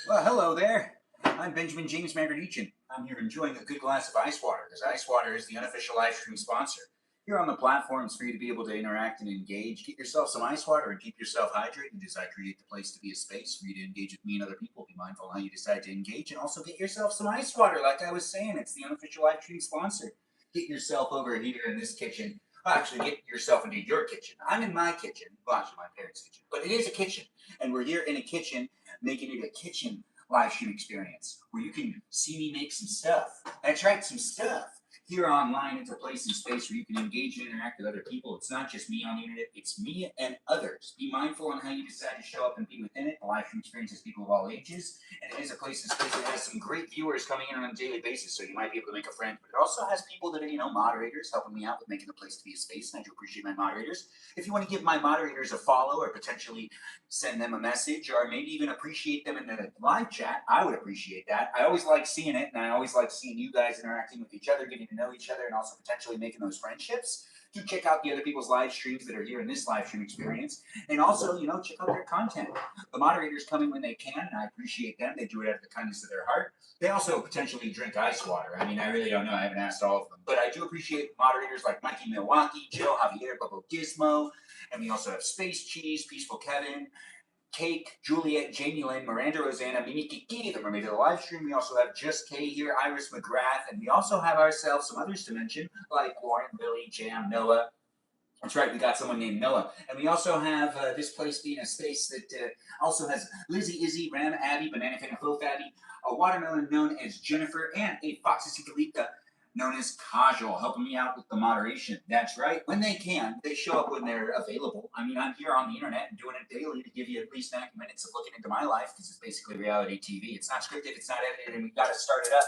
Well, hello there. I'm Benjamin James Magrdichian. I'm here enjoying a good glass of ice water because ice water is the unofficial live stream sponsor. Here on the platforms for you to be able to interact and engage. Get yourself some ice water and keep yourself hydrated as I create the place to be a space for you to engage with me and other people. Be mindful how you decide to engage and also get yourself some ice water. Like I was saying, it's the unofficial live stream sponsor. Get yourself over here in this kitchen. Well, actually, get yourself into your kitchen. I'm in my kitchen. Well, actually, my parents' kitchen. But it is a kitchen. And we're here in a kitchen, making it a kitchen live stream experience where you can see me make some stuff. That's right, some stuff. Here online, it's a place and space where you can engage and interact with other people. It's not just me on the internet, it's me and others. Be mindful on how you decide to show up and be within it. The live stream experience is people of all ages, and it is a place and space that has some great viewers coming in on a daily basis, so you might be able to make a friend. But it also has people that are, moderators helping me out with making the place to be a space, and I do appreciate my moderators. If you want to give my moderators a follow or potentially send them a message or maybe even appreciate them in the live chat, I would appreciate that. I always like seeing it, and I always like seeing you guys interacting with each other, getting to know each other, and also potentially making those friendships. Do check out the other people's live streams that are here in this live stream experience, and also, check out their content. The moderators come in when they can, and I appreciate them. They do it out of the kindness of their heart. They also potentially drink ice water. I mean, I really don't know. I haven't asked all of them, but I do appreciate moderators like Mikey Milwaukee, Jill, Javier, Bubbo Gizmo, and we also have Space Cheese, Peaceful Kevin, Cake, Juliet, Jamie Lynn, Miranda Rosanna, Mimi Kiki, the mermaid of the live stream. We also have Just Kay here, Iris McGrath, and we also have ourselves some others to mention, like Lauren, Billy, Jam, Noah. That's right, we got someone named Noah. And we also have this place being a space that also has Lizzie, Izzy, Ram, Abby, Banana Fan, Faux Abby, a watermelon known as Jennifer, and a Foxy Citalita known as Kajal, helping me out with the moderation. That's right. When they can, they show up when they're available. I mean, I'm here on the internet and doing it daily to give you at least 90 minutes of looking into my life because it's basically reality TV. It's not scripted, it's not edited, and we've got to start it up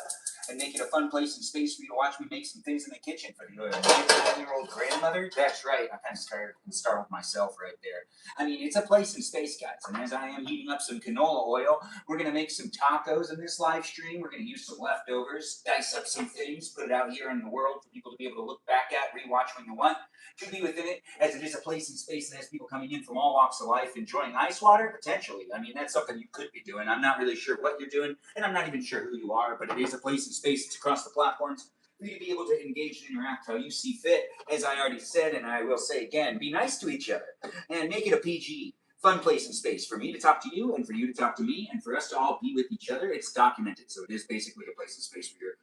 and make it a fun place and space for you to watch me make some things in the kitchen for the 9-year-old grandmother. That's right. I kind of startled myself right there. I mean, it's a place in space, guys. And as I am heating up some canola oil, we're going to make some tacos in this live stream. We're going to use some leftovers, dice up some things, put it out here in the world for people to be able to look back at, rewatch when you want, to be within it, as it is a place and space that has people coming in from all walks of life enjoying ice water, potentially. I mean, that's something you could be doing. I'm not really sure what you're doing, and I'm not even sure who you are, but it is a place and space that's across the platforms for you to be able to engage and interact how you see fit. As I already said, and I will say again, be nice to each other and make it a PG, fun place and space for me to talk to you and for you to talk to me and for us to all be with each other. It's documented, so it is basically a place and space where your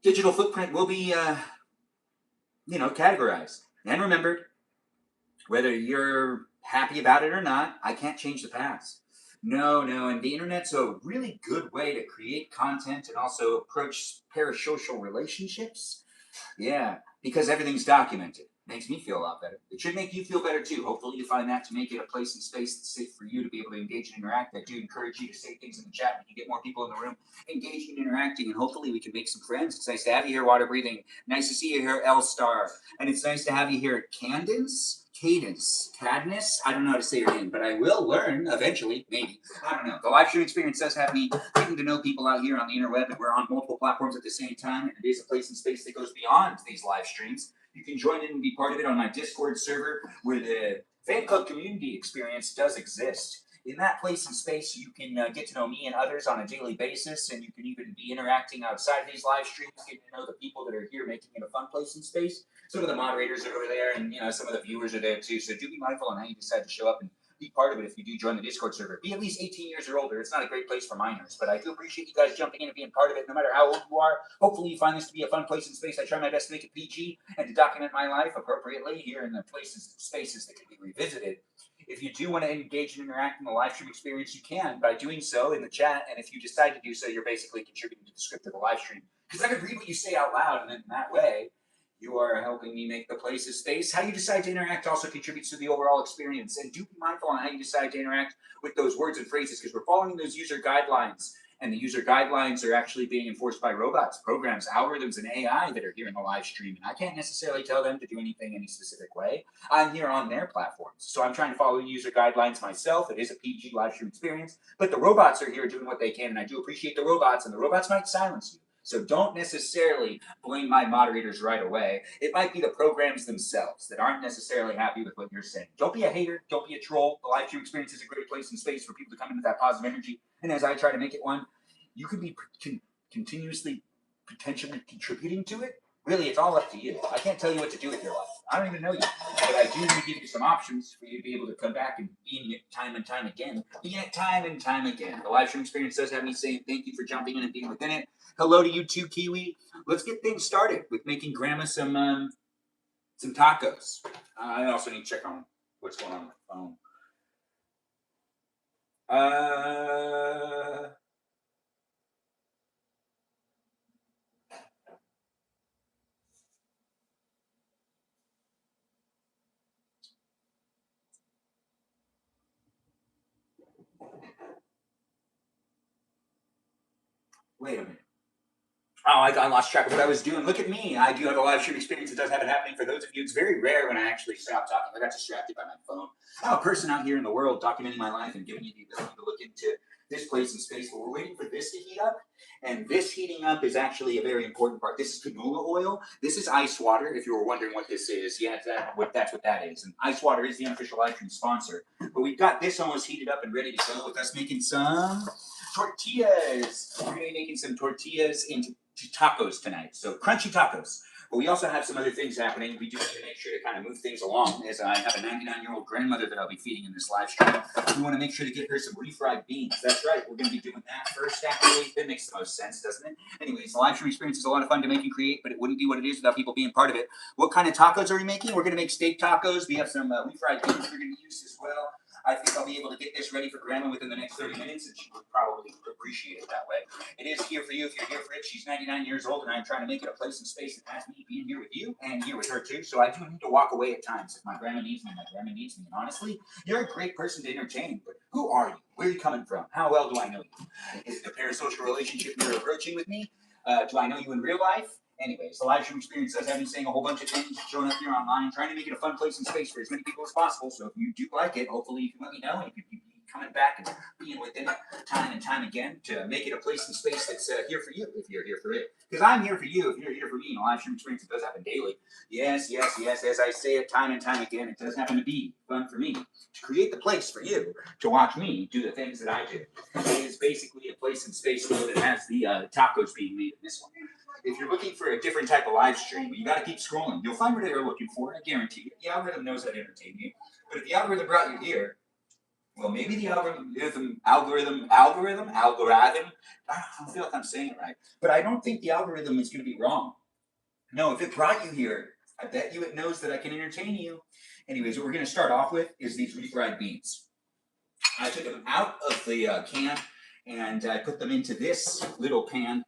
digital footprint will be, categorized and remembered. Whether you're happy about it or not, I can't change the past. No, and the internet's a really good way to create content and also approach parasocial relationships. Yeah, because everything's documented. Makes me feel a lot better. It should make you feel better too. Hopefully you find that to make it a place and space that's safe for you to be able to engage and interact. I do encourage you to say things in the chat. We can get more people in the room engaging and interacting, and hopefully we can make some friends. It's nice to have you here, Water Breathing. Nice to see you here, L Star. And it's nice to have you here, Cadness. I don't know how to say your name, but I will learn eventually, maybe. I don't know. The live stream experience does have me getting to know people out here on the interweb, and we're on multiple platforms at the same time, and it is a place and space that goes beyond these live streams. You can join in and be part of it on my Discord server, where the fan club community experience does exist. In that place and space, you can get to know me and others on a daily basis, and you can even be interacting outside of these live streams, getting to know the people that are here, making it a fun place and space. Some of the moderators are over there, and some of the viewers are there too. So do be mindful on how you decide to show up and be part of it if you do join the Discord server. Be at least 18 years or older. It's not a great place for minors, but I do appreciate you guys jumping in and being part of it, no matter how old you are. Hopefully you find this to be a fun place and space. I try my best to make it PG and to document my life appropriately here in the places and spaces that can be revisited. If you do want to engage and interact in the live stream experience, you can by doing so in the chat. And if you decide to do so, you're basically contributing to the script of the live stream. Because I could read what you say out loud, and in that way, you are helping me make the place a space. How you decide to interact also contributes to the overall experience. And do be mindful on how you decide to interact with those words and phrases, because we're following those user guidelines. And the user guidelines are actually being enforced by robots, programs, algorithms, and AI that are here in the live stream. And I can't necessarily tell them to do anything any specific way. I'm here on their platforms. So I'm trying to follow user guidelines myself. It is a PG live stream experience. But the robots are here doing what they can. And I do appreciate the robots. And the robots might silence you. So don't necessarily blame my moderators right away. It might be the programs themselves that aren't necessarily happy with what you're saying. Don't be a hater. Don't be a troll. The live stream experience is a great place and space for people to come in with that positive energy And as I try to make it one, you can be continuously potentially contributing to it. Really, it's all up to you. I can't tell you what to do with your life. I don't even know you. But I do need to give you some options for you to be able to come back and be in it time and time again. Be in it time and time again. The live stream experience does have me saying thank you for jumping in and being within it. Hello to you too, Kiwi. Let's get things started with making Grandma some tacos. I also need to check on what's going on my phone. Wait a minute. Oh, I lost track of what I was doing. Look at me. I do have a live stream experience. It does have it happening for those of you. It's very rare when I actually stop talking. I got distracted by my phone. I'm a person out here in the world documenting my life and giving you the ability to look into this place and space. But we're waiting for this to heat up. And this heating up is actually a very important part. This is canola oil. This is ice water, if you were wondering what this is. Yeah, that's what that is. And ice water is the unofficial live stream sponsor. But we've got this almost heated up and ready to go with us making some tortillas. We're going to be making some tortillas into tacos tonight. So crunchy tacos. But we also have some other things happening. We do need to make sure to kind of move things along, as I have a 99-year-old grandmother that I'll be feeding in this live stream. We want to make sure to get her some refried beans. That's right. We're going to be doing that first, actually. That makes the most sense, doesn't it? Anyways, the live stream experience is a lot of fun to make and create, but it wouldn't be what it is without people being part of it. What kind of tacos are we making? We're going to make steak tacos. We have some refried beans we're going to use as well. I think I'll be able to get this ready for Grandma within the next 30 minutes, and she would probably appreciate it that way. It is here for you if you're here for it. She's 99 years old, and I'm trying to make it a place and space that has me being here with you and here with her, too. So I do need to walk away at times. If my grandma needs me, my grandma needs me. And honestly, you're a great person to entertain, but who are you? Where are you coming from? How well do I know you? Is it a parasocial relationship you're approaching with me? Do I know you in real life? Anyways, the live stream experience does have me saying a whole bunch of things, showing up here online, trying to make it a fun place and space for as many people as possible. So if you do like it, hopefully you can let me know, and you can be coming back and being within it time and time again to make it a place and space that's here for you if you're here for it. Because I'm here for you if you're here for me. And the live stream experience, it does happen daily. Yes, yes, yes. As I say it time and time again, it does happen to be fun for me to create the place for you to watch me do the things that I do. It is basically a place and space that has the tacos being made in this one. If you're looking for a different type of live stream, you got to keep scrolling. You'll find what you're looking for. I guarantee you. The algorithm knows how to entertain you. But if the algorithm brought you here, well, maybe the algorithm. I don't feel like I'm saying it right. But I don't think the algorithm is going to be wrong. No, if it brought you here, I bet you it knows that I can entertain you. Anyways, what we're going to start off with is these refried beans. I took them out of the can and I put them into this little pan.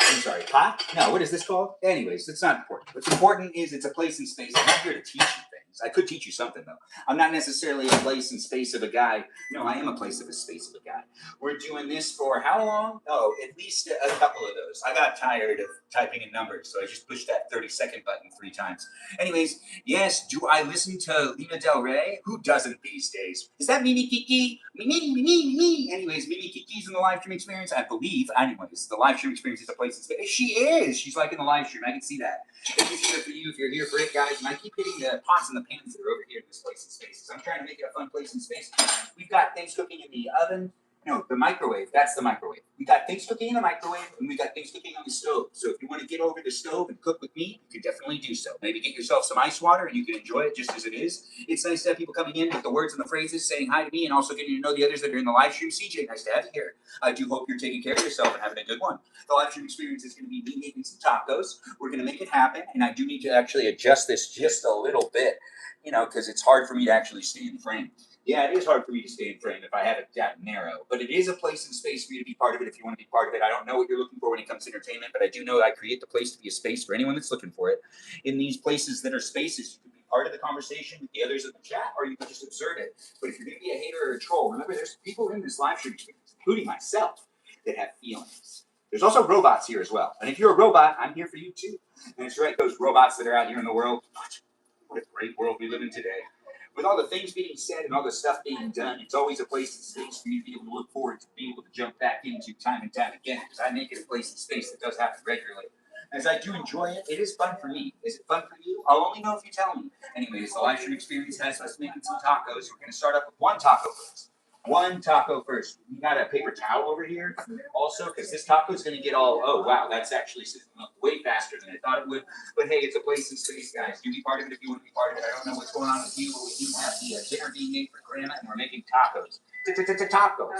I'm sorry, pot? No, what is this called? Anyways, it's not important. What's important is it's a place and space. I'm not here to teach you things. I could teach you something, though. I'm not necessarily a place and space of a guy. No, I am a place of a space of a guy. We're doing this for how long? Oh, at least a couple of those. I got tired of typing in numbers, so I just pushed that 30-second button 3 times. Anyways, yes, do I listen to Lena Del Rey? Who doesn't these days? Is that Mimi Kiki? Me. Anyways, Mimi Kiki's in the live stream experience, I believe. Anyways, the live stream experience is a place and space. She is. She's like in the live stream. I can see that. This is here for you if you're here for it, guys. And I keep hitting the pots and the pans that are over here in this place and spaces. I'm trying to make it a fun place and space. We've got things cooking in the oven. No, the microwave. That's the microwave. We got things cooking in the microwave, and we got things cooking on the stove. So if you want to get over the stove and cook with me, you can definitely do so. Maybe get yourself some ice water, and you can enjoy it just as it is. It's nice to have people coming in with the words and the phrases, saying hi to me, and also getting to know the others that are in the live stream. CJ, nice to have you here. I do hope you're taking care of yourself and having a good one. The live stream experience is going to be me making some tacos. We're going to make it happen, and I do need to actually adjust this just a little bit, because it's hard for me to actually stay in frame. Yeah, it is hard for me to stay in frame if I have it that narrow, but it is a place and space for you to be part of it if you want to be part of it. I don't know what you're looking for when it comes to entertainment, but I do know that I create the place to be a space for anyone that's looking for it. In these places that are spaces, you can be part of the conversation with the others in the chat, or you can just observe it. But if you're going to be a hater or a troll, remember there's people in this live stream experience, including myself, that have feelings. There's also robots here as well. And if you're a robot, I'm here for you too. And it's right, those robots that are out here in the world. What a great world we live in today. With all the things being said and all the stuff being done, it's always a place and space for you to be able to look forward to, be able to jump back into time and time again. Because I make it a place and space that does happen regularly. As I do enjoy it, it is fun for me. Is it fun for you? I'll only know if you tell me. Anyways, the live stream experience has us making some tacos. We're going to start up with one taco first. One taco first. We got a paper towel over here also because this taco is going to get all, oh, wow, that's actually sitting up way faster than I thought it would. But hey, it's a place in space, guys. You be part of it if you want to be part of it. I don't know what's going on with you, but we do have the dinner being made for Grandma, and we're making tacos. Tacos.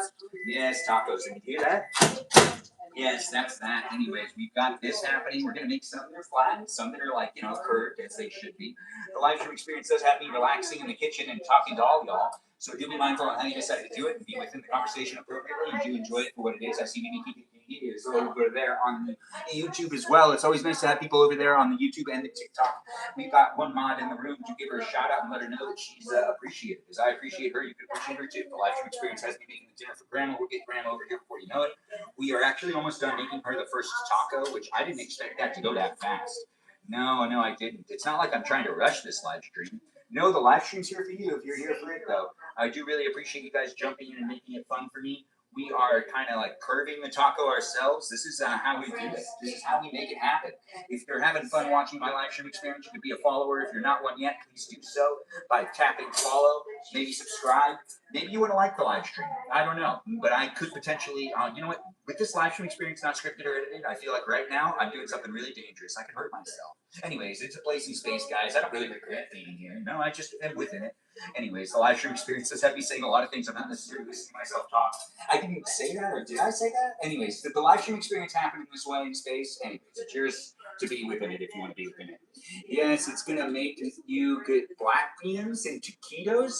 Yes, tacos. And you hear that? Yes, that's that. Anyways, we've got this happening. We're going to make some that are flat, some that are like, curved as they should be. The live stream experience does have me relaxing in the kitchen and talking to all y'all. So do be mindful on how you decide to do it and be within the conversation appropriately and do enjoy it for what it is. I see Mimi is over there on the YouTube as well. It's always nice to have people over there on the YouTube and the TikTok. We've got one mod in the room to give her a shout out and let her know that she's appreciated. Because I appreciate her, you can appreciate her too. The live stream experience has me making the dinner for Grandma. We'll get Grandma over here before you know it. We are actually almost done making her the first taco, which I didn't expect that to go that fast. No, I didn't. It's not like I'm trying to rush this live stream. No, the live stream's here for you if you're here for it, though. I do really appreciate you guys jumping in and making it fun for me. We are kind of like curving the taco ourselves. This is how we do it. This is how we make it happen. If you're having fun watching my live stream experience, you can be a follower. If you're not one yet, please do so by tapping follow, maybe subscribe. Maybe you wouldn't like the live stream. I don't know. But I could potentially, you know what? With this live stream experience not scripted or edited, I feel like right now I'm doing something really dangerous. I could hurt myself. Anyways, it's a place in space, guys. I don't really regret being here. No, I just am within it. Anyways, the live stream experience does have me saying a lot of things I'm not necessarily listening to myself talk. I didn't say that, or did I say that? Anyways, the live stream experience happening this way in space. Anyways, it's yours to be within it if you want to be within it. Yes, it's going to make you get black beans and taquitos.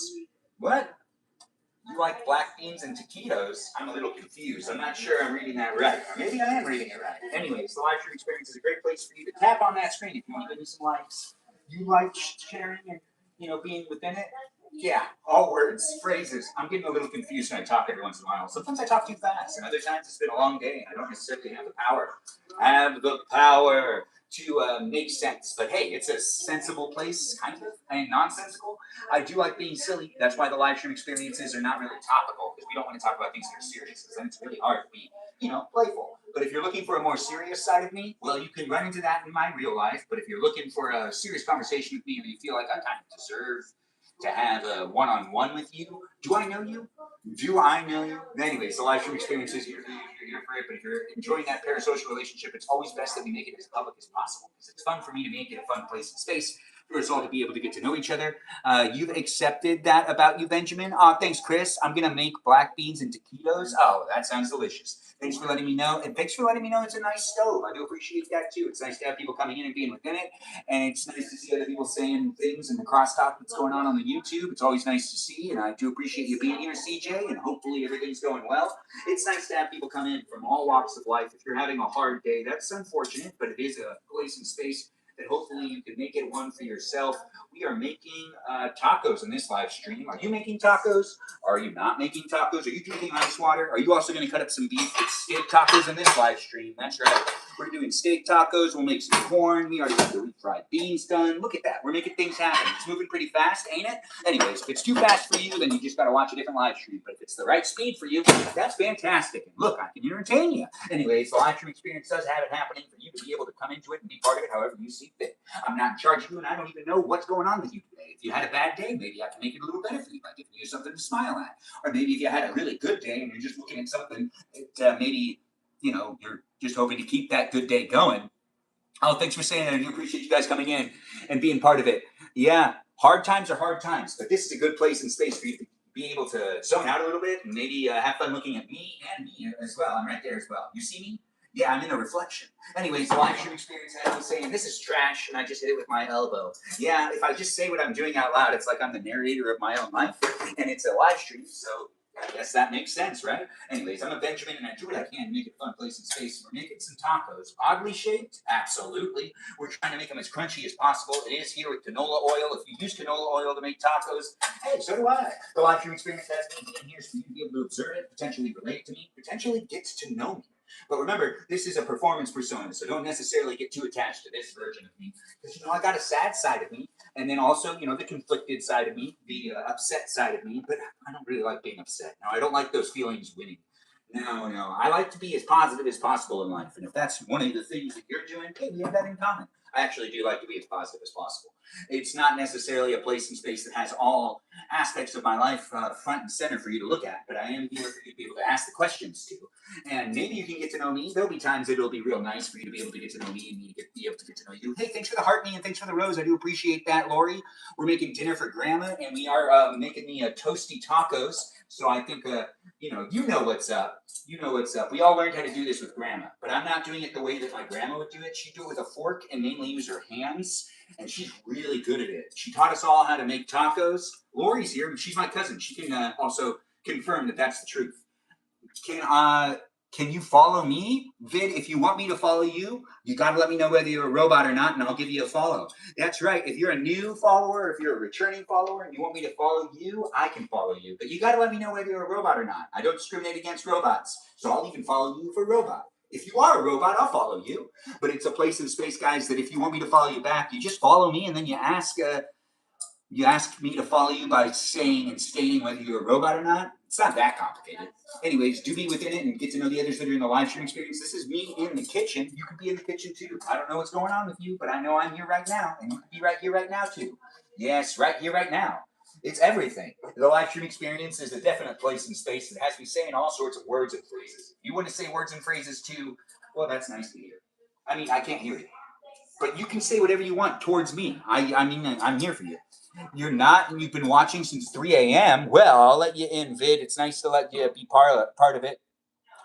What? You like black beans and taquitos? I'm a little confused. I'm not sure I'm reading that right. Maybe I am reading it right. Anyways, the live stream experience is a great place for you to tap on that screen if you want to give me some likes. You like sharing and being within it? Yeah, all words, phrases. I'm getting a little confused when I talk every once in a while. Sometimes I talk too fast, and other times it's been a long day and I don't necessarily have the power. Have the power to make sense. But hey, it's a sensible place, kind of, and nonsensical. I do like being silly. That's why the live stream experiences are not really topical, because we don't want to talk about things that are serious, because then it's really hard to be, playful. But if you're looking for a more serious side of me, well, you can run into that in my real life. But if you're looking for a serious conversation with me, or you feel like I kind of deserve to have a one-on-one with you, do I know you? Do I know you? Anyways, the live stream experience is here for you. You're here for it. But if you're enjoying that parasocial relationship, it's always best that we make it as public as possible, because it's fun for me to make it a fun place and space for us all to be able to get to know each other. You've accepted that about you, Benjamin. Thanks, Chris. I'm going to make black beans and taquitos. Oh, that sounds delicious. Thanks for letting me know. And thanks for letting me know it's a nice stove. I do appreciate that, too. It's nice to have people coming in and being within it. And it's nice to see other people saying things in the crosstalk that's going on the YouTube. It's always nice to see. And I do appreciate you being here, CJ. And hopefully everything's going well. It's nice to have people come in from all walks of life. If you're having a hard day, that's unfortunate, but it is a place and space that hopefully you can make it one for yourself. We are making tacos in this live stream. Are you making tacos? Are you not making tacos? Are you drinking ice water? Are you also going to cut up some beef with steak tacos in this live stream? That's right. We're doing steak tacos. We'll make some corn. We already got the refried beans done. Look at that. We're making things happen. It's moving pretty fast, ain't it? Anyways, if it's too fast for you, then you just got to watch a different live stream. But if it's the right speed for you, that's fantastic. And look, I can entertain you. Anyways, the live stream experience does have it happening for you to be able to come into it and be part of it however you see fit. I'm not charging you, and I don't even know what's going on with you today. If you had a bad day, maybe I can make it a little better for you by giving you something to smile at. Or maybe if you had a really good day and you're just looking at something that maybe, you're just hoping to keep that good day going. Oh, thanks for saying that. I do appreciate you guys coming in and being part of it. Yeah, hard times are hard times, but this is a good place and space for you to be able to zone out a little bit and maybe have fun looking at me and me as well. I'm right there as well. You see me? Yeah, I'm in the reflection. Anyways, the live stream experience has me saying, this is trash, and I just hit it with my elbow. Yeah, if I just say what I'm doing out loud, it's like I'm the narrator of my own life, and it's a live stream, so I guess that makes sense, right? Anyways, I'm a Benjamin, and I do what I can to make it a fun place and space. We're making some tacos. Oddly shaped? Absolutely. We're trying to make them as crunchy as possible. It is here with canola oil. If you use canola oil to make tacos, hey, so do I. The live stream experience has me in here so you can be able to observe it, potentially relate to me, potentially get to know me. But remember, this is a performance persona, so don't necessarily get too attached to this version of me. Because, I got a sad side of me, and then also, the conflicted side of me, the upset side of me, but I don't really like being upset. No, I don't like those feelings winning. No. I like to be as positive as possible in life, and if that's one of the things that you're doing, hey, we have that in common. I actually do like to be as positive as possible. It's not necessarily a place and space that has all aspects of my life front and center for you to look at, but I am here for you to be able to ask the questions to. And maybe you can get to know me. There'll be times that it'll be real nice for you to be able to get to know me and me to be able to get to know you. Hey, thanks for the heart me and thanks for the rose. I do appreciate that, Lori. We're making dinner for Grandma, and we are making the toasty tacos. So I think, you know what's up. You know what's up. We all learned how to do this with Grandma, but I'm not doing it the way that my grandma would do it. She'd do it with a fork and mainly use her hands, and she's really good at it. She taught us all how to make tacos. Lori's here, and she's my cousin. She can also confirm that that's the truth. Can you follow me, Vid? If you want me to follow you, you got to let me know whether you're a robot or not, and I'll give you a follow. That's right. If you're a new follower, if you're a returning follower, and you want me to follow you, I can follow you. But you got to let me know whether you're a robot or not. I don't discriminate against robots, so I'll even follow you for robot. If you are a robot, I'll follow you. But it's a place in space, guys, that if you want me to follow you back, you just follow me, and then you ask me to follow you by saying and stating whether you're a robot or not. It's not that complicated. Anyways, do be within it and get to know the others that are in the live stream experience. This is me in the kitchen. You could be in the kitchen too. I don't know what's going on with you, but I know I'm here right now, and you could be right here right now too. Yes, right here right now. It's everything. The live stream experience is a definite place in space that has me saying all sorts of words and phrases. If you want to say words and phrases too, well, that's nice to hear. I mean, I can't hear you. But you can say whatever you want towards me. I mean, I'm here for you. You're not, and you've been watching since 3 a.m. Well, I'll let you in, Vid. It's nice to let you be part of it.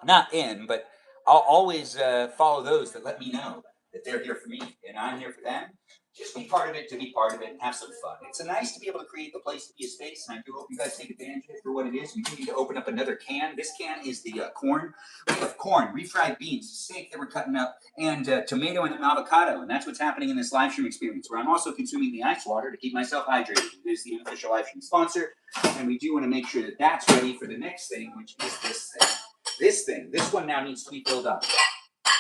Not in, but I'll always follow those that let me know that they're here for me and I'm here for them. Just be part of it to be part of it and have some fun. It's nice to be able to create the place to be a space, and I do hope you guys take advantage of it for what it is. We do need to open up another can. This can is the corn. We have corn, refried beans, steak that we're cutting up, and tomato and an avocado. And that's what's happening in this live stream experience, where I'm also consuming the ice water to keep myself hydrated. It is the unofficial live stream sponsor, and we do want to make sure that that's ready for the next thing, which is this thing. This one now needs to be filled up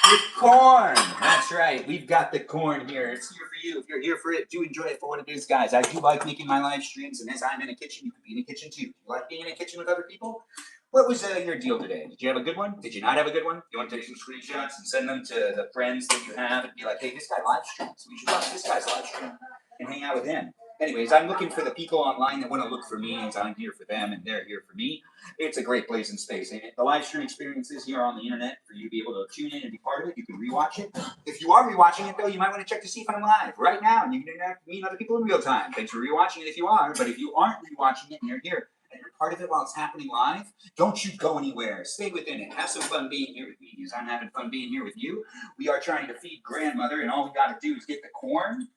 with corn. That's right. We've got the corn here. It's here for you. If you're here for it, do enjoy it for what it is, guys. I do like making my live streams, and as I'm in a kitchen, you can be in a kitchen too. You like being in a kitchen with other people? What was your deal today? Did you have a good one? Did you not have a good one? You want to take some screenshots and send them to the friends that you have and be like, hey, this guy live streams. We should watch this guy's live stream and hang out with him. Anyways, I'm looking for the people online that want to look for me, and I'm here for them, and they're here for me. It's a great place in space, ain't it? The live stream experience is here on the internet for you to be able to tune in and be part of it. You can rewatch it. If you are rewatching it, though, you might want to check to see if I'm live right now, and you can interact with me and other people in real time. Thanks for rewatching it if you are, but if you aren't rewatching it and you're here and you're part of it while it's happening live, don't you go anywhere. Stay within it. Have some fun being here with me, because I'm having fun being here with you. We are trying to feed grandmother, and all we got to do is get the corn,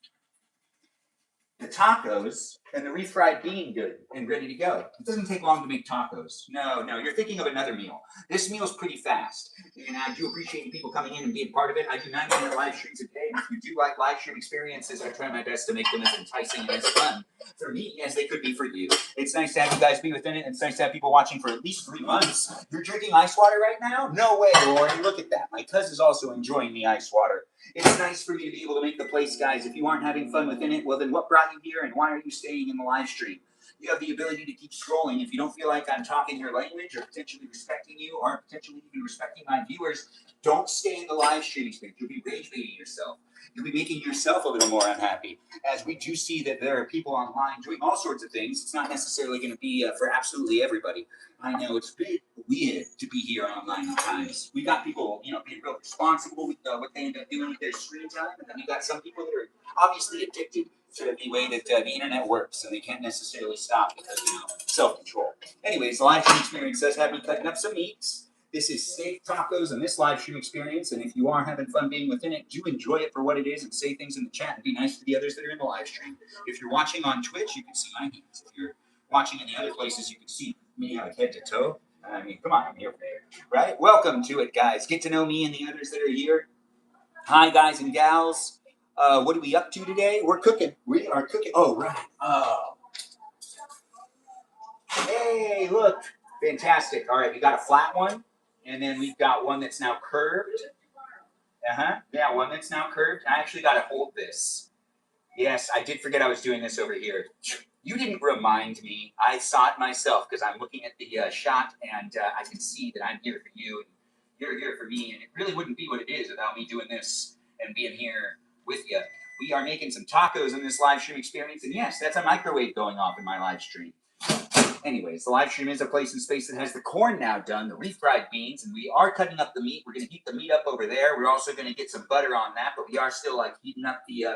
the tacos, and the refried bean good and ready to go. It doesn't take long to make tacos. No, you're thinking of another meal. This meal's pretty fast, and I do appreciate people coming in and being part of it. I do 9-minute live streams a day, and if you do like live stream experiences, I try my best to make them as enticing and as fun for me as they could be for you. It's nice to have you guys be within it, and it's nice to have people watching for at least 3 months. You're drinking ice water right now? No way, Lori. Look at that. My cousin's also enjoying the ice water. It's nice for you to be able to make the place, guys. If you aren't having fun within it, well, then what brought you here, and why are you staying in the live stream? You have the ability to keep scrolling. If you don't feel like I'm talking your language or potentially respecting you or potentially even respecting my viewers, don't stay in the live stream experience. You'll be rage baiting yourself. You'll be making yourself a little more unhappy. As we do see that there are people online doing all sorts of things, it's not necessarily going to be for absolutely everybody. I know it's a bit weird to be here online at times. We got people, being real responsible with what they end up doing with their screen time, and then you got some people that are obviously addicted to the way that the internet works, and they can't necessarily stop because, self-control. Anyways, the live stream experience does have me cutting up some meats. This is steak tacos and this live stream experience, and if you are having fun being within it, do enjoy it for what it is and say things in the chat and be nice to the others that are in the live stream. If you're watching on Twitch, you can see my hands. If you're watching in the other places, you can see me like head to toe. I mean, come on, I'm here for you, right? Welcome to it, guys. Get to know me and the others that are here. Hi, guys and gals. What are we up to today? We're cooking. We are cooking. Oh, right. Oh. Hey, look. Fantastic. All right, we got a flat one, and then we've got one that's now curved. Yeah, one that's now curved. I actually got to hold this. Yes, I did forget I was doing this over here. You didn't remind me. I saw it myself because I'm looking at the shot, and I can see that I'm here for you, and you're here for me, and it really wouldn't be what it is without me doing this and being here with you. We are making some tacos in this live stream experience, and yes, that's a microwave going off in my live stream. Anyways, the live stream is a place and space that has the corn now done, the refried beans, and we are cutting up the meat. We're going to heat the meat up over there. We're also going to get some butter on that, but we are still like heating up the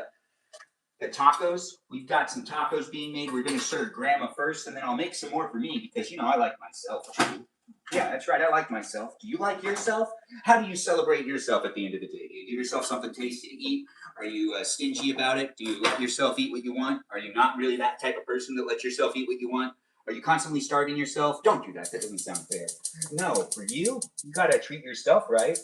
tacos. We've got some tacos being made. We're going to serve Grandma first, and then I'll make some more for me because, you know, I like myself too. Yeah, that's right. I like myself. Do you like yourself? How do you celebrate yourself at the end of the day? Do you give yourself something tasty to eat? Are you stingy about it? Do you let yourself eat what you want? Are you not really that type of person that lets yourself eat what you want? Are you constantly starving yourself? Don't do that. That doesn't sound fair. No, for you, you got to treat yourself right.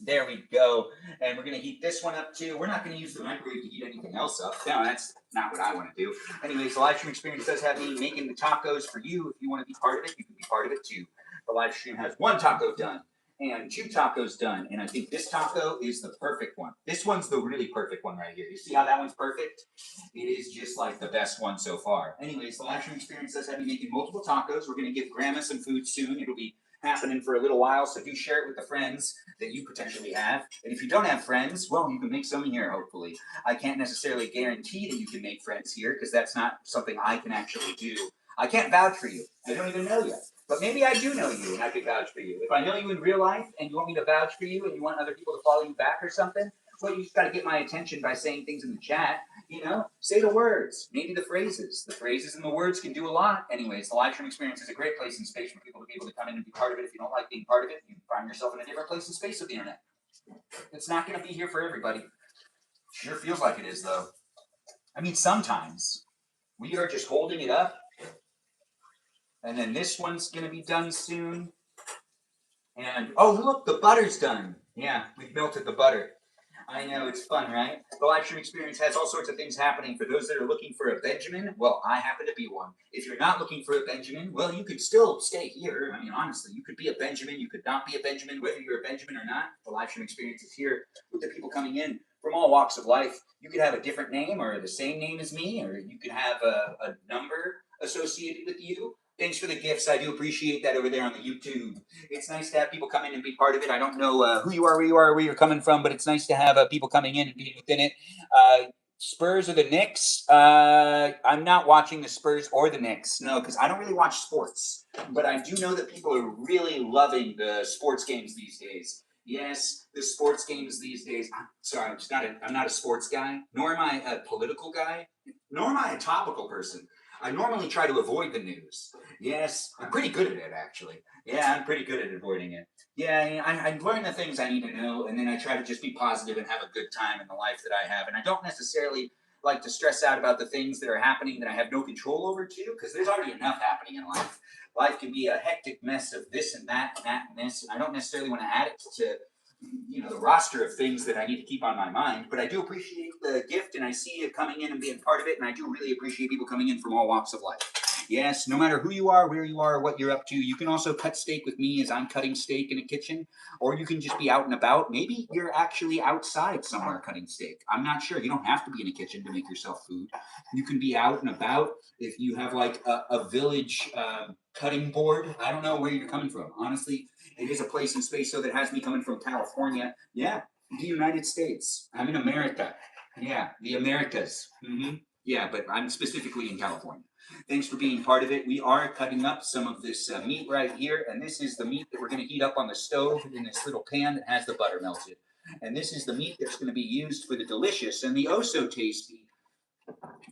There we go. And we're going to heat this one up too. We're not going to use the microwave to heat anything else up. No, that's not what I want to do. Anyways, the live stream experience does have me making the tacos for you. If you want to be part of it, you can be part of it too. The live stream has 1 taco done and 2 tacos done. And I think this taco is the perfect one. This one's the really perfect one right here. You see how that one's perfect? It is just like the best one so far. Anyways, the live stream experience does have me making multiple tacos. We're going to give Grandma some food soon. It'll be happening for a little while, so do share it with the friends that you potentially have. And if you don't have friends, well, you can make some here, hopefully. I can't necessarily guarantee that you can make friends here, because that's not something I can actually do. I can't vouch for you. I don't even know you. But maybe I do know you, and I could vouch for you. If I know you in real life, and you want me to vouch for you, and you want other people to follow you back or something, well, you just got to get my attention by saying things in the chat. You know, say the words, maybe the phrases. The phrases and the words can do a lot. Anyways, the live stream experience is a great place and space for people to be able to come in and be part of it. If you don't like being part of it, you find yourself in a different place and space with the internet. It's not going to be here for everybody. Sure feels like it is, though. I mean, sometimes we are just holding it up, and then this one's going to be done soon. And, oh, look, the butter's done. Yeah, we've melted the butter. I know, it's fun, right? The live stream experience has all sorts of things happening. For those that are looking for a Benjamin, well, I happen to be one. If you're not looking for a Benjamin, well, you could still stay here. I mean, honestly, you could be a Benjamin, you could not be a Benjamin, whether you're a Benjamin or not. The live stream experience is here with the people coming in from all walks of life. You could have a different name or the same name as me, or you could have a number associated with you. Thanks for the gifts. I do appreciate that over there on the YouTube. It's nice to have people come in and be part of it. I don't know who you are, where you are, where you're coming from, but it's nice to have people coming in and being within it. Spurs or the Knicks? I'm not watching the Spurs or the Knicks, no, because I don't really watch sports. But I do know that people are really loving the sports games these days. Yes, the sports games these days. I'm sorry, I'm not a sports guy, nor am I a political guy, nor am I a topical person. I normally try to avoid the news. Yes, I'm pretty good at it, actually. Yeah, I'm pretty good at avoiding it. Yeah, I learn the things I need to know, and then I try to just be positive and have a good time in the life that I have. And I don't necessarily like to stress out about the things that are happening that I have no control over, too, because there's already enough happening in life. Life can be a hectic mess of this and that and that and this, and I don't necessarily want to add it to the roster of things that I need to keep on my mind, but I do appreciate the gift, and I see it coming in and being part of it, and I do really appreciate people coming in from all walks of life. Yes, no matter who you are, where you are, what you're up to, you can also cut steak with me as I'm cutting steak in a kitchen, or you can just be out and about. Maybe you're actually outside somewhere cutting steak. I'm not sure. You don't have to be in a kitchen to make yourself food. You can be out and about. If you have like a village cutting board, I don't know where you're coming from. Honestly, it is a place in space, so that has me coming from California. Yeah, the United States. I'm in America. Yeah, the Americas. Yeah, but I'm specifically in California. Thanks for being part of it. We are cutting up some of this meat right here, and this is the meat that we're going to heat up on the stove in this little pan that has the butter melted. And this is the meat that's going to be used for the delicious and the oh-so-tasty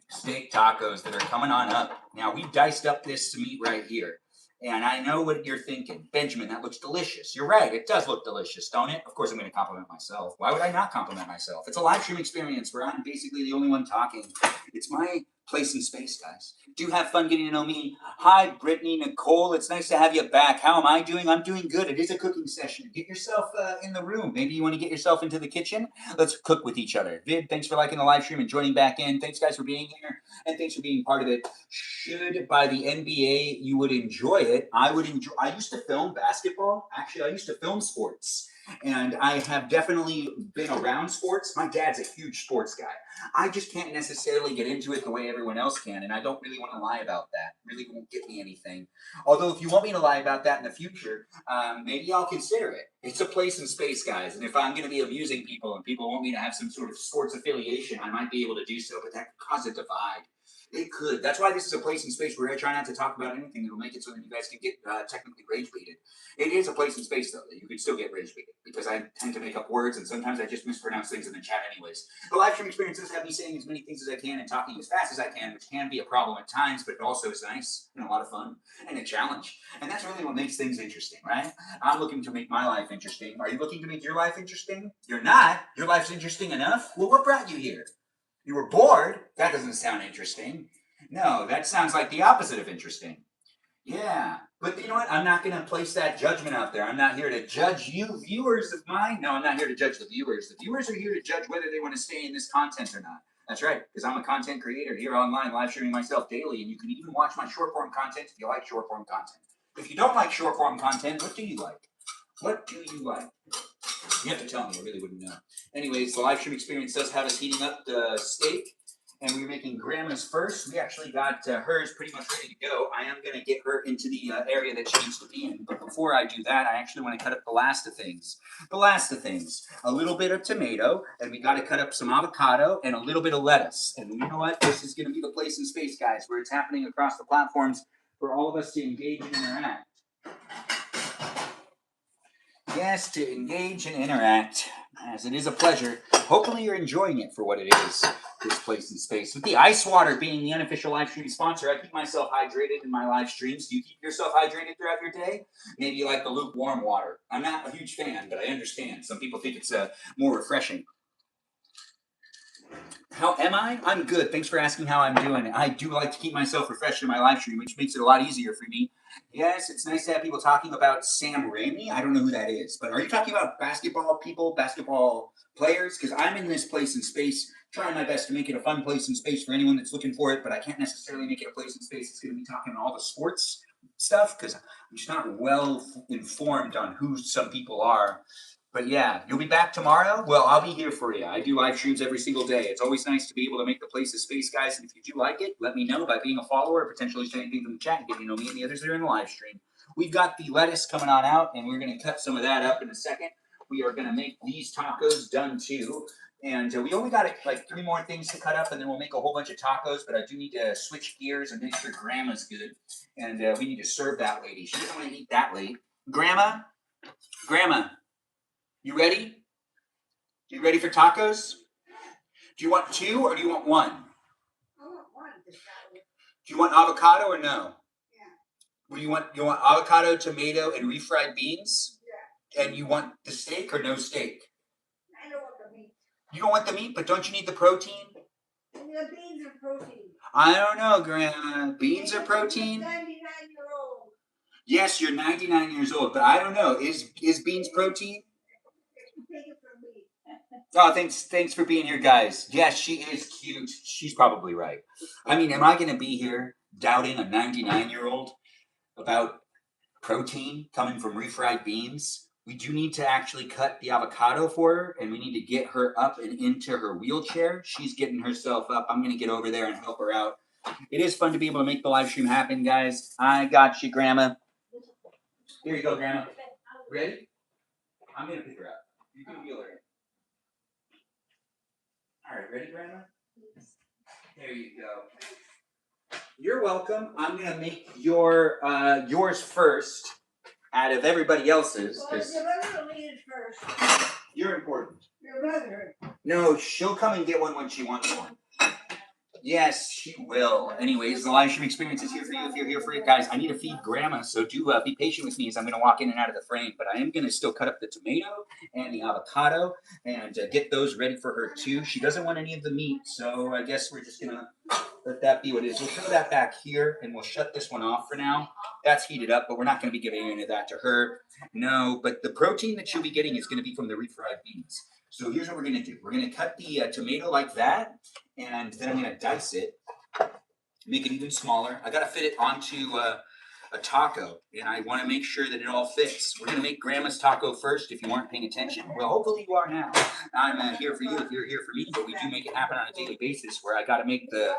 steak tacos that are coming on up. Now, we've diced up this meat right here. And I know what you're thinking. Benjamin, that looks delicious. You're right. It does look delicious, don't it? Of course, I'm going to compliment myself. Why would I not compliment myself? It's a live stream experience where I'm basically the only one talking. It's my place in space, guys. Do have fun getting to know me. Hi, Brittany, Nicole. It's nice to have you back. How am I doing? I'm doing good. It is a cooking session. Get yourself in the room. Maybe you want to get yourself into the kitchen. Let's cook with each other. Vid, thanks for liking the live stream and joining back in. Thanks, guys, for being here. And thanks for being part of it. Should by the NBA you would enjoy it, I would enjoy. I used to film basketball. Actually, I used to film sports. And I have definitely been around sports. My dad's a huge sports guy. I just can't necessarily get into it the way everyone else can, and I don't really want to lie about that. It really won't get me anything. Although, if you want me to lie about that in the future, maybe I'll consider it. It's a place in space, guys, and if I'm going to be amusing people and people want me to have some sort of sports affiliation, I might be able to do so, but that could cause a divide. It could. That's why this is a place in space where I try not to talk about anything that will make it so that you guys can get technically rage baited. It is a place in space, though, that you could still get rage baited because I tend to make up words and sometimes I just mispronounce things in the chat anyways. The live stream experiences have me saying as many things as I can and talking as fast as I can, which can be a problem at times, but it also is nice and a lot of fun and a challenge. And that's really what makes things interesting, right? I'm looking to make my life interesting. Are you looking to make your life interesting? You're not. Your life's interesting enough? Well, what brought you here? You were bored? That doesn't sound interesting. No, that sounds like the opposite of interesting. Yeah. But you know what? I'm not going to place that judgment out there. I'm not here to judge you, viewers of mine. No, I'm not here to judge the viewers. The viewers are here to judge whether they want to stay in this content or not. That's right, because I'm a content creator here online, live streaming myself daily, and you can even watch my short form content if you like short form content. If you don't like short form content, what do you like? What do you like? You have to tell me. I really wouldn't know. Anyways, the live stream experience does have us heating up the steak, and we're making grandma's first. We actually got hers pretty much ready to go. I am going to get her into the area that she needs to be in. But before I do that, I actually want to cut up the last of things. The last of things. A little bit of tomato, and we got to cut up some avocado and a little bit of lettuce. And you know what? This is going to be the place in space, guys, where it's happening across the platforms for all of us to engage and interact. Yes, to engage and interact, as it is a pleasure. Hopefully you're enjoying it for what it is, this place in space. With the ice water being the unofficial live stream sponsor, I keep myself hydrated in my live streams. Do you keep yourself hydrated throughout your day? Maybe you like the lukewarm water. I'm not a huge fan, but I understand. Some people think it's more refreshing. How am I? I'm good. Thanks for asking how I'm doing. I do like to keep myself refreshed in my live stream, which makes it a lot easier for me. Yes, it's nice to have people talking about Sam Raimi. I don't know who that is, but are you talking about basketball people, basketball players? Because I'm in this place in space, trying my best to make it a fun place in space for anyone that's looking for it, but I can't necessarily make it a place in space that's going to be talking all the sports stuff because I'm just not well informed on who some people are. But yeah, you'll be back tomorrow? Well, I'll be here for you. I do live streams every single day. It's always nice to be able to make the place a space, guys. And if you do like it, let me know by being a follower or potentially saying things in the chat and getting to know me and the others that are in the live stream. We've got the lettuce coming on out, and we're going to cut some of that up in a second. We are going to make these tacos done too. And we only got like 3 more things to cut up, and then we'll make a whole bunch of tacos. But I do need to switch gears and make sure Grandma's good. And we need to serve that lady. She doesn't want to eat that late. Grandma? Grandma? You ready? You ready for tacos? Do you want 2 or do you want 1? I want 1. Do you want avocado or no? Yeah. What do you want? You want avocado, tomato, and refried beans? Yeah. And you want the steak or no steak? I don't want the meat. You don't want the meat, but don't you need the protein? The beans are protein. I don't know, Grandma. Beans are protein? 99-year-old. Yes, you're 99 years old, but I don't know. Is beans protein? Take it from me. Oh, thanks for being here, guys. Yes, she is cute. She's probably right. I mean, am I going to be here doubting a 99-year-old about protein coming from refried beans? We do need to actually cut the avocado for her, and we need to get her up and into her wheelchair. She's getting herself up. I'm going to get over there and help her out. It is fun to be able to make the live stream happen, guys. I got you, Grandma. Here you go, Grandma. Ready? I'm going to pick her up. You can wheel her in. All right, ready, Grandma? There you go. You're welcome. I'm going to make yours first out of everybody else's. Well, your mother will eat it first. You're important. Your mother. No, she'll come and get one when she wants one. Yes, she will. Anyways, the live stream experience is here for you if you're here for it. Guys, I need to feed Grandma, so do be patient with me as I'm going to walk in and out of the frame. But I am going to still cut up the tomato and the avocado and get those ready for her too. She doesn't want any of the meat, so I guess we're just going to let that be what it is. We'll throw that back here, and we'll shut this one off for now. That's heated up, but we're not going to be giving any of that to her. No, but the protein that she'll be getting is going to be from the refried beans. So here's what we're going to do. We're going to cut the tomato like that, and then I'm going to dice it, make it even smaller. I got to fit it onto a taco, and I want to make sure that it all fits. We're going to make Grandma's taco first if you weren't paying attention. Well, hopefully you are now. I'm here for you if you're here for me, but we do make it happen on a daily basis where I got to make the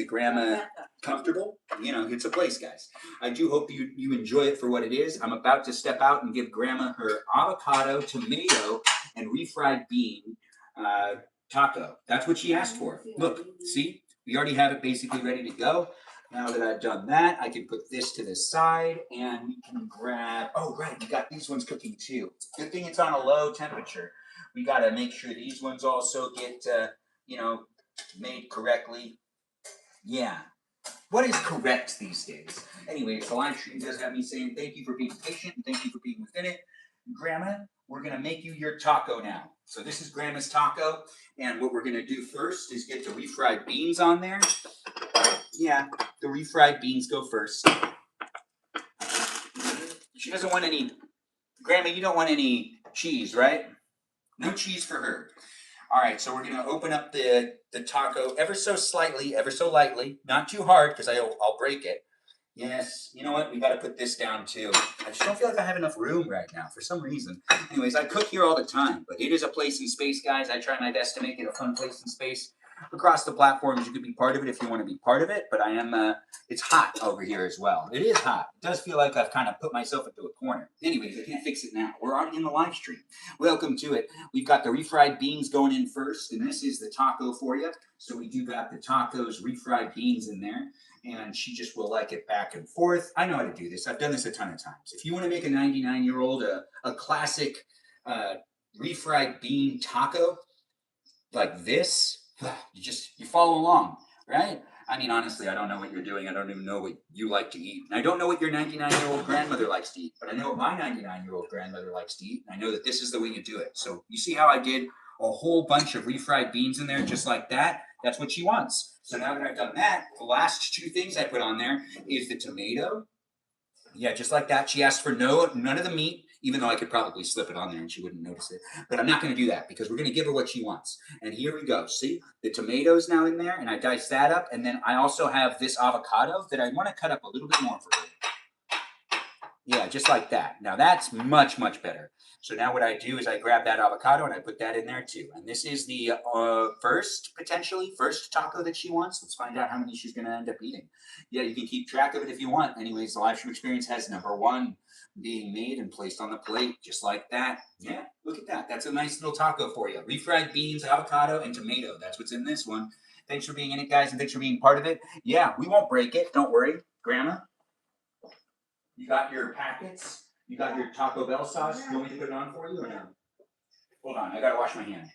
Grandma comfortable. It's a place, guys. I do hope you enjoy it for what it is. I'm about to step out and give Grandma her avocado, tomato, and refried bean taco. That's what she asked for. Look, see? We already have it basically ready to go. Now that I've done that, I can put this to the side and we can grab, oh right, we got these ones cooking too. Good thing it's on a low temperature. We gotta make sure these ones also get, made correctly. Yeah. What is correct these days? Anyways, the live stream does have me saying thank you for being patient and thank you for being within it. Grandma, we're gonna make you your taco now. So this is Grandma's taco, and what we're gonna do first is get the refried beans on there. Yeah, the refried beans go first. She doesn't want any, Grandma, you don't want any cheese, right? No cheese for her. All right, so we're gonna open up the taco ever so slightly, ever so lightly, not too hard because I'll break it. Yes, you know what? We got to put this down too. I just don't feel like I have enough room right now for some reason. Anyways, I cook here all the time, but it is a place in space, guys. I try my best to make it a fun place in space. Across the platforms, you could be part of it if you want to be part of it, but I am, it's hot over here as well. It is hot. It does feel like I've kind of put myself into a corner. Anyways, I can't fix it now. We're already in the live stream. Welcome to it. We've got the refried beans going in first, and this is the taco for you. So we do got the tacos, refried beans in there. And she just will like it back and forth. I know how to do this. I've done this a ton of times. If you want to make a 99-year-old a classic refried bean taco like this, you follow along, right? I mean, honestly, I don't know what you're doing. I don't even know what you like to eat. And I don't know what your 99-year-old grandmother likes to eat, but I know what my 99-year-old grandmother likes to eat. And I know that this is the way you do it. So you see how I did a whole bunch of refried beans in there just like that? That's what she wants. So now that I've done that, the last two things I put on there is the tomato. Yeah, just like that. She asked for none of the meat, even though I could probably slip it on there and she wouldn't notice it. But I'm not going to do that because we're going to give her what she wants. And here we go. See, the tomatoes now in there, and I dice that up. And then I also have this avocado that I want to cut up a little bit more for her. Yeah, just like that. Now that's much, much better. So now what I do is I grab that avocado and I put that in there too. And this is the first taco that she wants. Let's find out how many she's going to end up eating. Yeah, you can keep track of it if you want. Anyways, the live stream experience has number 1 being made and placed on the plate, just like that. Yeah, look at that. That's a nice little taco for you. Refried beans, avocado, and tomato. That's what's in this one. Thanks for being in it, guys, and thanks for being part of it. Yeah, we won't break it. Don't worry. Grandma, you got your packets? You got your Taco Bell sauce? You want me to put it on for you or no? Hold on, I gotta wash my hand.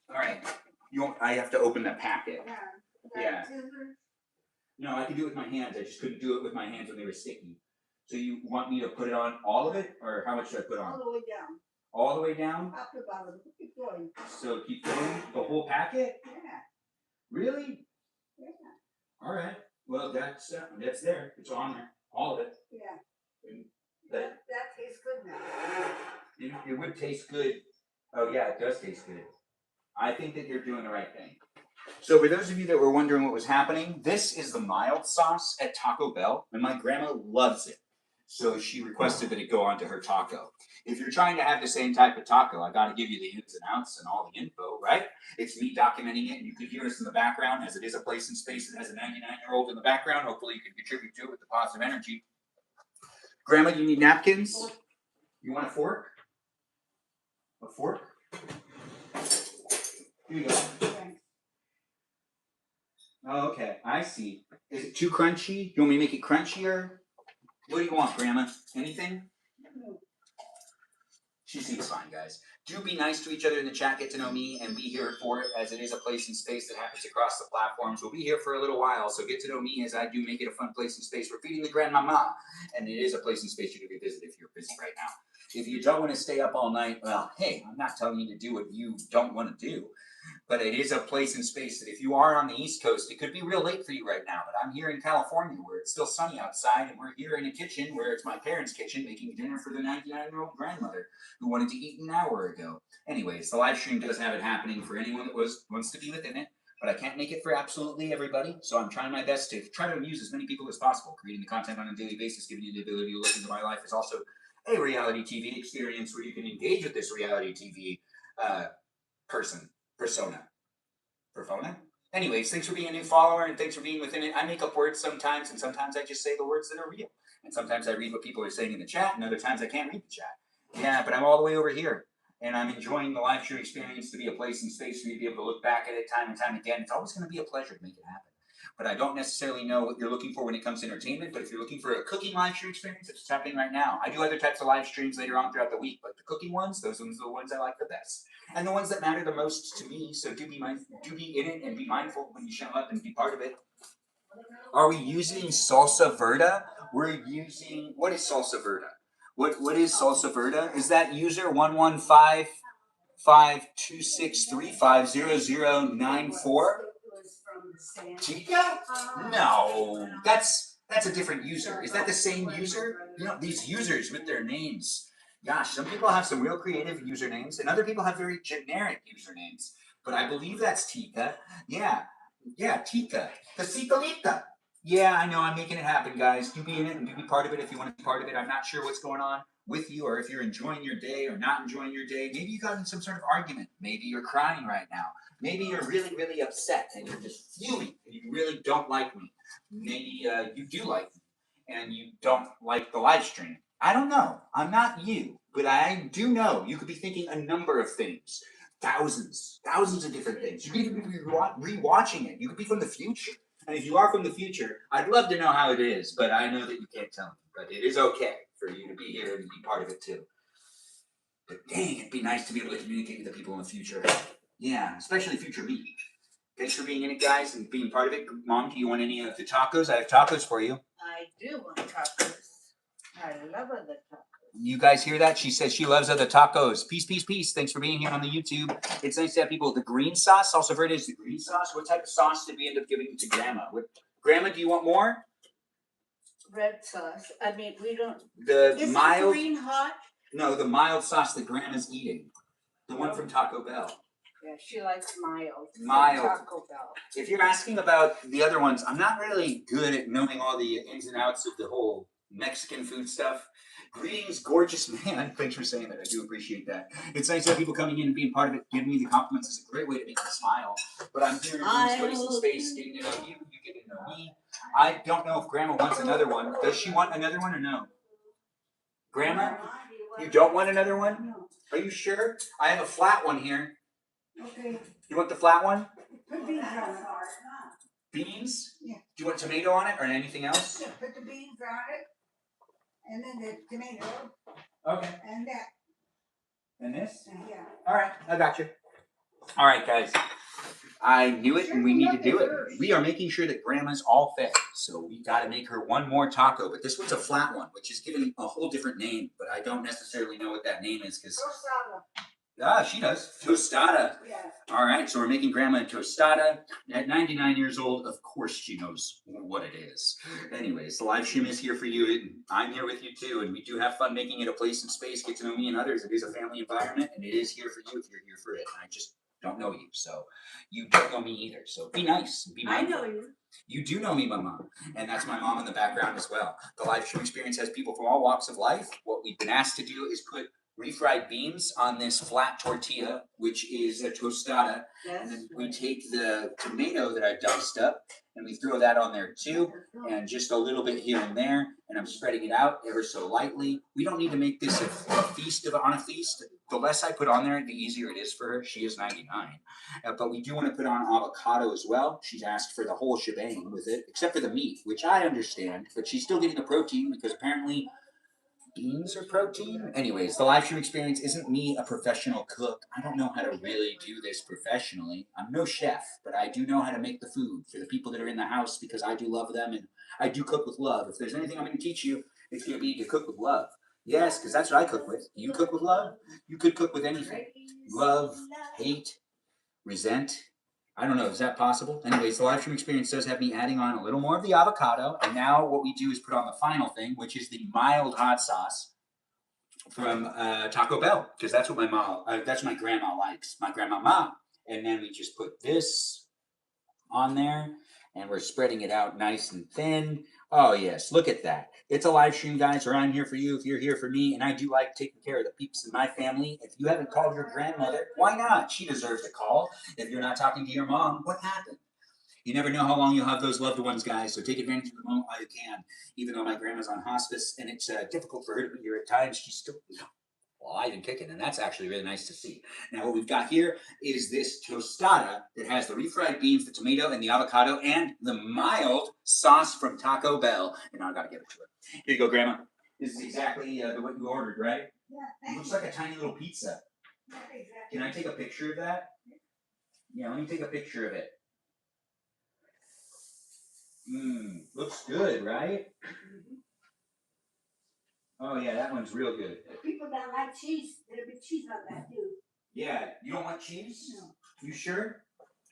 All right. I have to open the packet. Yeah. No, I can do it with my hands. I just couldn't do it with my hands when they were sticky. So you want me to put it on all of it, or how much should I put on? All the way down. All the way down? Up to bottom. Keep going. So keep going? The whole packet? Yeah. Really? Yeah. All right. Well, that's there. It's on there. All of it. Yeah. But That tastes good now. it would taste good. Oh yeah, it does taste good. I think that you're doing the right thing. So for those of you that were wondering what was happening, this is the mild sauce at Taco Bell, and my grandma loves it. So she requested that it go onto her taco. If you're trying to have the same type of taco, I got to give you the ins and outs and all the info, right? It's me documenting it, and you can hear us in the background, as it is a place in space that has a 99-year-old in the background. Hopefully you can contribute to it with the positive energy. Grandma, you need napkins? You want a fork? A fork? Here you go. Oh, okay. I see. Is it too crunchy? You want me to make it crunchier? What do you want, Grandma? Anything? She seems fine, guys. Do be nice to each other in the chat. Get to know me and be here for it, as it is a place in space that happens across the platforms. We'll be here for a little while, so get to know me as I do make it a fun place in space. We're feeding the grandmama, and it is a place in space you can revisit if you're busy right now. If you don't want to stay up all night, well, hey, I'm not telling you to do what you don't want to do. But it is a place in space that if you are on the East Coast, it could be real late for you right now. But I'm here in California where it's still sunny outside, and we're here in a kitchen where it's my parents' kitchen making dinner for the 99-year-old grandmother who wanted to eat an hour ago. Anyways, the live stream does have it happening for anyone that wants to be within it. but I can't make it for absolutely everybody. So I'm trying my best to try to amuse as many people as possible. Creating the content on a daily basis, giving you the ability to look into my life, is also a reality TV experience where you can engage with this reality TV persona. Anyways, thanks for being a new follower and thanks for being within it. I make up words sometimes, and sometimes I just say the words that are real. And sometimes I read what people are saying in the chat, and other times I can't read the chat. Yeah, but I'm all the way over here. And I'm enjoying the live stream experience to be a place and space for you to be able to look back at it time and time again. It's always going to be a pleasure to make it happen. But I don't necessarily know what you're looking for when it comes to entertainment. But if you're looking for a cooking live stream experience, it's happening right now. I do other types of live streams later on throughout the week, but the cooking ones, those ones are the ones I like the best. And the ones that matter the most to me. So do be in it and be mindful when you show up and be part of it. Are we using salsa verde? We're using, what is salsa verde? What is salsa verde? Is that user 1155263500094? Chica? No, that's a different user. Is that the same user? You know, these users with their names. Gosh, some people have some real creative usernames, and other people have very generic usernames. But I believe that's Tika. Yeah, Tika. Casicalita. Yeah, I know, I'm making it happen, guys. Do be in it and do be part of it if you want to be part of it. I'm not sure what's going on with you, or if you're enjoying your day or not enjoying your day. Maybe you got in some sort of argument. Maybe you're crying right now. Maybe you're really, really upset and you're just fuming and you really don't like me. Maybe you do like me and you don't like the live stream. I don't know. I'm not you, but I do know you could be thinking a number of things. Thousands of different things. You could even be rewatching it. You could be from the future. And if you are from the future, I'd love to know how it is, but I know that you can't tell me. But it is okay for you to be here and be part of it too. But dang, it'd be nice to be able to communicate with the people in the future. Yeah, especially future me. Thanks for being in it, guys, and being part of it. Mom, do you want any of the tacos? I have tacos for you. I do want tacos. I love the tacos. You guys hear that? She says she loves other tacos. Peace, peace, peace. Thanks for being here on the YouTube. It's nice to have people. The green sauce, salsa verde is the green sauce. What type of sauce did we end up giving to Grandma? Grandma, do you want more? Red sauce. I mean, we don't. The Is mild. it green hot? No, the mild sauce that Grandma's eating. The one from Taco Bell. Yeah, she likes mild. Taco Bell. If you're asking about the other ones, I'm not really good at knowing all the ins and outs of the whole Mexican food stuff. Greetings, gorgeous man. Thanks for saying that. I do appreciate that. It's nice to have people coming in and being part of it, giving me the compliments. It's a great way to make me smile. But I'm here in this place and space, getting to know you. You get to know me. I don't know if Grandma wants another one. Does she want another one or no? Grandma, you don't want another one? Are you sure? I have a flat one here. Okay. You want the flat one? Put beans on it. Beans? Yeah. Do you want tomato on it or anything else? Yeah, put the beans on it. And then the tomato. Okay. And that. And this? Yeah. All right, I got you. All right, guys. I knew it, and we need to do it. We are making sure that Grandma's all fed, so we got to make her one more taco. But this one's a flat one, which is given a whole different name, but I don't necessarily know what that name is because. She does. Tostada. Yeah. All right, so we're making Grandma a tostada. At 99 years old, of course she knows what it is. Anyways, the live stream is here for you, and I'm here with you too, and we do have fun making it a place and space, get to know me and others. It is a family environment, and it is here for you if you're here for it. I just don't know you, so you don't know me either. So be nice, be mindful. I know you. You do know me, Mama, and that's my mom in the background as well. The live stream experience has people from all walks of life. What we've been asked to do is put refried beans on this flat tortilla, which is a tostada. Yes. And then we take the tomato that I diced up and we throw that on there too, and just a little bit here and there, and I'm spreading it out ever so lightly. We don't need to make this a feast on a feast. The less I put on there, the easier it is for her. She is 99. But we do want to put on avocado as well. She's asked for the whole shebang with it, except for the meat, which I understand, but she's still getting the protein because apparently beans are protein. Anyways, the live stream experience isn't me a professional cook. I don't know how to really do this professionally. I'm no chef, but I do know how to make the food for the people that are in the house because I do love them and I do cook with love. If there's anything I'm going to teach you, it's going to be to cook with love. Yes, because that's what I cook with. Do you cook with love? You could cook with anything. Love, hate, resent. I don't know. Is that possible? Anyways, the live stream experience does have me adding on a little more of the avocado. And now what we do is put on the final thing, which is the mild hot sauce from Taco Bell. Because that's what that's what my grandma likes. My grandma. And then we just put this on there, and we're spreading it out nice and thin. Oh yes, look at that. It's a live stream, guys, where I'm here for you if you're here for me, and I do like taking care of the peeps in my family. If you haven't called your grandmother, why not? She deserves a call. If you're not talking to your mom, what happened? You never know how long you'll have those loved ones, guys, so take advantage of the moment while you can. Even though my grandma's on hospice and it's difficult for her to be here at times, she's still alive and kicking, and that's actually really nice to see. Now, what we've got here is this tostada that has the refried beans, the tomato, and the avocado, and the mild sauce from Taco Bell. And now I gotta give it to her. Here you go, Grandma. This is exactly what you ordered, right? Yeah, It looks like a tiny little pizza. exactly. Can I take a picture of that? Yeah, let me take a picture of it. Looks good, right? Oh yeah, that one's real good. People that like cheese, there'll be cheese on that too. Yeah, you don't want cheese? No. You sure?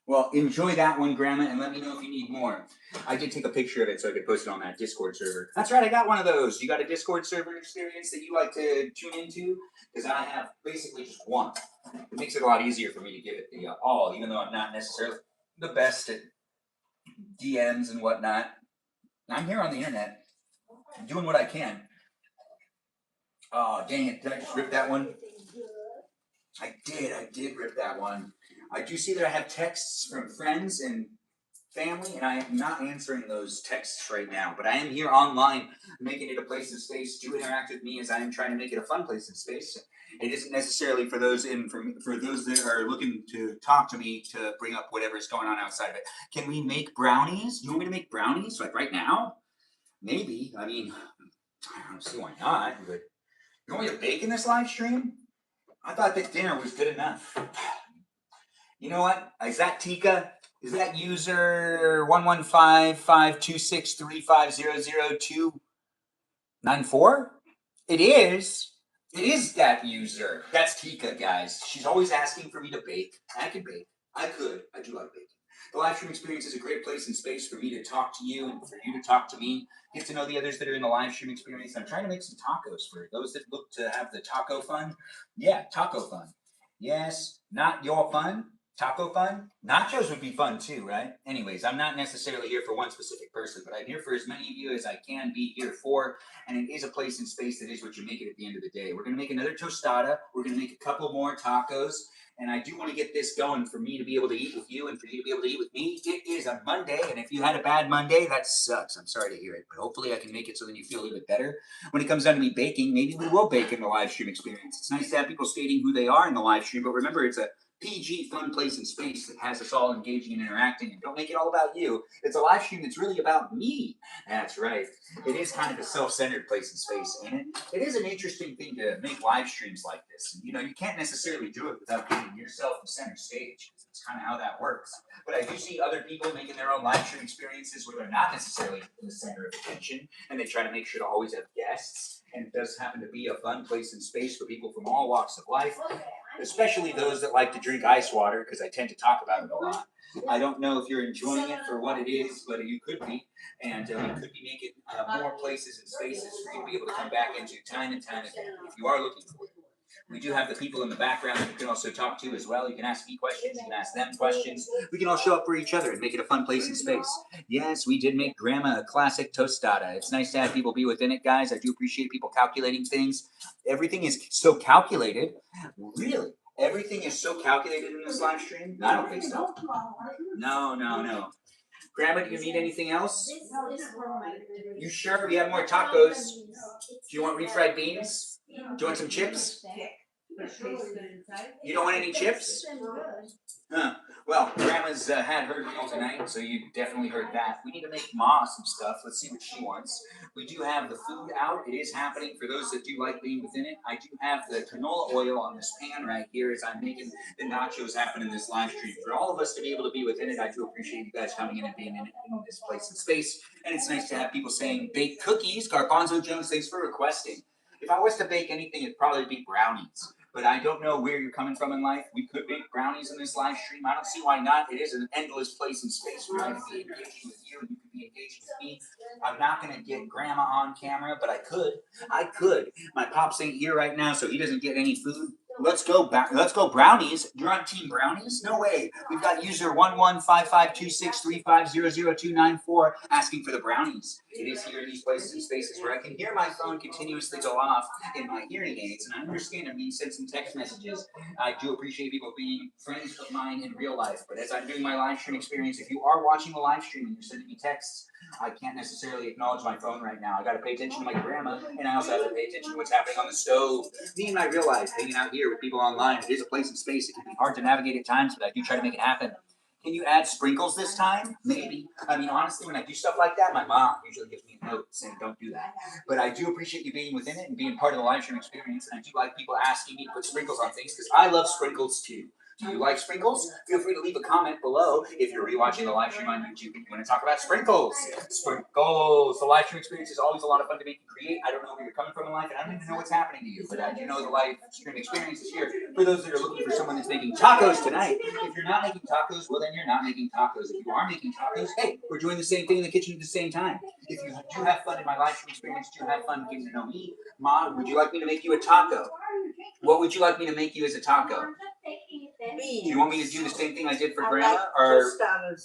Well, enjoy that one, Grandma, and let me know if you need more. I did take a picture of it so I could post it on that Discord server. That's right, I got one of those. You got a Discord server experience that you like to tune into? Because I have basically just one. It makes it a lot easier for me to give it the all, even though I'm not necessarily the best at DMs and whatnot. I'm here on the internet, doing what I can. Oh, dang it, did I just rip that one? I did rip that one. I do see that I have texts from friends and family, and I am not answering those texts right now. But I am here online, making it a place and space to interact with me as I am trying to make it a fun place and space. It isn't necessarily for those for those that are looking to talk to me to bring up whatever's going on outside of it. Can we make brownies? You want me to make brownies like right now? Maybe. I mean, I don't see why not. But you want me to bake in this live stream? I thought that dinner was good enough. You know what? Is that Tika? Is that user 115-526-3500-294? It is. It is that user. That's Tika, guys. She's always asking for me to bake. I can bake. I could. I do like baking. The live stream experience is a great place and space for me to talk to you and for you to talk to me. Get to know the others that are in the live stream experience. I'm trying to make some tacos for those that look to have the taco fun. Yeah, taco fun. Yes, not your fun. Taco fun? Nachos would be fun too, right? Anyways, I'm not necessarily here for one specific person, but I'm here for as many of you as I can be here for. And it is a place and space that is what you make it at the end of the day. We're going to make another tostada. We're going to make a couple more tacos. And I do want to get this going for me to be able to eat with you and for you to be able to eat with me. It is a Monday, and if you had a bad Monday, that sucks. I'm sorry to hear it, but hopefully I can make it so then you feel a little bit better. When it comes down to me baking, maybe we will bake in the live stream experience. It's nice to have people stating who they are in the live stream, but remember, it's a PG fun place and space that has us all engaging and interacting. And don't make it all about you. It's a live stream that's really about me. That's right. It is kind of a self-centered place and space, ain't it? It is an interesting thing to make live streams like this. And, you can't necessarily do it without giving yourself the center stage. It's kind of how that works. But I do see other people making their own live stream experiences where they're not necessarily in the center of attention, and they try to make sure to always have guests. And it does happen to be a fun place and space for people from all walks of life, especially those that like to drink ice water, because I tend to talk about it a lot. I don't know if you're enjoying it for what it is, but you could be. And we could be making more places and spaces for you to be able to come back into time and time again if you are looking for it. We do have the people in the background that you can also talk to as well. You can ask me questions, you can ask them questions. We can all show up for each other and make it a fun place and space. Yes, we did make Grandma a classic tostada. It's nice to have people be within it, guys. I do appreciate people calculating things. Everything is so calculated. Really? Everything is so calculated in this live stream? I don't think so. No. Grandma, do you need anything else? You sure? We have more tacos. Do you want refried beans? Do you want some chips? You don't want any chips? Huh. Well, Grandma's had her meal tonight, so you definitely heard that. We need to make Ma some stuff. Let's see what she wants. We do have the food out. It is happening for those that do like being within it. I do have the canola oil on this pan right here as I'm making the nachos happen in this live stream. For all of us to be able to be within it, I do appreciate you guys coming in and being in this place and space. And it's nice to have people saying bake cookies. Garbanzo Jones, thanks for requesting. If I was to bake anything, it'd probably be brownies. But I don't know where you're coming from in life. We could bake brownies in this live stream. I don't see why not. It is an endless place and space where I can be engaging with you and you can be engaging with me. I'm not going to get Grandma on camera, but I could. My pops ain't here right now, so he doesn't get any food. Let's go back. Let's go brownies. You're on team brownies? No way. We've got user 11552635000294 asking for the brownies. It is here in these places and spaces where I can hear my phone continuously go off in my hearing aids, and I understand I'm being sent some text messages. I do appreciate people being friends of mine in real life, but as I'm doing my live stream experience, if you are watching the live stream and you're sending me texts, I can't necessarily acknowledge my phone right now. I got to pay attention to my grandma, and I also have to pay attention to what's happening on the stove. Me and my real life, hanging out here with people online, it is a place and space. It can be hard to navigate at times, but I do try to make it happen. Can you add sprinkles this time? Maybe. I mean, honestly, when I do stuff like that, my mom usually gives me a note saying, don't do that. But I do appreciate you being within it and being part of the live stream experience. And I do like people asking me to put sprinkles on things because I love sprinkles too. Do you like sprinkles? Feel free to leave a comment below if you're rewatching the live stream on YouTube and you want to talk about sprinkles. Sprinkles. The live stream experience is always a lot of fun to make and create. I don't know where you're coming from in life, and I don't even know what's happening to you, but I do know the live stream experience is here for those that are looking for someone that's making tacos tonight. If you're not making tacos, well, then you're not making tacos. If you are making tacos, hey, we're doing the same thing in the kitchen at the same time. If you do have fun in my live stream experience, do have fun getting to know me. Mom, would you like me to make you a taco? What would you like me to make you as a taco? Do you want me to do the same thing I did for Grandma? Or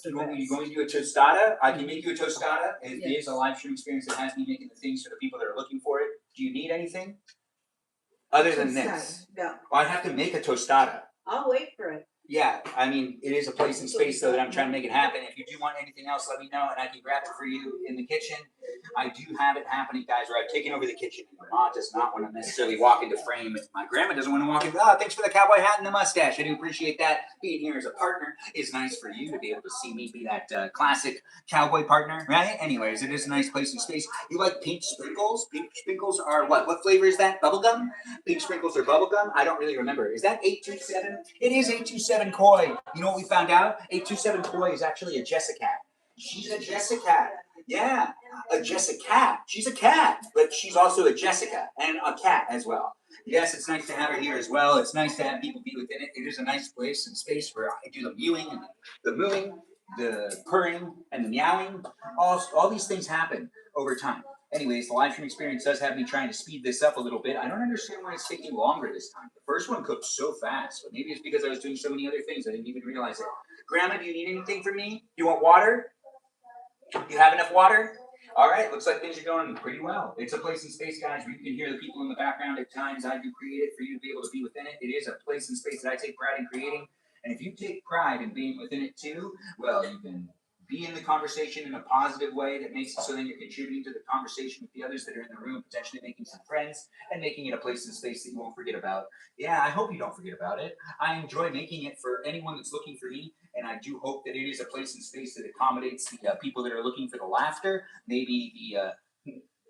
do you want me to do a tostada? I can make you a tostada. It is a live stream experience that has me making the things for the people that are looking for it. Do you need anything? Other than this? No. Well, I'd have to make a tostada. I'll wait for it. Yeah, I mean, it is a place and space, though, that I'm trying to make it happen. If you do want anything else, let me know, and I can grab it for you in the kitchen. I do have it happening, guys, where I've taken over the kitchen. My mom does not want to necessarily walk into frame. My grandma doesn't want to walk in. Oh, thanks for the cowboy hat and the mustache. I do appreciate that. Being here as a partner is nice for you to be able to see me be that classic cowboy partner, right? Anyways, it is a nice place and space. You like pink sprinkles? Pink sprinkles are what? What flavor is that? Bubblegum? Pink sprinkles are bubblegum? I don't really remember. Is that 827? It is 827 Koi. You know what we found out? 827 Koi is actually a Jessica. She's a Jessica. Yeah, a Jessica. She's a cat, but she's also a Jessica and a cat as well. Yes, it's nice to have her here as well. It's nice to have people be within it. It is a nice place and space where I do the mewing and the mooing, the purring and the meowing. All these things happen over time. Anyways, the live stream experience does have me trying to speed this up a little bit. I don't understand why it's taking longer this time. The first one cooked so fast, but maybe it's because I was doing so many other things I didn't even realize it. Grandma, do you need anything from me? You want water? You have enough water? All right, looks like things are going pretty well. It's a place and space, guys, where you can hear the people in the background at times. I do create it for you to be able to be within it. It is a place and space that I take pride in creating. And if you take pride in being within it too, well, you can be in the conversation in a positive way that makes it so then you're contributing to the conversation with the others that are in the room, potentially making some friends and making it a place and space that you won't forget about. Yeah, I hope you don't forget about it. I enjoy making it for anyone that's looking for me, and I do hope that it is a place and space that accommodates the people that are looking for the laughter, maybe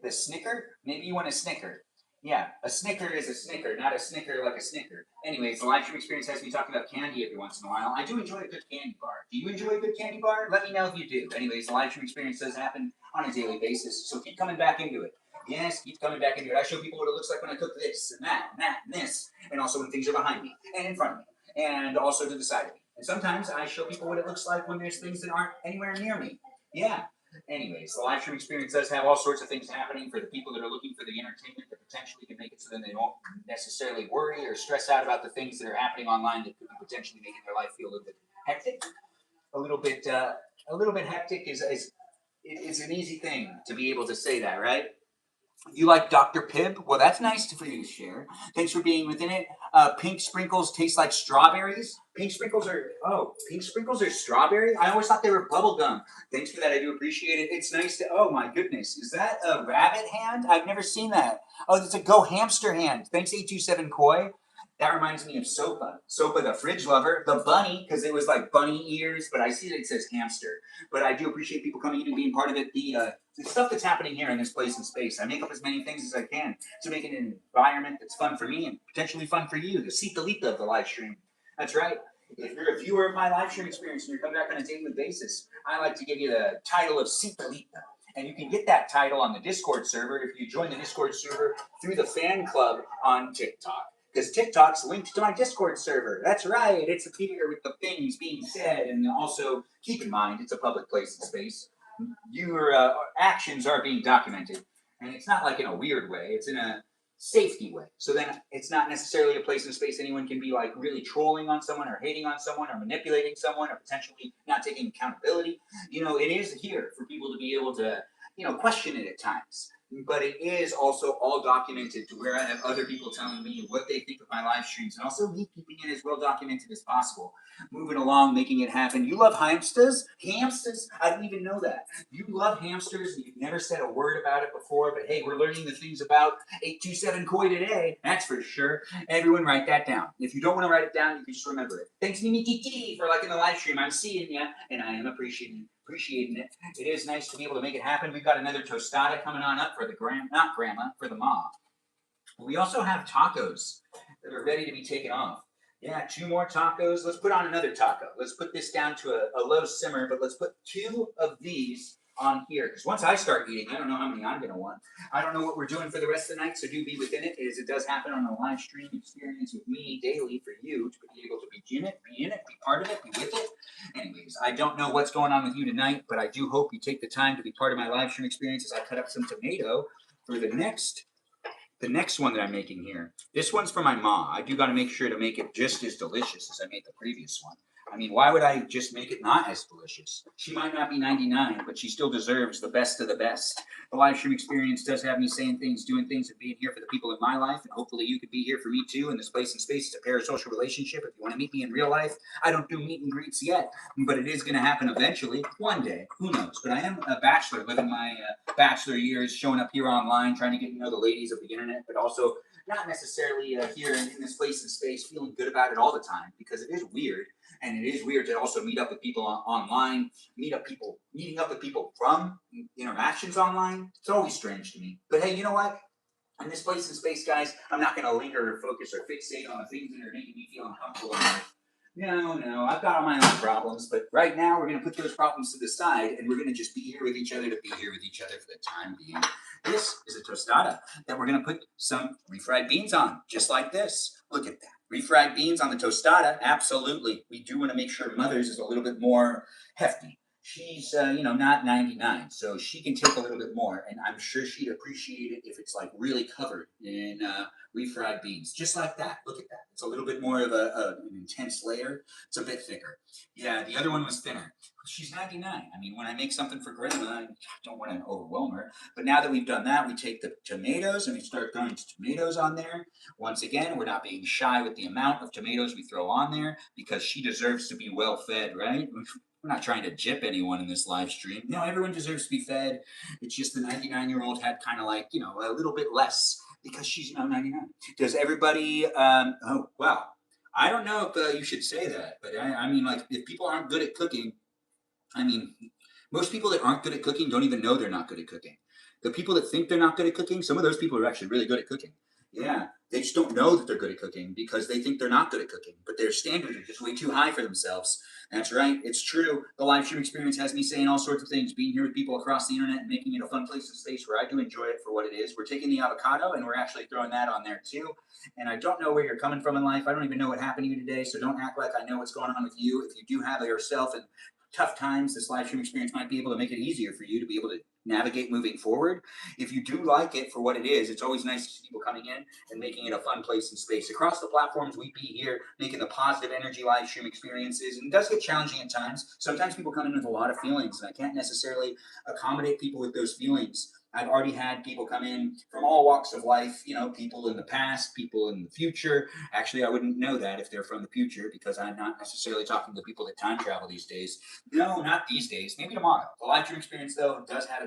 the snicker. Maybe you want a snicker. Yeah, a snicker is a snicker, not a snicker like a snicker. Anyways, the live stream experience has me talking about candy every once in a while. I do enjoy a good candy bar. Do you enjoy a good candy bar? Let me know if you do. Anyways, the live stream experience does happen on a daily basis, so keep coming back into it. Yes, keep coming back into it. I show people what it looks like when I cook this and that and that and this, and also when things are behind me and in front of me, and also to the side of me. And sometimes I show people what it looks like when there's things that aren't anywhere near me. Yeah. Anyways, the live stream experience does have all sorts of things happening for the people that are looking for the entertainment that potentially can make it so then they don't necessarily worry or stress out about the things that are happening online that could be potentially making their life feel a little bit hectic. A little bit hectic is an easy thing to be able to say that, right? You like Dr. Pibb? Well, that's nice for you to share. Thanks for being within it. Pink sprinkles taste like strawberries. Pink sprinkles are strawberry? I always thought they were bubble gum. Thanks for that. I do appreciate it. It's nice to, oh my goodness. Is that a rabbit hand? I've never seen that. Oh, it's a Go Hamster hand. Thanks, 827 Koi. That reminds me of Sopa. Sopa, the fridge lover. The bunny, because it was like bunny ears, but I see that it says hamster. But I do appreciate people coming in and being part of it. The stuff that's happening here in this place and space. I make up as many things as I can to make it an environment that's fun for me and potentially fun for you. The Citalita of the live stream. That's right. If you're a viewer of my live stream experience and you're coming back on a daily basis, I like to give you the title of Citalita. And you can get that title on the Discord server if you join the Discord server through the fan club on TikTok. Because TikTok's linked to my Discord server. That's right. It's here with the things being said. And also, keep in mind, it's a public place and space. Your actions are being documented. And it's not like in a weird way. It's in a safety way. So then it's not necessarily a place and space anyone can be like really trolling on someone or hating on someone or manipulating someone or potentially not taking accountability. You know, it is here for people to be able to, you know, question it at times. But it is also all documented to where I have other people telling me what they think of my live streams and also me keeping it as well documented as possible. Moving along, making it happen. You love hamsters? Hamsters? I didn't even know that. You love hamsters and you've never said a word about it before, but hey, we're learning the things about 827 Koi today. That's for sure. Everyone write that down. If you don't want to write it down, you can just remember it. Thanks, Mimi Kiki, for liking the live stream. I'm seeing ya, and I am appreciating it. It is nice to be able to make it happen. We've got another tostada coming on up for the for the mom. We also have tacos that are ready to be taken off. Yeah, 2 more tacos. Let's put on another taco. Let's put this down to a low simmer, but let's put 2 of these on here. Because once I start eating, I don't know how many I'm going to want. I don't know what we're doing for the rest of the night, so do be within it, as it does happen on a live stream experience with me daily for you to be able to be in it, be part of it, be with it. Anyways, I don't know what's going on with you tonight, but I do hope you take the time to be part of my live stream experience as I cut up some tomato for the next one that I'm making here. This one's for my mom. I do got to make sure to make it just as delicious as I made the previous one. I mean, why would I just make it not as delicious? She might not be 99, but she still deserves the best of the best. The live stream experience does have me saying things, doing things, and being here for the people in my life, and hopefully you could be here for me too in this place and space. It's a parasocial relationship. If you want to meet me in real life, I don't do meet and greets yet, but it is going to happen eventually, one day. Who knows? But I am a bachelor, living my bachelor years, showing up here online, trying to get to know the ladies of the internet, but also not necessarily here in this place and space, feeling good about it all the time, because it is weird. And it is weird to also meet up with people online, meeting up with people from interactions online. It's always strange to me. But hey, you know what? In this place and space, guys, I'm not going to linger or focus or fixate on the things that are making me feel uncomfortable in life. No, I've got all my own problems, but right now we're going to put those problems to the side and we're going to just be here with each other for the time being. This is a tostada that we're going to put some refried beans on, just like this. Look at that. Refried beans on the tostada, absolutely. We do want to make sure Mother's is a little bit more hefty. She's, not 99, so she can take a little bit more, and I'm sure she'd appreciate it if it's like really covered in refried beans, just like that. Look at that. It's a little bit more of an intense layer. It's a bit thicker. Yeah, the other one was thinner. She's 99. I mean, when I make something for Grandma, I don't want to overwhelm her. But now that we've done that, we take the tomatoes and we start throwing tomatoes on there. Once again, we're not being shy with the amount of tomatoes we throw on there because she deserves to be well fed, right? We're not trying to gyp anyone in this live stream. No, everyone deserves to be fed. It's just the 99-year-old had kind of like, a little bit less because she's, 99. Does everybody, oh, wow. I don't know if you should say that, but I mean, like, if people aren't good at cooking, I mean, most people that aren't good at cooking don't even know they're not good at cooking. The people that think they're not good at cooking, some of those people are actually really good at cooking. Yeah, they just don't know that they're good at cooking because they think they're not good at cooking, but their standards are just way too high for themselves. That's right, it's true. The live stream experience has me saying all sorts of things, being here with people across the internet and making it a fun place and space where I do enjoy it for what it is. We're taking the avocado and we're actually throwing that on there too. And I don't know where you're coming from in life. I don't even know what happened to you today, so don't act like I know what's going on with you. If you do have it yourself and tough times, this live stream experience might be able to make it easier for you to be able to navigate moving forward. If you do like it for what it is, it's always nice to see people coming in and making it a fun place and space. Across the platforms, we be here making the positive energy live stream experiences, and it does get challenging at times. Sometimes people come in with a lot of feelings, and I can't necessarily accommodate people with those feelings. I've already had people come in from all walks of life, people in the past, people in the future. Actually, I wouldn't know that if they're from the future because I'm not necessarily talking to people that time travel these days. No, not these days. Maybe tomorrow. The live stream experience, though, does have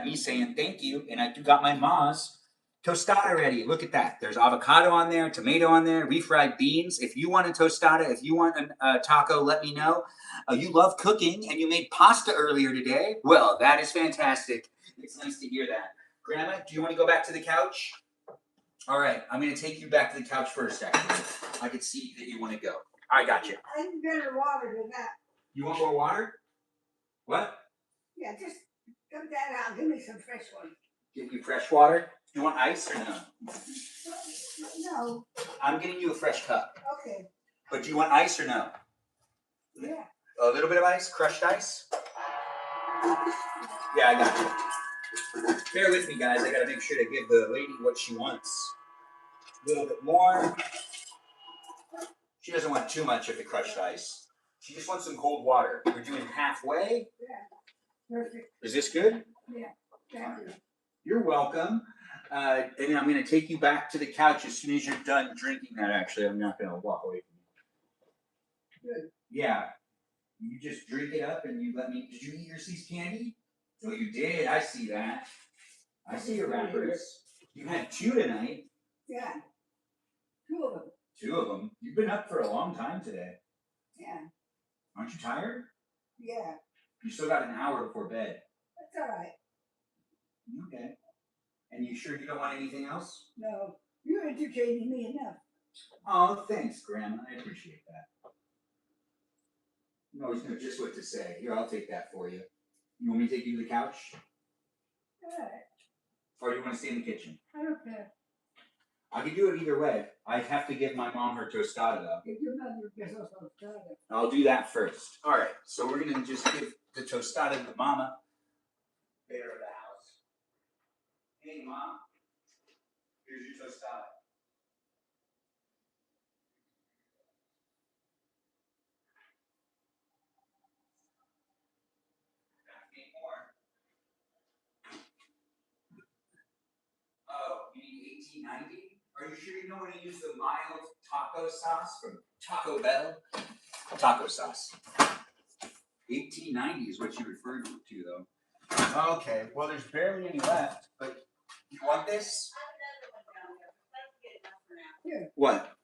me saying thank you, and I do got my ma's tostada ready. Look at that. There's avocado on there, tomato on there, refried beans. If you want a tostada, if you want a taco, let me know. You love cooking and you made pasta earlier today. Well, that is fantastic. It's nice to hear that. Grandma, do you want to go back to the couch? All right, I'm going to take you back to the couch first, actually. I could see that you want to go. I got you. I need better water than that. You want more water? What? Yeah, just dump that out. Give me some fresh one. Give you fresh water? You want ice or no? No. I'm getting you a fresh cup. Okay. But do you want ice or no? Yeah. A little bit of ice? Crushed ice? Yeah, I got you. Bear with me, guys. I gotta make sure to give the lady what she wants. A little bit more. She doesn't want too much of the crushed ice. She just wants some cold water. We're doing halfway. Yeah. Perfect. Is this good? Yeah. Thank you. You're welcome. And I'm going to take you back to the couch as soon as you're done drinking that. Actually, I'm not going to walk away from you. Good. Yeah. You just drink it up and you let me. Did you eat your Reese's candy? Oh, you did. I see that. I see your wrappers. You had 2 tonight. Yeah. 2 of them. 2 of them. You've been up for a long time today. Yeah. Aren't you tired? Yeah. You still got an hour before bed. That's all right. Okay. And you sure you don't want anything else? No. You're entertaining me enough. Oh, thanks, Grandma. I appreciate that. You always know just what to say. Here, I'll take that for you. You want me to take you to the couch? All right. Or do you want to stay in the kitchen? I don't care. I could do it either way. I have to give my mom her tostada, though. If your mother gets us on Friday. I'll do that first. All right, so we're going to just give the tostada to Mama. Bear of the house. Hey, Mom. Here's your tostada. Any more? Oh, you need 1890? Are you sure you don't want to use the mild taco sauce from Taco Bell? Taco sauce. 1890 is what you referred to, though. Okay, well, there's barely any left, but you want this? I have another one down there. That'll be enough for now. Here. What?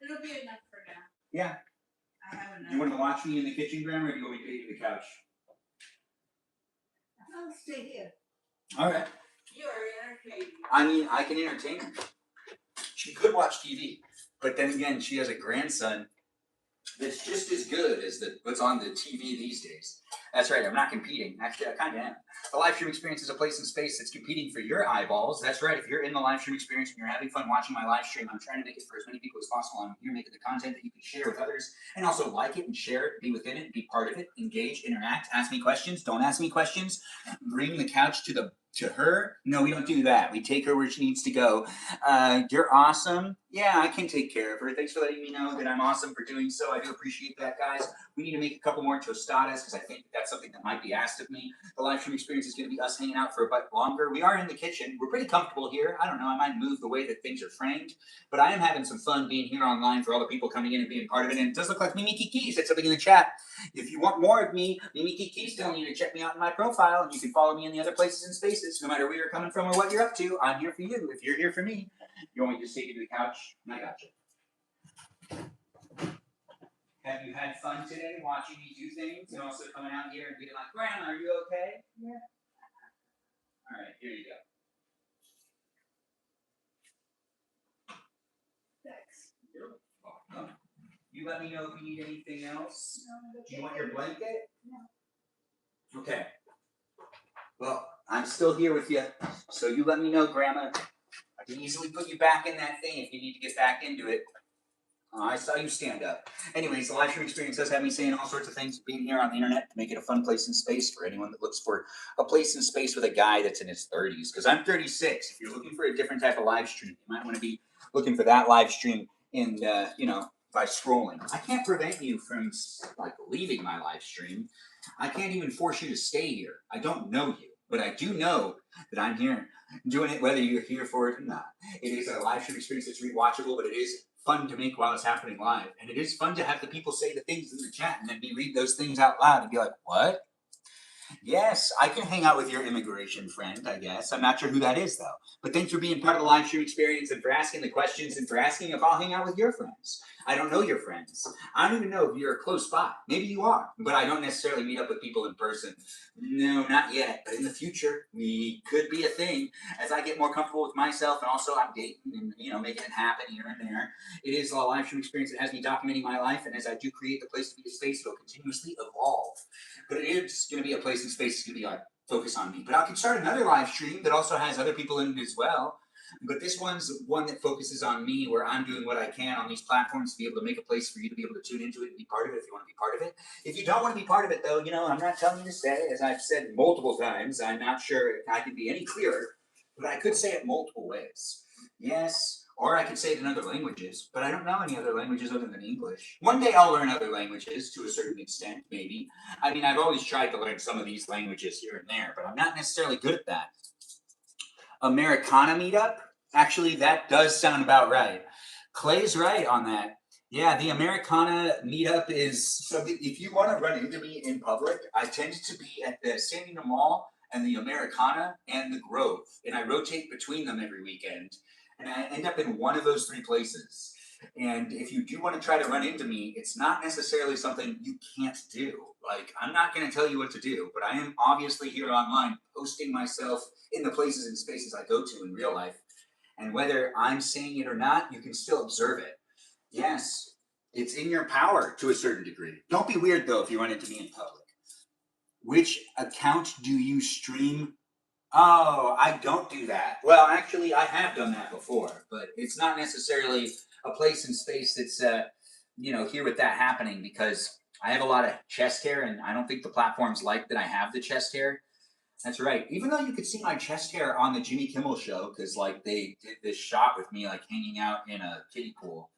It'll be enough for now. Yeah. I have You another. want to watch me in the kitchen, Grandma, or do you want me to take you to the couch? I'll stay here. All right. You are entertaining. I mean, I can entertain her. She could watch TV, but then again, she has a grandson that's just as good as what's on the TV these days. That's right, I'm not competing. Actually, I kind of am. The live stream experience is a place and space that's competing for your eyeballs. That's right, if you're in the live stream experience and you're having fun watching my live stream, I'm trying to make it for as many people as possible. I'm here making the content that you can share with others and also like it and share it, be within it, be part of it, engage, interact, ask me questions, don't ask me questions, bring the couch to her. No, we don't do that. We take her where she needs to go. You're awesome. Yeah, I can take care of her. Thanks for letting me know that I'm awesome for doing so. I do appreciate that, guys. We need to make a couple more tostadas because I think that's something that might be asked of me. The live stream experience is going to be us hanging out for a bit longer. We are in the kitchen. We're pretty comfortable here. I don't know. I might move the way that things are framed, but I am having some fun being here online for all the people coming in and being part of it. And it does look like Mimi Kiki said something in the chat. If you want more of me, Mimi Kiki's telling you to check me out in my profile, and you can follow me in the other places and spaces. No matter where you're coming from or what you're up to, I'm here for you. If you're here for me, you want me to just take you to the couch? I got you. Have you had fun today watching me do things and also coming out here and being like, Grandma, are you okay? Yeah. All right, here you go. Thanks. You're welcome. You let me know if you need anything else. No, Do you want your blanket? No. Okay. Well, I'm still here with you, so you let me know, Grandma. I can easily put you back in that thing if you need to get back into it. I saw you stand up. Anyways, the live stream experience does have me saying all sorts of things, being here on the internet to make it a fun place and space for anyone that looks for a place and space with a guy that's in his 30s. Because I'm 36. If you're looking for a different type of live stream, you might want to be looking for that live stream in, by scrolling. I can't prevent you from leaving my live stream. I can't even force you to stay here. I don't know you, but I do know that I'm here doing it whether you're here for it or not. It is a live stream experience that's rewatchable, but it is fun to make while it's happening live. And it is fun to have the people say the things in the chat and then me read those things out loud and be like, what? Yes, I can hang out with your immigration friend, I guess. I'm not sure who that is, though. But thanks for being part of the live stream experience and for asking the questions and for asking if I'll hang out with your friends. I don't know your friends. I don't even know if you're close by. Maybe you are, but I don't necessarily meet up with people in person. No, not yet. But in the future, we could be a thing as I get more comfortable with myself and also I'm dating and, making it happen here and there. It is a live stream experience that has me documenting my life, and as I do create the place to be a space, it'll continuously evolve. But it is going to be a place and space that's going to be focus on me. But I can start another live stream that also has other people in it as well. But this one's one that focuses on me, where I'm doing what I can on these platforms to be able to make a place for you to be able to tune into it and be part of it if you want to be part of it. If you don't want to be part of it, though, I'm not telling you to stay. As I've said multiple times, I'm not sure if I can be any clearer, but I could say it multiple ways. Yes, or I could say it in other languages, but I don't know any other languages other than English. One day I'll learn other languages to a certain extent, maybe. I mean, I've always tried to learn some of these languages here and there, but I'm not necessarily good at that. Americana meetup? Actually, that does sound about right. Clay's right on that. Yeah, the Americana meetup is something. If you want to run into me in public, I tend to be at the San Diego Mall and the Americana and the Grove, and I rotate between them every weekend, and I end up in one of those three places. And if you do want to try to run into me, it's not necessarily something you can't do. Like, I'm not going to tell you what to do, but I am obviously here online posting myself in the places and spaces I go to in real life. And whether I'm saying it or not, you can still observe it. Yes, it's in your power to a certain degree. Don't be weird, though, if you run into me in public. Which account do you stream? Oh, I don't do that. Well, actually, I have done that before, but it's not necessarily a place and space that's, here with that happening, because I have a lot of chest hair, and I don't think the platforms like that I have the chest hair. That's right. Even though you could see my chest hair on the Jimmy Kimmel show, because they did this shot with me hanging out in a kiddie pool.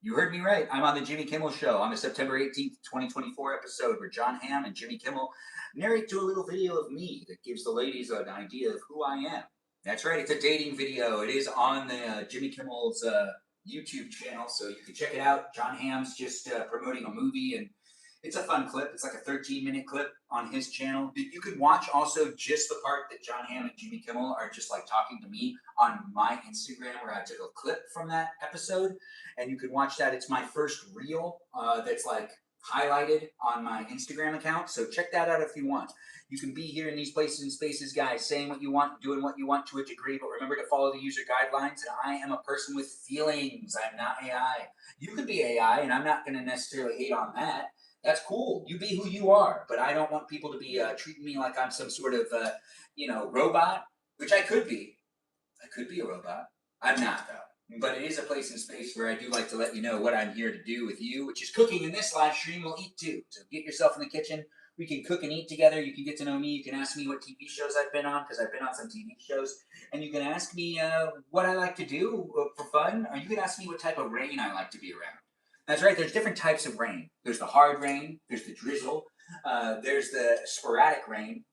You heard me right. I'm on the Jimmy Kimmel show on the September 18th, 2024 episode, where John Hamm and Jimmy Kimmel narrate to a little video of me that gives the ladies an idea of who I am. That's right. It's a dating video. It is on the Jimmy Kimmel's YouTube channel, so you can check it out. John Hamm's just promoting a movie, and it's a fun clip. It's like a 13-minute clip on his channel. You could watch also just the part that John Hamm and Jimmy Kimmel are just talking to me on my Instagram, where I took a clip from that episode. And you can watch that. It's my first reel that's highlighted on my Instagram account. So check that out if you want. You can be here in these places and spaces, guys, saying what you want, doing what you want to a degree, but remember to follow the user guidelines. And I am a person with feelings. I'm not AI. You could be AI, and I'm not going to necessarily hate on that. That's cool. You be who you are, but I don't want people to be treating me like I'm some sort of, robot, which I could be. I could be a robot. I'm not, though. But it is a place and space where I do like to let you know what I'm here to do with you, which is cooking. In this live stream, we'll eat too. So get yourself in the kitchen. We can cook and eat together. You can get to know me. You can ask me what TV shows I've been on, because I've been on some TV shows. And you can ask me what I like to do for fun, or you can ask me what type of rain I like to be around. That's right. There's different types of rain. There's the hard rain. There's the drizzle. There's the sporadic rain.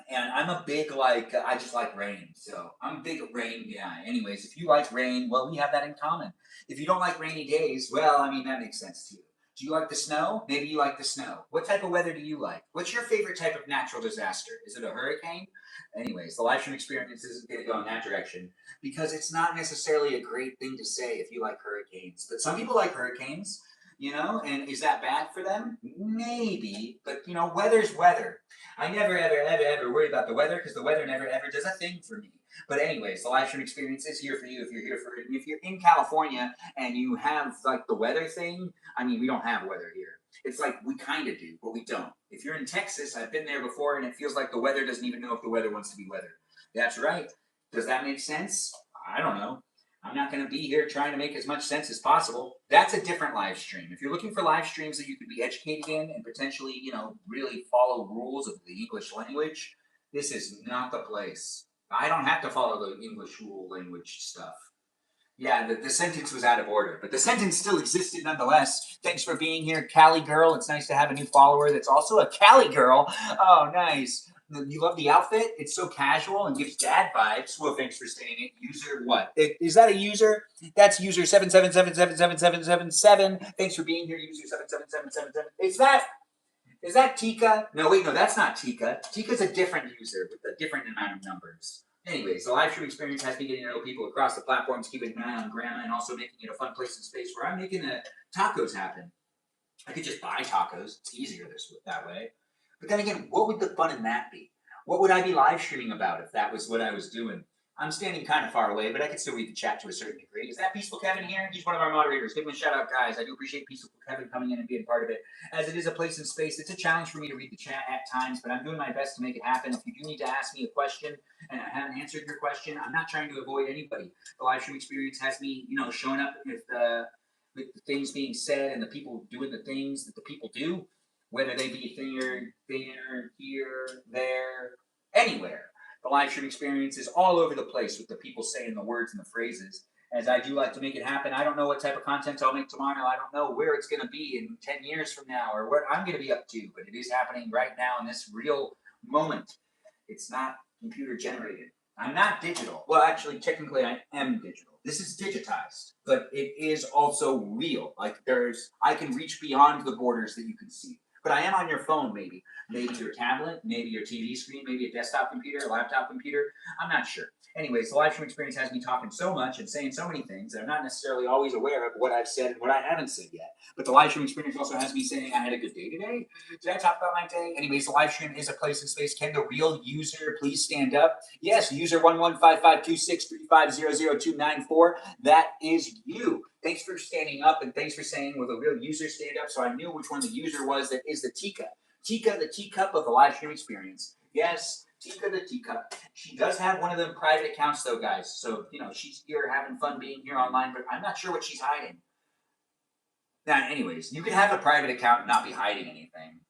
And I'm a big, I just like rain. So I'm a big rain guy. Anyways, if you like rain, well, we have that in common. If you don't like rainy days, well, I mean, that makes sense too. Do you like the snow? Maybe you like the snow. What type of weather do you like? What's your favorite type of natural disaster? Is it a hurricane? Anyways, the live stream experience isn't going to go in that direction, because it's not necessarily a great thing to say if you like hurricanes. But some people like hurricanes, and is that bad for them? Maybe, but weather's weather. I never, ever, ever, ever worry about the weather, because the weather never, ever does a thing for me. But anyways, the live stream experience is here for you if you're here for it. And if you're in California and you have the weather thing, I mean, we don't have weather here. It's we kind of do, but we don't. If you're in Texas, I've been there before, and it feels like the weather doesn't even know if the weather wants to be weather. That's right. Does that make sense? I don't know. I'm not going to be here trying to make as much sense as possible. That's a different live stream. If you're looking for live streams that you could be educated in and potentially, really follow rules of the English language, this is not the place. I don't have to follow the English rule language stuff. Yeah, the sentence was out of order, but the sentence still existed nonetheless. Thanks for being here, Cali girl. It's nice to have a new follower that's also a Cali girl. Oh, nice. You love the outfit? It's so casual and gives dad vibes. Well, thanks for saying it. User what? Is that a user? That's user 7777777. Thanks for being here, user 77777. Is that Tika? No, wait, no, that's not Tika. Tika's a different user with a different amount of numbers. Anyways, the live stream experience has me getting to know people across the platforms, keeping an eye on grandma, and also making it a fun place and space where I'm making tacos happen. I could just buy tacos. It's easier that way. But then again, what would the fun in that be? What would I be live streaming about if that was what I was doing? I'm standing kind of far away, but I can still read the chat to a certain degree. Is that Peaceful Kevin here? He's one of our moderators. Give him a shout out, guys. I do appreciate Peaceful Kevin coming in and being part of it. As it is a place and space, it's a challenge for me to read the chat at times, but I'm doing my best to make it happen. If you do need to ask me a question and I haven't answered your question, I'm not trying to avoid anybody. The live stream experience has me, showing up with the things being said and the people doing the things that the people do, whether they be here, there, anywhere. The live stream experience is all over the place with the people saying the words and the phrases. As I do like to make it happen, I don't know what type of content I'll make tomorrow. I don't know where it's going to be in 10 years from now or what I'm going to be up to, but it is happening right now in this real moment. It's not computer generated. I'm not digital. Well, actually, technically, I am digital. This is digitized, but it is also real. Like I can reach beyond the borders that you can see. But I am on your phone, maybe. Maybe your tablet, maybe your TV screen, maybe a desktop computer, a laptop computer. I'm not sure. Anyways, the live stream experience has me talking so much and saying so many things that I'm not necessarily always aware of what I've said and what I haven't said yet. But the live stream experience also has me saying I had a good day today. Did I talk about my day? Anyways, the live stream is a place and space. Can the real user please stand up? Yes, user 11552635000294. That is you. Thanks for standing up and thanks for saying, will the real user stand up? So I knew which one the user was. That is the Tika. Tika, the teacup of the live stream experience. Yes, Tika the teacup. She does have one of them private accounts though, guys. So, she's here having fun being here online, but I'm not sure what she's hiding. Now, anyways, you can have a private account and not be hiding anything.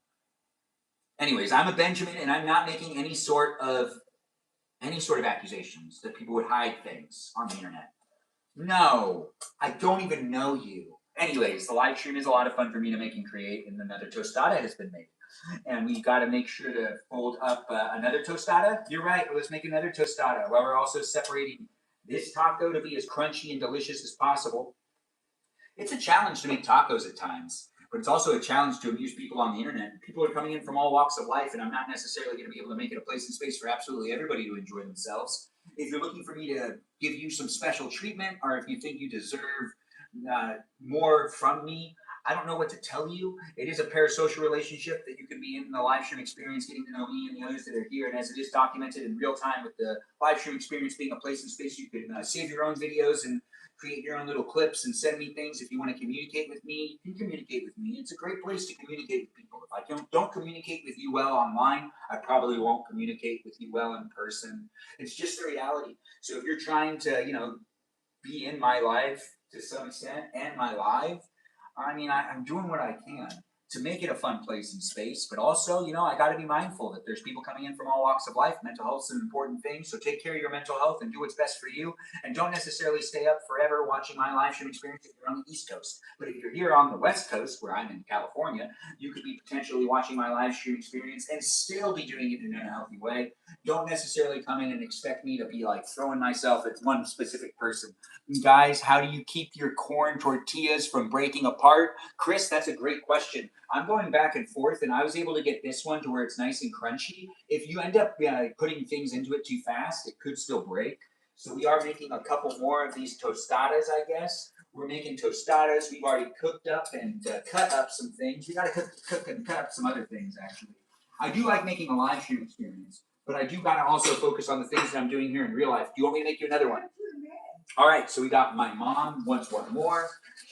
Anyways, I'm a Benjamin and I'm not making any sort of accusations that people would hide things on the internet. No, I don't even know you. Anyways, the live stream is a lot of fun for me to make and create, and another tostada has been made. And we got to make sure to fold up another tostada. You're right, let's make another tostada while we're also separating this taco to be as crunchy and delicious as possible. It's a challenge to make tacos at times, but it's also a challenge to amuse people on the internet. People are coming in from all walks of life, and I'm not necessarily going to be able to make it a place and space for absolutely everybody to enjoy themselves. If you're looking for me to give you some special treatment, or if you think you deserve more from me, I don't know what to tell you. It is a parasocial relationship that you can be in the live stream experience, getting to know me and the others that are here. And as it is documented in real time with the live stream experience being a place and space, you can save your own videos and create your own little clips and send me things. If you want to communicate with me, you can communicate with me. It's a great place to communicate with people. If I don't communicate with you well online, I probably won't communicate with you well in person. It's just the reality. So if you're trying to, be in my life to some extent and my live, I'm doing what I can to make it a fun place and space, but also, I got to be mindful that there's people coming in from all walks of life. Mental health is an important thing, so take care of your mental health and do what's best for you, and don't necessarily stay up forever watching my live stream experience if you're on the East Coast. But if you're here on the West Coast, where I'm in California, you could be potentially watching my live stream experience and still be doing it in an unhealthy way. Don't necessarily come in and expect me to be like throwing myself at one specific person. Guys, how do you keep your corn tortillas from breaking apart? Chris, that's a great question. I'm going back and forth, and I was able to get this one to where it's nice and crunchy. If you end up putting things into it too fast, it could still break. So we are making a couple more of these tostadas, I guess. We're making tostadas. We've already cooked up and cut up some things. We got to cook and cut up some other things, actually. I do like making a live stream experience, but I do got to also focus on the things that I'm doing here in real life. Do you want me to make you another one? All right, so we got my mom wants one more.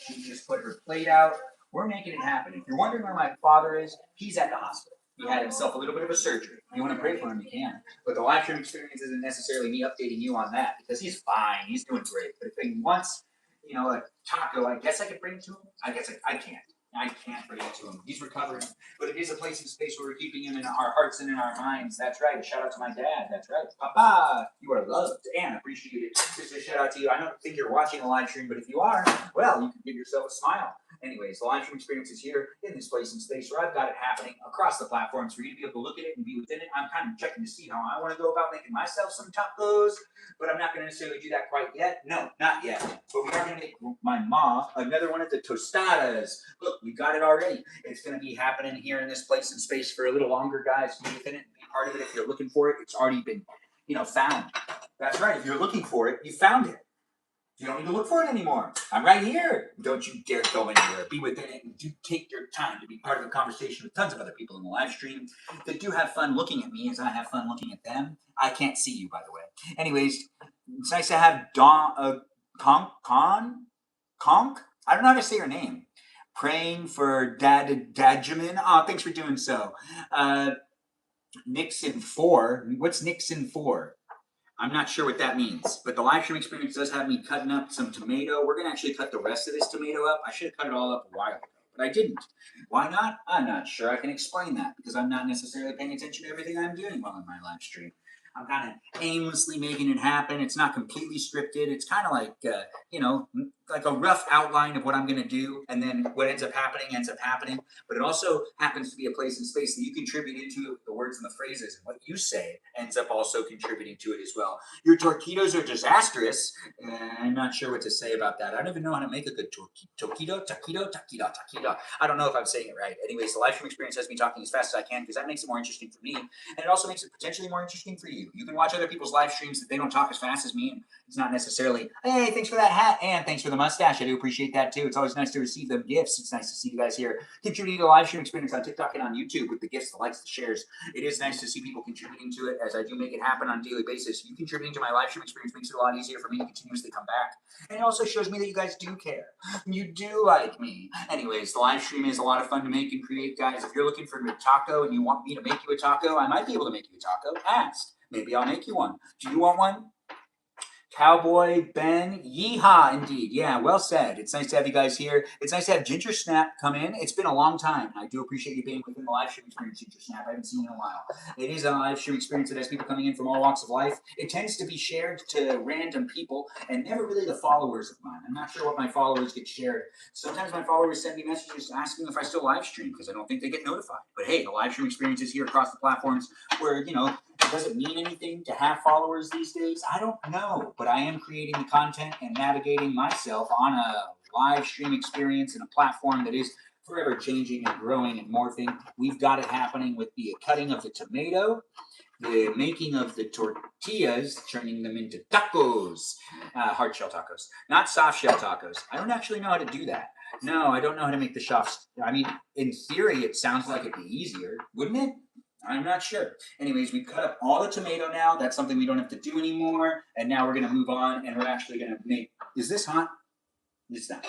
She just put her plate out. We're making it happen. If you're wondering where my father is, he's at the hospital. He had himself a little bit of a surgery. If you want to pray for him, you can. But the live stream experience isn't necessarily me updating you on that because he's fine. He's doing great. But if he wants, a taco, I guess I could bring it to him. I guess I can't. I can't bring it to him. He's recovering. But it is a place and space where we're keeping him in our hearts and in our minds. That's right. A shout out to my dad. That's right. Papa, you are loved and appreciated. Just a shout out to you. I don't think you're watching a live stream, but if you are, well, you can give yourself a smile. Anyways, the live stream experience is here in this place and space where I've got it happening across the platforms for you to be able to look at it and be within it. I'm kind of checking to see how I want to go about making myself some tacos, but I'm not going to necessarily do that quite yet. No, not yet. But we are going to make my ma another one of the tostadas. Look, we got it already. It's going to be happening here in this place and space for a little longer, guys. Be within it, be part of it. If you're looking for it, it's already been, found. That's right. If you're looking for it, you found it. You don't need to look for it anymore. I'm right here. Don't you dare go anywhere. Be within it and do take your time to be part of the conversation with tons of other people in the live stream that do have fun looking at me as I have fun looking at them. I can't see you, by the way. Anyways, It's nice to have Conk. I don't know how to say her name. Praying for Benjamin. Oh, thanks for doing so. Nixon 4. What's Nixon 4? I'm not sure what that means, but the live stream experience does have me cutting up some tomato. We're going to actually cut the rest of this tomato up. I should have cut it all up a while ago, but I didn't. Why not? I'm not sure. I can explain that because I'm not necessarily paying attention to everything I'm doing while in my live stream. I'm kind of aimlessly making it happen. It's not completely scripted. It's kind of like, like a rough outline of what I'm going to do, and then what ends up happening. But it also happens to be a place and space that you contribute into the words and the phrases, and what you say ends up also contributing to it as well. Your taquitos are disastrous. I'm not sure what to say about that. I don't even know how to make a good taquito. I don't know if I'm saying it right. Anyways, the live stream experience has me talking as fast as I can because that makes it more interesting for me, and it also makes it potentially more interesting for you. You can watch other people's live streams that they don't talk as fast as me, and it's not necessarily, hey, thanks for that hat, and thanks for the mustache. I do appreciate that too. It's always nice to receive them gifts. It's nice to see you guys here contributing to the live stream experience on TikTok and on YouTube with the gifts, the likes, the shares. It is nice to see people contributing to it as I do make it happen on a daily basis. You contributing to my live stream experience makes it a lot easier for me to continuously come back. And it also shows me that you guys do care. You do like me. Anyways, the live stream is a lot of fun to make and create, guys. If you're looking for a taco and you want me to make you a taco, I might be able to make you a taco. Ask. Maybe I'll make you one. Do you want one? Cowboy Ben, yeehaw indeed. Yeah, well said. It's nice to have you guys here. It's nice to have Ginger Snap come in. It's been a long time. I do appreciate you being within the live stream experience, Ginger Snap. I haven't seen you in a while. It is a live stream experience that has people coming in from all walks of life. It tends to be shared to random people and never really the followers of mine. I'm not sure what my followers get shared. Sometimes my followers send me messages asking if I still live stream because I don't think they get notified. But hey, the live stream experience is here across the platforms where, does it mean anything to have followers these days? I don't know, but I am creating the content and navigating myself on a live stream experience and a platform that is forever changing and growing and morphing. We've got it happening with the cutting of the tomato, the making of the tortillas, turning them into tacos, hard shell tacos, not soft shell tacos. I don't actually know how to do that. No, I don't know how to make the soft. I mean, in theory, it sounds like it'd be easier, wouldn't it? I'm not sure. Anyways, we've cut up all the tomato now. That's something we don't have to do anymore. And now we're going to move on, and we're actually going to make... Is this hot? It's not.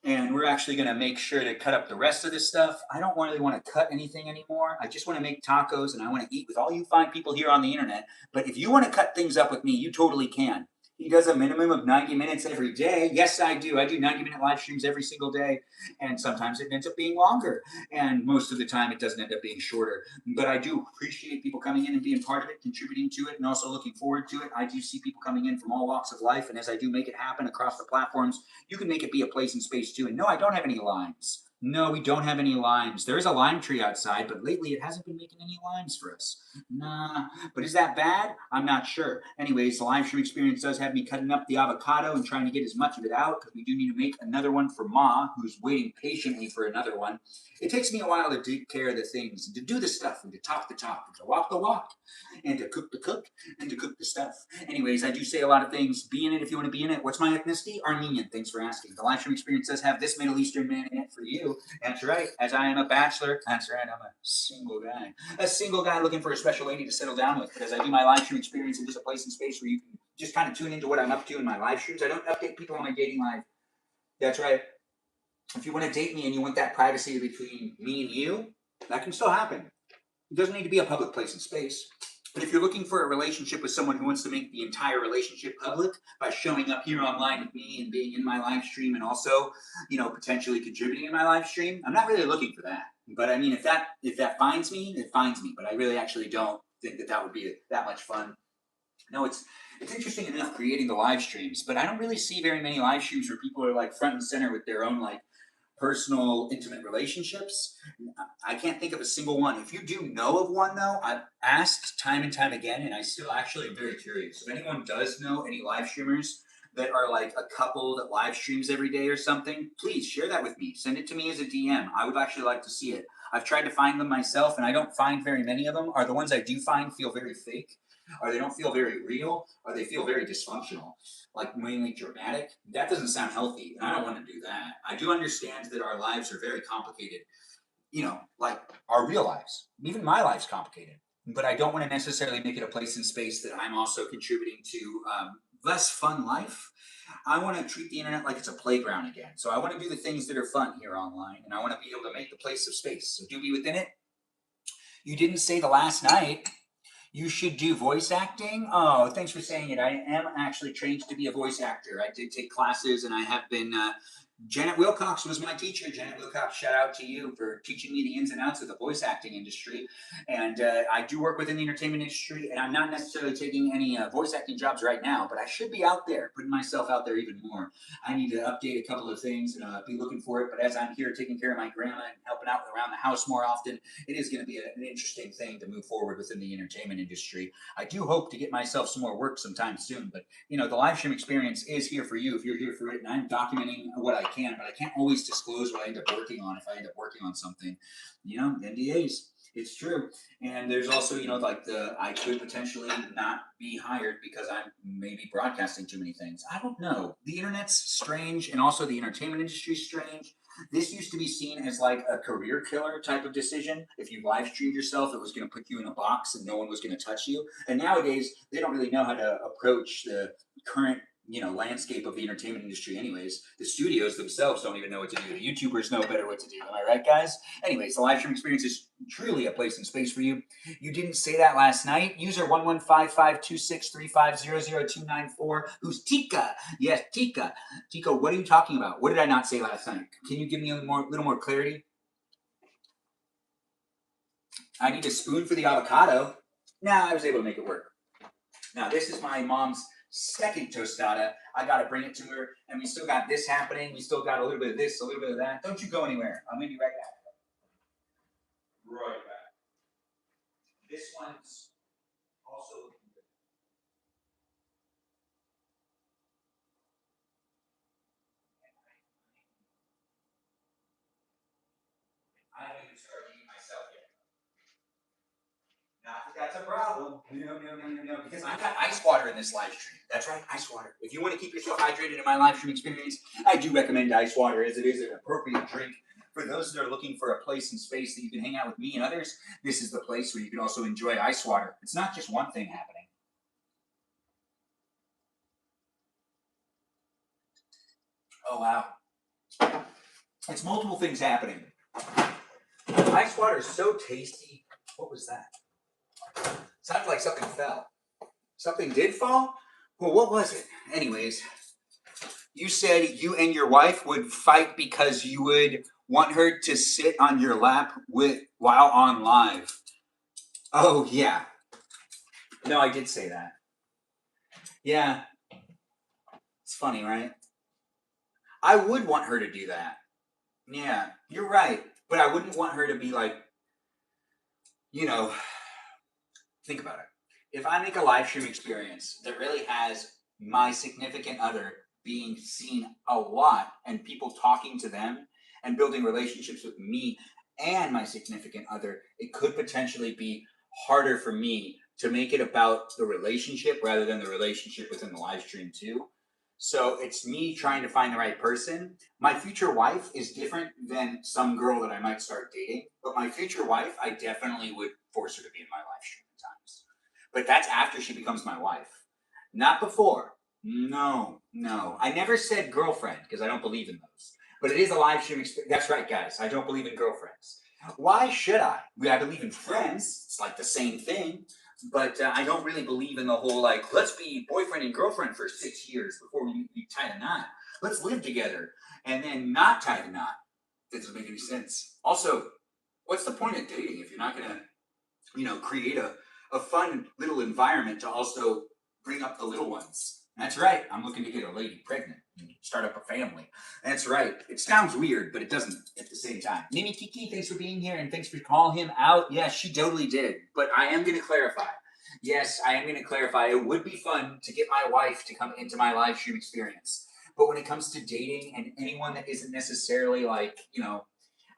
And we're actually going to make sure to cut up the rest of this stuff. I don't really want to cut anything anymore. I just want to make tacos, and I want to eat with all you fine people here on the internet. But if you want to cut things up with me, you totally can. He does a minimum of 90 minutes every day. Yes, I do. I do 90-minute live streams every single day. And sometimes it ends up being longer. And most of the time it doesn't end up being shorter. But I do appreciate people coming in and being part of it, contributing to it, and also looking forward to it. I do see people coming in from all walks of life. And as I do make it happen across the platforms, you can make it be a place and space too. And no, I don't have any limes. No, we don't have any limes. There is a lime tree outside, but lately it hasn't been making any limes for us. Nah, but is that bad? I'm not sure. Anyways, the live stream experience does have me cutting up the avocado and trying to get as much of it out because we do need to make another one for Ma, who's waiting patiently for another one. It takes me a while to take care of the things, and to do the stuff, and to talk the talk, and to walk the walk, and to cook the cook, and to cook the stuff. Anyways, I do say a lot of things. Be in it if you want to be in it. What's my ethnicity? Armenian. Thanks for asking. The live stream experience does have this Middle Eastern man in it for you. That's right. As I am a bachelor, that's right, I'm a single guy. A single guy looking for a special lady to settle down with. But as I do my live stream experience, it is a place and space where you can just kind of tune into what I'm up to in my live streams. I don't update people on my dating life. That's right. If you want to date me and you want that privacy between me and you, that can still happen. It doesn't need to be a public place and space. But if you're looking for a relationship with someone who wants to make the entire relationship public by showing up here online with me and being in my live stream and also, potentially contributing in my live stream, I'm not really looking for that. But I mean, if that finds me, it finds me. But I really actually don't think that would be that much fun. No, it's interesting enough creating the live streams, but I don't really see very many live streams where people are like front and center with their own personal, intimate relationships. I can't think of a single one. If you do know of one, though, I've asked time and time again, and I still actually am very curious. If anyone does know any live streamers that are like a couple that live streams every day or something, please share that with me. Send it to me as a DM. I would actually like to see it. I've tried to find them myself, and I don't find very many of them. Or the ones I do find feel very fake, or they don't feel very real, or they feel very dysfunctional, like mainly dramatic. That doesn't sound healthy, and I don't want to do that. I do understand that our lives are very complicated, like our real lives. Even my life's complicated. but I don't want to necessarily make it a place and space that I'm also contributing to less fun life. I want to treat the internet like it's a playground again. So I want to do the things that are fun here online, and I want to be able to make the place of space. So do be within it. You didn't say the last night you should do voice acting. Oh, thanks for saying it. I am actually trained to be a voice actor. I did take classes, and I have been. Janet Wilcox was my teacher. Janet Wilcox, shout out to you for teaching me the ins and outs of the voice acting industry. And I do work within the entertainment industry, and I'm not necessarily taking any voice acting jobs right now, but I should be out there, putting myself out there even more. I need to update a couple of things and be looking for it. But as I'm here taking care of my grandma and helping out around the house more often, it is going to be an interesting thing to move forward within the entertainment industry. I do hope to get myself some more work sometime soon, but the live stream experience is here for you if you're here for it, and I'm documenting what I can, but I can't always disclose what I end up working on if I end up working on something. NDAs. It's true. And there's also, like I could potentially not be hired because I'm maybe broadcasting too many things. I don't know. The internet's strange, and also the entertainment industry's strange. This used to be seen as like a career killer type of decision. If you live streamed yourself, it was going to put you in a box and no one was going to touch you. And nowadays, they don't really know how to approach the current landscape of the entertainment industry. Anyways, the studios themselves don't even know what to do. The YouTubers know better what to do. Am I right, guys? Anyways, the live stream experience is truly a place and space for you. You didn't say that last night. User 11552635000294, who's Tika. Yes, Tika. Tika, what are you talking about? What did I not say last night? Can you give me a little more clarity? I need a spoon for the avocado. Nah, I was able to make it work. Now, this is my mom's second tostada. I got to bring it to her, and we still got this happening. We still got a little bit of this, a little bit of that. Don't you go anywhere. I'm going to be right back. Right back. This one's also looking good. I haven't even started eating myself yet. Not that that's a problem. No. Because I've got ice water in this live stream. That's right, ice water. If you want to keep yourself hydrated in my live stream experience, I do recommend ice water, as it is an appropriate drink. For those that are looking for a place and space that you can hang out with me and others, this is the place where you can also enjoy ice water. It's not just one thing happening. Oh, wow. It's multiple things happening. Ice water is so tasty. What was that? Sounded like something fell. Something did fall? Well, what was it? Anyways, you said you and your wife would fight because you would want her to sit on your lap while on live. Oh, yeah. No, I did say that. Yeah. It's funny, right? I would want her to do that. Yeah, you're right. But I wouldn't want her to be like, think about it. If I make a live stream experience that really has my significant other being seen a lot and people talking to them and building relationships with me and my significant other, it could potentially be harder for me to make it about the relationship rather than the relationship within the live stream too. So it's me trying to find the right person. My future wife is different than some girl that I might start dating, but my future wife, I definitely would force her to be in my live stream at times. But that's after she becomes my wife, not before. No. I never said girlfriend because I don't believe in those. But it is a live stream experience. That's right, guys. I don't believe in girlfriends. Why should I? I believe in friends. It's like the same thing. But I don't really believe in the whole, like, let's be boyfriend and girlfriend for 6 years before we tie the knot. Let's live together and then not tie the knot. That doesn't make any sense. Also, what's the point of dating if you're not going to, create a fun little environment to also bring up the little ones? That's right. I'm looking to get a lady pregnant and start up a family. That's right. It sounds weird, but it doesn't at the same time. Mimi Kiki, thanks for being here and thanks for calling him out. Yes, she totally did. But I am going to clarify. Yes, I am going to clarify. It would be fun to get my wife to come into my live stream experience. But when it comes to dating and anyone that isn't necessarily like,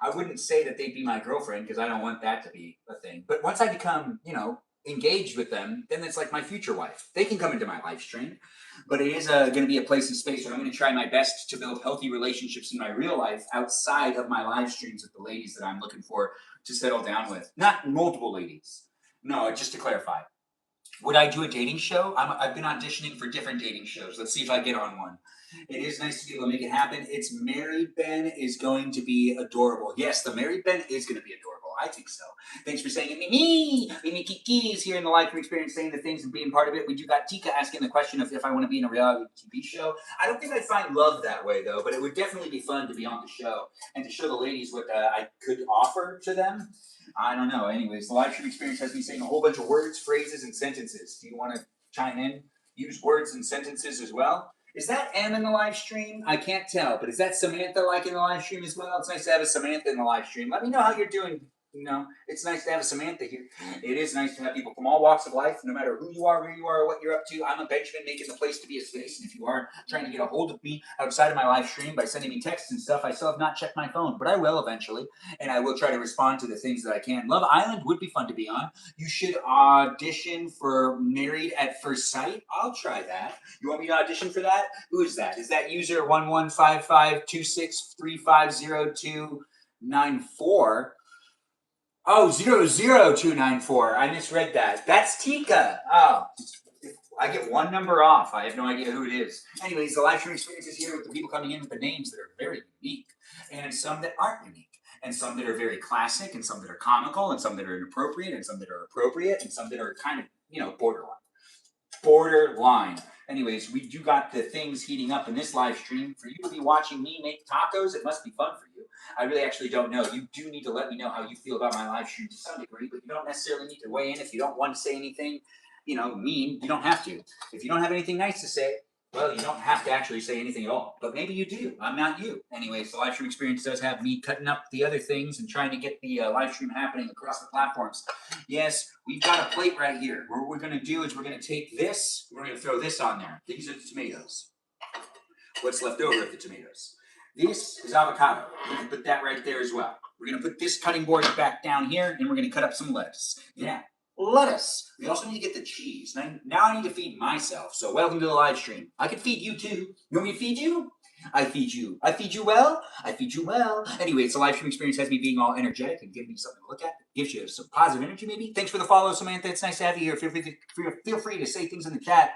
I wouldn't say that they'd be my girlfriend because I don't want that to be a thing. But once I become, engaged with them, then it's like my future wife. They can come into my live stream, but it is going to be a place and space where I'm going to try my best to build healthy relationships in my real life outside of my live streams with the ladies that I'm looking for to settle down with. Not multiple ladies, No, just to clarify. Would I do a dating show? I've been auditioning for different dating shows. Let's see if I get on one. It is nice to be able to make it happen. It's Married Ben is going to be adorable. Yes, the Married Ben is going to be adorable. I think so. Thanks for saying it. Mimi Kiki is here in the live stream experience saying the things and being part of it. We do got Tika asking the question of if I want to be in a reality TV show. I don't think I'd find love that way though, but it would definitely be fun to be on the show and to show the ladies what I could offer to them. I don't know. Anyways, the live stream experience has me saying a whole bunch of words, phrases, and sentences. Do you want to chime in? Use words and sentences as well? Is that M in the live stream? I can't tell, but is that Samantha like in the live stream as well? It's nice to have a Samantha in the live stream. Let me know how you're doing. You know, it's nice to have a Samantha here. It is nice to have people from all walks of life, no matter who you are, where you are, or what you're up to. I'm a Benjamin, making the place to be a space. And if you are trying to get a hold of me outside of my live stream by sending me texts and stuff, I still have not checked my phone, but I will eventually. And I will try to respond to the things that I can. Love Island would be fun to be on. You should audition for Married at First Sight. I'll try that. You want me to audition for that? Who is that? Is that user 115526350294? Oh, 00294. I misread that. That's Tika. Oh, I get one number off. I have no idea who it is. Anyways, the live stream experience is here with the people coming in with the names that are very unique and some that aren't unique. And some that are very classic, and some that are comical, and some that are inappropriate, and some that are appropriate, and some that are kind of, borderline. Borderline. Anyways, we do got the things heating up in this live stream. For you to be watching me make tacos, it must be fun for you. I really actually don't know. You do need to let me know how you feel about my live stream to some degree, but you don't necessarily need to weigh in if you don't want to say anything, mean. You don't have to. If you don't have anything nice to say, well, you don't have to actually say anything at all. But maybe you do. I'm not you. Anyways, the live stream experience does have me cutting up the other things and trying to get the live stream happening across the platforms. Yes, we've got a plate right here. What we're going to do is we're going to take this, we're going to throw this on there. These are the tomatoes. What's left over of the tomatoes? This is avocado. We're going to put that right there as well. We're going to put this cutting board back down here, and we're going to cut up some lettuce. Yeah. Lettuce. We also need to get the cheese. Now I need to feed myself. So welcome to the live stream. I can feed you too. You want me to feed you? I feed you. I feed you well. I feed you well. Anyway, it's the live stream experience has me being all energetic and giving me something to look at. Gives you some positive energy maybe. Thanks for the follow, Samantha. It's nice to have you here. Feel free to say things in the chat.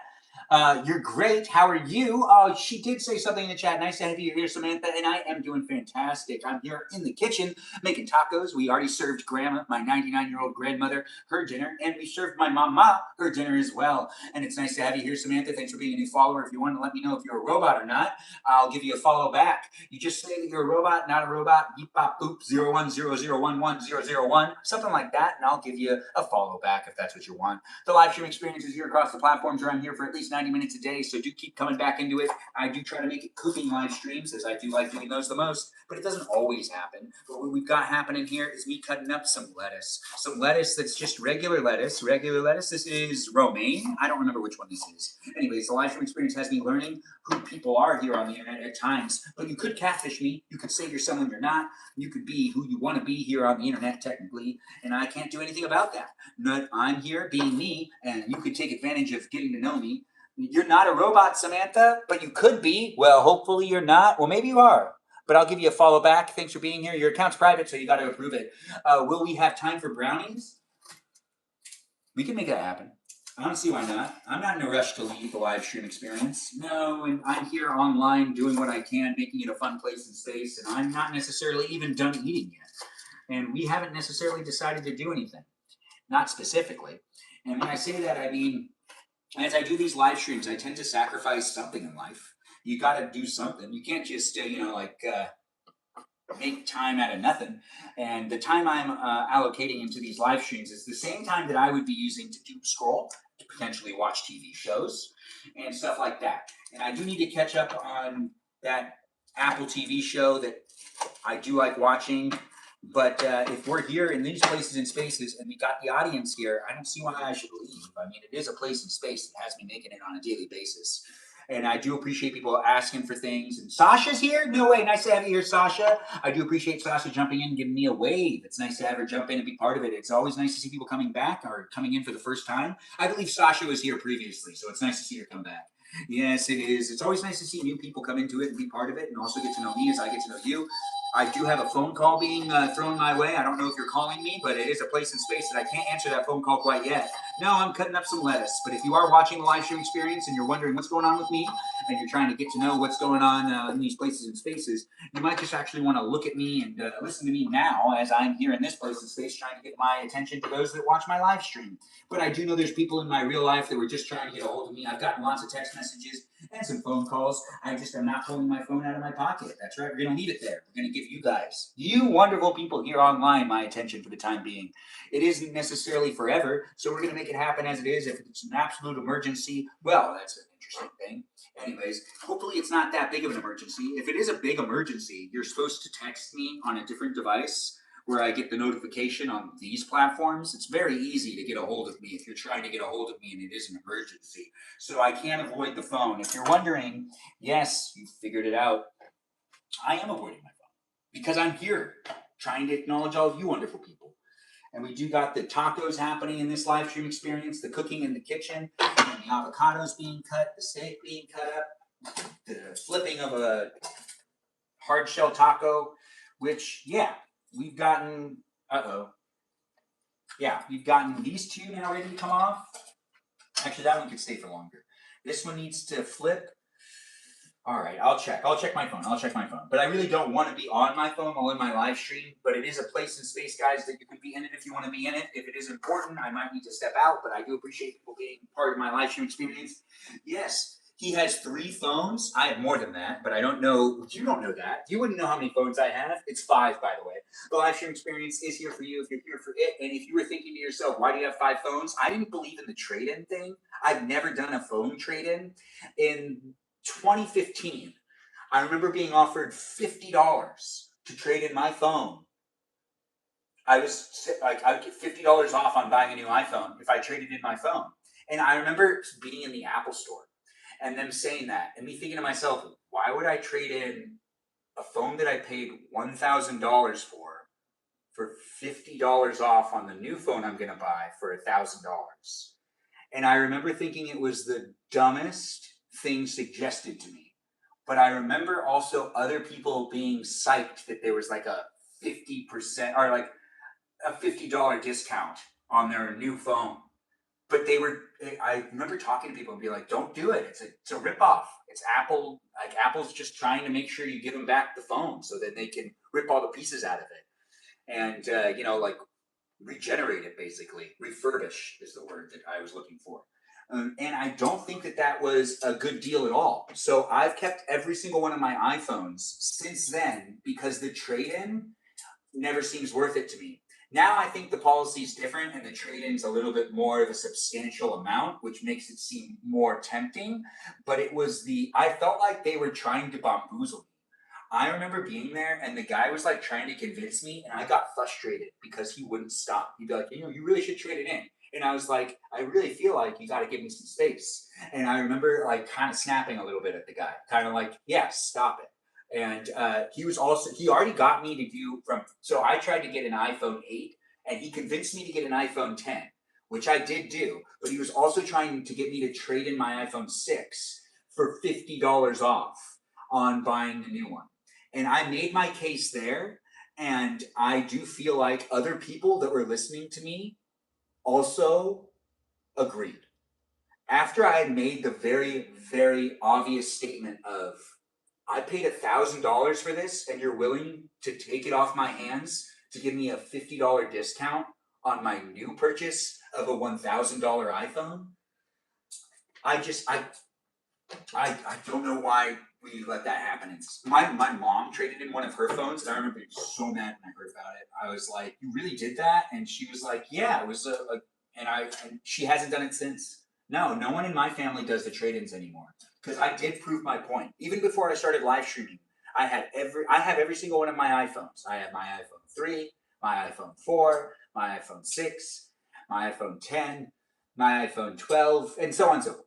You're great. How are you? Oh, she did say something in the chat. Nice to have you here, Samantha. And I am doing fantastic. I'm here in the kitchen making tacos. We already served Grandma, my 99-year-old grandmother, her dinner. And we served my mama her dinner as well. And it's nice to have you here, Samantha. Thanks for being a new follower. If you want to let me know if you're a robot or not, I'll give you a follow back. You just say that you're a robot, not a robot. Beep, bop, boop, 010011001, something like that. And I'll give you a follow back if that's what you want. The live stream experience is here across the platforms where I'm here for at least 90 minutes a day, so do keep coming back into it. I do try to make it cooking live streams, as I do like doing those the most, but it doesn't always happen. But what we've got happening here is me cutting up some lettuce. Some lettuce that's just regular lettuce. This is romaine. I don't remember which one this is. Anyways, the live stream experience has me learning who people are here on the internet at times. But you could catfish me. You could say you're someone you're not. You could be who you want to be here on the internet, technically, and I can't do anything about that. But I'm here being me, and you could take advantage of getting to know me. You're not a robot, Samantha, but you could be. Well, hopefully you're not. Well, maybe you are. But I'll give you a follow back. Thanks for being here. Your account's private, so you got to approve it. Will we have time for brownies? We can make that happen. I don't see why not. I'm not in a rush to leave the live stream experience. No, and I'm here online doing what I can, making it a fun place and space, and I'm not necessarily even done eating yet. And we haven't necessarily decided to do anything. Not specifically. And when I say that, I mean, as I do these live streams, I tend to sacrifice something in life. You got to do something. You can't just, make time out of nothing. And the time I'm allocating into these live streams is the same time that I would be using to doom scroll, to potentially watch TV shows and stuff like that. And I do need to catch up on that Apple TV show that I do like watching. But if we're here in these places and spaces and we got the audience here, I don't see why I should leave. I mean, it is a place and space that has me making it on a daily basis. And I do appreciate people asking for things. And Sasha's here? No way. Nice to have you here, Sasha. I do appreciate Sasha jumping in and giving me a wave. It's nice to have her jump in and be part of it. It's always nice to see people coming back or coming in for the first time. I believe Sasha was here previously, so it's nice to see her come back. Yes, it is. It's always nice to see new people come into it and be part of it and also get to know me as I get to know you. I do have a phone call being thrown my way. I don't know if you're calling me, but it is a place and space that I can't answer that phone call quite yet. No, I'm cutting up some lettuce. But if you are watching the live stream experience and you're wondering what's going on with me and you're trying to get to know what's going on in these places and spaces, you might just actually want to look at me and listen to me now as I'm here in this place and space trying to get my attention to those that watch my live stream. But I do know there's people in my real life that were just trying to get a hold of me. I've gotten lots of text messages and some phone calls. I just am not pulling my phone out of my pocket. That's right. We're going to leave it there. We're going to give you guys, you wonderful people here online, my attention for the time being. It isn't necessarily forever, so we're going to make it happen as it is. If it's an absolute emergency, well, that's an interesting thing. Anyways, hopefully it's not that big of an emergency. If it is a big emergency, you're supposed to text me on a different device where I get the notification on these platforms. It's very easy to get a hold of me if you're trying to get a hold of me and it is an emergency. So I can't avoid the phone. If you're wondering, yes, you figured it out. I am avoiding my phone because I'm here trying to acknowledge all of you wonderful people. And we do got the tacos happening in this live stream experience, the cooking in the kitchen, and the avocados being cut, the steak being cut up, the flipping of a hard shell taco, which, yeah, we've gotten, we've gotten these two now ready to come off. Actually, that one could stay for longer. This one needs to flip. All right, I'll check my phone. But I really don't want to be on my phone while in my live stream. But it is a place and space, guys, that you can be in it if you want to be in it. If it is important, I might need to step out. But I do appreciate people being part of my live stream experience. Yes, he has 3 phones. I have more than that, but I don't know. You don't know that. You wouldn't know how many phones I have. It's 5, by the way. The live stream experience is here for you if you're here for it. And if you were thinking to yourself, why do you have 5 phones? I didn't believe in the trade-in thing. I've never done a phone trade-in. In 2015, I remember being offered $50 to trade in my phone. I would get $50 off on buying a new iPhone if I traded in my phone. And I remember being in the Apple store and them saying that and me thinking to myself, why would I trade in a phone that I paid $1,000 for $50 off on the new phone I'm going to buy for $1,000? And I remember thinking it was the dumbest thing suggested to me. But I remember also other people being psyched that there was like a 50% or like a $50 discount on their new phone. But I remember talking to people and be like, don't do it. It's a ripoff. It's Apple. Like Apple's just trying to make sure you give them back the phone so that they can rip all the pieces out of it. And, regenerate it, basically. Refurbish is the word that I was looking for. And I don't think that was a good deal at all. So I've kept every single one of my iPhones since then because the trade-in never seems worth it to me. Now I think the policy is different and the trade-in's a little bit more of a substantial amount, which makes it seem more tempting. But I felt like they were trying to bamboozle me. I remember being there and the guy was like trying to convince me and I got frustrated because he wouldn't stop. He'd be like, you really should trade it in. And I was like, I really feel like you got to give me some space. And I remember like kind of snapping a little bit at the guy, kind of like, yeah, stop it. And he already got me to so I tried to get an iPhone 8 and he convinced me to get an iPhone 10, which I did do. But he was also trying to get me to trade in my iPhone 6 for $50 off on buying the new one. And I made my case there, and I do feel like other people that were listening to me also agreed. After I had made the very, very obvious statement of, I paid $1,000 for this, and you're willing to take it off my hands to give me a $50 discount on my new purchase of a $1,000 iPhone? I don't know why we let that happen. My mom traded in one of her phones, and I remember being so mad when I heard about it. I was like, "You really did that?" And she was like, "Yeah, it was and she hasn't done it since. No one in my family does the trade-ins anymore because I did prove my point. Even before I started live streaming, I have every single one of my iPhones. I have my iPhone 3, my iPhone 4, my iPhone 6, my iPhone 10, my iPhone 12, and so on and so forth.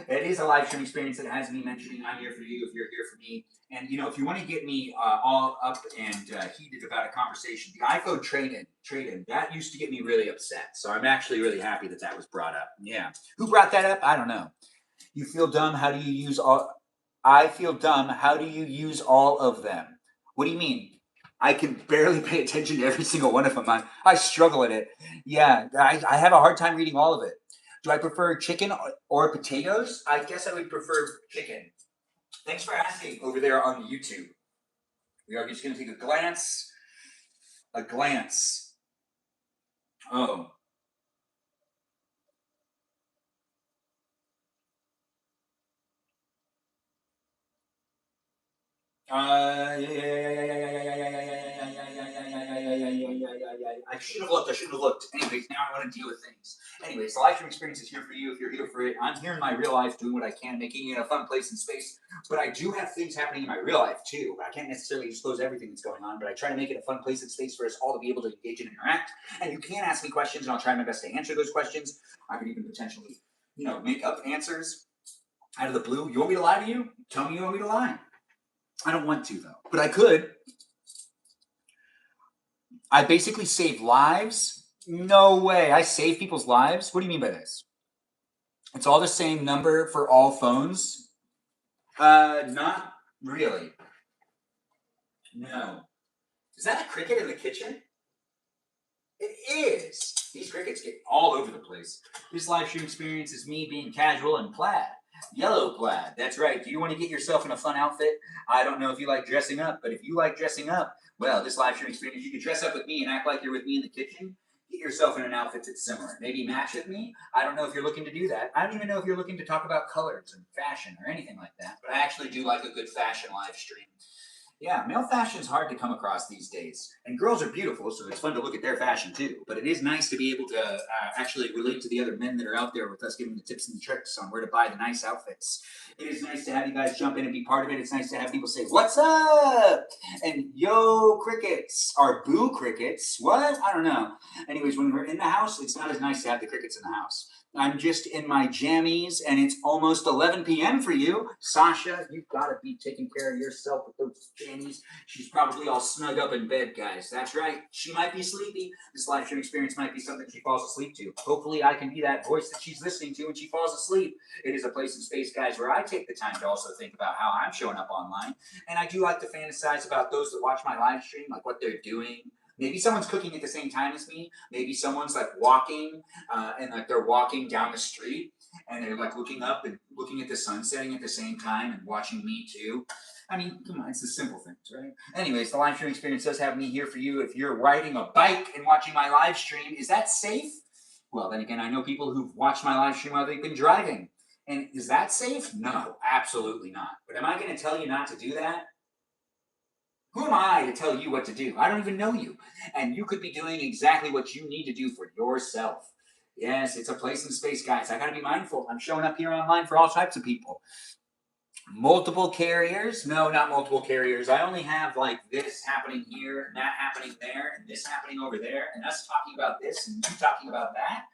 It is a live stream experience that has me mentioning I'm here for you if you're here for me. And, if you want to get me all up and heated about a conversation, the iPhone trade-in, that used to get me really upset. So I'm actually really happy that was brought up. Yeah. Who brought that up? I don't know. You feel dumb. How do you use all? I feel dumb. How do you use all of them? What do you mean? I can barely pay attention to every single one of them. I struggle at it. Yeah, I have a hard time reading all of it. Do I prefer chicken or potatoes? I guess I would prefer chicken. Thanks for asking over there on YouTube. We are just going to take a glance. A glance. Oh. I should have looked. I should have looked. Anyways, now I want to deal with things. Anyways, the live stream experience is here for you if you're here for it. I'm here in my real life doing what I can, making it a fun place and space. But I do have things happening in my real life too. I can't necessarily disclose everything that's going on, but I try to make it a fun place and space for us all to be able to engage and interact. And you can ask me questions, and I'll try my best to answer those questions. I could even potentially, make up answers out of the blue. You want me to lie to you? Tell me you want me to lie. I don't want to, though. But I could. I basically save lives? No way. I save people's lives? What do you mean by this? It's all the same number for all phones? Not really. No. Is that a cricket in the kitchen? It is. These crickets get all over the place. This live stream experience is me being casual and plaid. Yellow plaid. That's right. Do you want to get yourself in a fun outfit? I don't know if you like dressing up, but if you like dressing up, well, this live stream experience, you could dress up with me and act like you're with me in the kitchen. Get yourself in an outfit that's similar. Maybe match with me. I don't know if you're looking to do that. I don't even know if you're looking to talk about colors and fashion or anything like that. But I actually do like a good fashion live stream. Yeah, male fashion is hard to come across these days. And girls are beautiful, so it's fun to look at their fashion too. But it is nice to be able to actually relate to the other men that are out there with us, giving the tips and the tricks on where to buy the nice outfits. It is nice to have you guys jump in and be part of it. It's nice to have people say, "What's up?" And "Yo, crickets," or "Boo, crickets." What? I don't know. Anyways, when we're in the house, it's not as nice to have the crickets in the house. I'm just in my jammies, and it's almost 11 p.m. for you. Sasha, you've got to be taking care of yourself with those jammies. She's probably all snug up in bed, guys. That's right. She might be sleepy. This live stream experience might be something she falls asleep to. Hopefully, I can be that voice that she's listening to when she falls asleep. It is a place and space, guys, where I take the time to also think about how I'm showing up online. And I do like to fantasize about those that watch my live stream, like what they're doing. Maybe someone's cooking at the same time as me. Maybe someone's like walking and like they're walking down the street and they're like looking up and looking at the sun setting at the same time and watching me too. I mean, come on, it's the simple things, right? Anyways, the live stream experience does have me here for you. If you're riding a bike and watching my live stream, is that safe? Well, then again, I know people who've watched my live stream while they've been driving. And is that safe? No, absolutely not. But am I going to tell you not to do that? Who am I to tell you what to do? I don't even know you. And you could be doing exactly what you need to do for yourself. Yes, it's a place and space, guys. I got to be mindful. I'm showing up here online for all types of people. Multiple carriers? No, not multiple carriers. I only have like this happening here, and that happening there, and this happening over there, and us talking about this, and you talking about that.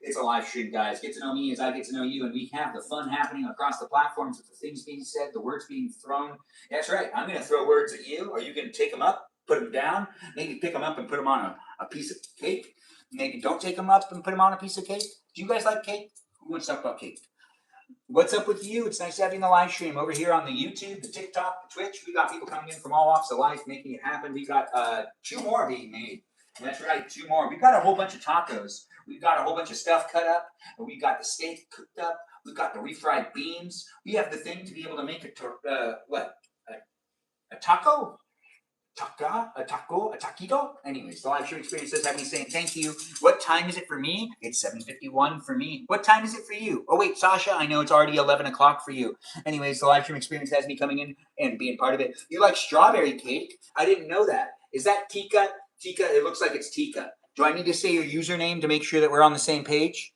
It's a live stream, guys. Get to know me as I get to know you, and we have the fun happening across the platforms with the things being said, the words being thrown. That's right. I'm going to throw words at you. Are you going to take them up, put them down, maybe pick them up and put them on a piece of cake? Maybe don't take them up and put them on a piece of cake. Do you guys like cake? Who wants to talk about cake? What's up with you? It's nice having the live stream over here on the YouTube, the TikTok, the Twitch. We got people coming in from all walks of life, making it happen. We got 2 more being made. That's right, 2 more. We've got a whole bunch of tacos. We've got a whole bunch of stuff cut up. And we got the steak cooked up. We've got the refried beans. We have the thing to be able to make a taco? A taquito? Anyways, the live stream experience does have me saying thank you. What time is it for me? It's 7:51 for me. What time is it for you? Oh wait, Sasha, I know it's already 11 o'clock for you. Anyways, the live stream experience has me coming in and being part of it. You like strawberry cake? I didn't know that. Is that Tika? Tika, it looks like it's Tika. Do I need to say your username to make sure that we're on the same page?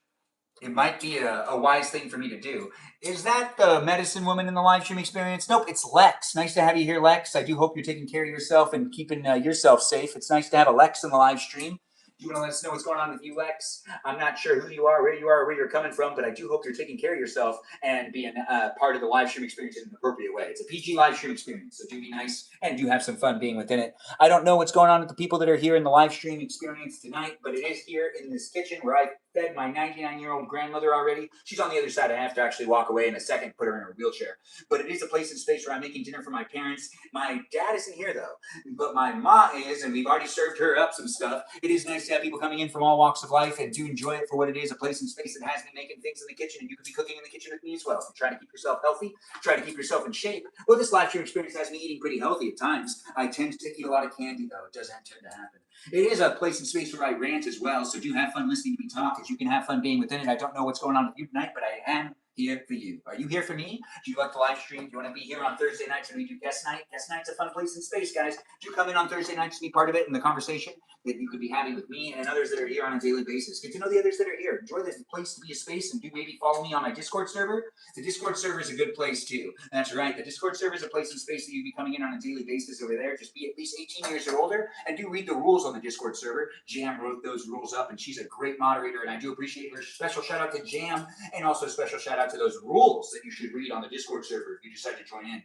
It might be a wise thing for me to do. Is that the medicine woman in the live stream experience? Nope, it's Lex. Nice to have you here, Lex. I do hope you're taking care of yourself and keeping yourself safe. It's nice to have a Lex in the live stream. Do you want to let us know what's going on with you, Lex? I'm not sure who you are, where you're coming from, but I do hope you're taking care of yourself and being part of the live stream experience in an appropriate way. It's a PG live stream experience, so do be nice and do have some fun being within it. I don't know what's going on with the people that are here in the live stream experience tonight, but it is here in this kitchen where I fed my 99-year-old grandmother already. She's on the other side. I have to actually walk away in a second, put her in her wheelchair. But it is a place and space where I'm making dinner for my parents. My dad isn't here though, but my ma is, and we've already served her up some stuff. It is nice to have people coming in from all walks of life and do enjoy it for what it is, a place and space that has me making things in the kitchen, and you could be cooking in the kitchen with me as well. If you try to keep yourself healthy, try to keep yourself in shape. Well, this live stream experience has me eating pretty healthy at times. I tend to eat a lot of candy though. It does tend to happen. It is a place and space where I rant as well, so do have fun listening to me talk, as you can have fun being within it. I don't know what's going on with you tonight, but I am here for you. Are you here for me? Do you like the live stream? Do you want to be here on Thursday nights when we do guest night? Guest night's a fun place and space, guys. Do come in on Thursday nights to be part of it and the conversation that you could be having with me and others that are here on a daily basis. Get to know the others that are here. Enjoy this place to be a space, and do maybe follow me on my Discord server. The Discord server is a good place too. That's right. The Discord server is a place and space that you'd be coming in on a daily basis over there. Just be at least 18 years or older, and do read the rules on the Discord server. Jam wrote those rules up, and she's a great moderator, and I do appreciate her. Special shout out to Jam, and also special shout out to those rules that you should read on the Discord server if you decide to join in.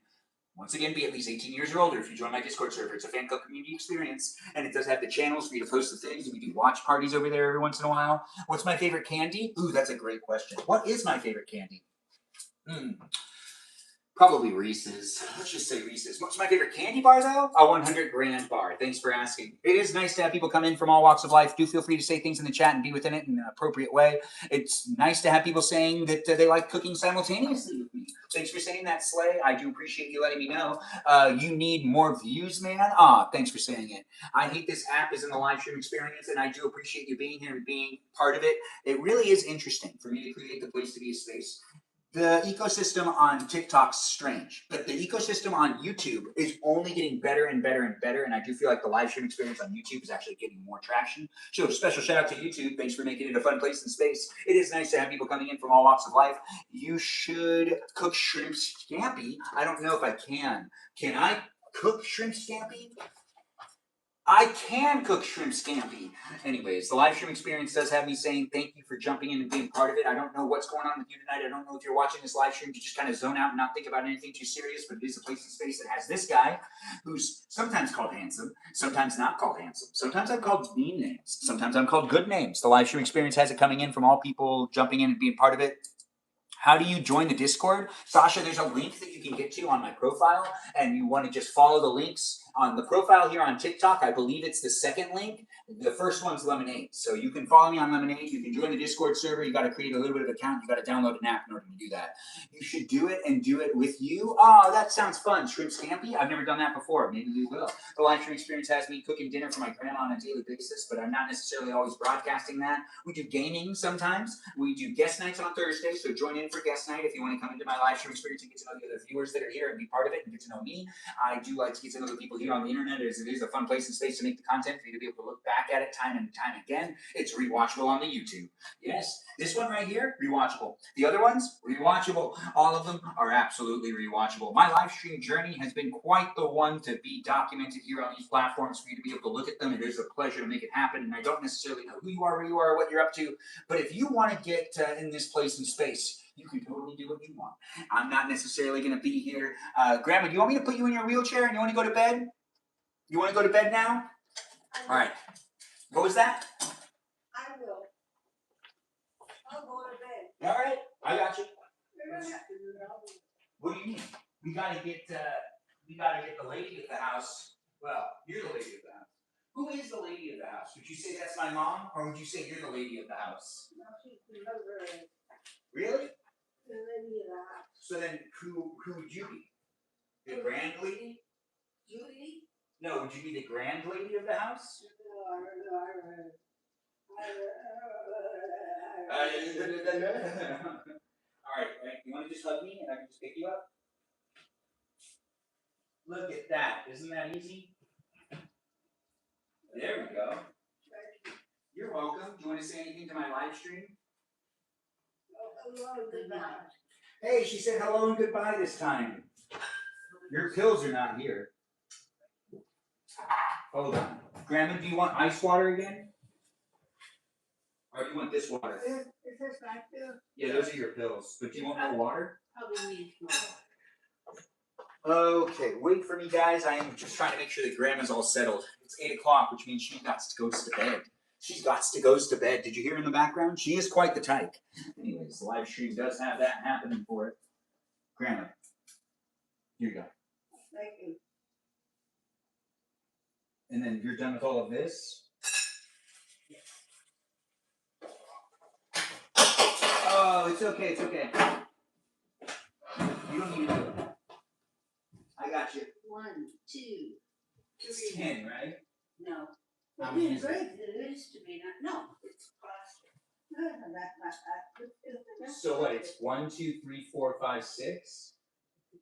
Once again, be at least 18 years or older if you join my Discord server. It's a fan club community experience, and it does have the channels for you to post the things, and we do watch parties over there every once in a while. What's my favorite candy? Ooh, that's a great question. What is my favorite candy? Probably Reese's. Let's just say Reese's. What's my favorite candy bar, though? A 100 grand bar. Thanks for asking. It is nice to have people come in from all walks of life. Do feel free to say things in the chat and be within it in an appropriate way. It's nice to have people saying that they like cooking simultaneously with me. Thanks for saying that, Slay. I do appreciate you letting me know. You need more views, man? Thanks for saying it. I hate this app is in the live stream experience, and I do appreciate you being here and being part of it. It really is interesting for me to create the place to be a space. The ecosystem on TikTok's strange, but the ecosystem on YouTube is only getting better and better and better, and I do feel like the live stream experience on YouTube is actually getting more traction. So special shout out to YouTube. Thanks for making it a fun place and space. It is nice to have people coming in from all walks of life. You should cook shrimp scampi. I don't know if I can. Can I cook shrimp scampi? I can cook shrimp scampi. Anyways, the live stream experience does have me saying thank you for jumping in and being part of it. I don't know what's going on with you tonight. I don't know if you're watching this live stream to just kind of zone out and not think about anything too serious, but it is a place and space that has this guy who's sometimes called handsome, sometimes not called handsome. Sometimes I'm called mean names. Sometimes I'm called good names. The live stream experience has it coming in from all people jumping in and being part of it. How do you join the Discord? Sasha, there's a link that you can get to on my profile, and you want to just follow the links on the profile here on TikTok. I believe it's the second link. The first one's Lemonade. So you can follow me on Lemonade. You can join the Discord server. You got to create a little bit of an account. You got to download an app in order to do that. You should do it and do it with you. Oh, that sounds fun. Shrimp scampi? I've never done that before. Maybe we will. The live stream experience has me cooking dinner for my grandma on a daily basis, but I'm not necessarily always broadcasting that. We do gaming sometimes. We do guest nights on Thursday, so join in for guest night if you want to come into my live stream experience and get to know the other viewers that are here and be part of it and get to know me. I do like to get to know the people here on the internet, as it is a fun place and space to make the content for you to be able to look back at it time and time again. It's rewatchable on the YouTube. Yes, this one right here, rewatchable. The other ones, rewatchable. All of them are absolutely rewatchable. My live stream journey has been quite the one to be documented here on these platforms for you to be able to look at them. It is a pleasure to make it happen, and I don't necessarily know who you are, where you are, what you're up to, but if you want to get in this place and space, you can totally do what you want. I'm not necessarily going to be here. Grandma, do you want me to put you in your wheelchair and you want to go to bed? You want to go to bed now? All right. What was that? I will. I'll go to bed. All right. I got you. You're gonna have to do that. What do you mean? We got to get the lady of the house. Well, you're the lady of the house. Who is the lady of the house? Would you say that's my mom, or would you say you're the lady of the house? No, she's the mother. Really? The lady of the house. So then, who would you be? The grand lady? Judy? No, would you be the grand lady of the house? All right, you want to just hug me and I can just pick you up? Look at that. Isn't that easy? There we go. You're welcome. Do you want to say anything to my live stream? Hello, goodbye. Hey, she said hello and goodbye this time. Your pills are not here. Hold on. Grandma, do you want ice water again? Or do you want this water? Is this back there? Yeah, those are your pills. But do you want more water? Probably needs more. Okay, wait for me, guys. I am just trying to make sure that Grandma's all settled. It's 8 o'clock, which means she got to go to bed. She's got to goes to bed. Did you hear in the background? She is quite the type. Anyways, the live stream does have that happening for it. Grandma, here you go. Thank you. And then you're done with all of this. Oh, it's okay. It's okay. You don't need to do it. I got you. 1, 2, It's 3. 10, right? No. How It many is is it? great. It used to be not. No, it's plastic. So what? It's 1, 2, 3, 4, 5, 6.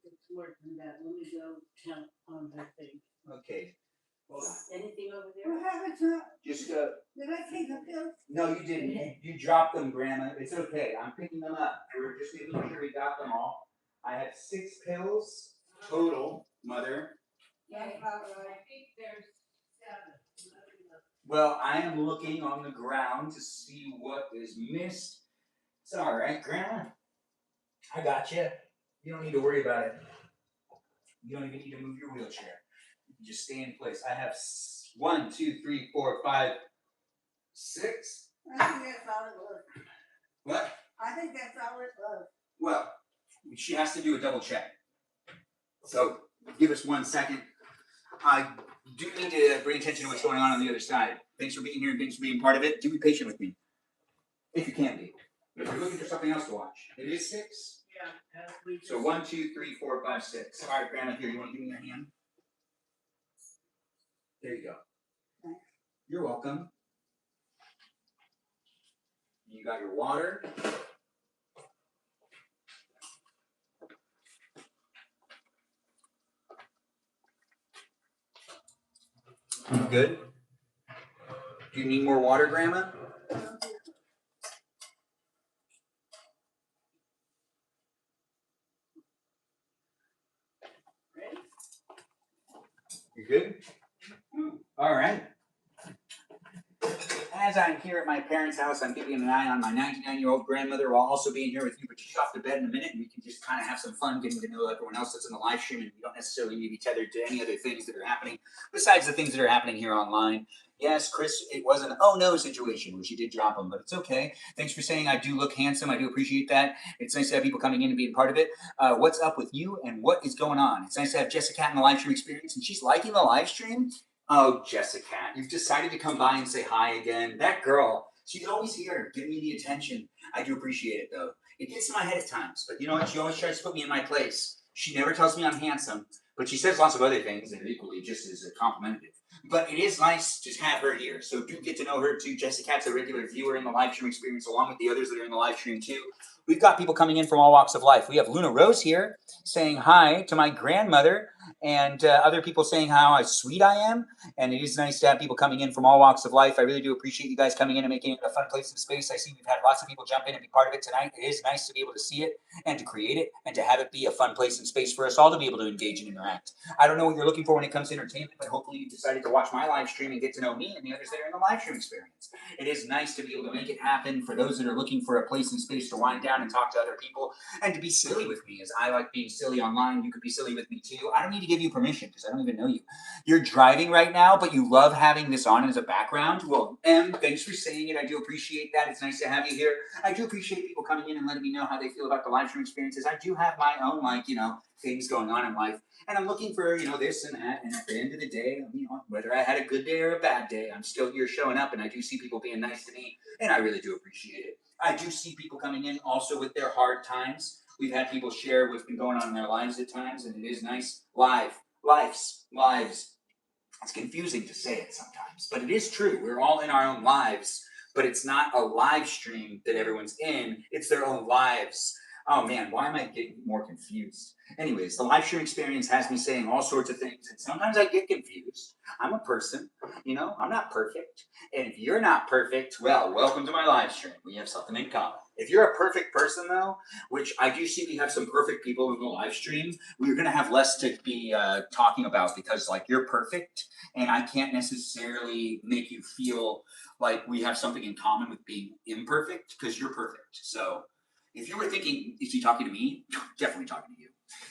It's more than that. Let me go count on the thing. Okay. Hold on. Anything over there? What happened to, Just did I take a pill? no, you didn't. You dropped them, Grandma. It's okay. I'm picking them up. We're just making sure we got them all. I have 6 pills total, Mother. That's about I right. think there's 7. Let me look. Well, I am looking on the ground to see what is missed. It's all right, Grandma. I got you. You don't need to worry about it. You don't even need to move your wheelchair. You can just stay in place. I have 1, 2, 3, 4, 5, 6. I think that's all it was. What? I think that's all it was. Well, she has to do a double check. So give us 1 second. I do need to bring attention to what's going on the other side. Thanks for being here and thanks for being part of it. Do be patient with me, if you can be. But if you're looking for something else to watch, it is 6. Yeah. We just, So 1, 2, 3, 4, 5, 6. All right, Grandma, here. You want to give me your hand? There you go. Thanks. You're welcome. You got your water. You good? Do you need more water, Grandma? ready? You good? All right. As I'm here at my parents' house, I'm keeping an eye on my 99-year-old grandmother while also being here with you, but she's off to bed in a minute, and we can just kind of have some fun getting to know everyone else that's in the live stream, and we don't necessarily need to be tethered to any other things that are happening besides the things that are happening here online. Yes, Chris, it was an oh no situation where she did drop them, but it's okay. Thanks for saying I do look handsome. I do appreciate that. It's nice to have people coming in and being part of it. What's up with you and what is going on? It's nice to have Jessica in the live stream experience, and she's liking the live stream. Oh, Jessica, you've decided to come by and say hi again. That girl, she's always here, giving me the attention. I do appreciate it, though. It gets in my head at times, but you know what? She always tries to put me in my place. She never tells me I'm handsome, but she says lots of other things that are equally just as complimentary. But it is nice to have her here, so do get to know her too. Jessica's a regular viewer in the live stream experience, along with the others that are in the live stream too. We've got people coming in from all walks of life. We have Luna Rose here saying hi to my grandmother, and other people saying how sweet I am. And it is nice to have people coming in from all walks of life. I really do appreciate you guys coming in and making it a fun place and space. I see we've had lots of people jump in and be part of it tonight. It is nice to be able to see it and to create it and to have it be a fun place and space for us all to be able to engage and interact. I don't know what you're looking for when it comes to entertainment, but hopefully you decided to watch my live stream and get to know me and the others that are in the live stream experience. It is nice to be able to make it happen for those that are looking for a place and space to wind down and talk to other people and to be silly with me. As I like being silly online, you could be silly with me too. I don't need to give you permission because I don't even know you. You're driving right now, but you love having this on as a background. Well, Em, thanks for saying it. I do appreciate that. It's nice to have you here. I do appreciate people coming in and letting me know how they feel about the live stream experiences. I do have my own, things going on in life. And I'm looking for, this and that. And at the end of the day, whether I had a good day or a bad day, I'm still here showing up. And I do see people being nice to me. And I really do appreciate it. I do see people coming in also with their hard times. We've had people share what's been going on in their lives at times. And it is nice. Lives. It's confusing to say it sometimes, but it is true. We're all in our own lives, but it's not a live stream that everyone's in. It's their own lives. Oh man, why am I getting more confused? Anyways, the live stream experience has me saying all sorts of things, and sometimes I get confused. I'm a person, I'm not perfect. And if you're not perfect, well, welcome to my live stream. We have something in common. If you're a perfect person, though, which I do see we have some perfect people in the live stream, we're going to have less to be talking about because, you're perfect, and I can't necessarily make you feel like we have something in common with being imperfect because you're perfect. So if you were thinking, is he talking to me? Definitely talking to you.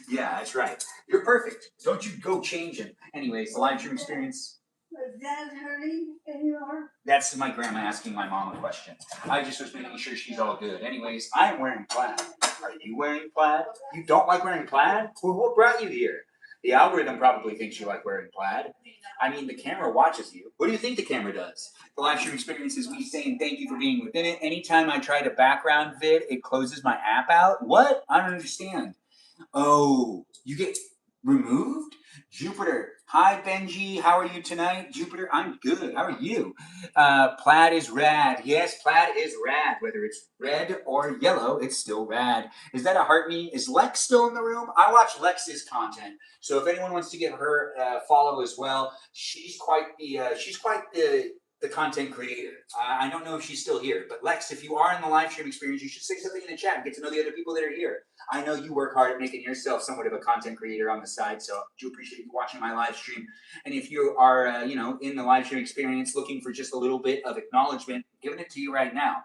Yeah, that's right. You're perfect. Don't you go changing. Anyways, the live stream experience. Is that hurting anymore? That's my grandma asking my mom a question. I just was making sure she's all good. Anyways, I'm wearing plaid. Are you wearing plaid? You don't like wearing plaid? Well, what brought you here? The algorithm probably thinks you like wearing plaid. I mean, the camera watches you. What do you think the camera does? The live stream experience is me saying thank you for being within it. Anytime I try to background vid, it closes my app out. What? I don't understand. Oh, you get removed? Jupiter. Hi, Benji. How are you tonight? Jupiter, I'm good. How are you? Plaid is rad. Yes, plaid is rad. Whether it's red or yellow, it's still rad. Is that a heart me? Is Lex still in the room? I watch Lex's content. So if anyone wants to give her a follow as well, she's quite the content creator. I don't know if she's still here, but Lex, if you are in the live stream experience, you should say something in the chat and get to know the other people that are here. I know you work hard at making yourself somewhat of a content creator on the side, so I do appreciate you watching my live stream. And if you are, in the live stream experience looking for just a little bit of acknowledgement, I'm giving it to you right now.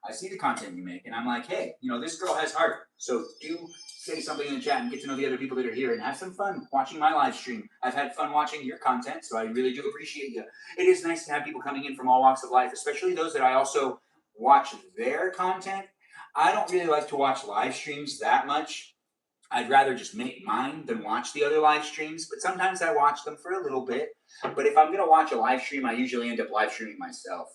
I see the content you make, and I'm like, hey, this girl has heart. So do say something in the chat and get to know the other people that are here and have some fun watching my live stream. I've had fun watching your content, so I really do appreciate you. It is nice to have people coming in from all walks of life, especially those that I also watch their content. I don't really like to watch live streams that much. I'd rather just make mine than watch the other live streams, but sometimes I watch them for a little bit. But if I'm going to watch a live stream, I usually end up live streaming myself.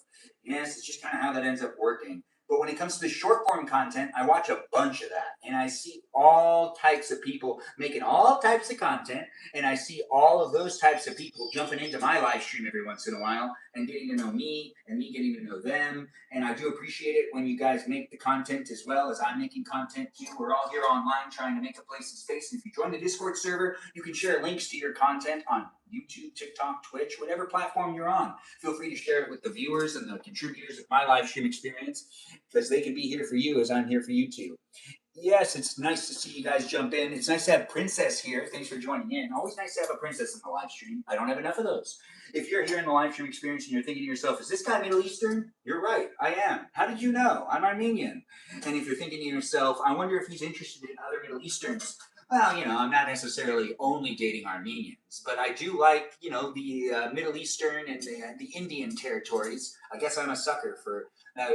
Yes, it's just kind of how that ends up working. But when it comes to the short form content, I watch a bunch of that. And I see all types of people making all types of content. And I see all of those types of people jumping into my live stream every once in a while and getting to know me and me getting to know them. And I do appreciate it when you guys make the content as well as I'm making content too. We're all here online trying to make a place and space. And if you join the Discord server, you can share links to your content on YouTube, TikTok, Twitch, whatever platform you're on. Feel free to share it with the viewers and the contributors of my live stream experience because they can be here for you as I'm here for you too. Yes, it's nice to see you guys jump in. It's nice to have Princess here. Thanks for joining in. Always nice to have a princess in the live stream. I don't have enough of those. If you're here in the live stream experience and you're thinking to yourself, is this guy Middle Eastern? You're right, I am. How did you know? I'm Armenian. And if you're thinking to yourself, I wonder if he's interested in other Middle Easterns. Well, I'm not necessarily only dating Armenians, but I do like, the Middle Eastern and the Indian territories. I guess I'm a sucker for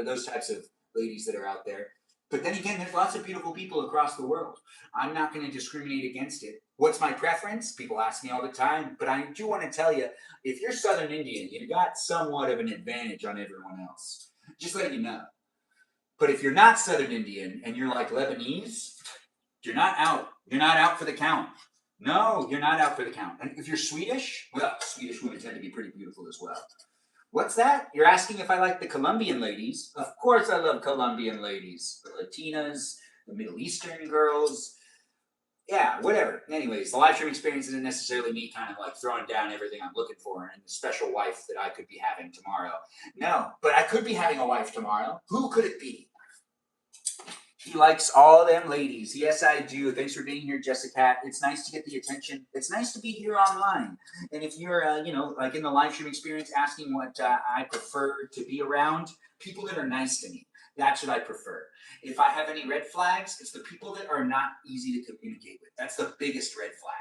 those types of ladies that are out there. But then again, there's lots of beautiful people across the world. I'm not going to discriminate against it. What's my preference? People ask me all the time. But I do want to tell you, if you're Southern Indian, you got somewhat of an advantage on everyone else. Just letting you know. But if you're not Southern Indian and you're like Lebanese, you're not out. You're not out for the count. No, you're not out for the count. And if you're Swedish, well, Swedish women tend to be pretty beautiful as well. What's that? You're asking if I like the Colombian ladies? Of course I love Colombian ladies. The Latinas, the Middle Eastern girls. Yeah, whatever. Anyways, the live stream experience isn't necessarily me kind of like throwing down everything I'm looking for and the special wife that I could be having tomorrow. No, but I could be having a wife tomorrow. Who could it be? He likes all them ladies. Yes, I do. Thanks for being here, Jessica. It's nice to get the attention. It's nice to be here online. And if you're, like in the live stream experience, asking what I prefer to be around, people that are nice to me. That's what I prefer. If I have any red flags, it's the people that are not easy to communicate with. That's the biggest red flag.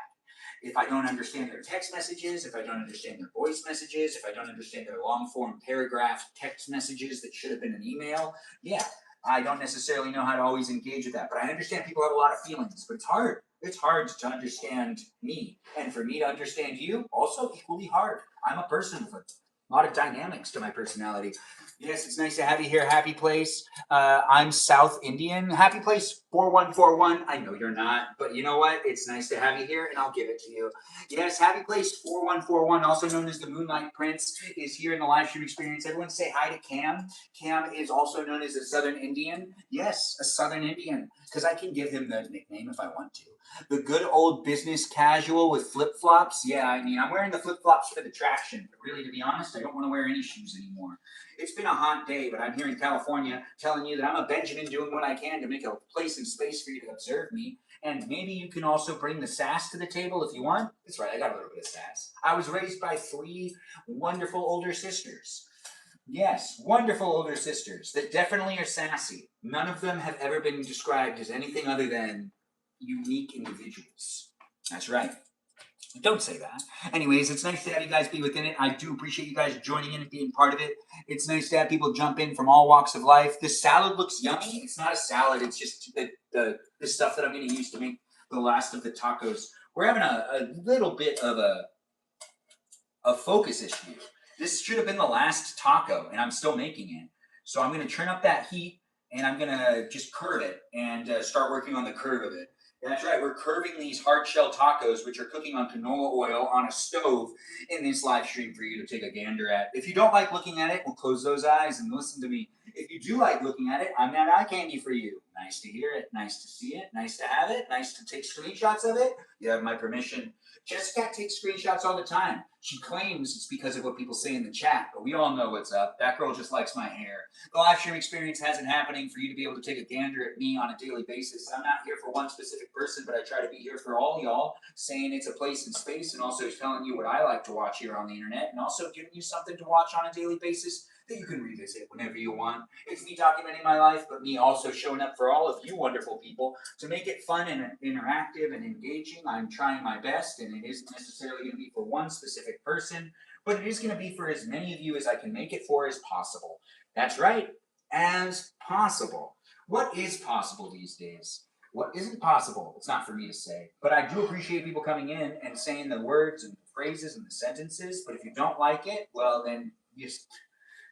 If I don't understand their text messages, if I don't understand their voice messages, if I don't understand their long-form paragraph text messages that should have been an email, yeah, I don't necessarily know how to always engage with that, but I understand people have a lot of feelings, but it's hard. It's hard to understand me. And for me to understand you, also equally hard. I'm a person with a lot of dynamics to my personality. Yes, it's nice to have you here. Happy Place. I'm South Indian. Happy Place 4141. I know you're not, but you know what? It's nice to have you here, and I'll give it to you. Yes, Happy Place 4141, also known as the Moonlight Prince, is here in the live stream experience. Everyone say hi to Cam. Cam is also known as a Southern Indian. Yes, a Southern Indian, because I can give him the nickname if I want to. The good old business casual with flip-flops. Yeah, I'm wearing the flip-flops for the traction, but really, to be honest, I don't want to wear any shoes anymore. It's been a hot day, but I'm here in California telling you that I'm a Benjamin doing what I can to make a place and space for you to observe me. And maybe you can also bring the sass to the table if you want. That's right, I got a little bit of sass. I was raised by 3 wonderful older sisters. Yes, wonderful older sisters that definitely are sassy. None of them have ever been described as anything other than unique individuals. That's right. Don't say that. Anyways, it's nice to have you guys be within it. I do appreciate you guys joining in and being part of it. It's nice to have people jump in from all walks of life. This salad looks yummy. It's not a salad. It's just the stuff that I'm going to use to make the last of the tacos. We're having a little bit of a focus issue. This should have been the last taco, and I'm still making it. So I'm going to turn up that heat, and I'm going to just curve it and start working on the curve of it. That's right, we're curving these hard shell tacos, which are cooking on canola oil on a stove in this live stream for you to take a gander at. If you don't like looking at it, we'll close those eyes and listen to me. If you do like looking at it, I'm that eye candy for you. Nice to hear it, nice to see it, nice to have it, nice to take screenshots of it. You have my permission. Jessica takes screenshots all the time. She claims it's because of what people say in the chat, but we all know what's up. That girl just likes my hair. The live stream experience has it happening for you to be able to take a gander at me on a daily basis. I'm not here for one specific person, but I try to be here for all y'all, saying it's a place and space, and also telling you what I like to watch here on the internet, and also giving you something to watch on a daily basis that you can revisit whenever you want. It's me documenting my life, but me also showing up for all of you wonderful people to make it fun and interactive and engaging. I'm trying my best, and it isn't necessarily going to be for one specific person, but it is going to be for as many of you as I can make it for as possible. That's right, as possible. What is possible these days? What isn't possible? It's not for me to say, but I do appreciate people coming in and saying the words and the phrases and the sentences, but if you don't like it, well, then just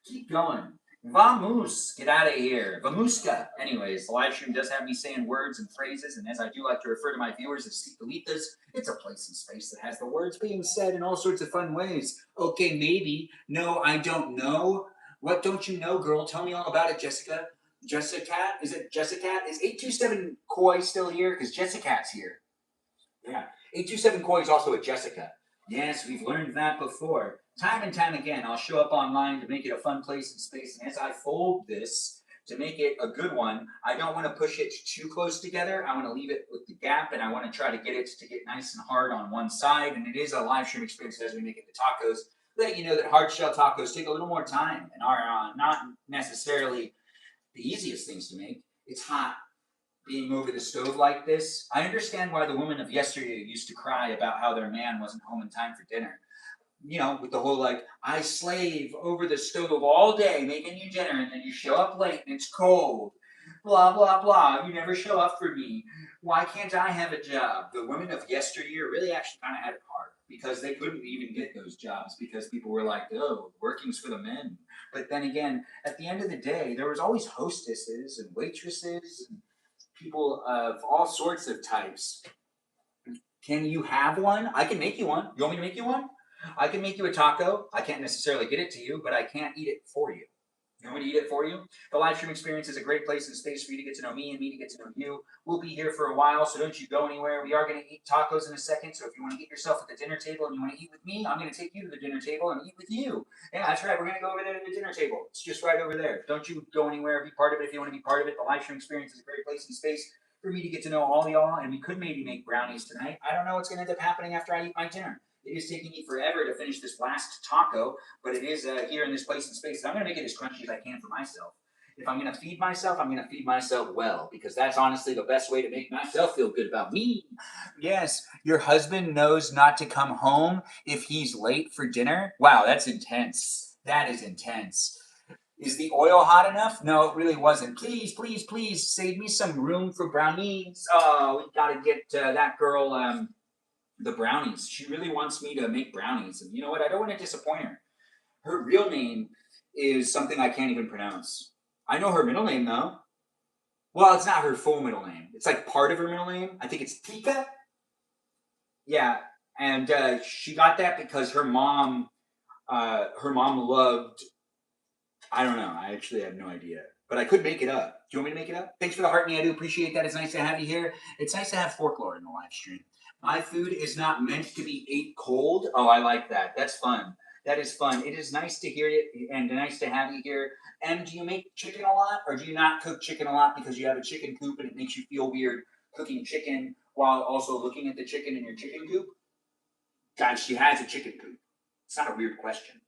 keep going. Vamos, get out of here. Vamuska. Anyways, the live stream does have me saying words and phrases, and as I do like to refer to my viewers as Cicalitas, it's a place and space that has the words being said in all sorts of fun ways. Okay, maybe. No, I don't know. What don't you know, girl? Tell me all about it, Jessica. Jessica? Is it Jessica? Is 827 Koi still here? Because Jessica's here. Yeah. 827 Koi is also a Jessica. Yes, we've learned that before. Time and time again, I'll show up online to make it a fun place and space. And as I fold this to make it a good one, I don't want to push it too close together. I want to leave it with the gap, and I want to try to get it to get nice and hard on one side. And it is a live stream experience as we make it the tacos. Letting you know that hard shell tacos take a little more time and are not necessarily the easiest things to make. It's hot. Being over the stove like this, I understand why the women of yesteryear used to cry about how their man wasn't home in time for dinner. You know, with the whole like, I slave over the stove all day making you dinner, and then you show up late and it's cold. Blah, blah, blah. You never show up for me. Why can't I have a job? The women of yesteryear really actually kind of had it hard because they couldn't even get those jobs because people were like, oh, working's for the men. But then again, at the end of the day, there was always hostesses and waitresses and people of all sorts of types. Can you have one? I can make you one. You want me to make you one? I can make you a taco. I can't necessarily get it to you, but I can't eat it for you. You want me to eat it for you? The live stream experience is a great place and space for you to get to know me and me to get to know you. We'll be here for a while, so don't you go anywhere. We are going to eat tacos in a second, so if you want to get yourself at the dinner table and you want to eat with me, I'm going to take you to the dinner table and eat with you. Yeah, that's right. We're going to go over there to the dinner table. It's just right over there. Don't you go anywhere. Be part of it if you want to be part of it. The live stream experience is a great place and space for me to get to know all y'all, and we could maybe make brownies tonight. I don't know what's going to end up happening after I eat my dinner. It is taking me forever to finish this last taco, but it is here in this place and space. I'm going to make it as crunchy as I can for myself. If I'm going to feed myself, I'm going to feed myself well, because that's honestly the best way to make myself feel good about me. Yes, your husband knows not to come home if he's late for dinner. Wow, that's intense. That is intense. Is the oil hot enough? No, it really wasn't. Please, please, please save me some room for brownies. Oh, we got to get that girl the brownies. She really wants me to make brownies. And you know what? I don't want to disappoint her. Her real name is something I can't even pronounce. I know her middle name, though. Well, it's not her full middle name. It's like part of her middle name. I think it's Tika. Yeah, and she got that because her mom loved, I don't know. I actually have no idea. But I could make it up. Do you want me to make it up? Thanks for the heart, me. I do appreciate that. It's nice to have you here. It's nice to have folklore in the live stream. My food is not meant to be ate cold. Oh, I like that. That's fun. That is fun. It is nice to hear it and nice to have you here. And do you make chicken a lot, or do you not cook chicken a lot because you have a chicken coop and it makes you feel weird cooking chicken while also looking at the chicken in your chicken coop? Guys, she has a chicken coop. It's not a weird question.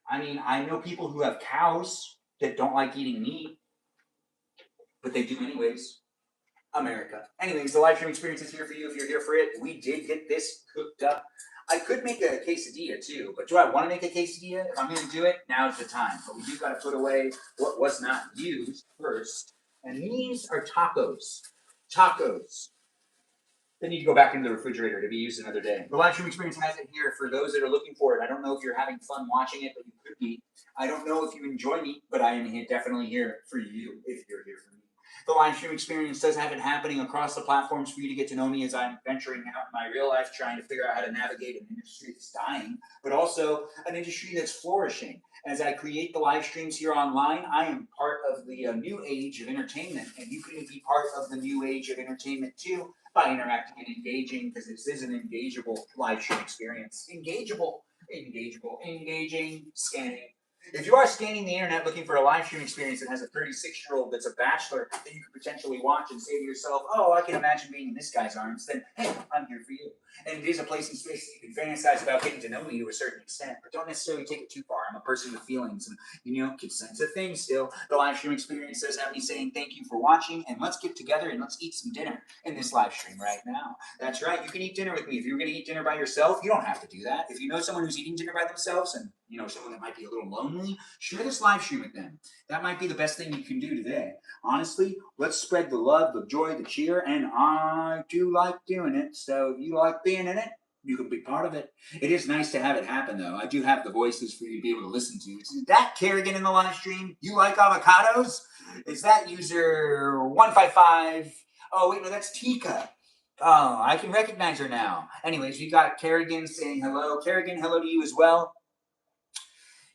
I mean, I know people who have cows that don't like eating meat, but they do anyways. America. Anyways, the live stream experience is here for you if you're here for it. We did get this cooked up. I could make a quesadilla too, but do I want to make a quesadilla? If I'm going to do it, now's the time. But we do got to put away what was not used first. And these are tacos. Tacos. They need to go back into the refrigerator to be used another day. The live stream experience has it here for those that are looking for it. I don't know if you're having fun watching it, but you could be. I don't know if you enjoy me, but I am here, definitely here for you if you're here for me. The live stream experience does have it happening across the platforms for you to get to know me as I'm venturing out in my real life, trying to figure out how to navigate an industry that's dying, but also an industry that's flourishing. As I create the live streams here online, I am part of the new age of entertainment, and you can be part of the new age of entertainment too by interacting and engaging, because this is an engageable live stream experience. Engageable, engaging, scanning. If you are scanning the internet looking for a live stream experience that has a 36-year-old that's a bachelor that you could potentially watch and say to yourself, oh, I can imagine being in this guy's arms, then hey, I'm here for you. And it is a place and space that you can fantasize about getting to know me to a certain extent, but don't necessarily take it too far. I'm a person with feelings and, consent's a thing still. The live stream experience does have me saying thank you for watching, and let's get together and let's eat some dinner in this live stream right now. That's right, you can eat dinner with me. If you're going to eat dinner by yourself, you don't have to do that. If you know someone who's eating dinner by themselves and, someone that might be a little lonely, share this live stream with them. That might be the best thing you can do today. Honestly, let's spread the love, the joy, the cheer, and I do like doing it. So if you like being in it, you can be part of it. It is nice to have it happen, though. I do have the voices for you to be able to listen to. Is that Kerrigan in the live stream? You like avocados? Is that user 155? Oh, wait, no, that's Tika. Oh, I can recognize her now. Anyways, we got Kerrigan saying hello. Kerrigan, hello to you as well.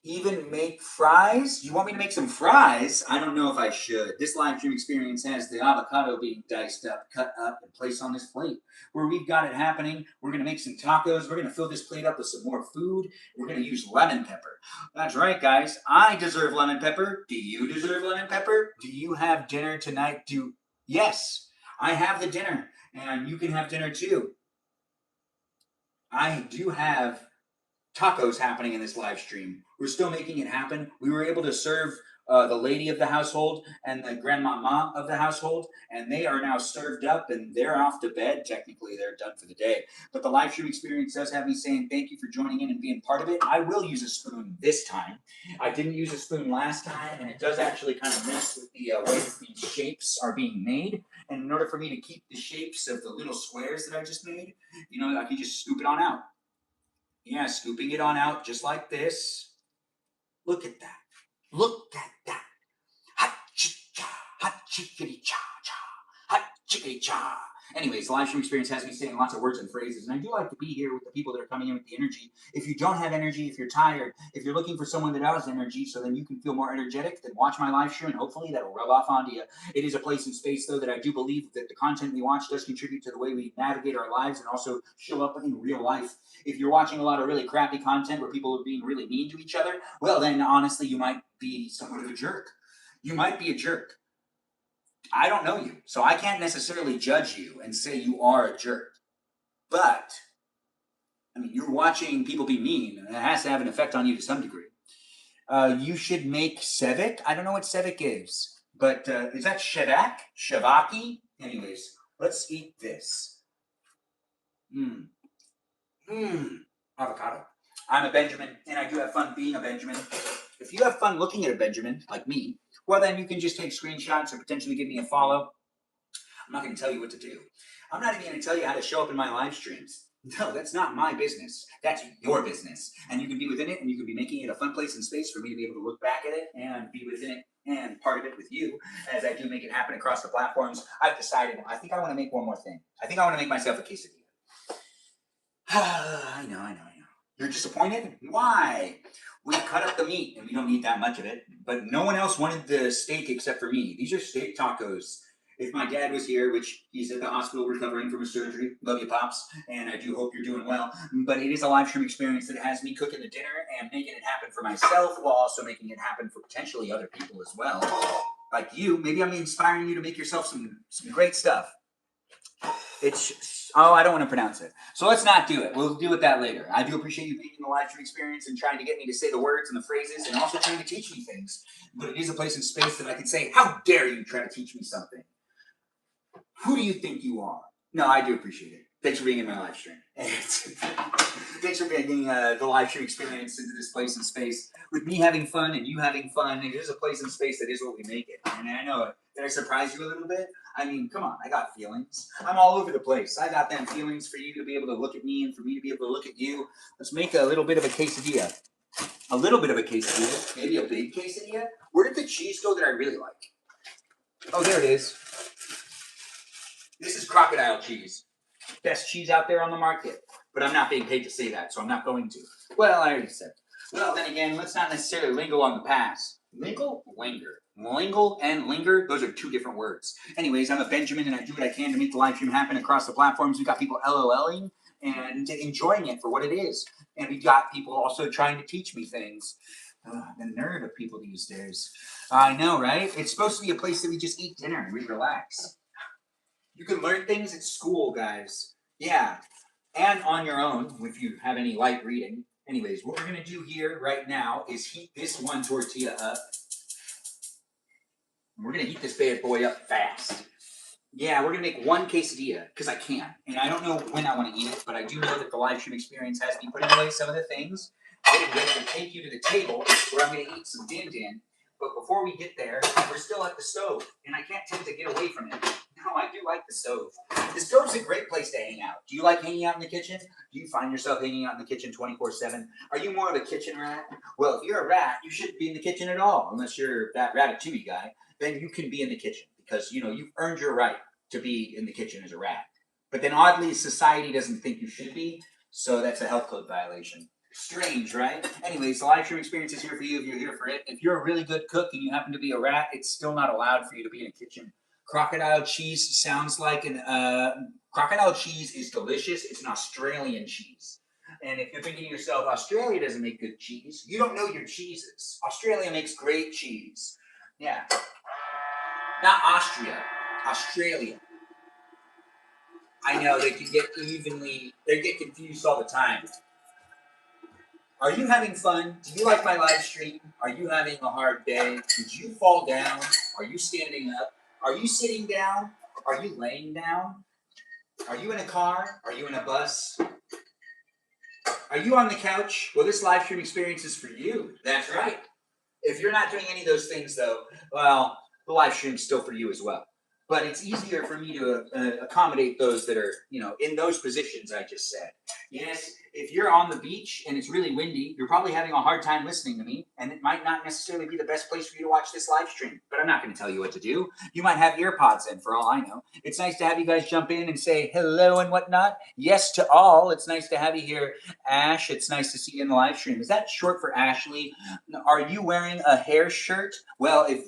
Even make fries? You want me to make some fries? I don't know if I should. This live stream experience has the avocado being diced up, cut up, and placed on this plate. Where we've got it happening, we're going to make some tacos. We're going to fill this plate up with some more food. We're going to use lemon pepper. That's right, guys. I deserve lemon pepper. Do you deserve lemon pepper? Do you have dinner tonight? Yes, I have the dinner, and you can have dinner too. I do have tacos happening in this live stream. We're still making it happen. We were able to serve the lady of the household and the grandmama of the household, and they are now served up and they're off to bed. Technically, they're done for the day. But the live stream experience does have me saying thank you for joining in and being part of it. I will use a spoon this time. I didn't use a spoon last time, and it does actually kind of mess with the way that these shapes are being made. And in order for me to keep the shapes of the little squares that I just made, I can just scoop it on out. Yeah, scooping it on out just like this. Look at that. Look at that. Hot chickity cha cha. Hot chickity cha. Anyways, the live stream experience has me saying lots of words and phrases, and I do like to be here with the people that are coming in with the energy. If you don't have energy, if you're tired, if you're looking for someone that has energy so then you can feel more energetic, then watch my live stream and hopefully that'll rub off onto you. It is a place and space, though, that I do believe that the content we watch does contribute to the way we navigate our lives and also show up in real life. If you're watching a lot of really crappy content where people are being really mean to each other, well, then honestly, you might be somewhat of a jerk. You might be a jerk. I don't know you, so I can't necessarily judge you and say you are a jerk. But, you're watching people be mean, and it has to have an effect on you to some degree. You should make cevic. I don't know what cevic is, but is that shevak? Shevaki? Anyways, let's eat this. Avocado. I'm a Benjamin, and I do have fun being a Benjamin. If you have fun looking at a Benjamin, like me, well, then you can just take screenshots or potentially give me a follow. I'm not going to tell you what to do. I'm not even going to tell you how to show up in my live streams. No, that's not my business. That's your business. And you can be within it, and you can be making it a fun place and space for me to be able to look back at it and be within it and part of it with you as I do make it happen across the platforms. I've decided, I think I want to make one more thing. I think I want to make myself a quesadilla. I know. You're disappointed? Why? We cut up the meat, and we don't need that much of it. But no one else wanted the steak except for me. These are steak tacos. If my dad was here, which he's at the hospital recovering from a surgery, love you, Pops, and I do hope you're doing well. But it is a live stream experience that has me cooking the dinner and making it happen for myself while also making it happen for potentially other people as well. Like you. Maybe I'm inspiring you to make yourself some great stuff. I don't want to pronounce it. So let's not do it. We'll deal with that later. I do appreciate you being in the live stream experience and trying to get me to say the words and the phrases and also trying to teach me things. But it is a place and space that I can say, how dare you try to teach me something? Who do you think you are? No, I do appreciate it. Thanks for being in my live stream. Thanks for bringing the live stream experience into this place and space. With me having fun and you having fun, and there's a place and space that is what we make it. And I know, did I surprise you a little bit? I mean, come on, I got feelings. I'm all over the place. I got them feelings for you to be able to look at me and for me to be able to look at you. Let's make a little bit of a quesadilla. A little bit of a quesadilla, maybe a big quesadilla. Where did the cheese go that I really like? Oh, there it is. This is crocodile cheese. Best cheese out there on the market. But I'm not being paid to say that, so I'm not going to. Well, I already said. Well, then again, let's not necessarily lingo on the past. Lingle? Linger. Lingle and linger, those are two different words. Anyways, I'm a Benjamin, and I do what I can to make the live stream happen across the platforms. We've got people LOLing and enjoying it for what it is. And we've got people also trying to teach me things. The nerd of people these days. I know, right? It's supposed to be a place that we just eat dinner and we relax. You can learn things at school, guys. Yeah. And on your own, if you have any light reading. Anyways, what we're going to do here right now is heat this one tortilla up. We're going to heat this bad boy up fast. Yeah, we're going to make one quesadilla, because I can. And I don't know when I want to eat it, but I do know that the live stream experience has me putting away some of the things, getting ready to take you to the table where I'm going to eat some din-din. But before we get there, we're still at the stove, and I can't tend to get away from it. No, I do like the stove. The stove's a great place to hang out. Do you like hanging out in the kitchen? Do you find yourself hanging out in the kitchen 24/7? Are you more of a kitchen rat? Well, if you're a rat, you shouldn't be in the kitchen at all, unless you're that ratatouille guy. Then you can be in the kitchen, because, you know, you've earned your right to be in the kitchen as a rat. But then oddly, society doesn't think you should be, so that's a health code violation. Strange, right? Anyways, the live stream experience is here for you if you're here for it. If you're a really good cook and you happen to be a rat, it's still not allowed for you to be in a kitchen. Crocodile cheese sounds like crocodile cheese is delicious. It's an Australian cheese. And if you're thinking to yourself, Australia doesn't make good cheese, you don't know your cheeses. Australia makes great cheese. Yeah. Not Austria, Australia. I know they get confused all the time. Are you having fun? Do you like my live stream? Are you having a hard day? Did you fall down? Are you standing up? Are you sitting down? Are you laying down? Are you in a car? Are you in a bus? Are you on the couch? Well, this live stream experience is for you. That's right. If you're not doing any of those things, though, well, the live stream is still for you as well. But it's easier for me to accommodate those that are, you know, in those positions I just said. Yes, if you're on the beach and it's really windy, you're probably having a hard time listening to me, and it might not necessarily be the best place for you to watch this live stream. But I'm not going to tell you what to do. You might have ear pods in, for all I know. It's nice to have you guys jump in and say hello and whatnot. Yes to all. It's nice to have you here, Ash. It's nice to see you in the live stream. Is that short for Ashley? Are you wearing a hair shirt? Well, if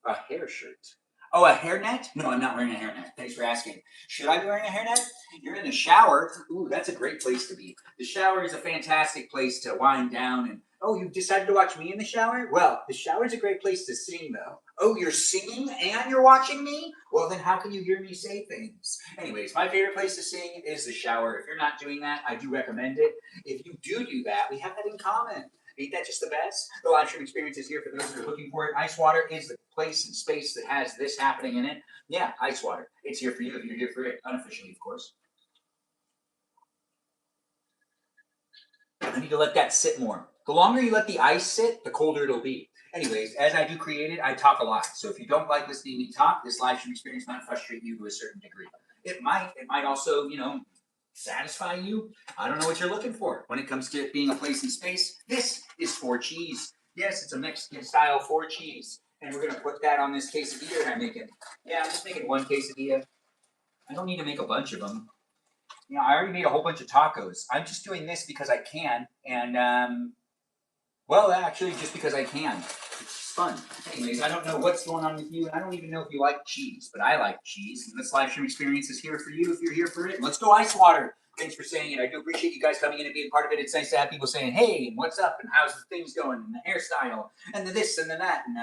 a hair shirt. Oh, a hairnet? No, I'm not wearing a hairnet. Thanks for asking. Should I be wearing a hairnet? You're in the shower. Ooh, that's a great place to be. The shower is a fantastic place to wind down and, oh, you decided to watch me in the shower? Well, the shower is a great place to sing, though. Oh, you're singing and you're watching me? Well, then how can you hear me say things? Anyways, my favorite place to sing is the shower. If you're not doing that, I do recommend it. If you do that, we have that in common. Ain't that just the best? The live stream experience is here for those that are looking for it. Ice Water is the place and space that has this happening in it. Yeah, Ice Water. It's here for you if you're here for it. Unofficially, of course. I need to let that sit more. The longer you let the ice sit, the colder it'll be. Anyways, as I do create it, I talk a lot. So if you don't like listening to me talk, this live stream experience might frustrate you to a certain degree. It might also, you know, satisfy you. I don't know what you're looking for when it comes to it being a place and space. This is 4 cheese. Yes, it's a Mexican style 4 cheese. And we're going to put that on this quesadilla that I'm making. Yeah, I'm just making one quesadilla. I don't need to make a bunch of them. You know, I already made a whole bunch of tacos. I'm just doing this because I can. And, well, actually, just because I can. It's fun. Anyways, I don't know what's going on with you, and I don't even know if you like cheese, but I like cheese, and this live stream experience is here for you if you're here for it. Let's go Ice Water. Thanks for saying it. I do appreciate you guys coming in and being part of it. It's nice to have people saying, hey, and what's up, and how's the things going, and the hairstyle, and the this and the that, and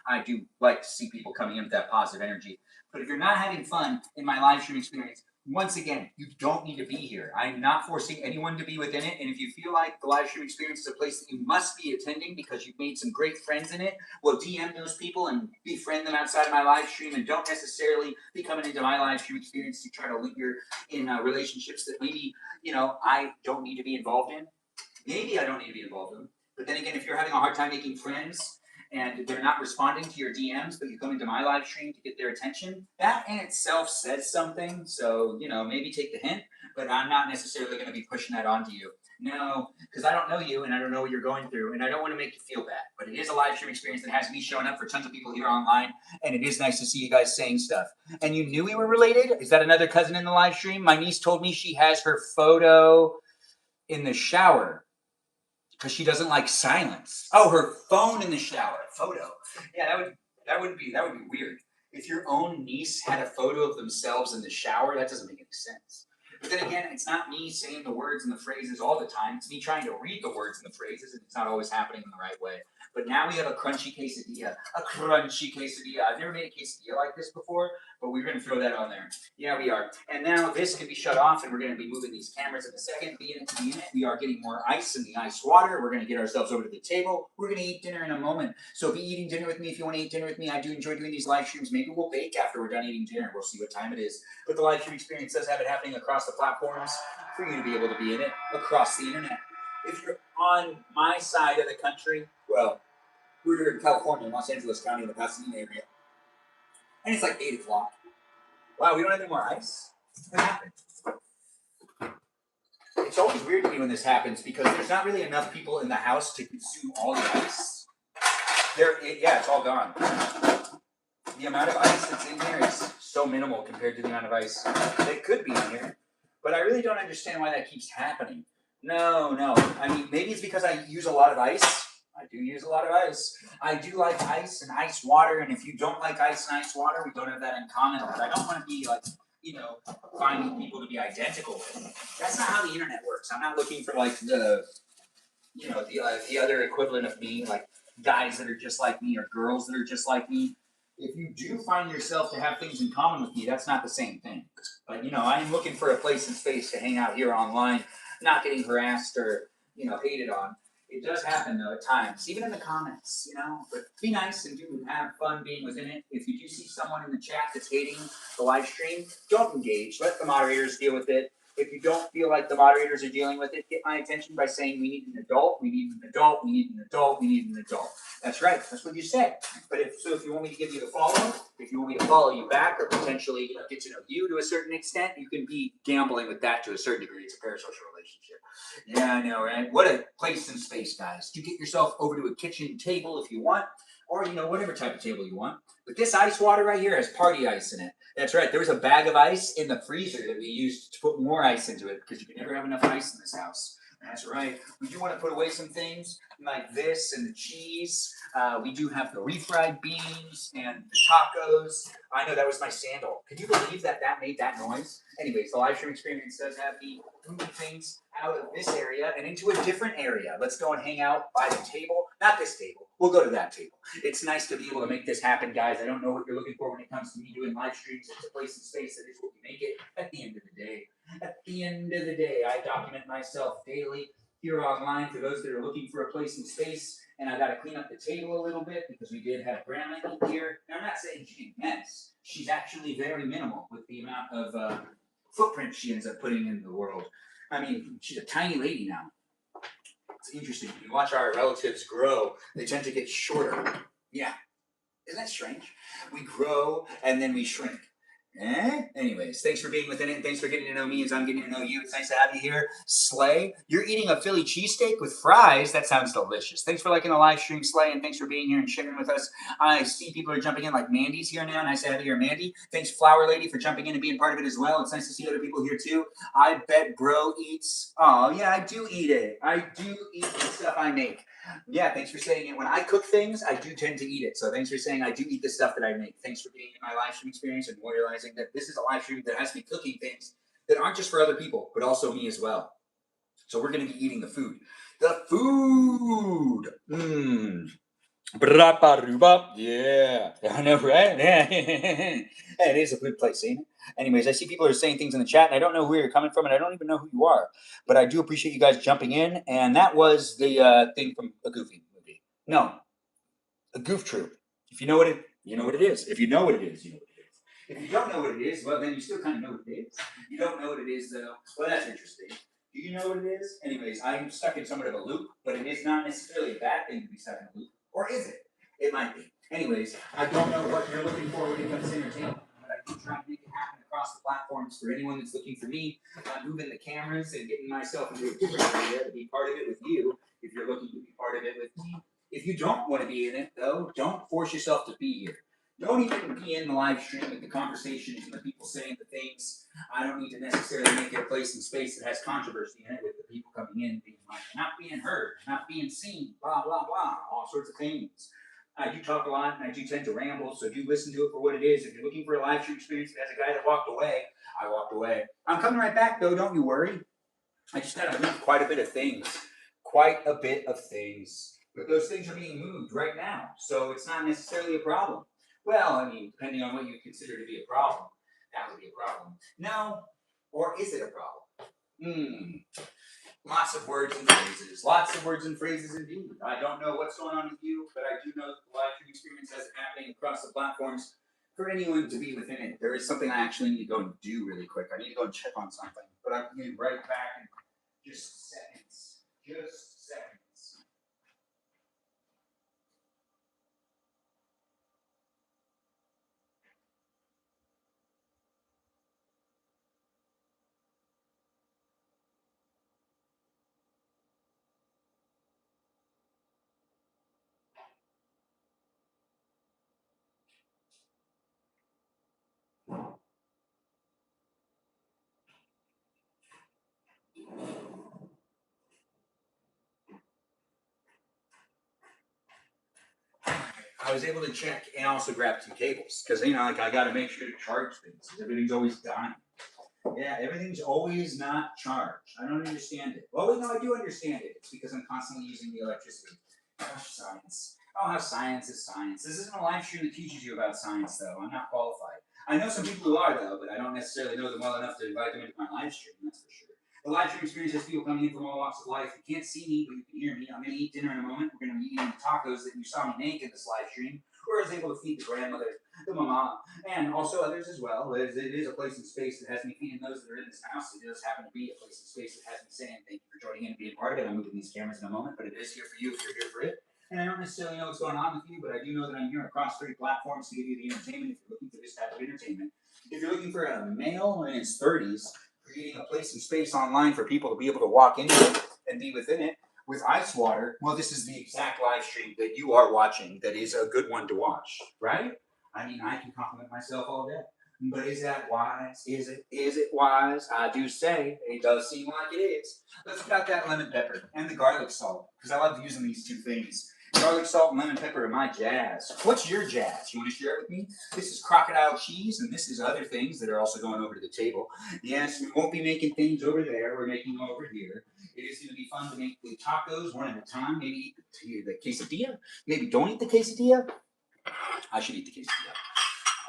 I do like to see people coming in with that positive energy. But if you're not having fun in my live stream experience, once again, you don't need to be here. I'm not forcing anyone to be within it. And if you feel like the live stream experience is a place that you must be attending because you've made some great friends in it, well, DM those people and befriend them outside of my live stream, and don't necessarily be coming into my live stream experience to try to linger in relationships that maybe, I don't need to be involved in. Maybe I don't need to be involved in them. But then again, if you're having a hard time making friends and they're not responding to your DMs, but you come into my live stream to get their attention, that in itself says something. So, maybe take the hint, but I'm not necessarily going to be pushing that onto you. No, because I don't know you and I don't know what you're going through, and I don't want to make you feel bad. But it is a live stream experience that has me showing up for tons of people here online, and it is nice to see you guys saying stuff. And you knew we were related? Is that another cousin in the live stream? My niece told me she has her photo in the shower because she doesn't like silence. Oh, her phone in the shower, photo. Yeah, that would be weird. If your own niece had a photo of themselves in the shower, that doesn't make any sense. But then again, it's not me saying the words and the phrases all the time. It's me trying to read the words and the phrases, and it's not always happening in the right way. But now we have a crunchy quesadilla. A crunchy quesadilla. I've never made a quesadilla like this before, but we're going to throw that on there. Yeah, we are. And now this can be shut off, and we're going to be moving these cameras in a second. Be in it. We are getting more ice in the ice water. We're going to get ourselves over to the table. We're going to eat dinner in a moment. So be eating dinner with me if you want to eat dinner with me. I do enjoy doing these live streams. Maybe we'll bake after we're done eating dinner. We'll see what time it is. But the live stream experience does have it happening across the platforms for you to be able to be in it across the internet. If you're on my side of the country, well, we're here in California, in Los Angeles County, in the Pasadena area. And it's like 8 o'clock. Wow, we don't have any more ice? What happened? It's always weird to me when this happens because there's not really enough people in the house to consume all the ice. It's all gone. The amount of ice that's in here is so minimal compared to the amount of ice that could be in here. But I really don't understand why that keeps happening. No. I mean, maybe it's because I use a lot of ice. I do use a lot of ice. I do like ice and ice water, and if you don't like ice and ice water, we don't have that in common. But I don't want to be like, finding people to be identical with. That's not how the internet works. I'm not looking for like the other equivalent of me, like guys that are just like me or girls that are just like me. If you do find yourself to have things in common with me, that's not the same thing. But I am looking for a place and space to hang out here online, not getting harassed or hated on. It does happen though at times, even in the comments, but be nice and have fun being within it. If you do see someone in the chat that's hating the live stream, don't engage. Let the moderators deal with it. If you don't feel like the moderators are dealing with it, get my attention by saying we need an adult, we need an adult, we need an adult, we need an adult. That's right, that's what you said. But if you want me to give you the follow, if you want me to follow you back or potentially get to know you to a certain extent, you can be gambling with that to a certain degree. It's a parasocial relationship. Yeah, I know, right? What a place and space, guys. You get yourself over to a kitchen table if you want, or whatever type of table you want. But this ice water right here has party ice in it. That's right. There was a bag of ice in the freezer that we used to put more ice into it because you can never have enough ice in this house. That's right. We do want to put away some things like this and the cheese. We do have the refried beans and the tacos. I know that was my sandal. Can you believe that made that noise? Anyways, the live stream experience does have me moving things out of this area and into a different area. Let's go and hang out by the table. Not this table. We'll go to that table. It's nice to be able to make this happen, guys. I don't know what you're looking for when it comes to me doing live streams. It's a place and space that is what we make it at the end of the day. At the end of the day, I document myself daily here online for those that are looking for a place and space. And I got to clean up the table a little bit because we did have grandma here. Now, I'm not saying she didn't mess. She's actually very minimal with the amount of footprint she ends up putting in the world. I mean, she's a tiny lady now. It's interesting. When you watch our relatives grow, they tend to get shorter. Yeah. Isn't that strange? We grow and then we shrink. Anyways, thanks for being within it. Thanks for getting to know me as I'm getting to know you. It's nice to have you here. Slay. You're eating a Philly cheesesteak with fries. That sounds delicious. Thanks for liking the live stream, Slay, and thanks for being here and sharing with us. I see people are jumping in, like Mandy's here now. Nice to have you here, Mandy. Thanks, Flower Lady, for jumping in and being part of it as well. It's nice to see other people here too. I bet bro eats. Oh, yeah, I do eat it. I do eat the stuff I make. Yeah, thanks for saying it. When I cook things, I do tend to eat it. So thanks for saying I do eat the stuff that I make. Thanks for being in my live stream experience and realizing that this is a live stream that has me cooking things that aren't just for other people, but also me as well. So we're going to be eating the food. The food! Yeah, I know, right? Yeah, it is a good place, ain't it? Anyways, I see people are saying things in the chat, and I don't know where you're coming from, and I don't even know who you are. But I do appreciate you guys jumping in, and that was the thing from a Goofy movie. No, a Goof Troop. If you know what it, you know what it is. If you know what it is, you know what it is. If you don't know what it is, well, then you still kind of know what it is. You don't know what it is, though. Well, that's interesting. Do you know what it is? Anyways, I'm stuck in somewhat of a loop, but it is not necessarily a bad thing to be stuck in a loop. Or is it? It might be. Anyways, I don't know what you're looking for when it comes to entertainment, but I do try to make it happen across the platforms for anyone that's looking for me. I'm moving the cameras and getting myself into a different area to be part of it with you, if you're looking to be part of it with me. If you don't want to be in it, though, don't force yourself to be here. Don't even be in the live stream with the conversations and the people saying the things. I don't need to necessarily make it a place and space that has controversy in it with the people coming in being like, not being heard, not being seen, blah, blah, blah, all sorts of things. I do talk a lot and I do tend to ramble, so do listen to it for what it is. If you're looking for a live stream experience that has a guy that walked away, I walked away. I'm coming right back, though, don't you worry. I just had to move quite a bit of things. Quite a bit of things. But those things are being moved right now, so it's not necessarily a problem. Well, I mean, depending on what you consider to be a problem, that would be a problem. No, or is it a problem? Lots of words and phrases. Lots of words and phrases indeed. I don't know what's going on with you, but I do know that the live stream experience has it happening across the platforms for anyone to be within it. There is something I actually need to go and do really quick. I need to go and check on something, but I'm going to be right back in just seconds. Just seconds. I was able to check and also grab two cables because like I got to make sure to charge things. Everything's always dying. Yeah, everything's always not charged. I don't understand it. Well, no, I do understand it. It's because I'm constantly using the electricity. Gosh, science. Oh, how science is science. This isn't a live stream that teaches you about science, though. I'm not qualified. I know some people who are, though, but I don't necessarily know them well enough to invite them into my live stream, that's for sure. The live stream experience has people coming in from all walks of life. You can't see me, but you can hear me. I'm going to eat dinner in a moment. We're going to be eating the tacos that you saw me make in this live stream. Where I was able to feed the grandmother, the mama, and also others as well. It is a place and space that has me feeding those that are in this house. It does happen to be a place and space that has me saying thank you for joining in and being part of it. I'm moving these cameras in a moment, but it is here for you if you're here for it. And I don't necessarily know what's going on with you, but I do know that I'm here across 30 platforms to give you the entertainment if you're looking for this type of entertainment. If you're looking for a male in his 30s, creating a place and space online for people to be able to walk into it and be within it, with ice water, well, this is the exact live stream that you are watching that is a good one to watch, right? I mean, I can compliment myself all day. But is that wise? Is it wise? I do say it does seem like it is. Let's cut that lemon pepper and the garlic salt, because I love using these two things. Garlic salt and lemon pepper are my jazz. What's your jazz? You want to share it with me? This is crocodile cheese, and this is other things that are also going over to the table. Yes, we won't be making things over there. We're making them over here. It is going to be fun to make the tacos one at a time. Maybe eat the quesadilla. Maybe don't eat the quesadilla. I should eat the quesadilla.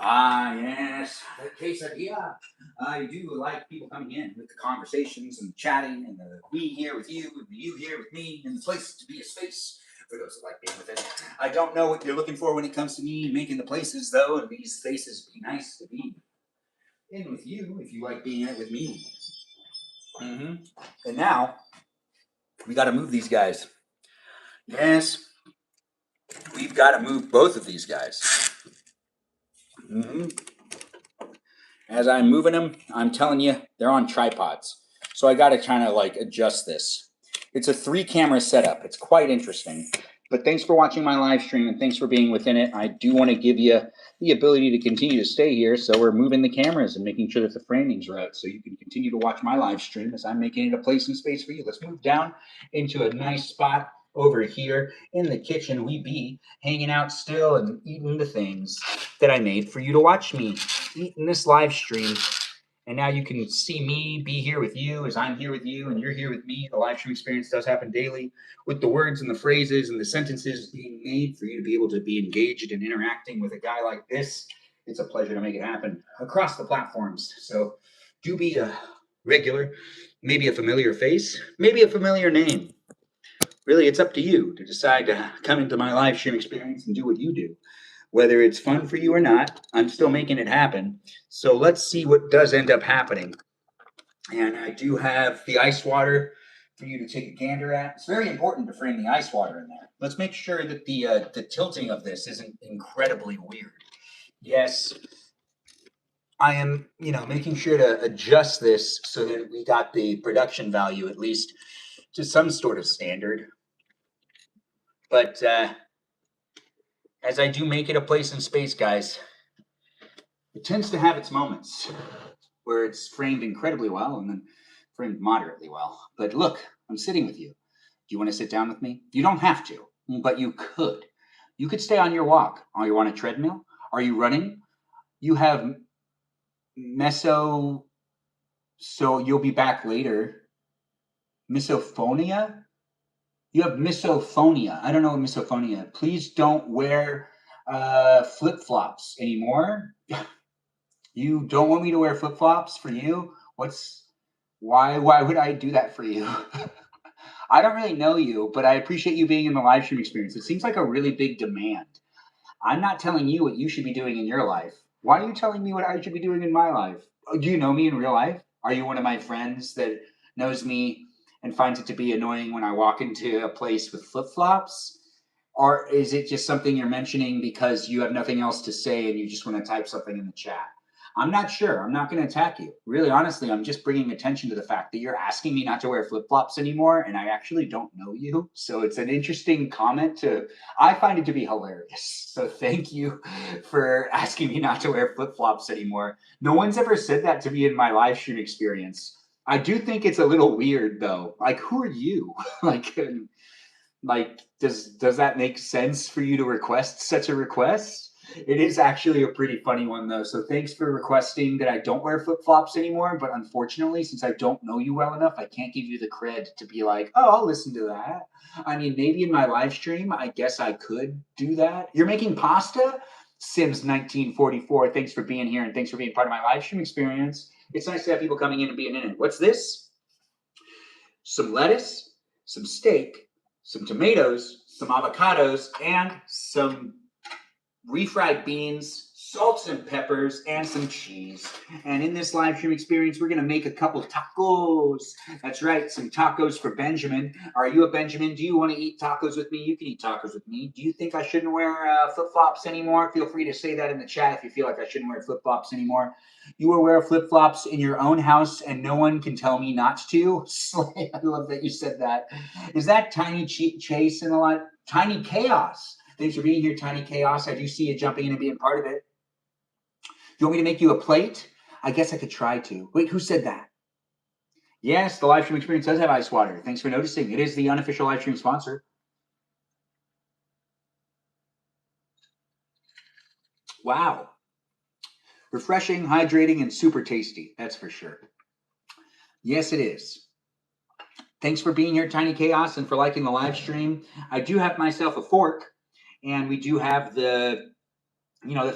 Ah, yes, the quesadilla. I do like people coming in with the conversations and the chatting and the we here with you and the you here with me and the place to be a space for those that like being with it. I don't know what you're looking for when it comes to me making the places, though, and these spaces be nice to be in with you if you like being in it with me. And now we got to move these guys. Yes, we've got to move both of these guys. As I'm moving them, I'm telling you, they're on tripods. So I got to kind of like adjust this. It's a 3-camera setup. It's quite interesting. But thanks for watching my live stream and thanks for being within it. I do want to give you the ability to continue to stay here. So we're moving the cameras and making sure that the framing's right. So you can continue to watch my live stream as I'm making it a place and space for you. Let's move down into a nice spot over here in the kitchen. We be hanging out still and eating the things that I made for you to watch me eat in this live stream And now you can see me be here with you as I'm here with you and you're here with me. The live stream experience does happen daily with the words and the phrases and the sentences being made for you to be able to be engaged and interacting with a guy like this. It's a pleasure to make it happen across the platforms. So do be a regular, maybe a familiar face, maybe a familiar name. Really, it's up to you to decide to come into my live stream experience and do what you do. Whether it's fun for you or not, I'm still making it happen. So let's see what does end up happening. And I do have the ice water for you to take a gander at. It's very important to frame the ice water in there. Let's make sure that the tilting of this isn't incredibly weird. Yes, I am, making sure to adjust this so that we got the production value at least to some sort of standard. But as I do make it a place in space, guys, it tends to have its moments where it's framed incredibly well and then framed moderately well. But look, I'm sitting with you. Do you want to sit down with me? You don't have to, but you could. You could stay on your walk. Are you on a treadmill? Are you running? You have so you'll be back later. Misophonia? You have misophonia. I don't know what misophonia. Please don't wear flip-flops anymore. You don't want me to wear flip-flops for you? Why would I do that for you? I don't really know you, but I appreciate you being in the live stream experience. It seems like a really big demand. I'm not telling you what you should be doing in your life. Why are you telling me what I should be doing in my life? Do you know me in real life? Are you one of my friends that knows me and finds it to be annoying when I walk into a place with flip-flops? Or is it just something you're mentioning because you have nothing else to say and you just want to type something in the chat? I'm not sure. I'm not going to attack you. Really, honestly, I'm just bringing attention to the fact that you're asking me not to wear flip-flops anymore, and I actually don't know you. So it's an interesting comment I find it to be hilarious. So thank you for asking me not to wear flip-flops anymore. No one's ever said that to me in my live stream experience. I do think it's a little weird, though. Like, who are you? Does that make sense for you to request such a request? It is actually a pretty funny one, though. So thanks for requesting that I don't wear flip-flops anymore. But unfortunately, since I don't know you well enough, I can't give you the cred to be like, oh, I'll listen to that. I mean, maybe in my live stream, I guess I could do that. You're making pasta? Sims 1944, thanks for being here and thanks for being part of my live stream experience. It's nice to have people coming in and being in it. What's this? Some lettuce, some steak, some tomatoes, some avocados, and some refried beans, salts and peppers, and some cheese. And in this live stream experience, we're going to make a couple tacos. That's right, some tacos for Benjamin. Are you a Benjamin? Do you want to eat tacos with me? You can eat tacos with me. Do you think I shouldn't wear flip-flops anymore? Feel free to say that in the chat if you feel like I shouldn't wear flip-flops anymore. You will wear flip-flops in your own house and no one can tell me not to. I love that you said that. Is that Tiny Chase in a lot? Tiny Chaos. Thanks for being here, Tiny Chaos. I do see you jumping in and being part of it. You want me to make you a plate? I guess I could try to. Wait, who said that? Yes, the live stream experience does have ice water. Thanks for noticing. It is the unofficial live stream sponsor. Wow. Refreshing, hydrating, and super tasty. That's for sure. Yes, it is. Thanks for being here, Tiny Chaos, and for liking the live stream. I do have myself a fork, and we do have the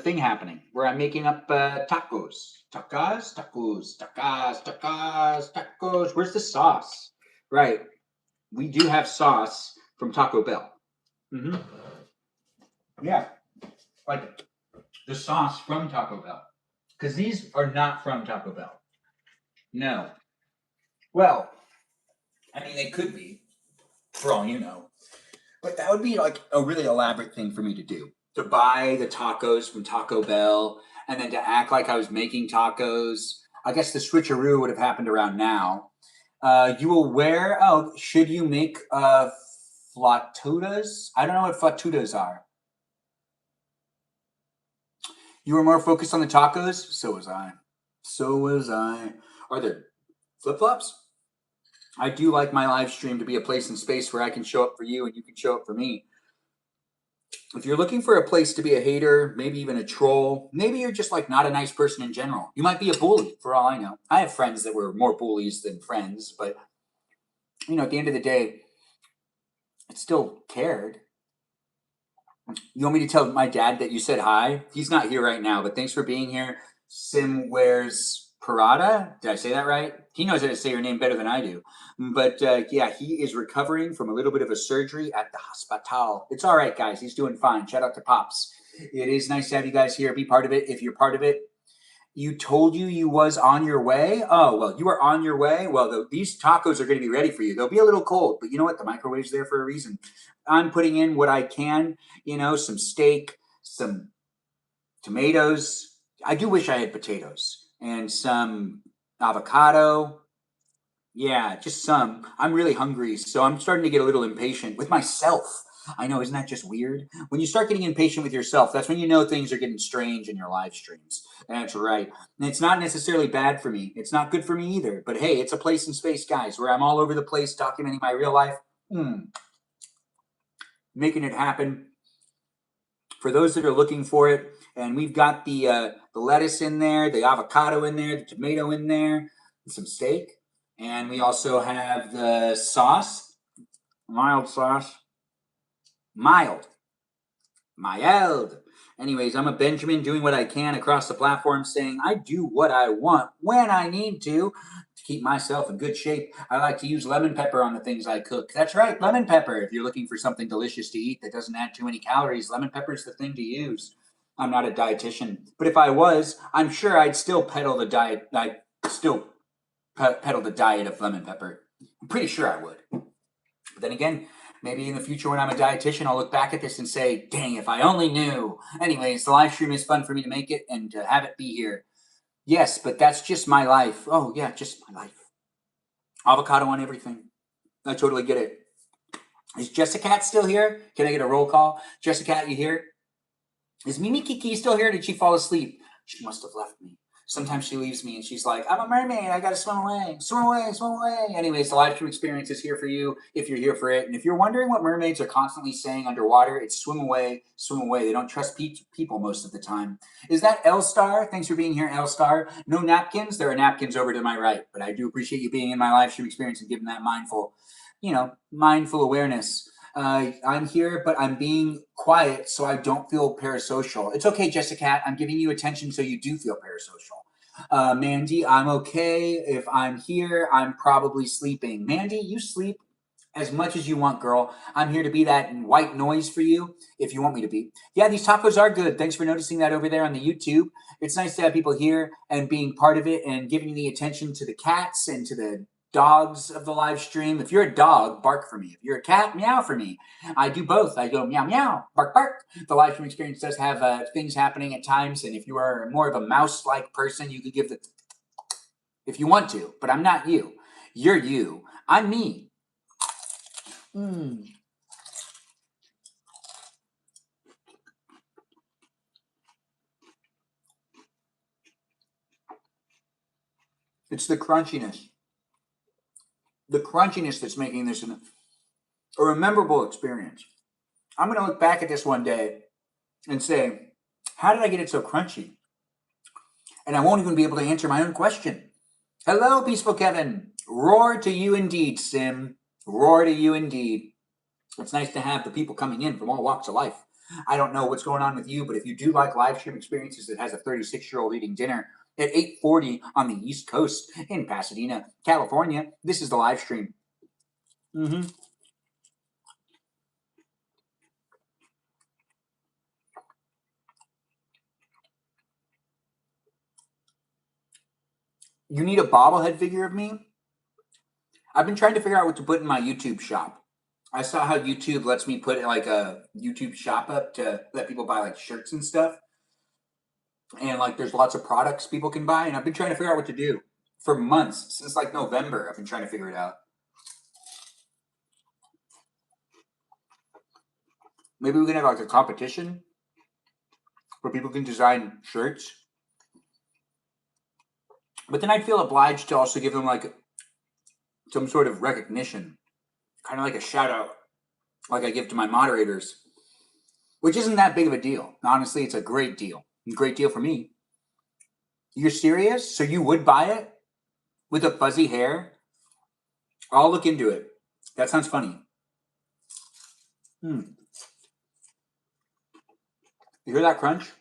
thing happening where I'm making up tacos. Tacos. Where's the sauce? Right. We do have sauce from Taco Bell. Mm-hmm. Yeah. Like the sauce from Taco Bell. Because these are not from Taco Bell. No. Well, I mean, they could be, for all you know. But that would be like a really elaborate thing for me to do. To buy the tacos from Taco Bell and then to act like I was making tacos. I guess the switcheroo would have happened around now. You will wear, should you make flatudas? I don't know what flatudas are. You were more focused on the tacos? So was I. Are there flip-flops? I do like my live stream to be a place and space where I can show up for you and you can show up for me. If you're looking for a place to be a hater, maybe even a troll, maybe you're just like not a nice person in general. You might be a bully, for all I know. I have friends that were more bullies than friends, but at the end of the day, I still cared. You want me to tell my dad that you said hi? He's not here right now, but thanks for being here. Sim wears Parada. Did I say that right? He knows how to say your name better than I do. But yeah, he is recovering from a little bit of a surgery at the hospital. It's all right, guys. He's doing fine. Shout out to Pops. It is nice to have you guys here. Be part of it. If you're part of it, you told you was on your way. Oh, well, you are on your way. Well, these tacos are going to be ready for you. They'll be a little cold, but you know what? The microwave's there for a reason. I'm putting in what I can, some steak, some tomatoes. I do wish I had potatoes and some avocado. Yeah, just some. I'm really hungry, so I'm starting to get a little impatient with myself. I know, isn't that just weird? When you start getting impatient with yourself, that's when you know things are getting strange in your live streams. That's right. And it's not necessarily bad for me. It's not good for me either. But hey, it's a place in space, guys, where I'm all over the place documenting my real life. Making it happen. For those that are looking for it, and we've got the lettuce in there, the avocado in there, the tomato in there, and some steak. And we also have the sauce, mild sauce. Mild. Anyways, I'm a Benjamin doing what I can across the platform, saying I do what I want when I need to keep myself in good shape. I like to use lemon pepper on the things I cook. That's right, lemon pepper. If you're looking for something delicious to eat that doesn't add too many calories, lemon pepper is the thing to use. I'm not a dietitian, but if I was, I'm sure I'd still peddle the diet. I still peddle the diet of lemon pepper. I'm pretty sure I would. But then again, maybe in the future when I'm a dietitian, I'll look back at this and say, dang, if I only knew. Anyways, the live stream is fun for me to make it and to have it be here. Yes, but that's just my life. Oh, yeah, just my life. Avocado on everything. I totally get it. Is Jessica still here? Can I get a roll call? Jessica, you here? Is Mimi Kiki still here? Did she fall asleep? She must have left me. Sometimes she leaves me and she's like, I'm a mermaid. I got to swim away. Swim away, swim away. Anyways, the live stream experience is here for you if you're here for it. And if you're wondering what mermaids are constantly saying underwater, it's swim away, swim away. They don't trust people most of the time. Is that L Star? Thanks for being here, L Star. No napkins? There are napkins over to my right. But I do appreciate you being in my live stream experience and giving that mindful awareness. I'm here, but I'm being quiet so I don't feel parasocial. It's okay, Jessica. I'm giving you attention so you do feel parasocial. Mandy, I'm okay. If I'm here, I'm probably sleeping. Mandy, you sleep as much as you want, girl. I'm here to be that white noise for you if you want me to be. Yeah, these tacos are good. Thanks for noticing that over there on the YouTube. It's nice to have people here and being part of it and giving the attention to the cats and to the dogs of the live stream. If you're a dog, bark for me. If you're a cat, meow for me. I do both. I go meow, meow, bark, bark. The live stream experience does have things happening at times, and if you are more of a mouse-like person, you could give the if you want to, but I'm not you. You're you. I'm me. It's the crunchiness. The crunchiness that's making this a memorable experience. I'm going to look back at this one day and say, how did I get it so crunchy? And I won't even be able to answer my own question. Hello, Peaceful Kevin. Roar to you indeed, Sim. Roar to you indeed. It's nice to have the people coming in from all walks of life. I don't know what's going on with you, but if you do like live stream experiences that has a 36-year-old eating dinner at 8:40 on the East Coast in Pasadena, California, this is the live stream. You need a bobblehead figure of me? I've been trying to figure out what to put in my YouTube shop. I saw how YouTube lets me put like a YouTube shop up to let people buy like shirts and stuff. And like there's lots of products people can buy. And I've been trying to figure out what to do for months. Since like November, I've been trying to figure it out. Maybe we can have like a competition where people can design shirts. But then I'd feel obliged to also give them like some sort of recognition. Kind of like a shout out like I give to my moderators. which isn't that big of a deal. Honestly, it's a great deal. Great deal for me. You're serious? So you would buy it with a fuzzy hair? I'll look into it. That sounds funny. You hear that crunch?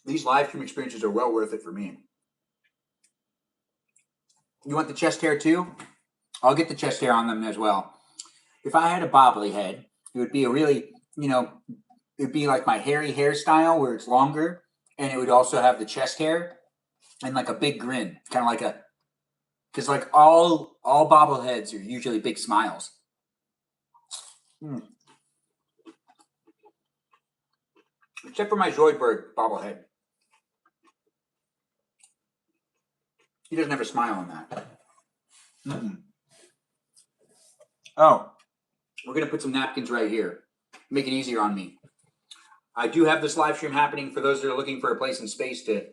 These live stream experiences are well worth it for me. You want the chest hair too? I'll get the chest hair on them as well. If I had a bobbly head, it would be a really, it'd be like my hairy hairstyle where it's longer, and it would also have the chest hair and like a big grin, kind of like a, because like all bobbleheads are usually big smiles. Except for my Zoidberg bobblehead. He doesn't have a smile on that. Oh, we're going to put some napkins right here. Make it easier on me. I do have this live stream happening for those that are looking for a place and space to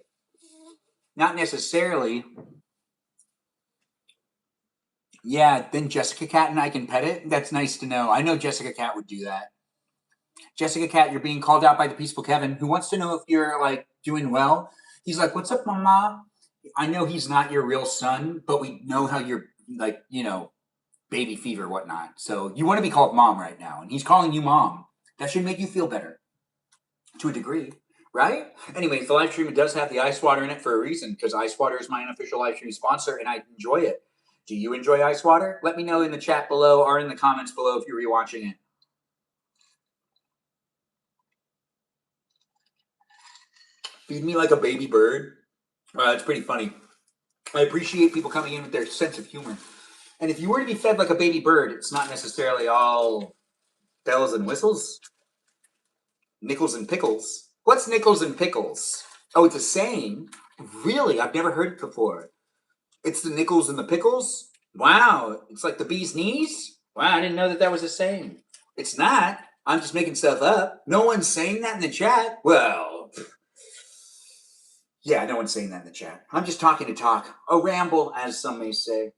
not necessarily. Yeah, then Jessica Cat and I can pet it. That's nice to know. I know Jessica Cat would do that. Jessica Cat, you're being called out by the Peaceful Kevin, who wants to know if you're like doing well. He's like, "What's up, Mama?" I know he's not your real son, but we know how you're like, baby fever, whatnot. So you want to be called Mom right now, and he's calling you Mom. That should make you feel better, to a degree, right? Anyways, the live stream does have the ice water in it for a reason, because ice water is my unofficial live stream sponsor, and I enjoy it. Do you enjoy ice water? Let me know in the chat below or in the comments below if you're rewatching it. Feed me like a baby bird. It's pretty funny. I appreciate people coming in with their sense of humor. And if you were to be fed like a baby bird, it's not necessarily all bells and whistles. Nickels and pickles. What's nickels and pickles? Oh, it's a saying? Really? I've never heard it before. It's the nickels and the pickles? Wow. It's like the bee's knees? Wow, I didn't know that was a saying. It's not. I'm just making stuff up. No one's saying that in the chat. Well, yeah, no one's saying that in the chat. I'm just talking to talk. A ramble, as some may say.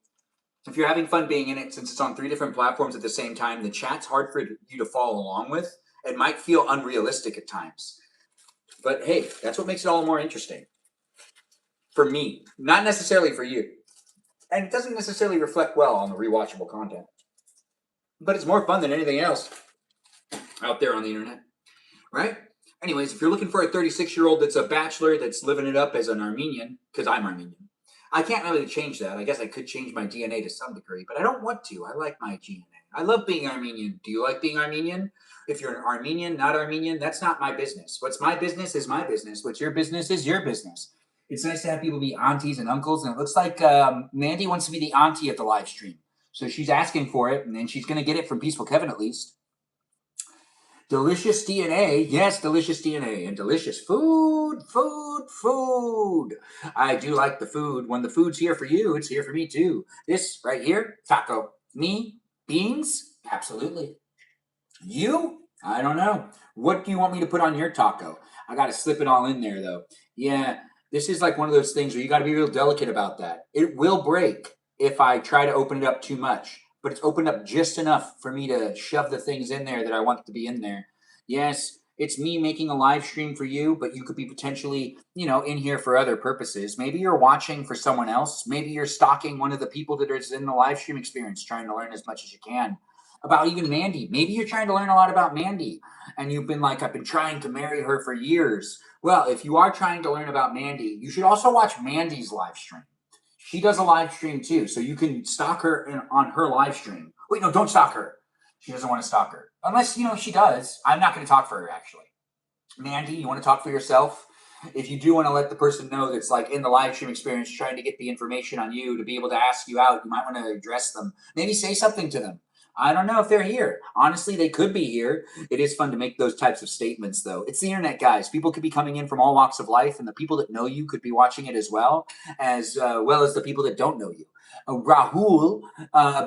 If you're having fun being in it, since it's on 3 different platforms at the same time, the chat's hard for you to follow along with. It might feel unrealistic at times. But hey, that's what makes it all more interesting. For me, not necessarily for you. And it doesn't necessarily reflect well on the rewatchable content. But it's more fun than anything else out there on the internet. Right? Anyways, if you're looking for a 36-year-old that's a bachelor that's living it up as an Armenian, because I'm Armenian, I can't really change that. I guess I could change my DNA to some degree, but I don't want to. I like my DNA. I love being Armenian. Do you like being Armenian? If you're an Armenian, not Armenian, that's not my business. What's my business is my business. What's your business is your business. It's nice to have people be aunties and uncles, and it looks like Mandy wants to be the auntie at the live stream. So she's asking for it, and then she's going to get it from Peaceful Kevin at least. Delicious DNA. Yes, delicious DNA. And delicious food. I do like the food. When the food's here for you, it's here for me too. This right here, taco. Me, beans? Absolutely. You? I don't know. What do you want me to put on your taco? I got to slip it all in there though. Yeah, this is like one of those things where you got to be real delicate about that. It will break if I try to open it up too much. But it's opened up just enough for me to shove the things in there that I want to be in there. Yes, it's me making a live stream for you, but you could be potentially, in here for other purposes. Maybe you're watching for someone else. Maybe you're stalking one of the people that is in the live stream experience, trying to learn as much as you can about even Mandy. Maybe you're trying to learn a lot about Mandy, and you've been like, I've been trying to marry her for years. Well, if you are trying to learn about Mandy, you should also watch Mandy's live stream. She does a live stream too, so you can stalk her on her live stream. Wait, no, don't stalk her. She doesn't want to stalk her. Unless, she does. I'm not going to talk for her, actually. Mandy, you want to talk for yourself? If you do want to let the person know that's like in the live stream experience trying to get the information on you to be able to ask you out, you might want to address them. Maybe say something to them. I don't know if they're here. Honestly, they could be here. It is fun to make those types of statements, though. It's the internet, guys. People could be coming in from all walks of life, and the people that know you could be watching it as well as the people that don't know you. Rahul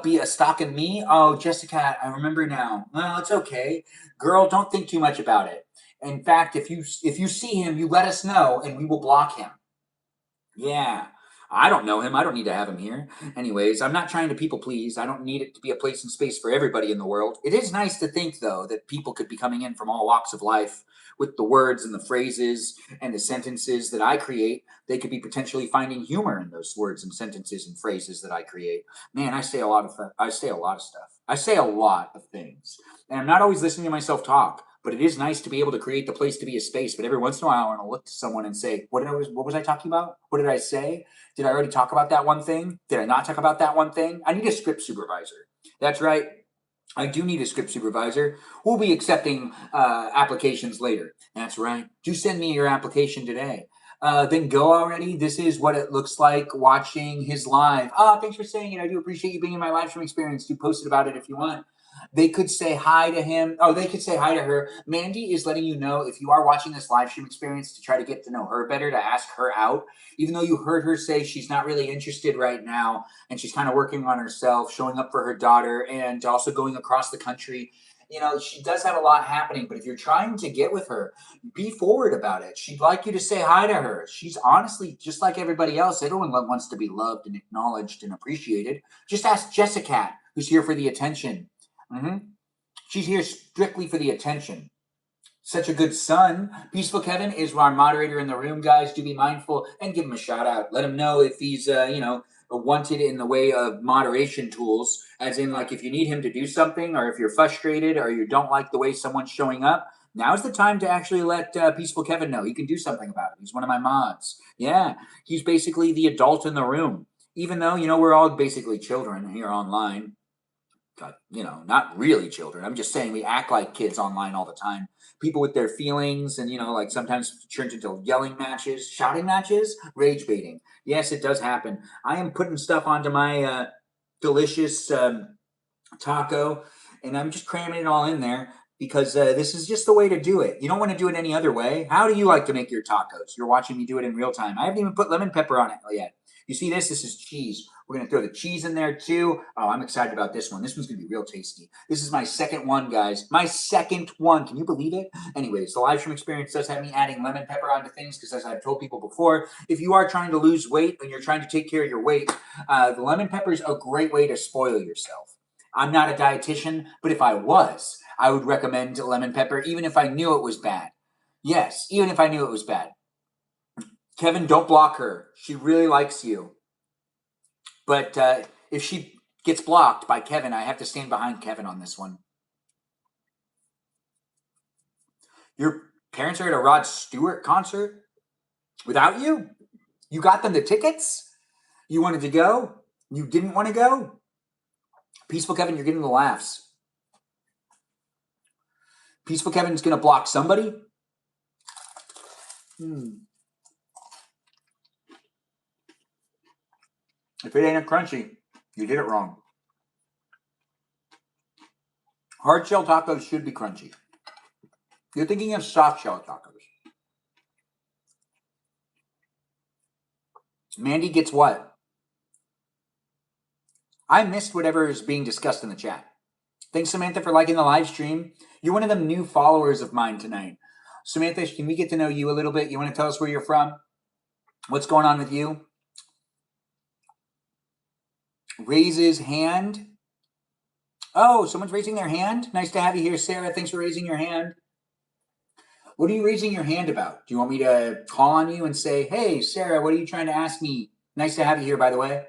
be a stalking me. Oh, Jessica, I remember now. Well, it's okay. Girl, don't think too much about it. In fact, if you see him, you let us know, and we will block him. Yeah. I don't know him. I don't need to have him here. Anyways, I'm not trying to people please. I don't need it to be a place and space for everybody in the world. It is nice to think, though, that people could be coming in from all walks of life with the words and the phrases and the sentences that I create. They could be potentially finding humor in those words and sentences and phrases that I create. Man, I say a lot of stuff. I say a lot of things. And I'm not always listening to myself talk. But it is nice to be able to create the place to be a space. But every once in a while, I want to look to someone and say, what was I talking about? What did I say? Did I already talk about that one thing? Did I not talk about that one thing? I need a script supervisor. That's right. I do need a script supervisor. We'll be accepting applications later. That's right. Do send me your application today. Then go already. This is what it looks like watching his live. Oh, thanks for saying it. I do appreciate you being in my live stream experience. Do post about it if you want. They could say hi to him. Oh, they could say hi to her. Mandy is letting you know if you are watching this live stream experience to try to get to know her better, to ask her out. Even though you heard her say she's not really interested right now and she's kind of working on herself, showing up for her daughter and also going across the country. You know, she does have a lot happening, but if you're trying to get with her, be forward about it. She'd like you to say hi to her. She's honestly just like everybody else. Everyone wants to be loved and acknowledged and appreciated. Just ask Jessica, who's here for the attention. She's here strictly for the attention. Such a good son. Peaceful Kevin is our moderator in the room, guys. Do be mindful and give him a shout out. Let him know if he's, wanted in the way of moderation tools, as in, like, if you need him to do something, or if you're frustrated, or you don't like the way someone's showing up, now's the time to actually let Peaceful Kevin know. He can do something about it. He's one of my mods. Yeah, he's basically the adult in the room. Even though, we're all basically children here online. Not really children. I'm just saying we act like kids online all the time. People with their feelings and, like sometimes turns into yelling matches, shouting matches, rage baiting. Yes, it does happen. I am putting stuff onto my delicious taco and I'm just cramming it all in there because this is just the way to do it. You don't want to do it any other way. How do you like to make your tacos? You're watching me do it in real time. I haven't even put lemon pepper on it yet. You see this? This is cheese. We're going to throw the cheese in there too. Oh, I'm excited about this one. This one's going to be real tasty. This is my second one, guys. My second one. Can you believe it? Anyways, the live stream experience does have me adding lemon pepper onto things because, as I've told people before, if you are trying to lose weight and you're trying to take care of your weight, the lemon pepper is a great way to spoil yourself. I'm not a dietitian, but if I was, I would recommend lemon pepper, even if I knew it was bad. Yes, even if I knew it was bad. Kevin, don't block her. She really likes you. But if she gets blocked by Kevin, I have to stand behind Kevin on this one. Your parents are at a Rod Stewart concert without you? You got them the tickets? You wanted to go? You didn't want to go? Peaceful Kevin, you're getting the laughs. Peaceful Kevin's going to block somebody? If it ain't a crunchy, you did it wrong. Hard shell tacos should be crunchy. You're thinking of soft shell tacos. Mandy gets what? I missed whatever is being discussed in the chat. Thanks, Samantha, for liking the live stream. You're one of them new followers of mine tonight. Samantha, can we get to know you a little bit? You want to tell us where you're from? What's going on with you? Raises hand. Oh, someone's raising their hand? Nice to have you here, Sarah. Thanks for raising your hand. What are you raising your hand about? Do you want me to call on you and say, hey, Sarah, what are you trying to ask me? Nice to have you here, by the way.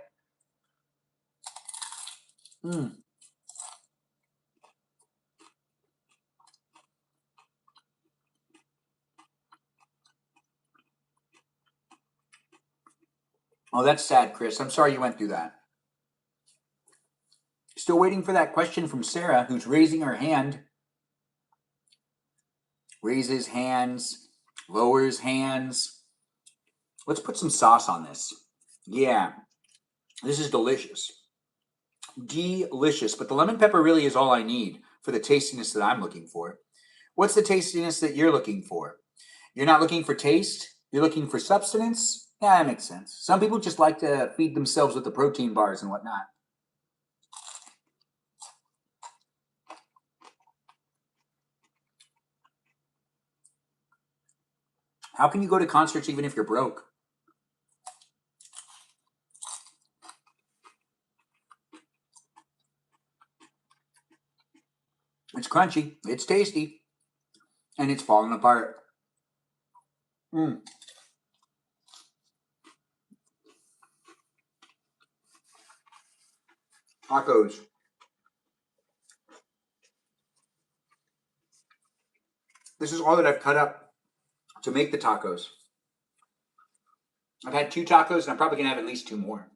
Oh, that's sad, Chris. I'm sorry you went through that. Still waiting for that question from Sarah, who's raising her hand. Raises hands, lowers hands. Let's put some sauce on this. Yeah, this is delicious. Delicious. But the lemon pepper really is all I need for the tastiness that I'm looking for. What's the tastiness that you're looking for? You're not looking for taste? You're looking for substance? Yeah, that makes sense. Some people just like to feed themselves with the protein bars and whatnot. How can you go to concerts even if you're broke? It's crunchy. It's tasty. And it's falling apart. Tacos. This is all that I've cut up to make the tacos. I've had 2 tacos, and I'm probably going to have at least 2 more.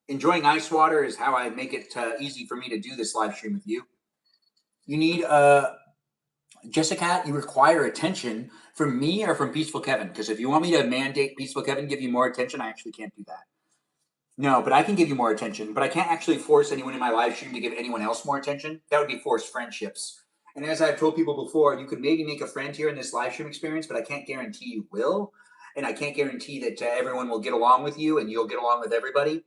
Enjoying ice water is how I make it easy for me to do this live stream with you. You need, Jessica, you require attention from me or from Peaceful Kevin? Because if you want me to mandate Peaceful Kevin give you more attention, I actually can't do that. No, but I can give you more attention, but I can't actually force anyone in my live stream to give anyone else more attention. That would be forced friendships. And as I've told people before, you could maybe make a friend here in this live stream experience, but I can't guarantee you will. And I can't guarantee that everyone will get along with you and you'll get along with everybody.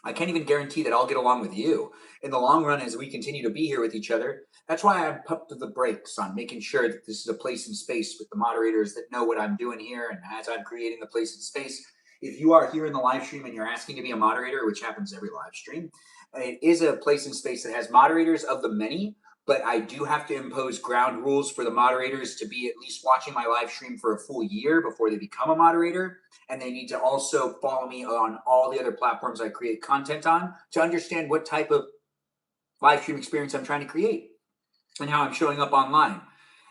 I can't even guarantee that I'll get along with you in the long run as we continue to be here with each other. That's why I pumped the brakes on making sure that this is a place and space with the moderators that know what I'm doing here. And as I'm creating the place and space, if you are here in the live stream and you're asking to be a moderator, which happens every live stream, it is a place and space that has moderators of the many, but I do have to impose ground rules for the moderators to be at least watching my live stream for a full year before they become a moderator. And they need to also follow me on all the other platforms I create content on to understand what type of live stream experience I'm trying to create and how I'm showing up online.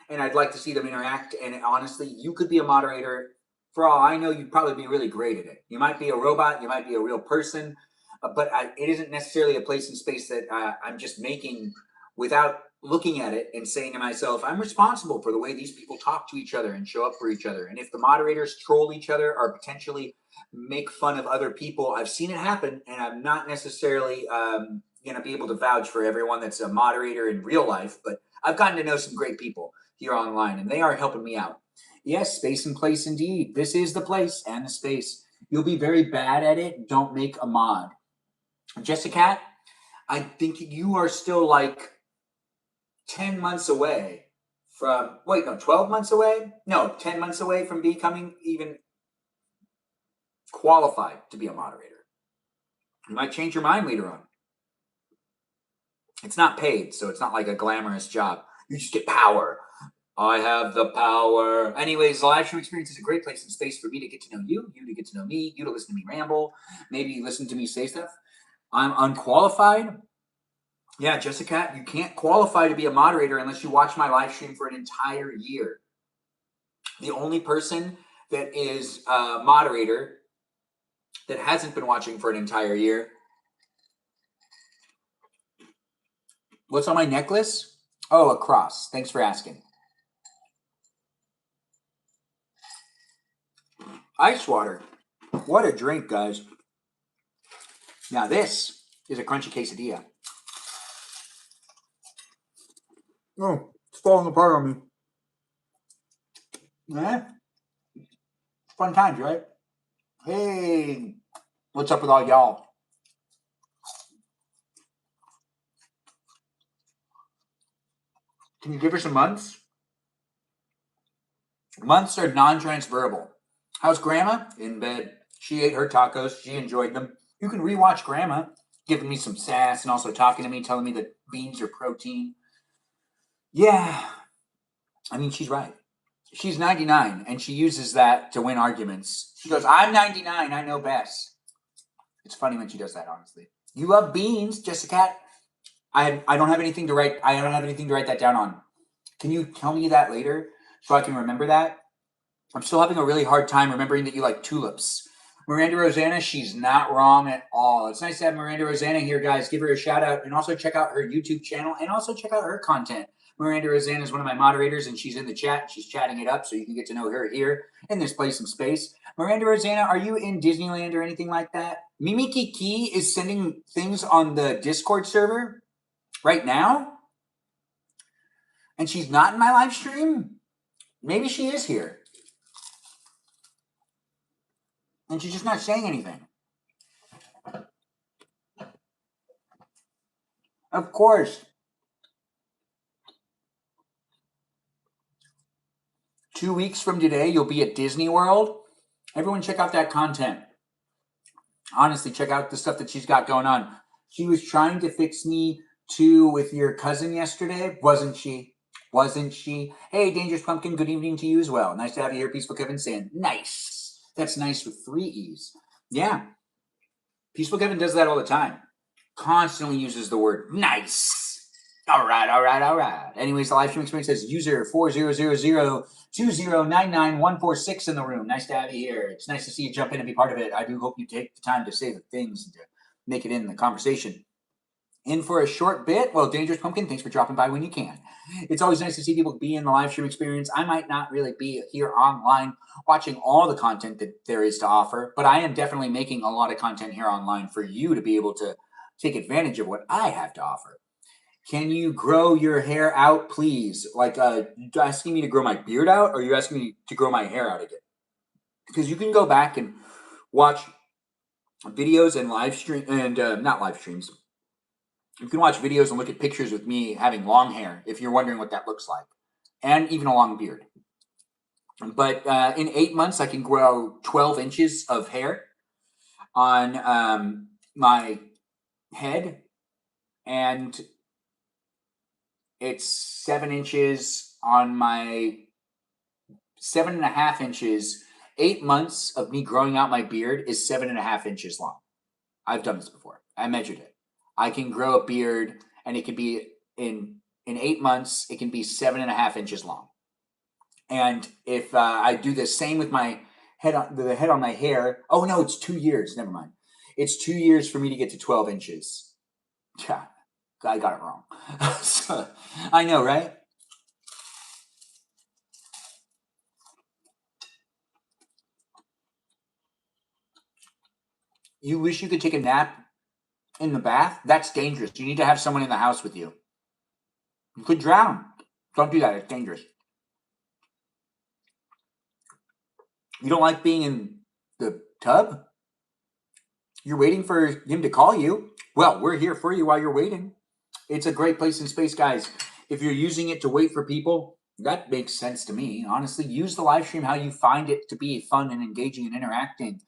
And I'd like to see them interact. And honestly, you could be a moderator. For all I know, you'd probably be really great at it. You might be a robot, you might be a real person, but it isn't necessarily a place and space that I'm just making without looking at it and saying to myself, I'm responsible for the way these people talk to each other and show up for each other. And if the moderators troll each other or potentially make fun of other people, I've seen it happen, and I'm not necessarily going to be able to vouch for everyone that's a moderator in real life, but I've gotten to know some great people here online, and they are helping me out. Yes, space and place indeed. This is the place and the space. You'll be very bad at it. Don't make a mod. Jessica, I think you are still like 10 months away from, 12 months away? No, 10 months away from becoming even qualified to be a moderator. You might change your mind later on. It's not paid, so it's not like a glamorous job. You just get power. I have the power. Anyways, the live stream experience is a great place and space for me to get to know you, you to get to know me, you to listen to me ramble, maybe listen to me say stuff. I'm unqualified. Yeah, Jessica, you can't qualify to be a moderator unless you watch my live stream for an entire year. The only person that is a moderator that hasn't been watching for an entire year. What's on my necklace? Oh, a cross. Thanks for asking. Ice water. What a drink, guys. Now this is a crunchy quesadilla. Oh, it's falling apart on me. Yeah. Fun times, right? Hey, what's up with all y'all? Can you give her some months? Months are non-transferable. How's Grandma? In bed. She ate her tacos. She enjoyed them. You can rewatch Grandma giving me some sass and also talking to me, telling me that beans are protein. Yeah. I mean, she's right. She's 99, and she uses that to win arguments. She goes, I'm 99. I know best. It's funny when she does that, honestly. You love beans, Jessica. I don't have anything to write. I don't have anything to write that down on. Can you tell me that later so I can remember that? I'm still having a really hard time remembering that you like tulips. Miranda Rosanna, she's not wrong at all. It's nice to have Miranda Rosanna here, guys. Give her a shout out and also check out her YouTube channel and also check out her content. Miranda Rosanna is one of my moderators, and she's in the chat. She's chatting it up so you can get to know her here in this place and space. Miranda Rosanna, are you in Disneyland or anything like that? Mimi Kiki is sending things on the Discord server right now, and she's not in my live stream? Maybe she is here. And she's just not saying anything. Of course. 2 weeks from today, you'll be at Disney World. Everyone check out that content. Honestly, check out the stuff that she's got going on. She was trying to fix me 2 with your cousin yesterday, wasn't she? Wasn't she? Hey, Dangerous Pumpkin, good evening to you as well. Nice to have you here. Peaceful Kevin saying, nice. That's nice with 3 E's. Yeah. Peaceful Kevin does that all the time. Constantly uses the word nice. All right, all right, all right. Anyways, the live stream experience says user 400020999146 in the room. Nice to have you here. It's nice to see you jump in and be part of it. I do hope you take the time to say the things and to make it in the conversation. In for a short bit. Well, Dangerous Pumpkin, thanks for dropping by when you can. It's always nice to see people be in the live stream experience. I might not really be here online watching all the content that there is to offer, but I am definitely making a lot of content here online for you to be able to take advantage of what I have to offer. Can you grow your hair out, please? Like, you asking me to grow my beard out, or are you asking me to grow my hair out again? Because you can go back and watch videos and live stream, and not live streams. You can watch videos and look at pictures with me having long hair if you're wondering what that looks like, and even a long beard. But in 8 months, I can grow 12 inches of hair on my head, and it's 7 inches on my 7.5 inches. 8 months of me growing out my beard is 7.5 inches long. I've done this before. I measured it. I can grow a beard, and it can be in 8 months. It can be 7.5 inches long. And if I do the same with my head, the head on my hair. Oh no, it's 2 years. Never mind. It's 2 years for me to get to 12 inches. Yeah, I got it wrong. So, I know, right? You wish you could take a nap in the bath? That's dangerous. You need to have someone in the house with you. You could drown. Don't do that. It's dangerous. You don't like being in the tub? You're waiting for him to call you. Well, we're here for you while you're waiting. It's a great place in space, guys. If you're using it to wait for people, that makes sense to me. Honestly, use the live stream how you find it to be fun and engaging and interacting.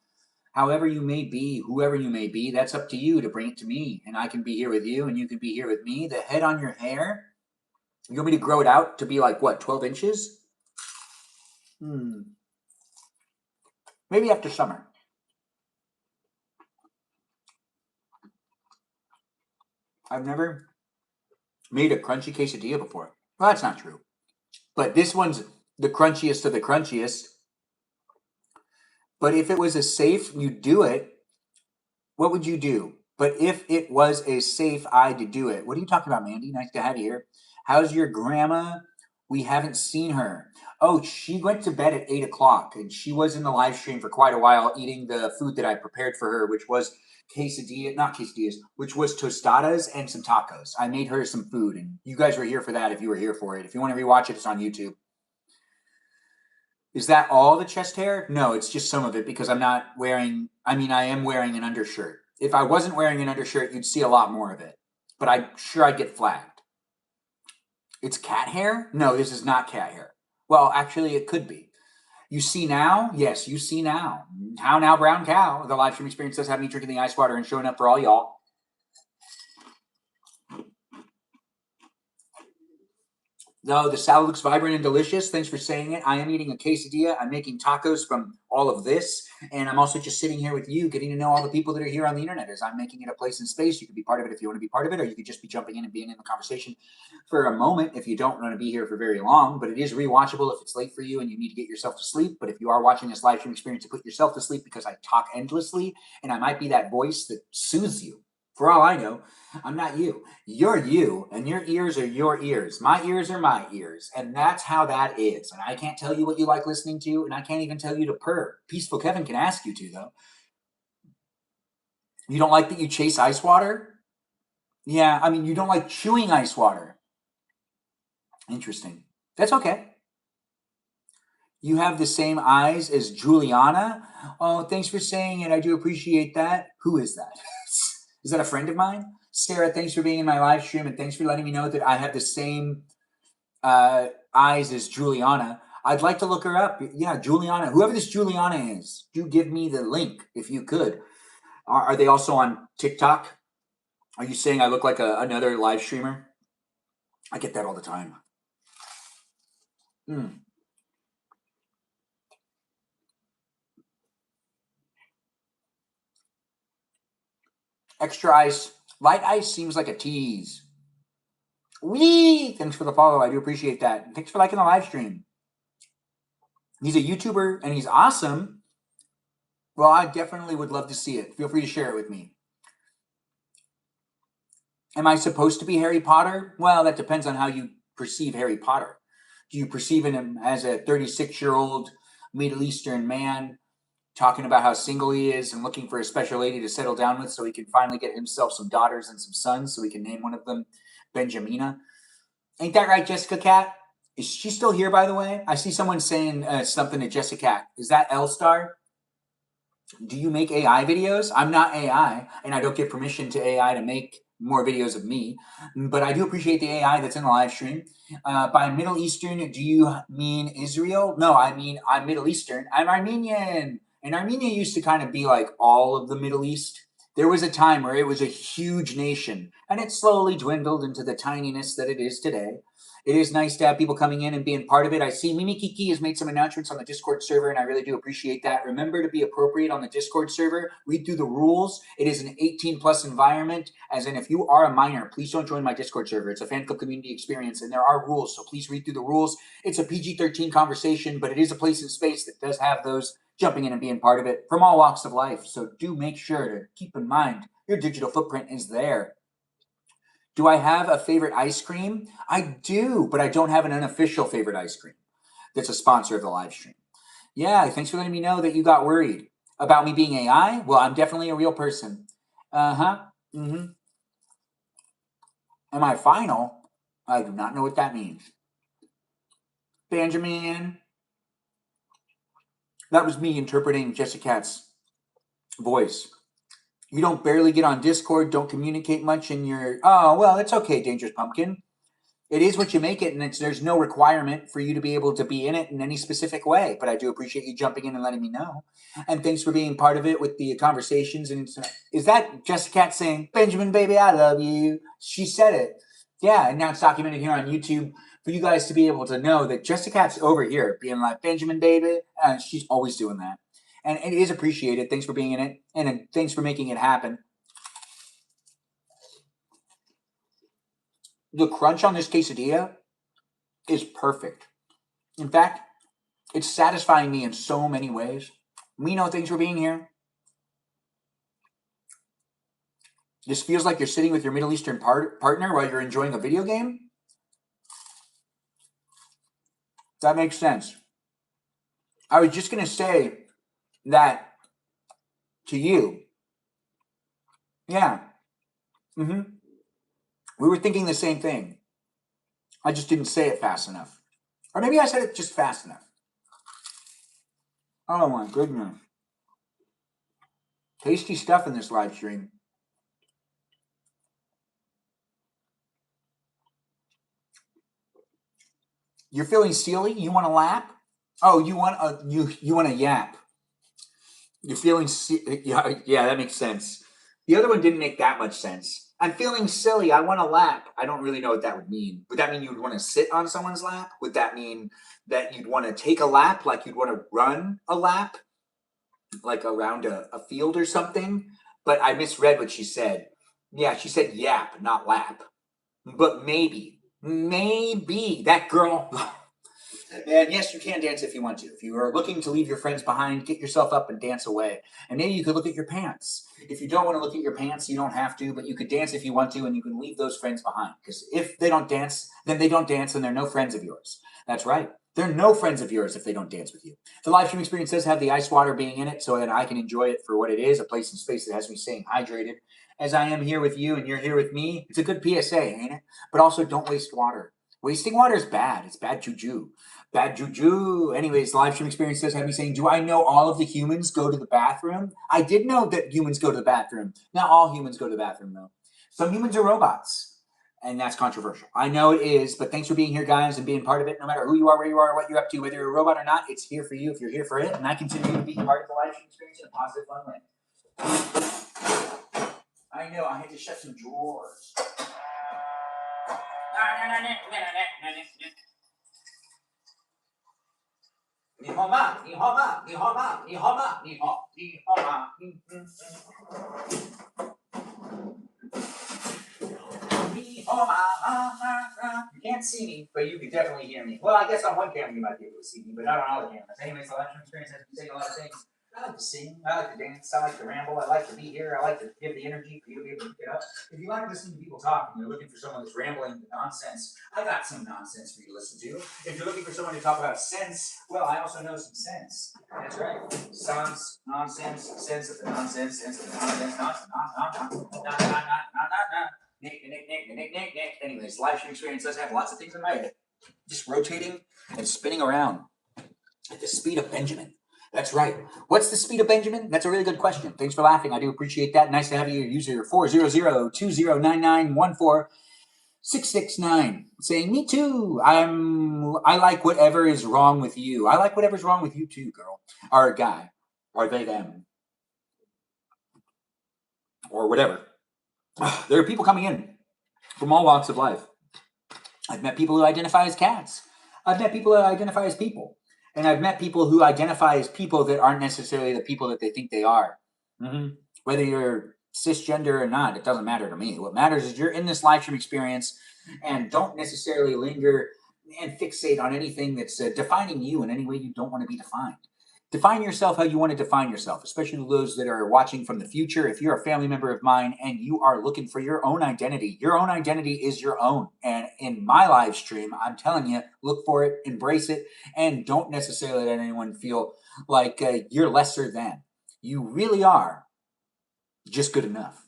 However you may be, whoever you may be, that's up to you to bring it to me. And I can be here with you, and you can be here with me. The head on your hair, you want me to grow it out to be like, what, 12 inches? Maybe after summer. I've never made a crunchy quesadilla before. Well, that's not true. But this one's the crunchiest of the crunchiest. But if it was a safe, you do it, what would you do? But if it was a safe to do it, what are you talking about, Mandy? Nice to have you here. How's your grandma? We haven't seen her. Oh, she went to bed at 8 o'clock, and she was in the live stream for quite a while eating the food that I prepared for her, which was not quesadillas, which was tostadas and some tacos. I made her some food, and you guys were here for that if you were here for it. If you want to rewatch it, it's on YouTube. Is that all the chest hair? No, it's just some of it because I'm not wearing, I am wearing an undershirt. If I wasn't wearing an undershirt, you'd see a lot more of it. But I'm sure I'd get flagged. It's cat hair? No, this is not cat hair. Well, actually, it could be. You see now? Yes, you see now. How now, brown cow? The live stream experience does have me drinking the ice water and showing up for all y'all. No, the salad looks vibrant and delicious. Thanks for saying it. I am eating a quesadilla. I'm making tacos from all of this. And I'm also just sitting here with you, getting to know all the people that are here on the internet as I'm making it a place in space. You can be part of it if you want to be part of it, or you could just be jumping in and being in the conversation for a moment if you don't want to be here for very long. But it is rewatchable if it's late for you and you need to get yourself to sleep. But if you are watching this live stream experience to put yourself to sleep because I talk endlessly and I might be that voice that soothes you, for all I know, I'm not you. You're you, and your ears are your ears. My ears are my ears, and that's how that is. And I can't tell you what you like listening to, and I can't even tell you to purr. Peaceful Kevin can ask you to, though. You don't like that you chase ice water? Yeah, you don't like chewing ice water. Interesting. That's okay. You have the same eyes as Juliana? Oh, thanks for saying it. I do appreciate that. Who is that? Is that a friend of mine? Sarah, thanks for being in my live stream, and thanks for letting me know that I have the same eyes as Juliana. I'd like to look her up. Yeah, Juliana. Whoever this Juliana is, do give me the link if you could. Are they also on TikTok? Are you saying I look like another live streamer? I get that all the time. Extra ice. Light ice seems like a tease. Wee! Thanks for the follow. I do appreciate that. Thanks for liking the live stream. He's a YouTuber and he's awesome. Well, I definitely would love to see it. Feel free to share it with me. Am I supposed to be Harry Potter? Well, that depends on how you perceive Harry Potter. Do you perceive him as a 36-year-old Middle Eastern man talking about how single he is and looking for a special lady to settle down with so he can finally get himself some daughters and some sons so he can name one of them Benjamina? Ain't that right, Jessica Cat? Is she still here, by the way? I see someone saying something to Jessica Cat. Is that L-Star? Do you make AI videos? I'm not AI, and I don't give permission to AI to make more videos of me, but I do appreciate the AI that's in the live stream. By Middle Eastern, do you mean Israel? No, I mean I'm Middle Eastern. I'm Armenian, and Armenia used to kind of be like all of the Middle East. There was a time where it was a huge nation, and it slowly dwindled into the tininess that it is today. It is nice to have people coming in and being part of it. I see Mimi Kiki has made some announcements on the Discord server, and I really do appreciate that. Remember to be appropriate on the Discord server. Read through the rules. It is an 18-plus environment, as in if you are a minor, please don't join my Discord server. It's a fan club community experience, and there are rules, so please read through the rules. It's a PG-13 conversation, but it is a place and space that does have those jumping in and being part of it from all walks of life. So do make sure to keep in mind your digital footprint is there. Do I have a favorite ice cream? I do, but I don't have an unofficial favorite ice cream that's a sponsor of the live stream. Yeah, thanks for letting me know that you got worried about me being AI. Well, I'm definitely a real person. Uh-huh. Mm-hmm. Am I final? I do not know what that means. Benjamin. That was me interpreting Jessica Cat's voice. You don't barely get on Discord, don't communicate much in your... Oh, well, it's okay, Dangerous Pumpkin. It is what you make it, and there's no requirement for you to be able to be in it in any specific way. But I do appreciate you jumping in and letting me know. And thanks for being part of it with the conversations. And is that Jessica Cat saying, Benjamin, baby, I love you? She said it. Yeah, and now it's documented here on YouTube for you guys to be able to know that Jessica Cat's over here being like, Benjamin, baby. She's always doing that. And it is appreciated. Thanks for being in it. And thanks for making it happen. The crunch on this quesadilla is perfect. In fact, it's satisfying me in so many ways. Mino, thanks for being here. This feels like you're sitting with your Middle Eastern partner while you're enjoying a video game. That makes sense. I was just going to say that to you. Yeah. Mm-hmm. We were thinking the same thing. I just didn't say it fast enough. Or maybe I said it just fast enough. Oh my goodness. Tasty stuff in this live stream. You're feeling silly? You want a lap? Oh, you want a yap. You're feeling yeah, that makes sense. The other one didn't make that much sense. I'm feeling silly. I want a lap. I don't really know what that would mean. Would that mean you would want to sit on someone's lap? Would that mean that you'd want to take a lap, like you'd want to run a lap, like around a field or something? But I misread what she said. Yeah, she said yap, not lap. But maybe that girl. And yes, you can dance if you want to. If you are looking to leave your friends behind, get yourself up and dance away. And maybe you could look at your pants. If you don't want to look at your pants, you don't have to, but you could dance if you want to, and you can leave those friends behind. Because if they don't dance, then they don't dance, and they're no friends of yours. That's right. They're no friends of yours if they don't dance with you. The live stream experience does have the ice water being in it so that I can enjoy it for what it is, a place and space that has me staying hydrated. As I am here with you and you're here with me, it's a good PSA, ain't it? But also don't waste water. Wasting water is bad. It's bad juju. Bad juju. Anyways, the live stream experience does have me saying, do I know all of the humans go to the bathroom? I did know that humans go to the bathroom. Not all humans go to the bathroom, though. Some humans are robots, and that's controversial. I know it is, but thanks for being here, guys, and being part of it. No matter who you are, where you are, what you're up to, whether you're a robot or not, it's here for you if you're here for it, and I consider you to be part of the live stream experience in a positive, fun way. I know. I had to shut some drawers. You can't see me, but you can definitely hear me. Well, I guess on one camera you might be able to see me, but not on all the cameras. Anyways, the live stream experience has me saying a lot of things. I like to sing, I like to dance, I like to ramble, I like to be here, I like to give the energy for you to be able to pick it up. If you like listening to people talk and you're looking for someone that's rambling nonsense, I got some nonsense for you to listen to. If you're looking for someone to talk about sense, well, I also know some sense. That's right. Sans, nonsense, sense of the nonsense, sense of the nonsense, Nick. Anyways, live stream experience does have lots of things in my head. Just rotating and spinning around at the speed of Benjamin. That's right. What's the speed of Benjamin? That's a really good question. Thanks for laughing. I do appreciate that. Nice to have you, user 400-2099-14669, saying, me too. I like whatever is wrong with you. I like whatever's wrong with you too, girl. Or guy. Or they, them. Or whatever. There are people coming in from all walks of life. I've met people who identify as cats. I've met people who identify as people. And I've met people who identify as people that aren't necessarily the people that they think they are. Whether you're cisgender or not, it doesn't matter to me. What matters is you're in this live stream experience and don't necessarily linger and fixate on anything that's defining you in any way you don't want to be defined. Define yourself how you want to define yourself, especially those that are watching from the future. If you're a family member of mine and you are looking for your own identity is your own. And in my live stream, I'm telling you, look for it, embrace it, and don't necessarily let anyone feel like you're lesser than. You really are just good enough.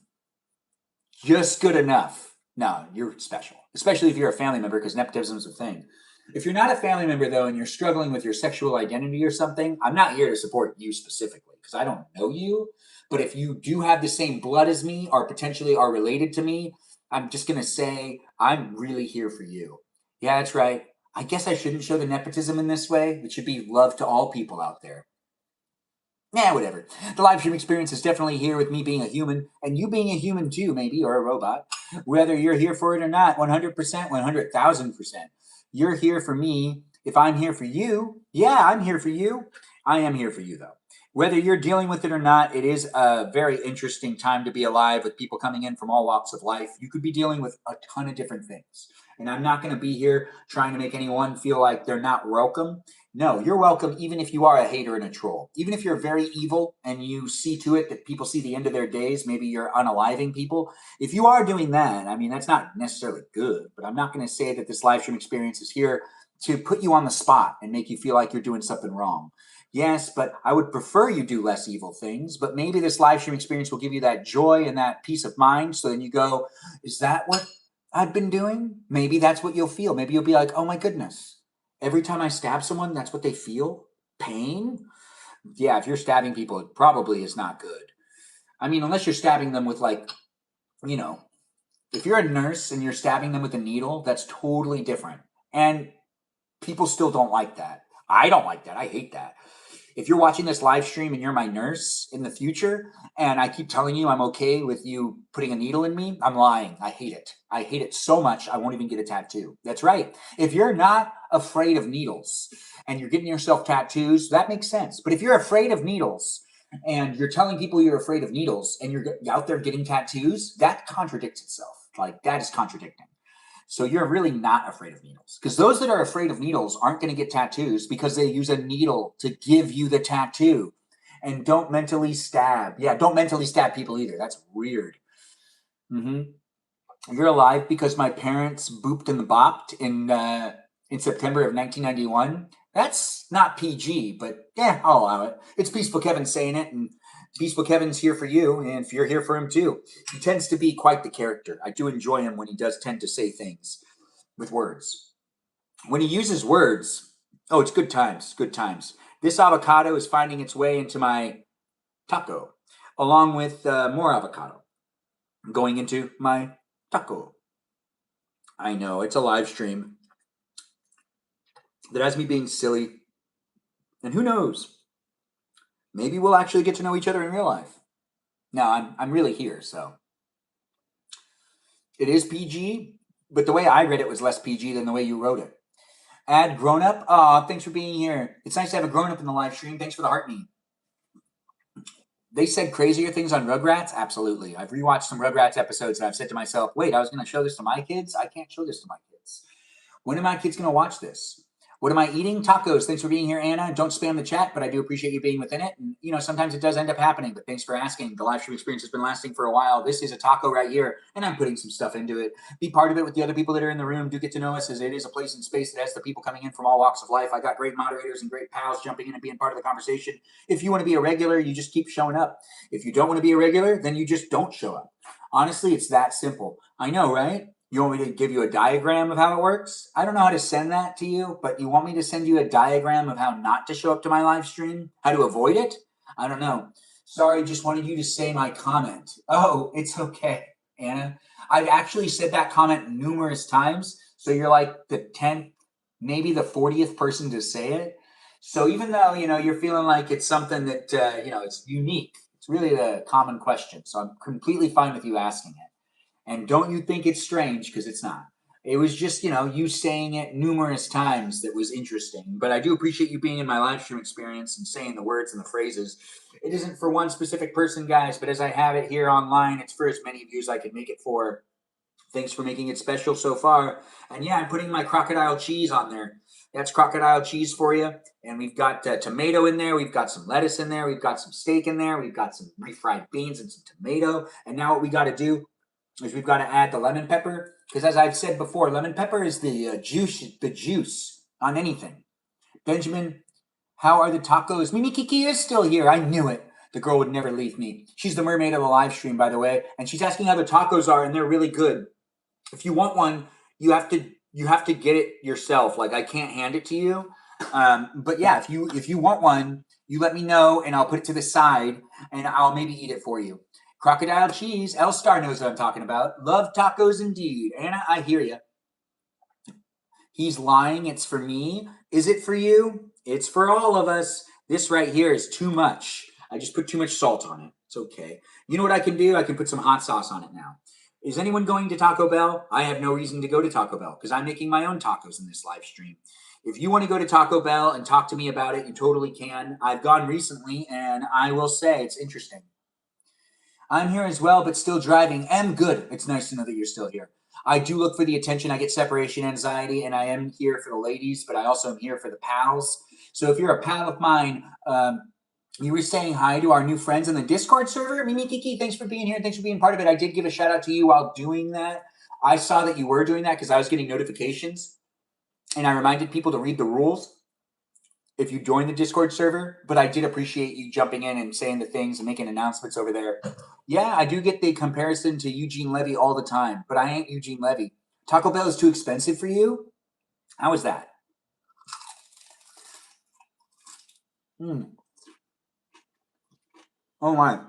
Just good enough. No, you're special, especially if you're a family member, because nepotism is a thing. If you're not a family member, though, and you're struggling with your sexual identity or something, I'm not here to support you specifically because I don't know you. But if you do have the same blood as me or potentially are related to me, I'm just going to say I'm really here for you. Yeah, that's right. I guess I shouldn't show the nepotism in this way. It should be love to all people out there. Yeah, whatever. The live stream experience is definitely here with me being a human, and you being a human too, maybe, or a robot. Whether you're here for it or not, 100%, 100,000%. You're here for me. If I'm here for you, yeah, I'm here for you. I am here for you, though. Whether you're dealing with it or not, it is a very interesting time to be alive with people coming in from all walks of life. You could be dealing with a ton of different things. And I'm not going to be here trying to make anyone feel like they're not welcome. No, you're welcome even if you are a hater and a troll. Even if you're very evil and you see to it that people see the end of their days, maybe you're unaliving people. If you are doing that, I mean, that's not necessarily good, but I'm not going to say that this live stream experience is here to put you on the spot and make you feel like you're doing something wrong. Yes, but I would prefer you do less evil things, but maybe this live stream experience will give you that joy and that peace of mind. So then you go, is that what I've been doing? Maybe that's what you'll feel. Maybe you'll be like, oh my goodness. Every time I stab someone, that's what they feel? Pain? Yeah, if you're stabbing people, it probably is not good. I mean, unless you're stabbing them with like, you know, if you're a nurse and you're stabbing them with a needle, that's totally different. And people still don't like that. I don't like that. I hate that. If you're watching this live stream and you're my nurse in the future, and I keep telling you I'm okay with you putting a needle in me, I'm lying. I hate it. I hate it so much, I won't even get a tattoo. That's right. If you're not afraid of needles and you're getting yourself tattoos, that makes sense. But if you're afraid of needles and you're telling people you're afraid of needles and you're out there getting tattoos, that contradicts itself. Like, that is contradicting. So you're really not afraid of needles, because those that are afraid of needles aren't going to get tattoos because they use a needle to give you the tattoo. And don't mentally stab. Yeah, don't mentally stab people either. That's weird. You're alive because my parents booped and bopped in September of 1991. That's not PG, but yeah, I'll allow it. It's Peaceful Kevin saying it, and Peaceful Kevin's here for you, and if you're here for him too. He tends to be quite the character. I do enjoy him when he does tend to say things with words. When he uses words, oh, it's good times, good times. This avocado is finding its way into my taco, along with more avocado going into my taco. I know, it's a live stream that has me being silly. And who knows? Maybe we'll actually get to know each other in real life. No, I'm really here, so It is PG, but the way I read it was less PG than the way you wrote it. Add grown up. Aw, thanks for being here. It's nice to have a grown up in the live stream. Thanks for the heart knee. They said crazier things on Rugrats. Absolutely. I've rewatched some Rugrats episodes and I've said to myself, wait, I was going to show this to my kids. I can't show this to my kids. When are my kids going to watch this? What am I eating? Tacos. Thanks for being here, Anna. Don't spam the chat, but I do appreciate you being within it. And, you know, sometimes it does end up happening, but thanks for asking. The live stream experience has been lasting for a while. This is a taco right here, and I'm putting some stuff into it. Be part of it with the other people that are in the room. Do get to know us, as it is a place and space that has the people coming in from all walks of life. I got great moderators and great pals jumping in and being part of the conversation. If you want to be a regular, you just keep showing up. If you don't want to be a regular, then you just don't show up. Honestly, it's that simple. I know, right? You want me to give you a diagram of how it works? I don't know how to send that to you, but you want me to send you a diagram of how not to show up to my live stream? How to avoid it? I don't know. Sorry, just wanted you to say my comment. Oh, it's okay, Anna. I've actually said that comment numerous times, so you're like the 10th, maybe the 40th person to say it. So even though, you know, you're feeling like it's something that, you know, it's unique, it's really a common question. So I'm completely fine with you asking it. And don't you think it's strange, because it's not. It was just, you know, you saying it numerous times that was interesting. But I do appreciate you being in my live stream experience and saying the words and the phrases. It isn't for one specific person, guys, but as I have it here online, it's for as many of you as I could make it for. Thanks for making it special so far. And yeah, I'm putting my crocodile cheese on there. That's crocodile cheese for you. And we've got tomato in there. We've got some lettuce in there. We've got some steak in there. We've got some refried beans and some tomato. And now what we got to do is we've got to add the lemon pepper, because as I've said before, lemon pepper is the juice on anything. Benjamin, how are the tacos? Mimi Kiki is still here. I knew it. The girl would never leave me. She's the mermaid of the live stream, by the way, and she's asking how the tacos are, and they're really good. If you want one, you have to get it yourself. Like, I can't hand it to you. But yeah, if you want one, you let me know, and I'll put it to the side, and I'll maybe eat it for you. Crocodile cheese. L-Star knows what I'm talking about. Love tacos indeed. Anna, I hear you. He's lying. It's for me. Is it for you? It's for all of us. This right here is too much. I just put too much salt on it. It's okay. You know what I can do? I can put some hot sauce on it now. Is anyone going to Taco Bell? I have no reason to go to Taco Bell because I'm making my own tacos in this live stream. If you want to go to Taco Bell and talk to me about it, you totally can. I've gone recently, and I will say it's interesting. I'm here as well, but still driving. Good. It's nice to know that you're still here. I do look for the attention. I get separation anxiety, and I am here for the ladies, but I also am here for the pals. So if you're a pal of mine, you were saying hi to our new friends in the Discord server. Mimi Kiki, thanks for being here. Thanks for being part of it. I did give a shout out to you while doing that. I saw that you were doing that because I was getting notifications, and I reminded people to read the rules if you join the Discord server, but I did appreciate you jumping in and saying the things and making announcements over there. Yeah, I do get the comparison to Eugene Levy all the time, but I ain't Eugene Levy. Taco Bell is too expensive for you? How is that? Oh my.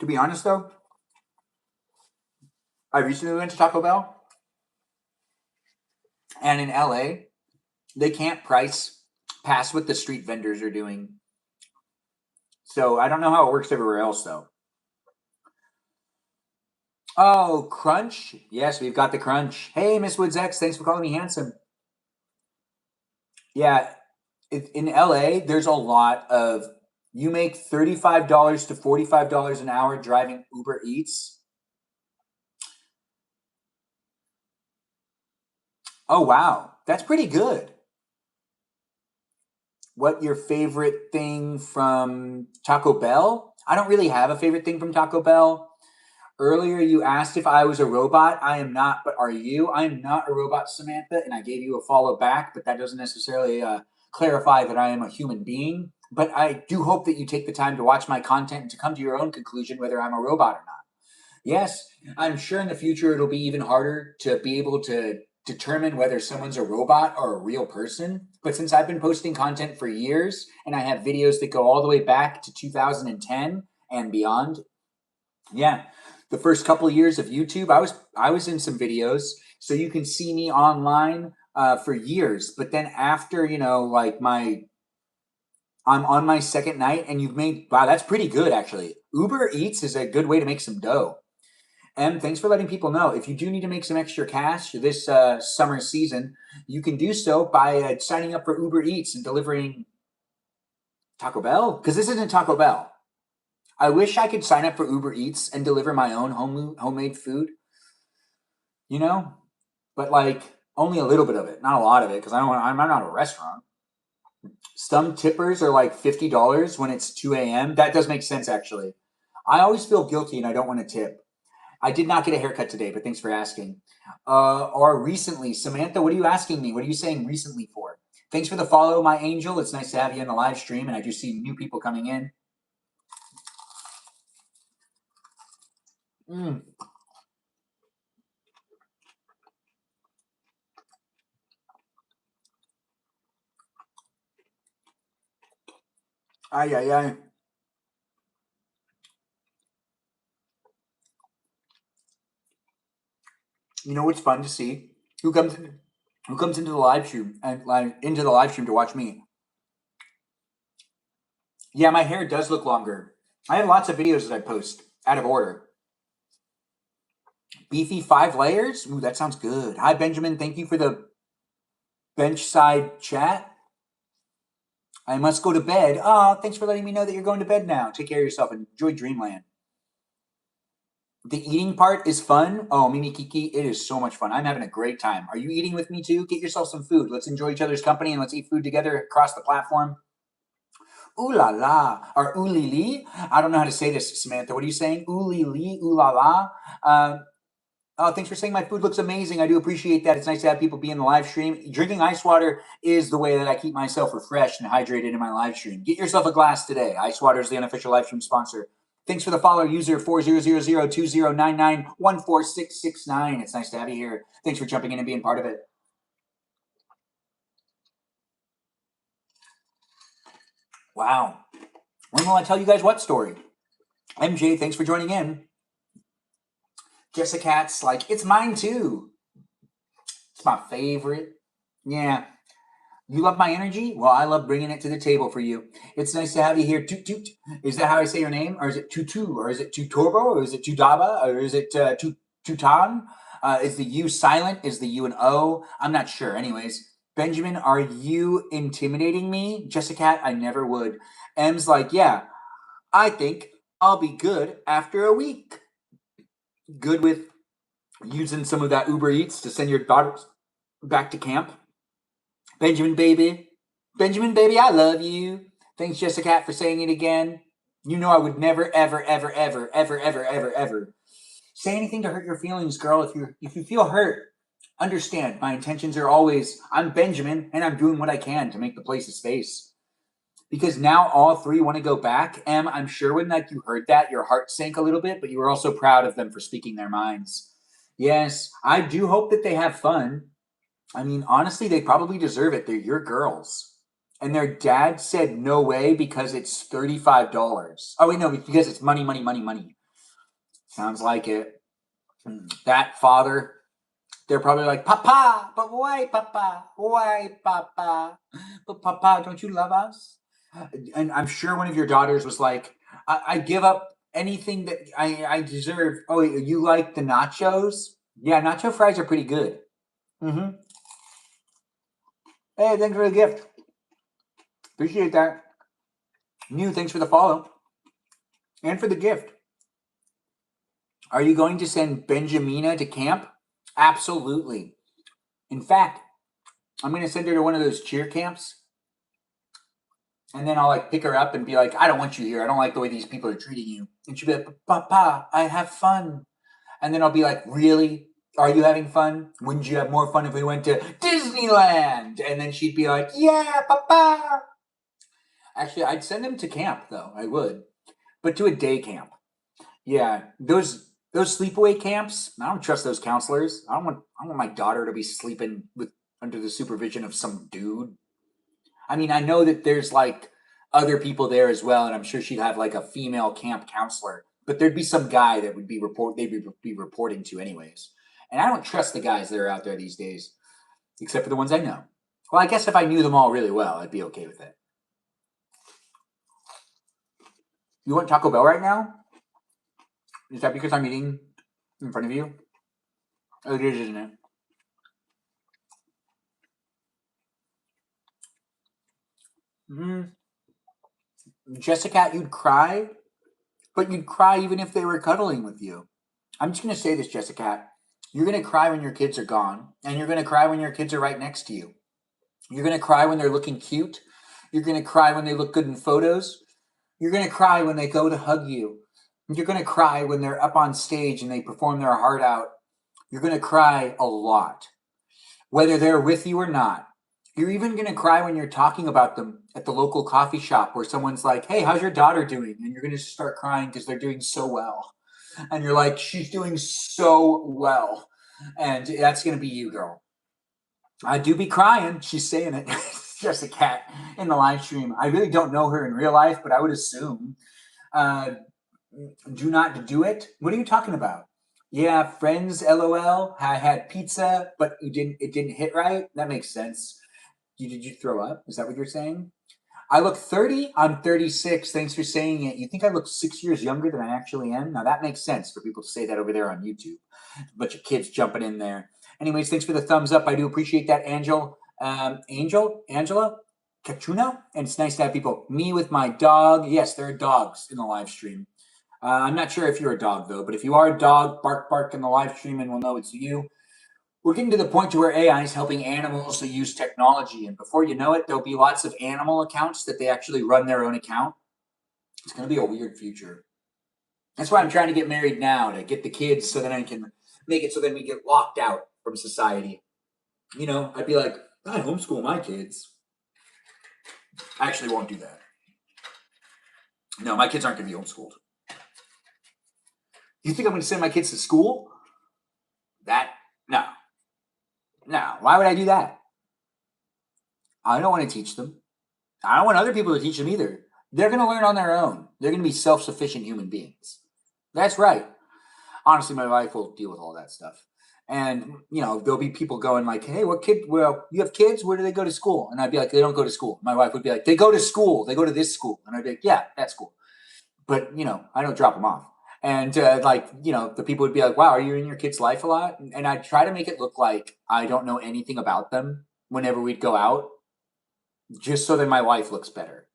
To be honest though, I recently went to Taco Bell, and in LA, they can't price past what the street vendors are doing. So I don't know how it works everywhere else though. Oh, Crunch? Yes, we've got the Crunch. Hey, Miss Woods X, thanks for calling me handsome. Yeah, in LA, there's a lot of, you make $35 to $45 an hour driving Uber Eats. Oh, wow. That's pretty good. What your favorite thing from Taco Bell? I don't really have a favorite thing from Taco Bell. Earlier, you asked if I was a robot. I am not, but are you? I am not a robot, Samantha, and I gave you a follow back, but that doesn't necessarily clarify that I am a human being. But I do hope that you take the time to watch my content and to come to your own conclusion whether I'm a robot or not. Yes, I'm sure in the future it'll be even harder to be able to determine whether someone's a robot or a real person. But since I've been posting content for years and I have videos that go all the way back to 2010 and beyond, yeah, the first couple of years of YouTube, I was in some videos, so you can see me online for years. But then after, like I'm on my second night, and you've made, wow, that's pretty good, actually. Uber Eats is a good way to make some dough. And thanks for letting people know. If you do need to make some extra cash this summer season, you can do so by signing up for Uber Eats and delivering Taco Bell? Because this isn't Taco Bell. I wish I could sign up for Uber Eats and deliver my own homemade food, you know? But like only a little bit of it, not a lot of it, because I'm not a restaurant. Some tippers are like $50 when it's 2 a.m. That does make sense, actually. I always feel guilty and I don't want to tip. I did not get a haircut today, but thanks for asking. Or recently, Samantha, what are you asking me? What are you saying recently for? Thanks for the follow, my angel. It's nice to have you in the live stream, and I do see new people coming in. Ay, ay, ay. You know what's fun to see? Who comes into the live stream and into the live stream to watch me? Yeah, my hair does look longer. I have lots of videos that I post out of order. Beefy 5 layers? Ooh, that sounds good. Hi, Benjamin. Thank you for the benchside chat. I must go to bed. Oh, thanks for letting me know that you're going to bed now. Take care of yourself and enjoy Dreamland. The eating part is fun. Oh, Mimi Kiki, it is so much fun. I'm having a great time. Are you eating with me too? Get yourself some food. Let's enjoy each other's company and let's eat food together across the platform. Ooh la la, or ooh li li. I don't know how to say this, Samantha. What are you saying? Ooh li li, ooh la la. Oh, thanks for saying my food looks amazing. I do appreciate that. It's nice to have people be in the live stream. Drinking ice water is the way that I keep myself refreshed and hydrated in my live stream. Get yourself a glass today. Ice water is the unofficial live stream sponsor. Thanks for the follow, user 40002099146669. It's nice to have you here. Thanks for jumping in and being part of it. Wow. When will I tell you guys what story? MJ, thanks for joining in. Jessica Cat's like, it's mine too. It's my favorite. Yeah. You love my energy? Well, I love bringing it to the table for you. It's nice to have you here. Toot Toot. Is that how I say your name? Or is it Tutu? Or is it Tutorbo? Or is it Tudaba? Or is it Tutan? Is the U silent? Is the U an O? I'm not sure. Anyways, Benjamin, are you intimidating me? Jessica, I never would. M's like, yeah, I think I'll be good after a week. Good with using some of that Uber Eats to send your daughters back to camp. Benjamin, baby, I love you. Thanks, Jessica, for saying it again. You know I would never, ever, ever, ever, ever, ever, ever, ever say anything to hurt your feelings, girl. If you feel hurt, understand. My intentions are always, I'm Benjamin, and I'm doing what I can to make the place a space. Because now all three want to go back. Em, I'm sure when like you heard that, your heart sank a little bit, but you were also proud of them for speaking their minds. Yes, I do hope that they have fun. I mean, honestly, they probably deserve it. They're your girls. And their dad said no way because it's $35. Oh, wait, no, because it's money, money, money, money. Sounds like it. That father, they're probably like, Papa, but why, Papa? Why, Papa? But Papa, don't you love us? And I'm sure one of your daughters was like, I give up anything that I deserve. Oh, you like the nachos? Yeah, nacho fries are pretty good. Mm-hmm. Hey, thanks for the gift. Appreciate that. New, thanks for the follow. And for the gift. Are you going to send Benjamina to camp? Absolutely. In fact, I'm going to send her to one of those cheer camps. And then I'll like pick her up and be like, I don't want you here. I don't like the way these people are treating you. And she'll be like, Papa, I have fun. And then I'll be like, really? Are you having fun? Wouldn't you have more fun if we went to Disneyland? And then she'd be like, yeah, Papa. Actually, I'd send them to camp, though. I would. But to a day camp. Yeah, those sleepaway camps. I don't trust those counselors. I don't want my daughter to be sleeping with under the supervision of some dude. I mean, I know that there's like other people there as well, and I'm sure she'd have like a female camp counselor. But there'd be some guy that would be reporting to anyways. And I don't trust the guys that are out there these days, except for the ones I know. Well, I guess if I knew them all really well, I'd be okay with it. You want Taco Bell right now? Is that because I'm eating in front of you? Oh, it is, isn't it? Jessica, you'd cry, but you'd cry even if they were cuddling with you. I'm just going to say this, Jessica. You're going to cry when your kids are gone, and you're going to cry when your kids are right next to you. You're going to cry when they're looking cute. You're going to cry when they look good in photos. You're going to cry when they go to hug you. You're going to cry when they're up on stage and they perform their heart out. You're going to cry a lot, whether they're with you or not. You're even going to cry when you're talking about them at the local coffee shop where someone's like, hey, how's your daughter doing? And you're going to start crying because they're doing so well. And you're like, she's doing so well. And that's going to be you, girl. I do be crying. She's saying it. It's just a cat in the live stream. I really don't know her in real life, but I would assume. Do not do it. What are you talking about? Yeah, friends, LOL. I had pizza, but it didn't hit right. That makes sense. Did you throw up? Is that what you're saying? I look 30. I'm 36. Thanks for saying it. You think I look 6 years younger than I actually am? Now that makes sense for people to say that over there on YouTube. A bunch of kids jumping in there. Anyways, thanks for the thumbs up. I do appreciate that, Angela, Katrina. And it's nice to have people. Me with my dog. Yes, there are dogs in the live stream. I'm not sure if you're a dog, though, but if you are a dog, bark, bark in the live stream and we'll know it's you. We're getting to the point to where AI is helping animals to use technology. And before you know it, there'll be lots of animal accounts that they actually run their own account. It's going to be a weird future. That's why I'm trying to get married now, to get the kids so that I can make it so that we get locked out from society. You know, I'd be like, I homeschool my kids. I actually won't do that. No, my kids aren't going to be homeschooled. You think I'm going to send my kids to school? No. Why would I do that? I don't want to teach them. I don't want other people to teach them either. They're going to learn on their own. They're going to be self-sufficient human beings. That's right. Honestly, my wife will deal with all that stuff. And, you know, there'll be people going like, hey, what kid? Well, you have kids? Where do they go to school? And I'd be like, they don't go to school. My wife would be like, they go to school. They go to this school. And I'd be like, yeah, that's cool. But, you know, I don't drop them off. And the people would be like, wow, are you in your kid's life a lot? And I'd try to make it look like I don't know anything about them whenever we'd go out, just so that my wife looks better.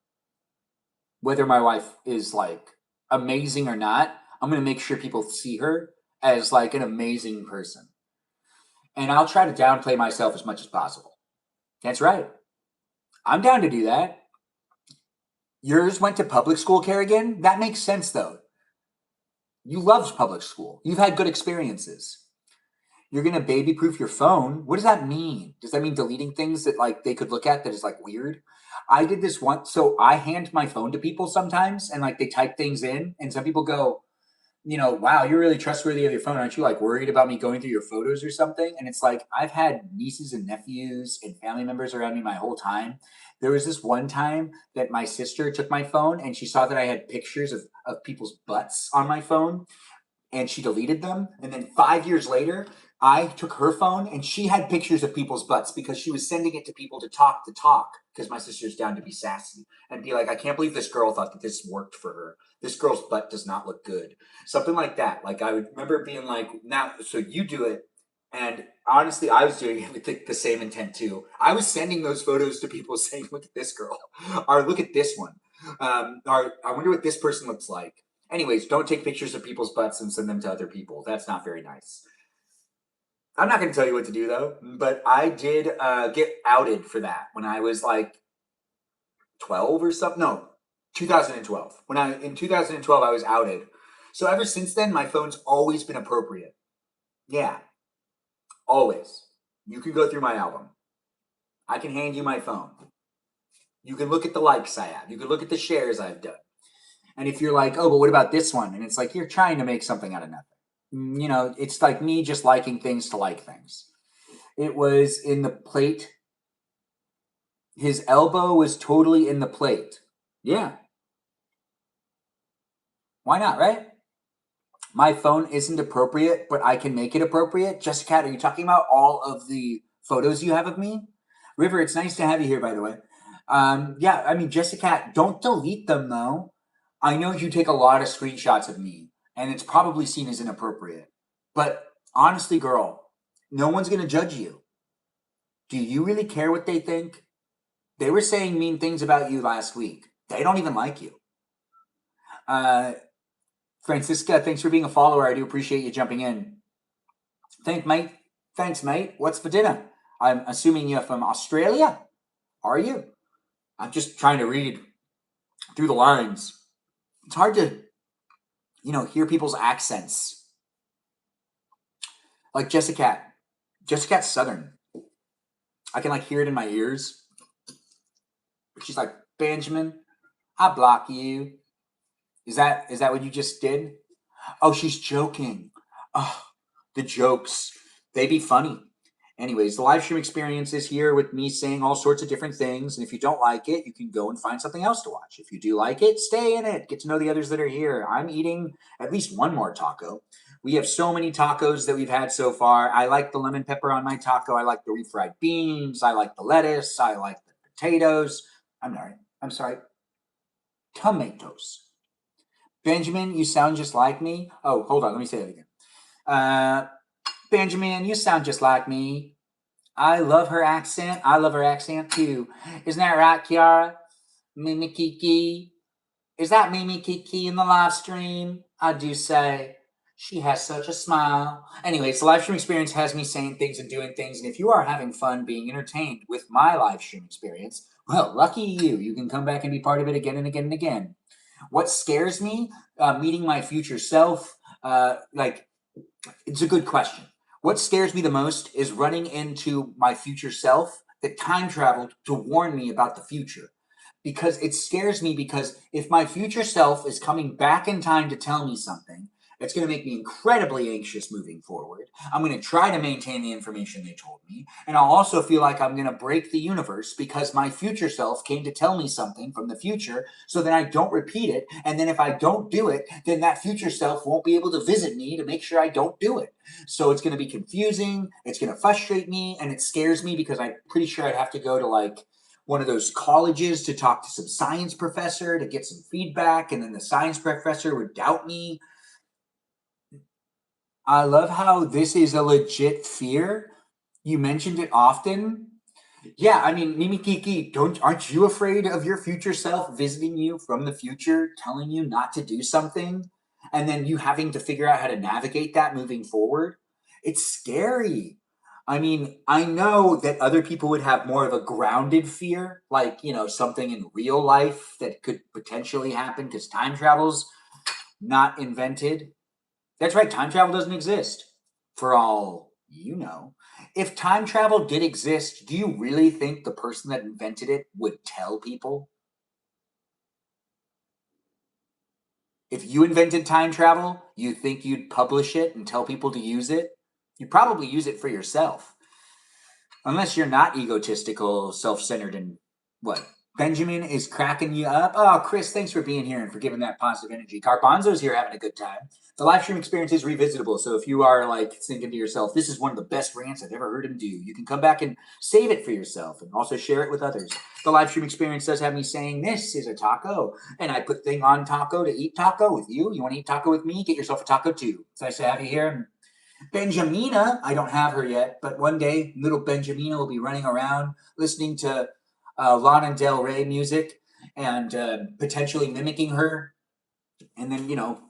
Whether my wife is like amazing or not, I'm going to make sure people see her as like an amazing person. And I'll try to downplay myself as much as possible. That's right. I'm down to do that. Yours went to public school, Kerrigan? That makes sense, though. You loved public school. You've had good experiences. You're going to baby-proof your phone. What does that mean? Does that mean deleting things that like they could look at that is like weird? I did this once. So I hand my phone to people sometimes and like they type things in and some people go, you know, wow, you're really trustworthy of your phone. Aren't you like worried about me going through your photos or something? And it's like, I've had nieces and nephews and family members around me my whole time. There was this one time that my sister took my phone and she saw that I had pictures of people's butts on my phone and she deleted them. And then 5 years later, I took her phone and she had pictures of people's butts because she was sending it to people to talk because my sister's down to be sassy and be like, I can't believe this girl thought that this worked for her. This girl's butt does not look good. Something like that. Like I would remember being like, now, so you do it. And honestly, I was doing it with the same intent too. I was sending those photos to people saying, look at this girl, or look at this one. Or I wonder what this person looks like. Anyways, don't take pictures of people's butts and send them to other people. That's not very nice. I'm not going to tell you what to do though, but I did get outed for that when I was like 12 or something. No, 2012. In 2012, I was outed. So ever since then, my phone's always been appropriate. Yeah, always. You can go through my album. I can hand you my phone. You can look at the likes I have. You can look at the shares I've done. And if you're like, oh, but what about this one? And it's like, you're trying to make something out of nothing. You know, it's like me just liking things to like things. It was in the plate. His elbow was totally in the plate. Yeah. Why not, right? My phone isn't appropriate, but I can make it appropriate. Jessica, are you talking about all of the photos you have of me? River, it's nice to have you here, by the way. Yeah, I mean, Jessica, don't delete them, though. I know you take a lot of screenshots of me, and it's probably seen as inappropriate. But honestly, girl, no one's going to judge you. Do you really care what they think? They were saying mean things about you last week. They don't even like you. Francisca, thanks for being a follower. I do appreciate you jumping in. Thanks, mate. What's for dinner? I'm assuming you're from Australia? Are you? I'm just trying to read through the lines. It's hard to, hear people's accents. Like Jessica. Jessica's Southern. I can hear it in my ears. She's like, Benjamin, I block you. Is that what you just did? Oh, she's joking. Oh, the jokes. They be funny. Anyways, the live stream experience is here with me saying all sorts of different things. And if you don't like it, you can go and find something else to watch. If you do like it, stay in it. Get to know the others that are here. I'm eating at least one more taco. We have so many tacos that we've had so far. I like the lemon pepper on my taco. I like the refried beans. I like the lettuce. I like the potatoes. I'm sorry. Tomatoes. Benjamin, you sound just like me. Oh, hold on. Let me say that again. Benjamin, you sound just like me. I love her accent. I love her accent too. Isn't that right, Kiara? Mimi Kiki. Is that Mimi Kiki in the live stream? I do say. She has such a smile. Anyways, the live stream experience has me saying things and doing things. And if you are having fun being entertained with my live stream experience, well, lucky you. You can come back and be part of it again and again and again. What scares me? Meeting my future self. It's a good question. What scares me the most is running into my future self that time traveled to warn me about the future. Because it scares me because if my future self is coming back in time to tell me something, it's going to make me incredibly anxious moving forward. I'm going to try to maintain the information they told me. And I'll also feel like I'm going to break the universe because my future self came to tell me something from the future so that I don't repeat it. And then if I don't do it, then that future self won't be able to visit me to make sure I don't do it. So it's going to be confusing. It's going to frustrate me. And it scares me because I'm pretty sure I'd have to go to one of those colleges to talk to some science professor to get some feedback. And then the science professor would doubt me. I love how this is a legit fear. You mentioned it often. Yeah, I mean, Mimi Kiki, aren't you afraid of your future self visiting you from the future, telling you not to do something, and then you having to figure out how to navigate that moving forward? It's scary. I mean, I know that other people would have more of a grounded fear, something in real life that could potentially happen because time travel's not invented. That's right, time travel doesn't exist, for all you know. If time travel did exist, do you really think the person that invented it would tell people? If you invented time travel, you think you'd publish it and tell people to use it? You'd probably use it for yourself. Unless you're not egotistical, self-centered, and what? Benjamin is cracking you up. Oh, Chris, thanks for being here and for giving that positive energy. Garbanzo's here having a good time. The live stream experience is revisitable, so if you are thinking to yourself, this is one of the best rants I've ever heard him do, you can come back and save it for yourself and also share it with others. The live stream experience does have me saying, this is a taco, and I put thing on taco to eat taco with you. You want to eat taco with me? Get yourself a taco too. So nice to have you here. Benjamina, I don't have her yet, but one day little Benjamina will be running around listening to Lana Del Rey music and potentially mimicking her. And then,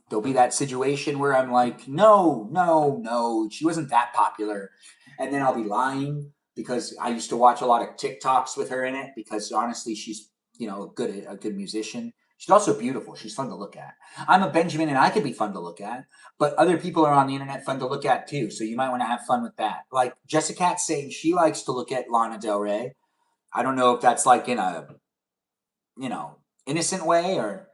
there'll be that situation where I'm like, no, she wasn't that popular. And then I'll be lying because I used to watch a lot of TikToks with her in it because honestly, she's, a good musician. She's also beautiful. She's fun to look at. I'm a Benjamin and I could be fun to look at, but other people are on the internet fun to look at too. So you might want to have fun with that. Like Jessica's saying she likes to look at Lana Del Rey. I don't know if that's in a, innocent way or,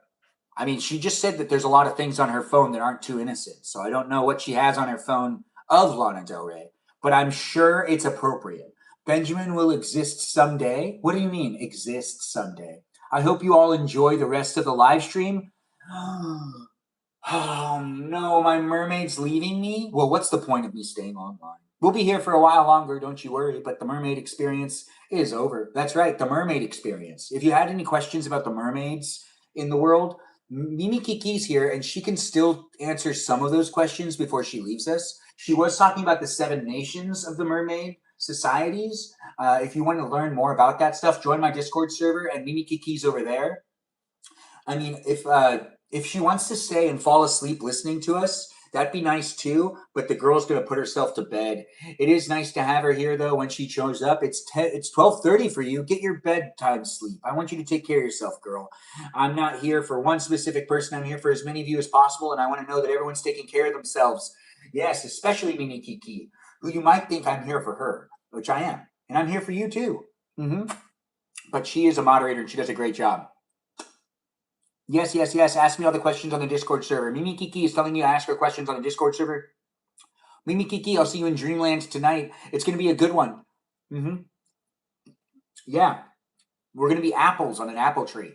she just said that there's a lot of things on her phone that aren't too innocent. So I don't know what she has on her phone of Lana Del Rey, but I'm sure it's appropriate. Benjamin will exist someday. What do you mean, exist someday? I hope you all enjoy the rest of the live stream. Oh no, my mermaid's leaving me? Well, what's the point of me staying online? We'll be here for a while longer, don't you worry, but the mermaid experience is over. That's right, the mermaid experience. If you had any questions about the mermaids in the world, Mimi Kiki's here, and she can still answer some of those questions before she leaves us. She was talking about the 7 nations of the mermaid societies. If you want to learn more about that stuff, join my Discord server, and Mimi Kiki's over there. I mean, if she wants to stay and fall asleep listening to us, that'd be nice too. But the girl's gonna put herself to bed. It is nice to have her here though. When she shows up, it's 12:30 for you. Get your bedtime sleep. I want you to take care of yourself, girl. I'm not here for one specific person. I'm here for as many of you as possible, and I want to know that everyone's taking care of themselves. Yes, especially Mimi Kiki, who you might think I'm here for her, which I am, and I'm here for you too. But she is a moderator and she does a great job. Yes, yes, yes. Ask me all the questions on the Discord server. Mimi Kiki is telling you to ask her questions on the Discord server. Mimi Kiki, I'll see you in Dreamland tonight. It's going to be a good one. Yeah. We're going to be apples on an apple tree.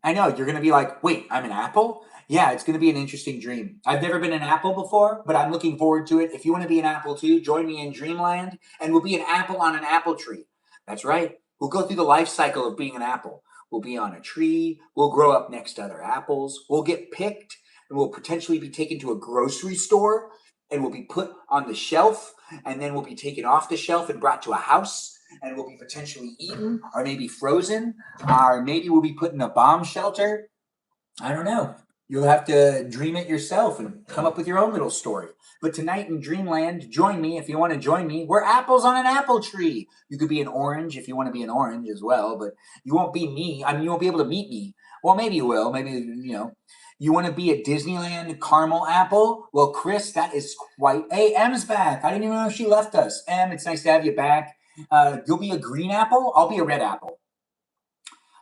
I know. You're going to be like, wait, I'm an apple? Yeah, it's going to be an interesting dream. I've never been an apple before, but I'm looking forward to it. If you want to be an apple too, join me in Dreamland, and we'll be an apple on an apple tree. That's right. We'll go through the life cycle of being an apple. We'll be on a tree. We'll grow up next to other apples. We'll get picked, and we'll potentially be taken to a grocery store, and we'll be put on the shelf, and then we'll be taken off the shelf and brought to a house, and we'll be potentially eaten, or maybe frozen, or maybe we'll be put in a bomb shelter. I don't know. You'll have to dream it yourself and come up with your own little story. But tonight in Dreamland, join me if you want to join me. We're apples on an apple tree. You could be an orange if you want to be an orange as well, but you won't be me. I mean, you won't be able to meet me. Well, maybe you will. Maybe, you want to be a Disneyland caramel apple? Well, Chris, that is quite... Hey, M's back. I didn't even know she left us. M, it's nice to have you back. You'll be a green apple? I'll be a red apple.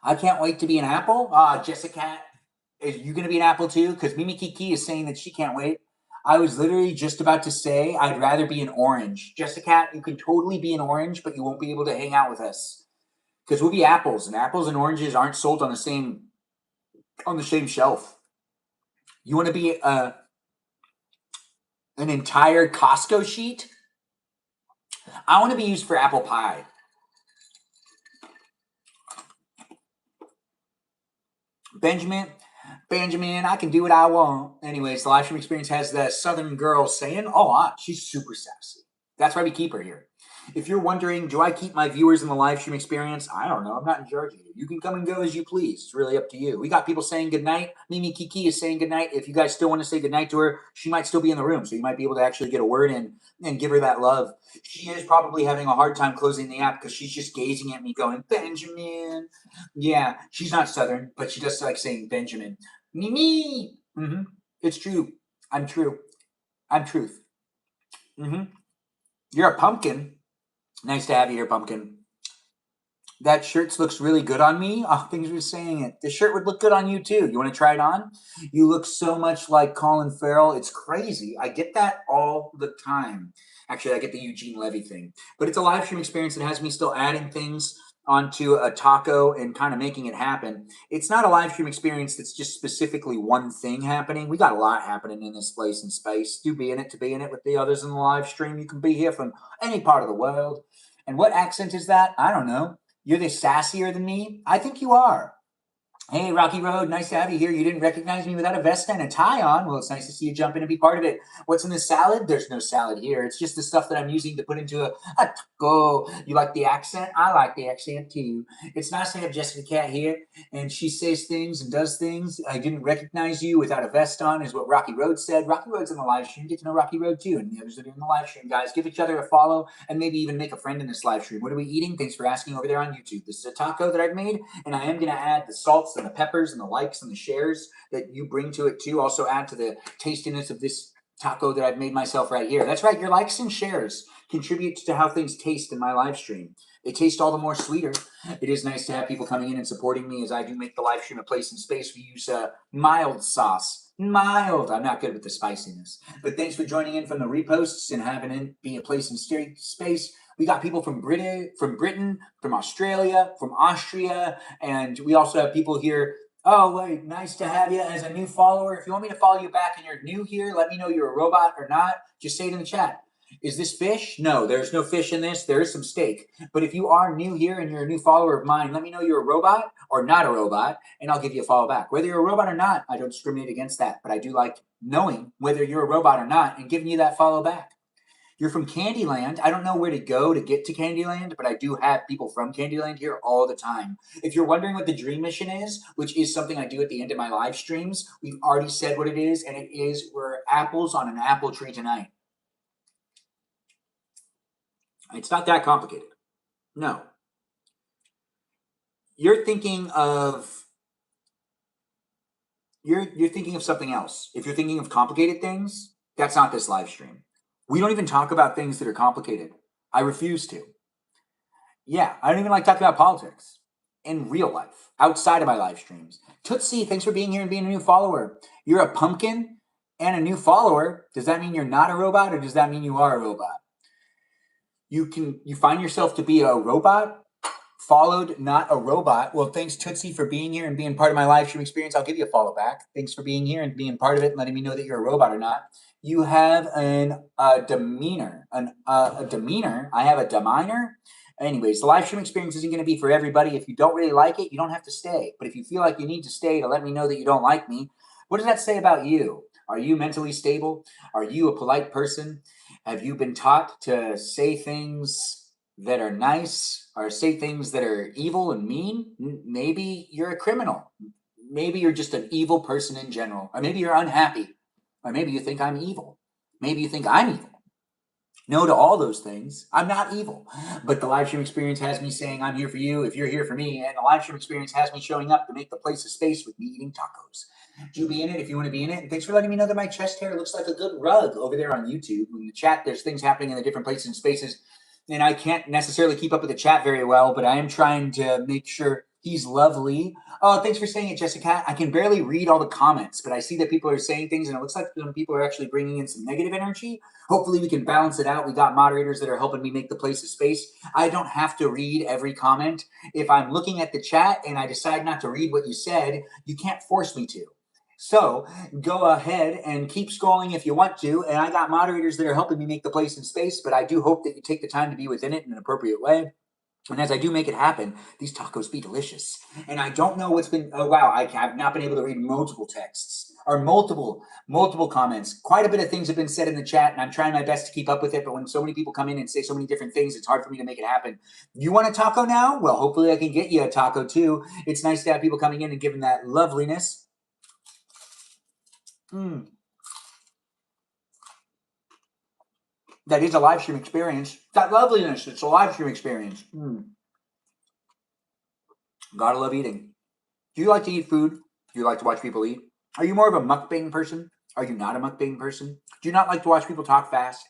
I can't wait to be an apple. Jessica... Is you going to be an apple too? Because Mimi Kiki is saying that she can't wait. I was literally just about to say I'd rather be an orange. Jessica, you can totally be an orange, but you won't be able to hang out with us. Because we'll be apples, and apples and oranges aren't sold on the same shelf. You want to be an entire Costco sheet? I want to be used for apple pie. Benjamin, I can do what I want. Anyways, the live stream experience has the Southern girl saying, she's super sassy. That's why we keep her here. If you're wondering, do I keep my viewers in the live stream experience? I don't know. I'm not in charge of you. You can come and go as you please. It's really up to you. We got people saying goodnight. Mimi Kiki is saying goodnight. If you guys still want to say goodnight to her, she might still be in the room. So you might be able to actually get a word in and give her that love. She is probably having a hard time closing the app because she's just gazing at me going, Benjamin. Yeah, she's not Southern, but she does like saying Benjamin. Mimi. It's true. I'm true. I'm truth. You're a pumpkin. Nice to have you here, pumpkin. That shirt looks really good on me. Oh, things were saying it. The shirt would look good on you too. You want to try it on? You look so much like Colin Farrell. It's crazy. I get that all the time. Actually, I get the Eugene Levy thing. But it's a live stream experience that has me still adding things onto a taco and kind of making it happen. It's not a live stream experience that's just specifically one thing happening. We got a lot happening in this place and space. You be in it to be in it with the others in the live stream. You can be here from any part of the world. And what accent is that? I don't know. You're the sassier than me? I think you are. Hey, Rocky Road, nice to have you here. You didn't recognize me without a vest and a tie on. Well, it's nice to see you jump in and be part of it. What's in the salad? There's no salad here. It's just the stuff that I'm using to put into a taco. You like the accent? I like the accent too. It's nice to have Jessica Cat here, and she says things and does things. I didn't recognize you without a vest on, is what Rocky Road said. Rocky Road's in the live stream. Get to know Rocky Road too, and the others that are in the live stream, guys. Give each other a follow, and maybe even make a friend in this live stream. What are we eating? Thanks for asking over there on YouTube. This is a taco that I've made, and I am going to add the salts and the peppers and the likes and the shares that you bring to it too. Also add to the tastiness of this taco that I've made myself right here. That's right, your likes and shares contribute to how things taste in my live stream. They taste all the more sweeter. It is nice to have people coming in and supporting me as I do make the live stream a place and space. We use mild sauce. Mild. I'm not good with the spiciness. But thanks for joining in from the reposts and having it be a place and space. We got people from Britain, from Australia, from Austria, and we also have people here. Oh, wait, nice to have you as a new follower. If you want me to follow you back and you're new here, let me know you're a robot or not. Just say it in the chat. Is this fish? No, there's no fish in this. There is some steak. But if you are new here and you're a new follower of mine, let me know you're a robot or not a robot, and I'll give you a follow back. Whether you're a robot or not, I don't discriminate against that. But I do like knowing whether you're a robot or not and giving you that follow back. You're from Candyland. I don't know where to go to get to Candyland, but I do have people from Candyland here all the time. If you're wondering what the dream mission is, which is something I do at the end of my live streams, we've already said what it is, and it is we're apples on an apple tree tonight. It's not that complicated. No. You're thinking of you're thinking of something else. If you're thinking of complicated things, that's not this live stream. We don't even talk about things that are complicated. I refuse to. Yeah, I don't even like talking about politics in real life, outside of my live streams. Tootsie, thanks for being here and being a new follower. You're a pumpkin and a new follower. Does that mean you're not a robot, or does that mean you are a robot? You find yourself to be a robot, followed, not a robot. Well, thanks, Tootsie, for being here and being part of my live stream experience. I'll give you a follow back. Thanks for being here and being part of it and letting me know that you're a robot or not. You have a demeanor. A demeanor? I have a demeanor? Anyways, the live stream experience isn't going to be for everybody. If you don't really like it, you don't have to stay. But if you feel like you need to stay to let me know that you don't like me, what does that say about you? Are you mentally stable? Are you a polite person? Have you been taught to say things that are nice or say things that are evil and mean? Maybe you're a criminal. Maybe you're just an evil person in general. Or maybe you're unhappy. Or maybe you think I'm evil. Maybe you think I'm evil. No to all those things. I'm not evil. But the live stream experience has me saying I'm here for you if you're here for me. And the live stream experience has me showing up to make the place a space with me eating tacos. You be in it if you want to be in it. And thanks for letting me know that my chest hair looks like a good rug over there on YouTube. In the chat, there's things happening in the different places and spaces. And I can't necessarily keep up with the chat very well, but I am trying to make sure he's lovely. Oh, thanks for saying it, Jessica. I can barely read all the comments, but I see that people are saying things, and it looks like some people are actually bringing in some negative energy. Hopefully we can balance it out. We got moderators that are helping me make the place a space. I don't have to read every comment. If I'm looking at the chat and I decide not to read what you said, you can't force me to. So go ahead and keep scrolling if you want to. And I got moderators that are helping me make the place in space, but I do hope that you take the time to be within it in an appropriate way. And as I do make it happen, these tacos be delicious. And I don't know what's been, oh wow, I have not been able to read multiple texts or multiple comments. Quite a bit of things have been said in the chat, and I'm trying my best to keep up with it. But when so many people come in and say so many different things, it's hard for me to make it happen. You want a taco now? Well, hopefully I can get you a taco too. It's nice to have people coming in and giving that loveliness. That is a live stream experience. That loveliness, it's a live stream experience. Gotta love eating. Do you like to eat food? Do you like to watch people eat? Are you more of a mukbang person? Are you not a mukbang person? Do you not like to watch people talk fast?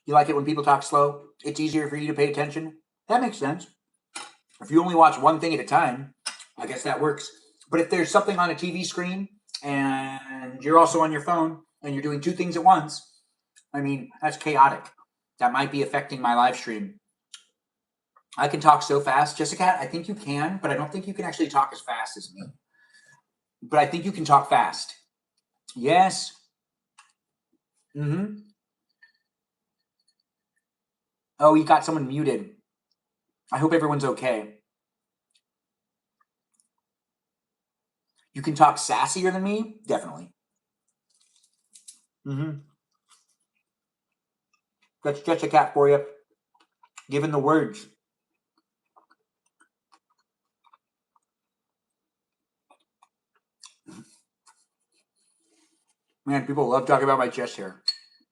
You like it when people talk slow? It's easier for you to pay attention? That makes sense. If you only watch one thing at a time, I guess that works. But if there's something on a TV screen and you're also on your phone and you're doing two things at once, I mean, that's chaotic. That might be affecting my live stream. I can talk so fast. Jessica, I think you can, but I don't think you can actually talk as fast as me. But I think you can talk fast. Yes. Oh, you got someone muted. I hope everyone's okay. You can talk sassier than me? Definitely. That's just a cat for you. Given the words. Man, people love talking about my chest hair.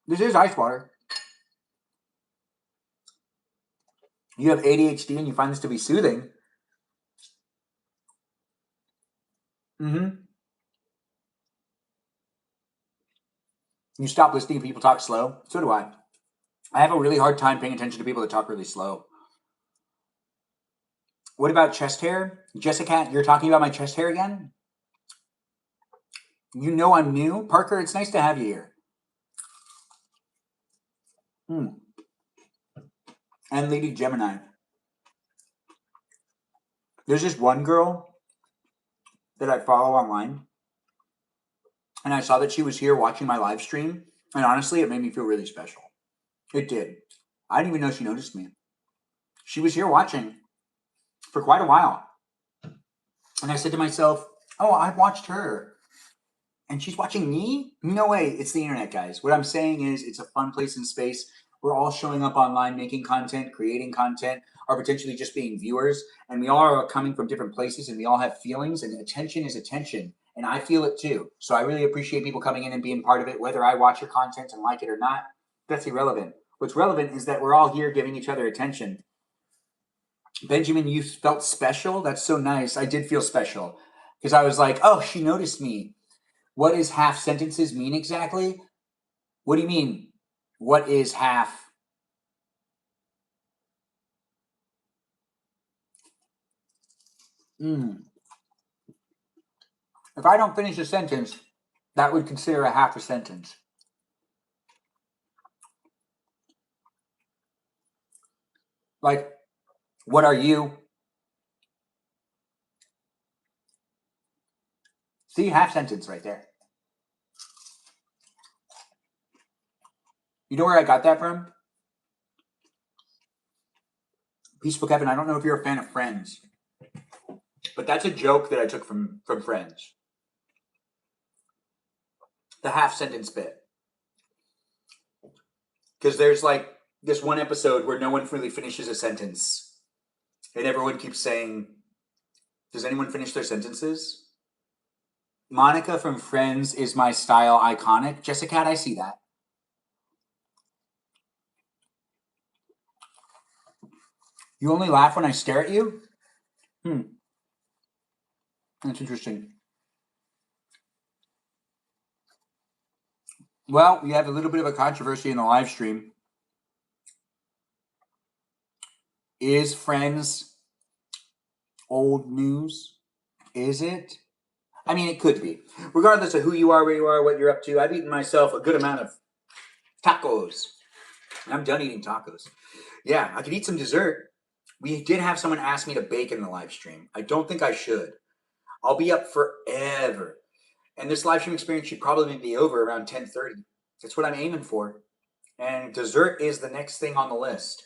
This is ice water. You have ADHD and you find this to be soothing. You stop listening to people talk slow. So do I. I have a really hard time paying attention to people that talk really slow. What about chest hair? Jessica, you're talking about my chest hair again? You know I'm new. Parker, it's nice to have you here. And Lady Gemini. There's this one girl that I follow online. And I saw that she was here watching my live stream. And honestly, it made me feel really special. It did. I didn't even know she noticed me. She was here watching for quite a while. And I said to myself, oh, I've watched her. And she's watching me? No way. It's the internet, guys. What I'm saying is it's a fun place in space. We're all showing up online, making content, creating content, or potentially just being viewers. And we all are coming from different places and we all have feelings, and attention is attention. And I feel it too. So I really appreciate people coming in and being part of it. Whether I watch your content and like it or not, that's irrelevant. What's relevant is that we're all here giving each other attention. Benjamin, you felt special? That's so nice. I did feel special because I was like, oh, she noticed me. What does half sentences mean exactly? What do you mean? What is half? If I don't finish a sentence, that would consider a half a sentence. Like, what are you? See, half sentence right there. You know where I got that from? Peaceful Kevin, I don't know if you're a fan of Friends, but that's a joke that I took from Friends. The half sentence bit. Because there's like this one episode where no one really finishes a sentence. And everyone keeps saying, does anyone finish their sentences? Monica from Friends is my style iconic. Jessica, I see that. You only laugh when I stare at you? That's interesting. Well, we have a little bit of a controversy in the live stream. Is Friends old news? Is it? I mean, it could be. Regardless of who you are, where you are, what you're up to, I've eaten myself a good amount of tacos. I'm done eating tacos. Yeah, I could eat some dessert. We did have someone ask me to bake in the live stream. I don't think I should. I'll be up forever. And this live stream experience should probably be over around 10:30. That's what I'm aiming for. And dessert is the next thing on the list.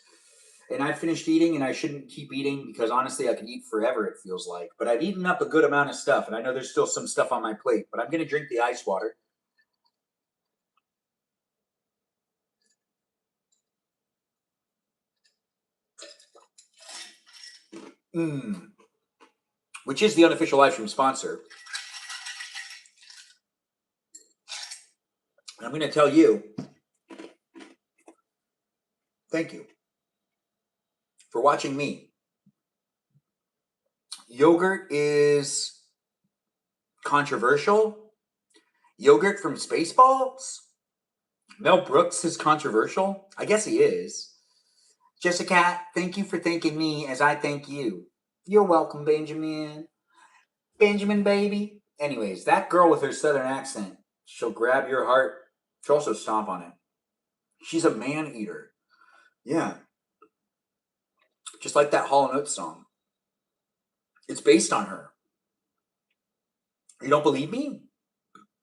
And I've finished eating, and I shouldn't keep eating because honestly, I could eat forever, it feels like. But I've eaten up a good amount of stuff, and I know there's still some stuff on my plate, but I'm going to drink the ice water. Which is the unofficial live stream sponsor. And I'm going to tell you, thank you for watching me. Yogurt is controversial. Yogurt from Spaceballs? Mel Brooks is controversial? I guess he is. Jessica, thank you for thanking me as I thank you. You're welcome, Benjamin. Benjamin, baby. Anyways, that girl with her southern accent, she'll grab your heart. She'll also stomp on it. She's a man eater. Yeah. Just like that Hall & Oates song. It's based on her. You don't believe me?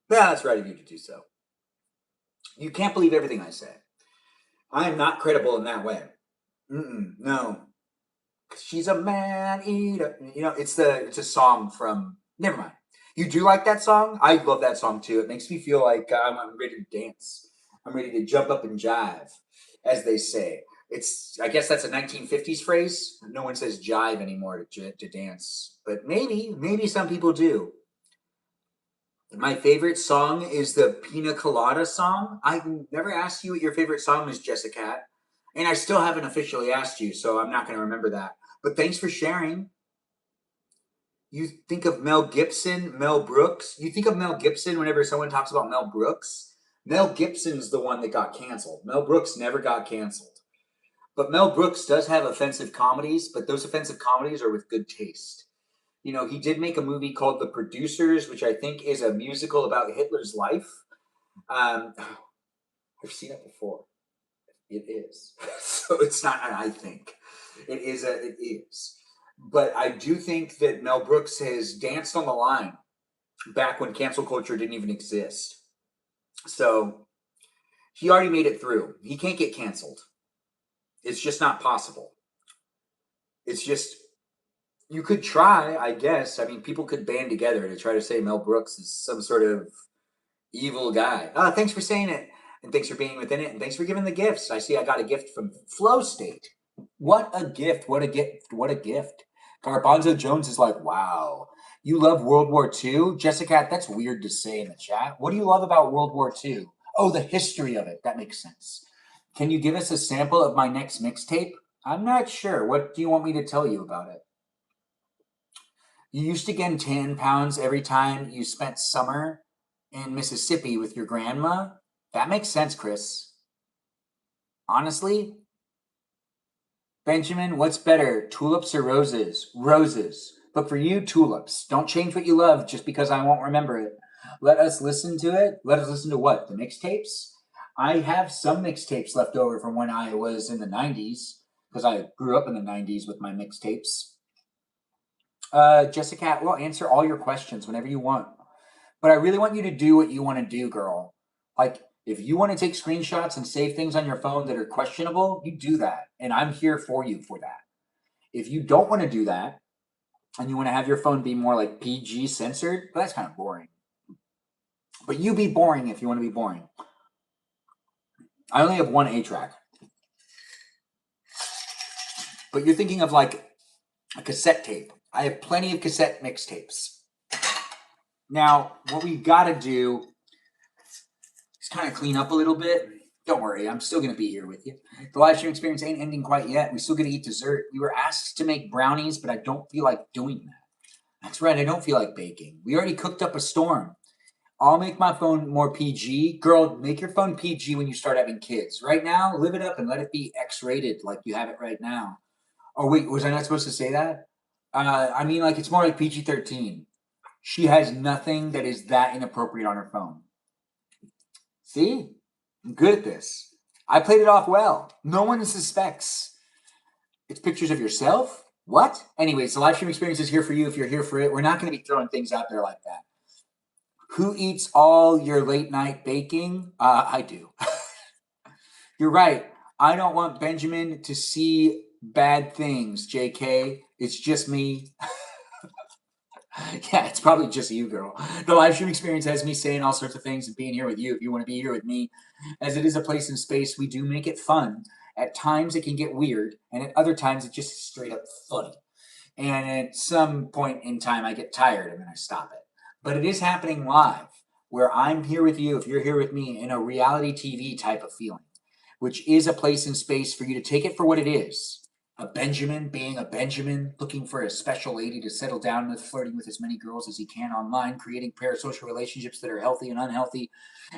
Yeah, that's right of you to do so. You can't believe everything I say. I am not credible in that way. No. She's a man eater. You know, it's a song from. Never mind. You do like that song? I love that song too. It makes me feel like I'm ready to dance. I'm ready to jump up and jive, as they say. I guess that's a 1950s phrase. No one says jive anymore to dance, but maybe some people do. My favorite song is the Pina Colada song. I never asked you what your favorite song is, Jessica. And I still haven't officially asked you, so I'm not going to remember that. But thanks for sharing. You think of Mel Gibson, Mel Brooks. You think of Mel Gibson whenever someone talks about Mel Brooks. Mel Gibson's the one that got canceled. Mel Brooks never got canceled. But Mel Brooks does have offensive comedies, but those offensive comedies are with good taste. You know, he did make a movie called The Producers, which I think is a musical about Hitler's life. I've seen it before. It is. So it's not an I think. It is. But I do think that Mel Brooks has danced on the line back when cancel culture didn't even exist. So He already made it through. He can't get canceled. It's just not possible. It's just, you could try, I guess. I mean, people could band together to try to say Mel Brooks is some sort of evil guy. Oh, thanks for saying it. And thanks for being within it. And thanks for giving the gifts. I see I got a gift from Flow State. What a gift. What a gift. What a gift. Garbanzo Jones is like, wow. You love World War II? Jessica, that's weird to say in the chat. What do you love about World War II? Oh, the history of it. That makes sense. Can you give us a sample of my next mixtape? I'm not sure. What do you want me to tell you about it? You used to gain 10 pounds every time you spent summer in Mississippi with your grandma? That makes sense, Chris. Honestly, Benjamin, what's better, tulips or roses? Roses. But for you, tulips. Don't change what you love just because I won't remember it. Let us listen to it. Let us listen to what? The mixtapes? I have some mixtapes left over from when I was in the 90s, because I grew up in the 90s with my mixtapes. Jessica, we'll answer all your questions whenever you want. But I really want you to do what you want to do, girl. Like, if you want to take screenshots and save things on your phone that are questionable, you do that. And I'm here for you for that. If you don't want to do that, and you want to have your phone be more like PG censored, well, that's kind of boring. But you be boring if you want to be boring. I only have one A track. But you're thinking of like a cassette tape. I have plenty of cassette mixtapes. Now, what we got to do is kind of clean up a little bit. Don't worry, I'm still going to be here with you. The live stream experience ain't ending quite yet. We still get to eat dessert. We were asked to make brownies, but I don't feel like doing that. That's right, I don't feel like baking. We already cooked up a storm. I'll make my phone more PG. Girl, make your phone PG when you start having kids. Right now, live it up and let it be X-rated like you have it right now. Oh, wait, was I not supposed to say that? I mean, like, it's more like PG-13. She has nothing that is that inappropriate on her phone. See? I'm good at this. I played it off well. No one suspects. It's pictures of yourself? What? Anyways, the live stream experience is here for you if you're here for it. We're not going to be throwing things out there like that. Who eats all your late night baking? I do. You're right. I don't want Benjamin to see bad things, JK. It's just me. Yeah, it's probably just you, girl. The live stream experience has me saying all sorts of things and being here with you if you want to be here with me. As it is a place and space, we do make it fun. At times it can get weird, and at other times it's just straight up funny. And at some point in time I get tired and then I stop it. But it is happening live, where I'm here with you if you're here with me in a reality TV type of feeling, which is a place and space for you to take it for what it is. A Benjamin being a Benjamin, looking for a special lady to settle down with, flirting with as many girls as he can online, creating parasocial relationships that are healthy and unhealthy,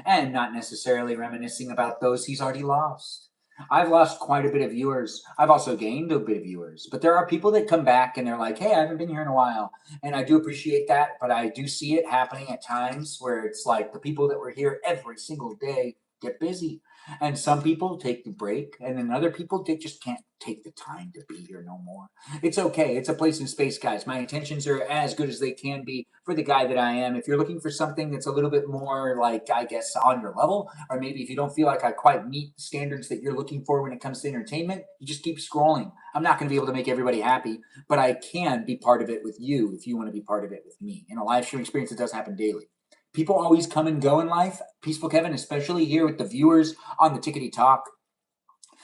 and not necessarily reminiscing about those he's already lost. I've lost quite a bit of viewers. I've also gained a bit of viewers. But there are people that come back and they're like, hey, I haven't been here in a while. And I do appreciate that, but I do see it happening at times where it's like the people that were here every single day get busy. And some people take the break, and then other people, they just can't take the time to be here no more. It's okay. It's a place in space, guys. My intentions are as good as they can be for the guy that I am. If you're looking for something that's a little bit more like, I guess, on your level, or maybe if you don't feel like I quite meet the standards that you're looking for when it comes to entertainment, you just keep scrolling. I'm not going to be able to make everybody happy, but I can be part of it with you if you want to be part of it with me. In a live stream experience, it does happen daily. People always come and go in life. Peaceful Kevin, especially here with the viewers on the Tickety Talk.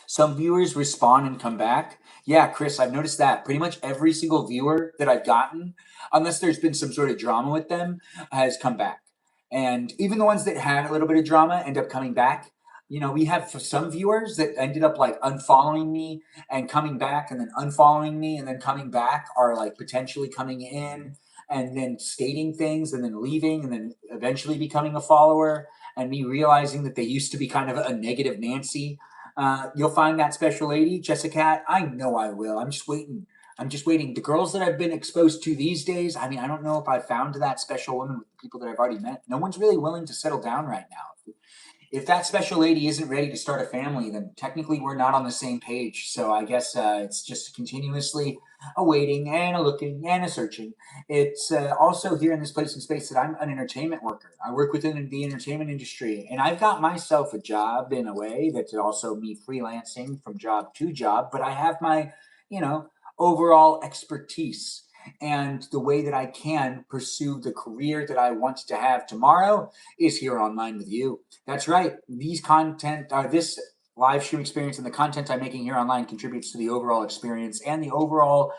Some viewers respond and come back. Yeah, Chris, I've noticed that. Pretty much every single viewer that I've gotten, unless there's been some sort of drama with them, has come back. And even the ones that had a little bit of drama end up coming back. You know, we have some viewers that ended up like unfollowing me and coming back and then unfollowing me and then coming back, are like potentially coming in and then stating things and then leaving and then eventually becoming a follower, and me realizing that they used to be kind of a negative Nancy. You'll find that special lady, Jessica. I know I will. I'm just waiting. I'm just waiting. The girls that I've been exposed to these days, I mean, I don't know if I found that special woman with the people that I've already met. No one's really willing to settle down right now. if that special lady isn't ready to start a family, then technically we're not on the same page. So I guess it's just continuously a waiting and a looking and a searching. It's also here in this place and space that I'm an entertainment worker. I work within the entertainment industry, and I've got myself a job in a way that's also me freelancing from job to job. But I have my, you know, overall expertise and the way that I can pursue the career that I want to have tomorrow is here online with you. That's right. This live stream experience and the content I'm making here online contributes to the overall experience and the overall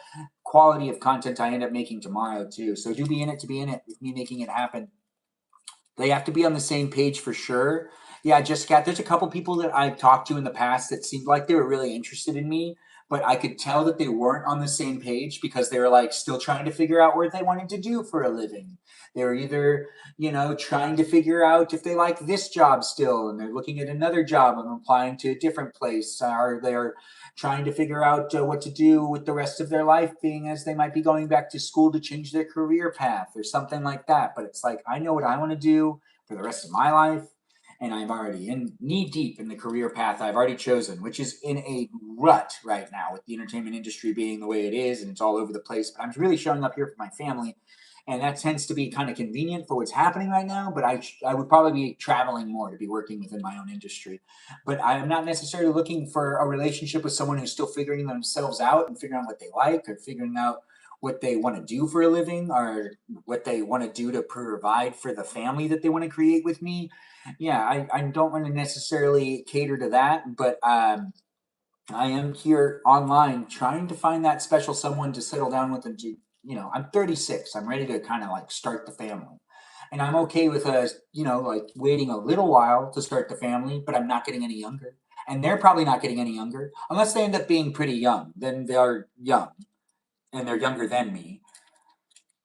quality of content I end up making tomorrow too. So do be in it to be in it with me making it happen. They have to be on the same page for sure. Yeah, Jessica, there's a couple people that I've talked to in the past that seemed like they were really interested in me, but I could tell that they weren't on the same page because they were like still trying to figure out what they wanted to do for a living. They were either, trying to figure out if they like this job still and they're looking at another job and applying to a different place, or they're trying to figure out what to do with the rest of their life, being as they might be going back to school to change their career path or something like that. But it's like, I know what I want to do for the rest of my life, and I'm already in knee deep in the career path I've already chosen, which is in a rut right now with the entertainment industry being the way it is, and it's all over the place. But I'm really showing up here for my family, and that tends to be kind of convenient for what's happening right now. But I would probably be traveling more to be working within my own industry. But I'm not necessarily looking for a relationship with someone who's still figuring themselves out and figuring out what they like or figuring out what they want to do for a living or what they want to do to provide for the family that they want to create with me. Yeah, I don't want to necessarily cater to that, but I am here online trying to find that special someone to settle down with and do. I'm 36. I'm ready to kind of like start the family. And I'm okay with like waiting a little while to start the family, but I'm not getting any younger. And they're probably not getting any younger unless they end up being pretty young. Then they are young and they're younger than me,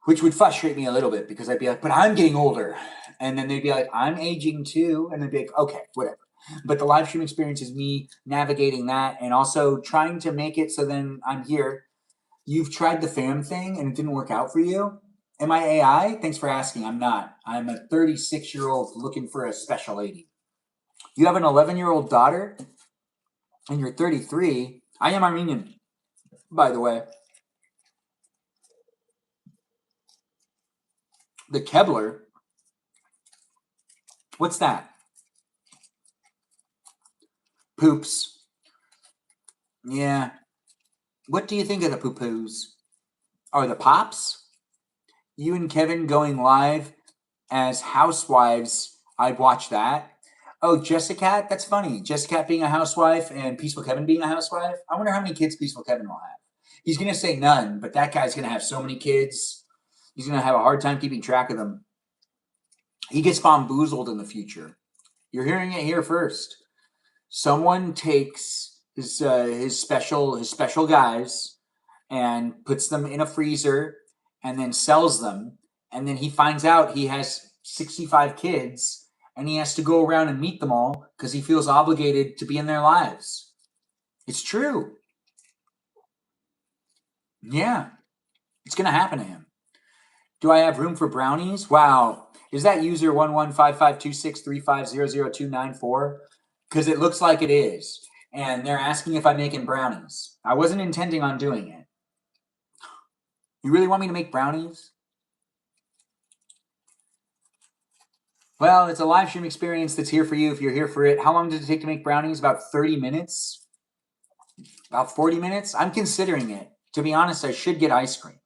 which would frustrate me a little bit because I'd be like, but I'm getting older. And then they'd be like, I'm aging too. And they'd be like, okay, whatever. But the live stream experience is me navigating that and also trying to make it so then I'm here. You've tried the fam thing and it didn't work out for you. Am I AI? Thanks for asking. I'm not. I'm a 36-year-old looking for a special lady. You have an 11-year-old daughter and you're 33. I am Armenian, by the way. The Kebler. What's that? Poops. Yeah. What do you think of the poo-poos? Are the pops? You and Kevin going live as housewives. I'd watch that. Oh, Jessica, that's funny. Jessica being a housewife and Peaceful Kevin being a housewife. I wonder how many kids Peaceful Kevin will have. He's going to say none, but that guy's going to have so many kids. He's going to have a hard time keeping track of them. He gets bamboozled in the future. You're hearing it here first. Someone takes his special guys and puts them in a freezer and then sells them, and then he finds out he has 65 kids and he has to go around and meet them all because he feels obligated to be in their lives. It's true. Yeah, it's going to happen to him. Do I have room for brownies? Wow. Is that user 11552635000294? Because it looks like it is. And they're asking if I'm making brownies. I wasn't intending on doing it. You really want me to make brownies? Well, it's a live stream experience that's here for you if you're here for it. How long does it take to make brownies? About 30 minutes? About 40 minutes? I'm considering it. To be honest, I should get ice cream.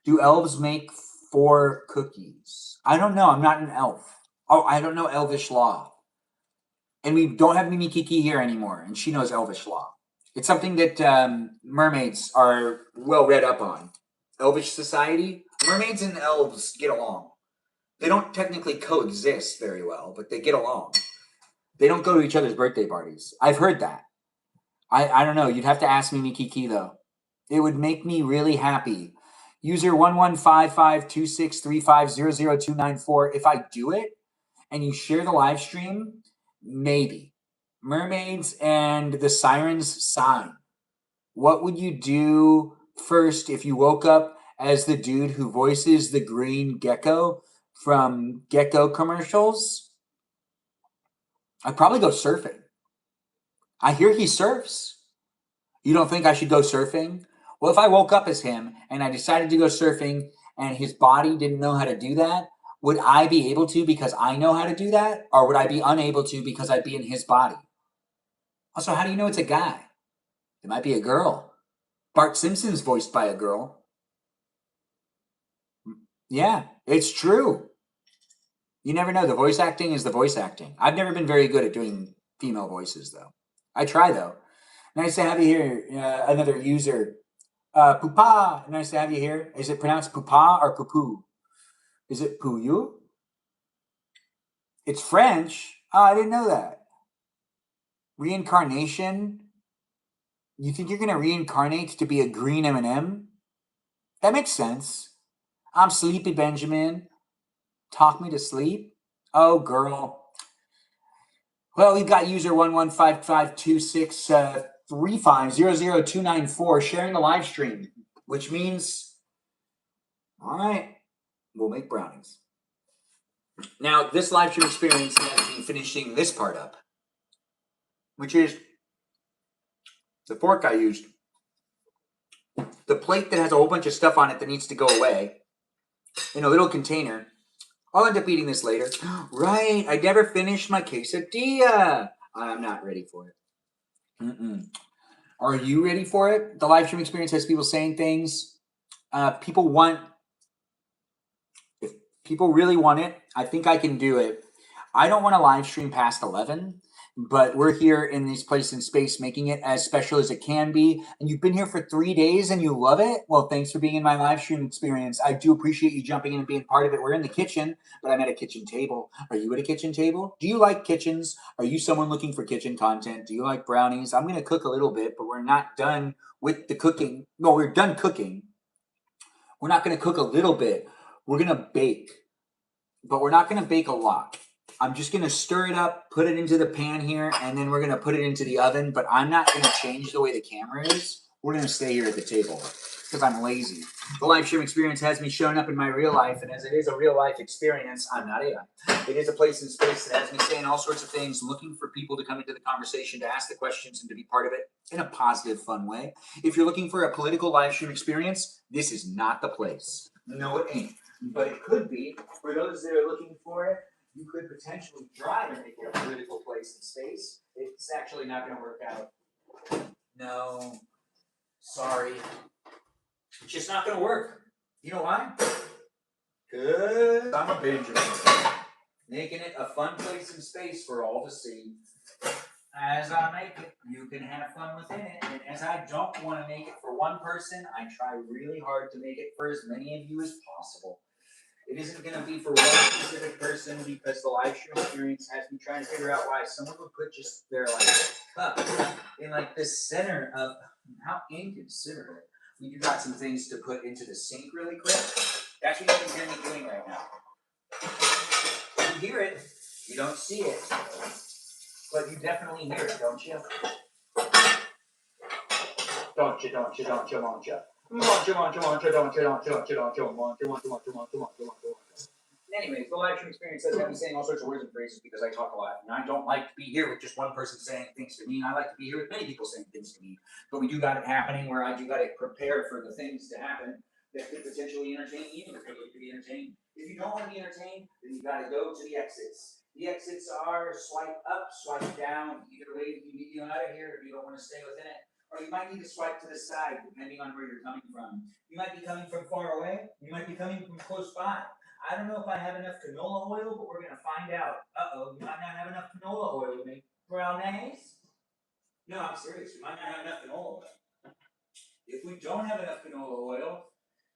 Do elves make 4 cookies? I don't know. I'm not an elf. Oh, I don't know Elvish law. And we don't have Mimi Kiki here anymore, and she knows Elvish law. It's something that mermaids are well read up on. Elvish society? Mermaids and elves get along. They don't technically coexist very well, but they get along. They don't go to each other's birthday parties. I've heard that. I don't know. You'd have to ask Mimi Kiki, though. It would make me really happy. User 11552635000294. If I do it and you share the live stream, maybe. Mermaids and the sirens sign. What would you do first if you woke up as the dude who voices the green gecko from Gecko commercials? I'd probably go surfing. I hear he surfs. You don't think I should go surfing? Well, if I woke up as him and I decided to go surfing and his body didn't know how to do that, would I be able to because I know how to do that? Or would I be unable to because I'd be in his body? Also, how do you know it's a guy? It might be a girl. Bart Simpson's voiced by a girl. Yeah, it's true. You never know. The voice acting is the voice acting. I've never been very good at doing female voices, though. I try, though. Nice to have you here. Another user. Pupa. Nice to have you here. Is it pronounced pupa or pupoo? Is it pouillou? It's French. Oh, I didn't know that. Reincarnation? You think you're going to reincarnate to be a green M&M? That makes sense. I'm sleepy, Benjamin. Talk me to sleep? Oh, girl. Well, we've got user 1155263500294 sharing the live stream, which means, all right, we'll make brownies. Now, this live stream experience has me finishing this part up, which is the fork I used, the plate that has a whole bunch of stuff on it that needs to go away in a little container. I'll end up eating this later. Right, I never finished my quesadilla. I'm not ready for it. Are you ready for it? The live stream experience has people saying things. People want, if people really want it, I think I can do it. I don't want to live stream past 11, but we're here in this place in space making it as special as it can be. And you've been here for 3 days and you love it? Well, thanks for being in my live stream experience. I do appreciate you jumping in and being part of it. We're in the kitchen, but I'm at a kitchen table. Are you at a kitchen table? Do you like kitchens? Are you someone looking for kitchen content? Do you like brownies? I'm going to cook a little bit, but we're not done with the cooking. No, we're done cooking. We're not going to cook a little bit. We're going to bake, but we're not going to bake a lot. I'm just going to stir it up, put it into the pan here, and then we're going to put it into the oven, but I'm not going to change the way the camera is. We're going to stay here at the table because I'm lazy. The live stream experience has me showing up in my real life, and as it is a real life experience, I'm not AI. It is a place in space that has me saying all sorts of things, looking for people to come into the conversation, to ask the questions, and to be part of it in a positive, fun way. If you're looking for a political live stream experience, this is not the place. No, it ain't. But it could be for those that are looking for it. You could potentially try to make it a political place in space. It's actually not going to work out. No, sorry. It's just not going to work. You know why? Because I'm a Benjamin. Making it a fun place in space for all to see. As I make it, you can have fun within it. And as I don't want to make it for one person, I try really hard to make it for as many of you as possible. It isn't going to be for one specific person because the live stream experience has me trying to figure out why someone would put just their cup in the center of how inconsiderate. We got some things to put into the sink really quick. That's what you can hear me doing right now. You hear it, you don't see it, but you definitely hear it, don't you? Don't you? Anyways, the live stream experience doesn't have me saying all sorts of words and phrases because I talk a lot, and I don't like to be here with just one person saying things to me. I like to be here with many people saying things to me. But we do got it happening where I do got to prepare for the things to happen that could potentially entertain you or could be entertained. If you don't want to be entertained, then you got to go to the exits. The exits are swipe up, swipe down. Either way, you need to get out of here if you don't want to stay within it. Or you might need to swipe to the side, depending on where you're coming from. You might be coming from far away. You might be coming from close by. I don't know if I have enough canola oil, but we're going to find out. Uh-oh, you might not have enough canola oil to make brownies. No, I'm serious. We might not have enough canola oil. If we don't have enough canola oil,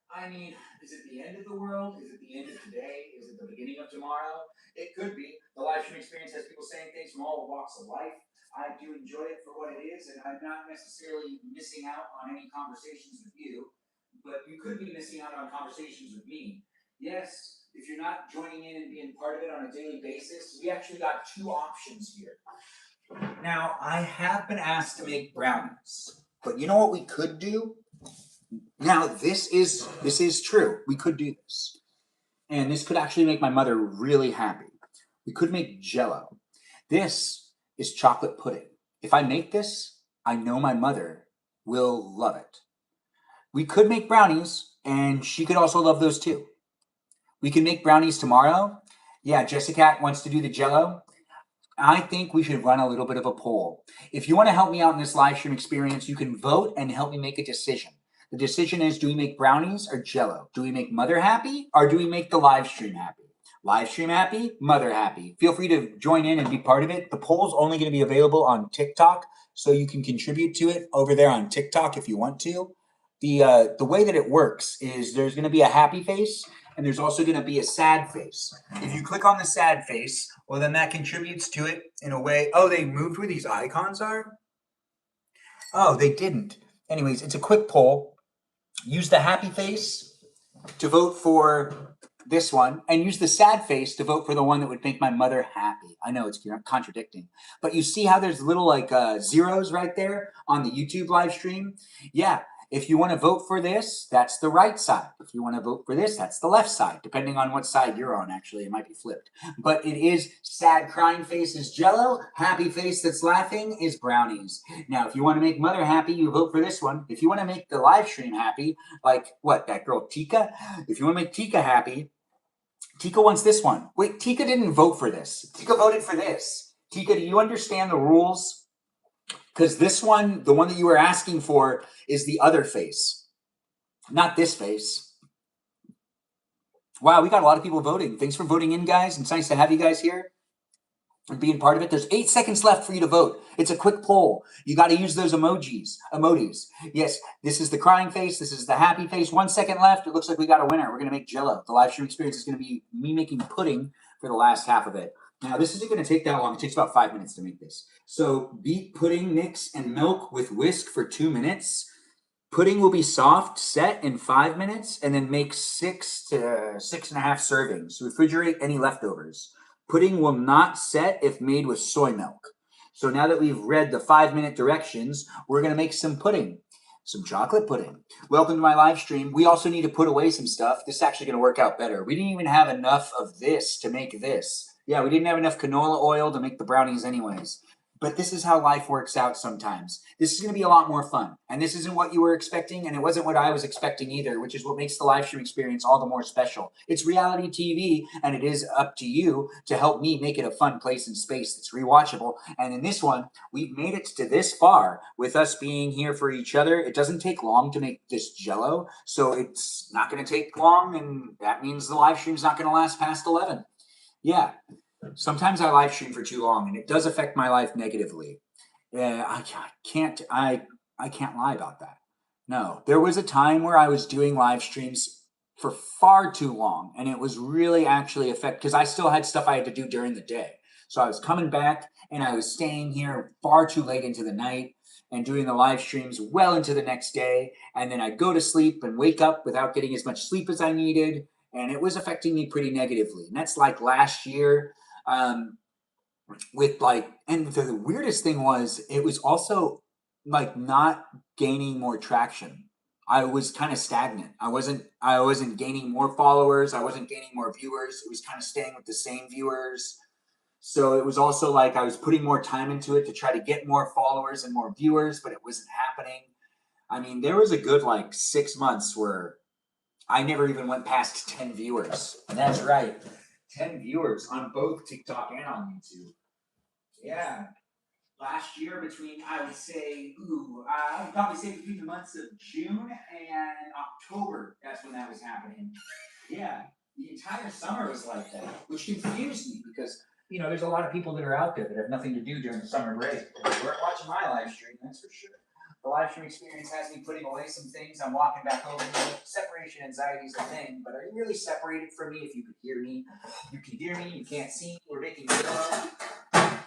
I mean, is it the end of the world? Is it the end of today? Is it the beginning of tomorrow? It could be. The live stream experience has people saying things from all walks of life. I do enjoy it for what it is, and I'm not necessarily missing out on any conversations with you, but you could be missing out on conversations with me. Yes, if you're not joining in and being part of it on a daily basis, we actually got two options here. Now, I have been asked to make brownies, but you know what we could do? Now, this is true. We could do this. And this could actually make my mother really happy. We could make Jell-O. This is chocolate pudding. If I make this, I know my mother will love it. We could make brownies, and she could also love those too. We can make brownies tomorrow. Yeah, Jessica wants to do the Jello. I think we should run a little bit of a poll. If you want to help me out in this live stream experience, you can vote and help me make a decision. The decision is, do we make brownies or Jello? Do we make mother happy or do we make the live stream happy? Live stream happy, mother happy. Feel free to join in and be part of it. The poll's only going to be available on TikTok, so you can contribute to it over there on TikTok if you want to. The way that it works is there's going to be a happy face and there's also going to be a sad face. If you click on the sad face, well, then that contributes to it in a way. Oh, they moved where these icons are? Oh, they didn't. Anyways, it's a quick poll. Use the happy face to vote for this one, and use the sad face to vote for the one that would make my mother happy. I know it's contradicting, but you see how there's little like zeros right there on the YouTube live stream? Yeah. If you want to vote for this, that's the right side. If you want to vote for this, that's the left side, depending on what side you're on. Actually, it might be flipped. But it is sad crying face is Jello, happy face that's laughing is brownies. Now, if you want to make mother happy, you vote for this one. If you want to make the live stream happy, like what, that girl Tika? If you want to make Tika happy, Tika wants this one. Wait, Tika didn't vote for this. Tika voted for this. Tika, do you understand the rules? Because this one, the one that you were asking for, is the other face, not this face. Wow, we got a lot of people voting. Thanks for voting in, guys. It's nice to have you guys here and being part of it. There's 8 seconds left for you to vote. It's a quick poll. You got to use those emojis. Yes, this is the crying face. This is the happy face. 1 second left. It looks like we got a winner. We're going to make Jello. The live stream experience is going to be me making pudding for the last half of it. Now, this isn't going to take that long. It takes about 5 minutes to make this. So beat pudding mix and milk with whisk for 2 minutes. Pudding will be soft, set in 5 minutes, and then make 6 to 6.5 servings. Refrigerate any leftovers. Pudding will not set if made with soy milk. So now that we've read the 5-minute directions, we're going to make some pudding. Some chocolate pudding. Welcome to my live stream. We also need to put away some stuff. This is actually going to work out better. We didn't even have enough of this to make this. Yeah, we didn't have enough canola oil to make the brownies anyways. But this is how life works out sometimes. This is going to be a lot more fun. And this isn't what you were expecting, and it wasn't what I was expecting either, which is what makes the live stream experience all the more special. It's reality TV, and it is up to you to help me make it a fun place and space that's rewatchable. And in this one, we've made it to this far with us being here for each other. It doesn't take long to make this Jello, so it's not going to take long, and that means the live stream's not going to last past 11. Yeah. Sometimes I live stream for too long, and it does affect my life negatively. I can't lie about that. No, there was a time where I was doing live streams for far too long, and it was really actually because I still had stuff I had to do during the day. So I was coming back, and I was staying here far too late into the night and doing the live streams well into the next day, and then I'd go to sleep and wake up without getting as much sleep as I needed, and it was affecting me pretty negatively. And that's like last year. And the weirdest thing was, it was also like not gaining more traction. I was kind of stagnant. I wasn't gaining more followers. I wasn't gaining more viewers. It was kind of staying with the same viewers. So it was also like I was putting more time into it to try to get more followers and more viewers, but it wasn't happening. I mean, there was a good 6 months where I never even went past 10 viewers. And that's right. 10 viewers on both TikTok and on YouTube. Yeah. Last year I would probably say between the months of June and October, that's when that was happening. Yeah. The entire summer was like that, which confused me because, there's a lot of people that are out there that have nothing to do during the summer break. They weren't watching my live stream, that's for sure. The live stream experience has me putting away some things. I'm walking back over here. Separation anxiety is a thing, but are you really separated from me if you could hear me? You can hear me, you can't see me. We're making Jello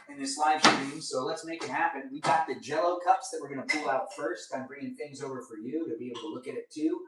in this live stream, so let's make it happen. We got the Jello cups that we're going to pull out first. I'm bringing things over for you to be able to look at it too.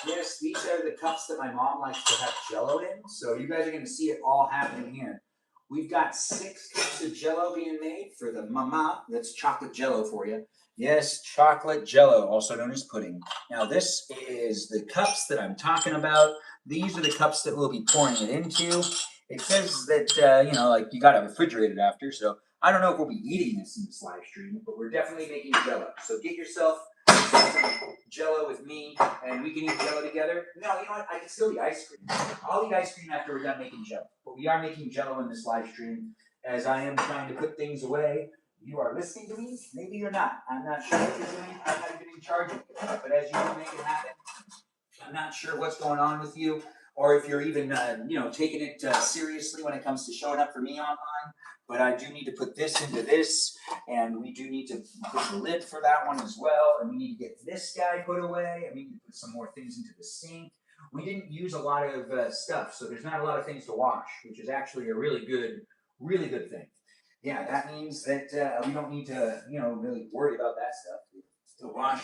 Yes, these are the cups that my mom likes to have Jello in, so you guys are going to see it all happening here. We've got 6 cups of Jello being made for the mama. That's chocolate Jello for you. Yes, chocolate Jello, also known as pudding. Now, this is the cups that I'm talking about. These are the cups that we'll be pouring it into. It says that, you know, like you got to refrigerate it after. So I don't know if we'll be eating this in this live stream, but we're definitely making Jello. So get yourself some Jello with me, and we can eat Jello together. No, you know what? I can still eat ice cream. I'll eat ice cream after we're done making Jello. But we are making Jello in this live stream, as I am trying to put things away. You are listening to me? Maybe you're not. I'm not sure what you're doing. I'm not even in charge of it. But as you make it happen, I'm not sure what's going on with you, or if you're even, you know, taking it seriously when it comes to showing up for me online. But I do need to put this into this, and we do need to put the lid for that one as well, and we need to get this guy put away, and we need to put some more things into the sink. We didn't use a lot of stuff, so there's not a lot of things to wash, which is actually a really good thing. Yeah, that means that we don't need to, you know, really worry about that stuff to wash.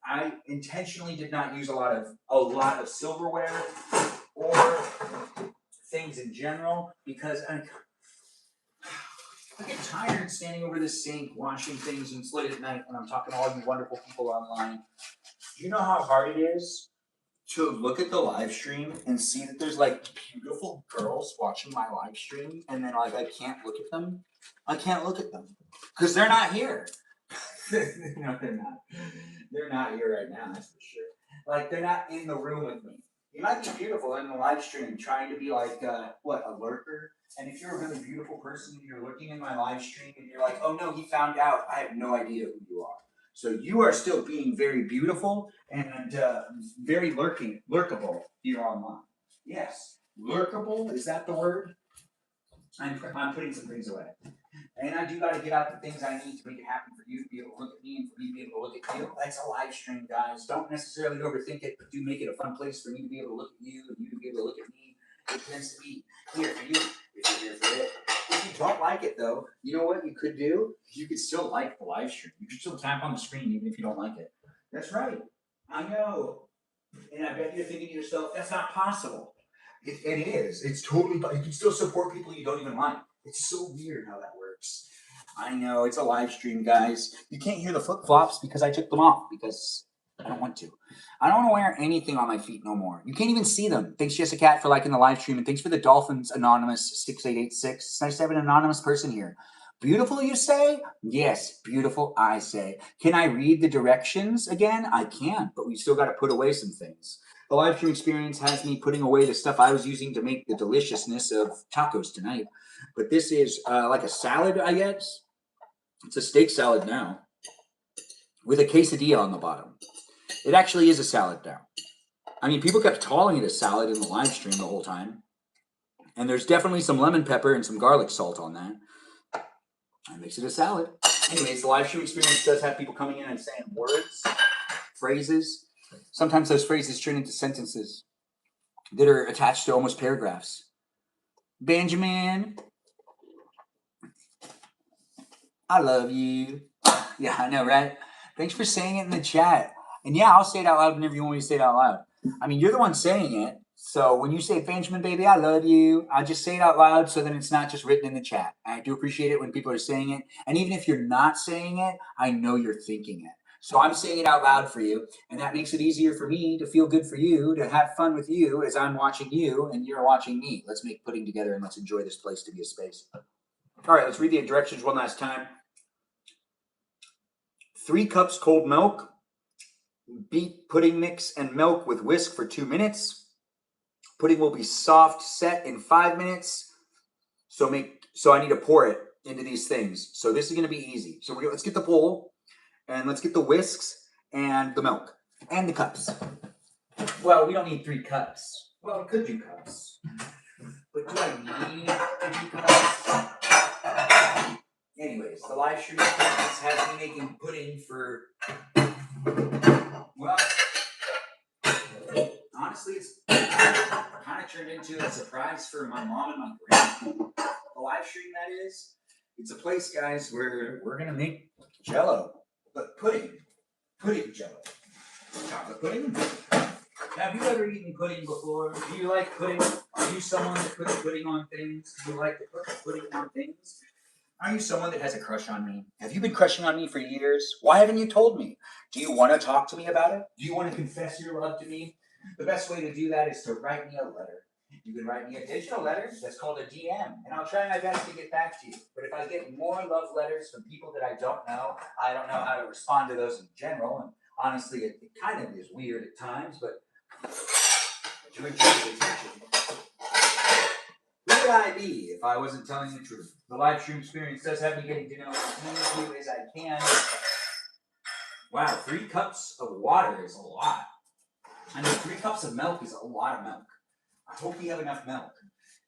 I intentionally did not use a lot of silverware or things in general because I get tired standing over this sink washing things and it's late at night when I'm talking to all you wonderful people online. Do you know how hard it is to look at the live stream and see that there's like beautiful girls watching my live stream and then like I can't look at them? I can't look at them because they're not here. No, they're not. They're not here right now, that's for sure. Like, they're not in the room with me. You might be beautiful in the live stream, trying to be like, a lurker. And if you're a really beautiful person and you're lurking in my live stream and you're like, oh no, he found out, I have no idea who you are. So you are still being very beautiful and very lurkable here online. Yes, lurkable, is that the word? I'm putting some things away. And I do got to get out the things I need to make it happen for you to be able to look at me and for me to be able to look at you. That's a live stream, guys. Don't necessarily overthink it, but do make it a fun place for me to be able to look at you and you to be able to look at me. It tends to be here for you if you're here for it. If you don't like it, though, you know what you could do? You could still like the live stream. You could still tap on the screen even if you don't like it. That's right. I know. And I bet you're thinking to yourself, that's not possible. It is. It's totally, you can still support people you don't even like. It's so weird how that works. I know, it's a live stream, guys. You can't hear the flip flops because I took them off because I don't want to. I don't want to wear anything on my feet no more. You can't even see them. Thanks, Jessica Cat, for liking the live stream, and thanks for the Dolphins Anonymous 6886. It's nice to have an anonymous person here. Beautiful, you say? Yes, beautiful, I say. Can I read the directions again? I can, but we still got to put away some things. The live stream experience has me putting away the stuff I was using to make the deliciousness of tacos tonight. But this is like a salad, I guess. It's a steak salad now with a quesadilla on the bottom. It actually is a salad now. I mean, people kept calling it a salad in the live stream the whole time. And there's definitely some lemon pepper and some garlic salt on that. That makes it a salad. Anyways, the live stream experience does have people coming in and saying words, phrases. Sometimes those phrases turn into sentences that are attached to almost paragraphs. Benjamin, I love you. Yeah, I know, right? Thanks for saying it in the chat. And yeah, I'll say it out loud whenever you want me to say it out loud. I mean, you're the one saying it. So when you say, Benjamin, baby, I love you, I just say it out loud so then it's not just written in the chat. I do appreciate it when people are saying it. And even if you're not saying it, I know you're thinking it. So I'm saying it out loud for you. And that makes it easier for me to feel good for you, to have fun with you as I'm watching you and you're watching me. Let's make pudding together and let's enjoy this place to be a space. All right, let's read the directions one last time. 3 cups cold milk. Beat pudding mix and milk with whisk for 2 minutes. Pudding will be soft set in 5 minutes. So I need to pour it into these things. So this is going to be easy. So let's get the bowl and let's get the whisks and the milk and the cups. Well, we don't need 3 cups. Well, we could do cups. But do I need to do cups? Anyways, the live stream has me making pudding for, well, honestly, it's kind of turned into a surprise for my mom and my grandma. The live stream, that is. It's a place, guys, where we're going to make Jello, but pudding Jello. Chocolate pudding. Have you ever eaten pudding before? Do you like pudding? Are you someone that puts pudding on things? Do you like to put pudding on things? Are you someone that has a crush on me? Have you been crushing on me for years? Why haven't you told me? Do you want to talk to me about it? Do you want to confess your love to me? The best way to do that is to write me a letter. You can write me a digital letter that's called a DM, and I'll try my best to get back to you. But if I get more love letters from people that I don't know how to respond to those in general. And honestly, it kind of is weird at times, but I do enjoy the attention. Who would I be if I wasn't telling the truth? The live stream experience does have me getting to know as many of you as I can. Wow, 3 cups of water is a lot. I know 3 cups of milk is a lot of milk. I hope we have enough milk.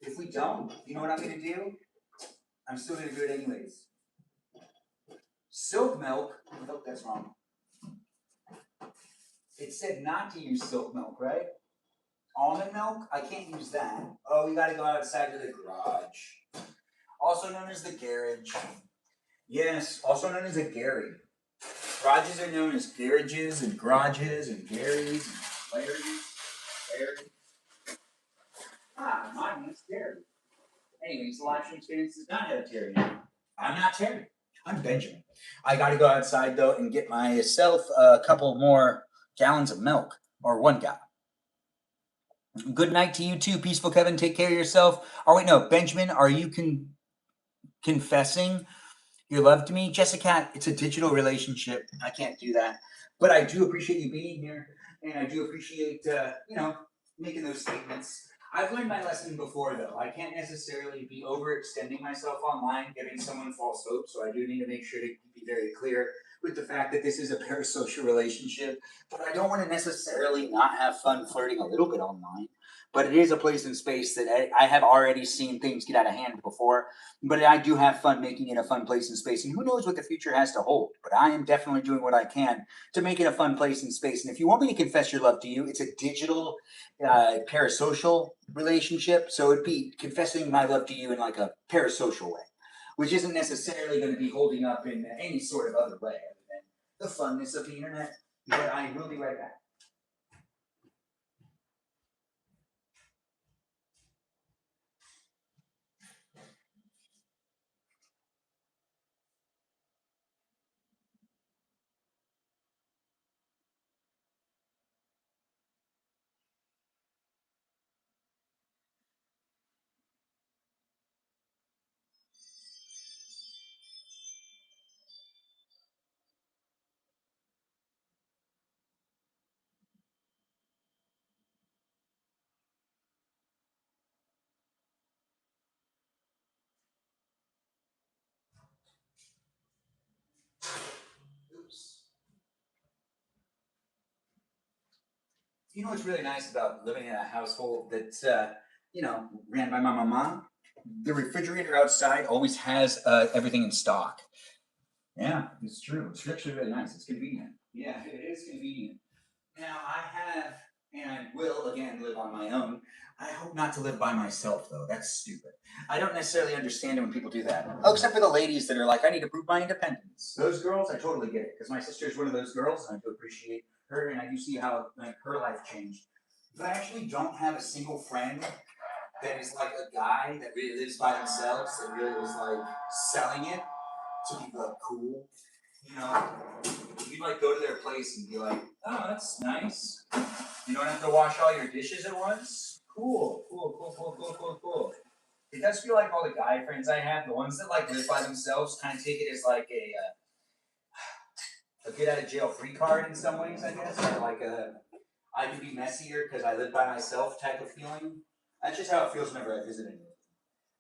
If we don't, you know what I'm going to do? I'm still going to do it anyways. Silk milk. Nope, that's wrong. It said not to use silk milk, right? Almond milk? I can't use that. Oh, we got to go outside to the garage. Also known as the garage. Yes, also known as a Gary. Garages are known as garages and garages and Garys and Larrys. Ah, mine is Terry. Anyways, the live stream experience does not have Terry now. I'm not Terry. I'm Benjamin. I got to go outside though and get myself a couple more gallons of milk, or 1 gallon. Good night to you too, Peaceful Kevin. Take care of yourself. Oh wait, no, Benjamin, are you confessing your love to me? Jessica, it's a digital relationship. I can't do that. But I do appreciate you being here, and I do appreciate, making those statements. I've learned my lesson before, though. I can't necessarily be overextending myself online, giving someone false hope, so I do need to make sure to be very clear with the fact that this is a parasocial relationship. But I don't want to necessarily not have fun flirting a little bit online. But it is a place and space that I have already seen things get out of hand before. But I do have fun making it a fun place and space. And who knows what the future has to hold. But I am definitely doing what I can to make it a fun place and space. And if you want me to confess your love to you, it's a digital parasocial relationship. So it'd be confessing my love to you in like a parasocial way, which isn't necessarily going to be holding up in any sort of other way other than the funness of the internet. But I will be right back. Oops. You know what's really nice about living in a household that's ran by my mama? The refrigerator outside always has everything in stock. Yeah, it's true. It's actually really nice. It's convenient. Yeah, it is convenient. Now I have and I will again live on my own. I hope not to live by myself though. That's stupid. I don't necessarily understand it when people do that. Oh, except for the ladies that are like, I need to prove my independence. Those girls, I totally get it because my sister is one of those girls, and I do appreciate her, and I do see how like her life changed. But I actually don't have a single friend that is like a guy that really lives by themselves that really was like selling it to be like cool. You know, you'd like go to their place and be like, oh, that's nice. You don't have to wash all your dishes at once. Cool. It does feel like all the guy friends I have, the ones that like live by themselves, kind of take it as like a get out of jail free card in some ways, I guess, or like a I can be messier because I live by myself type of feeling. That's just how it feels whenever I visit anyone.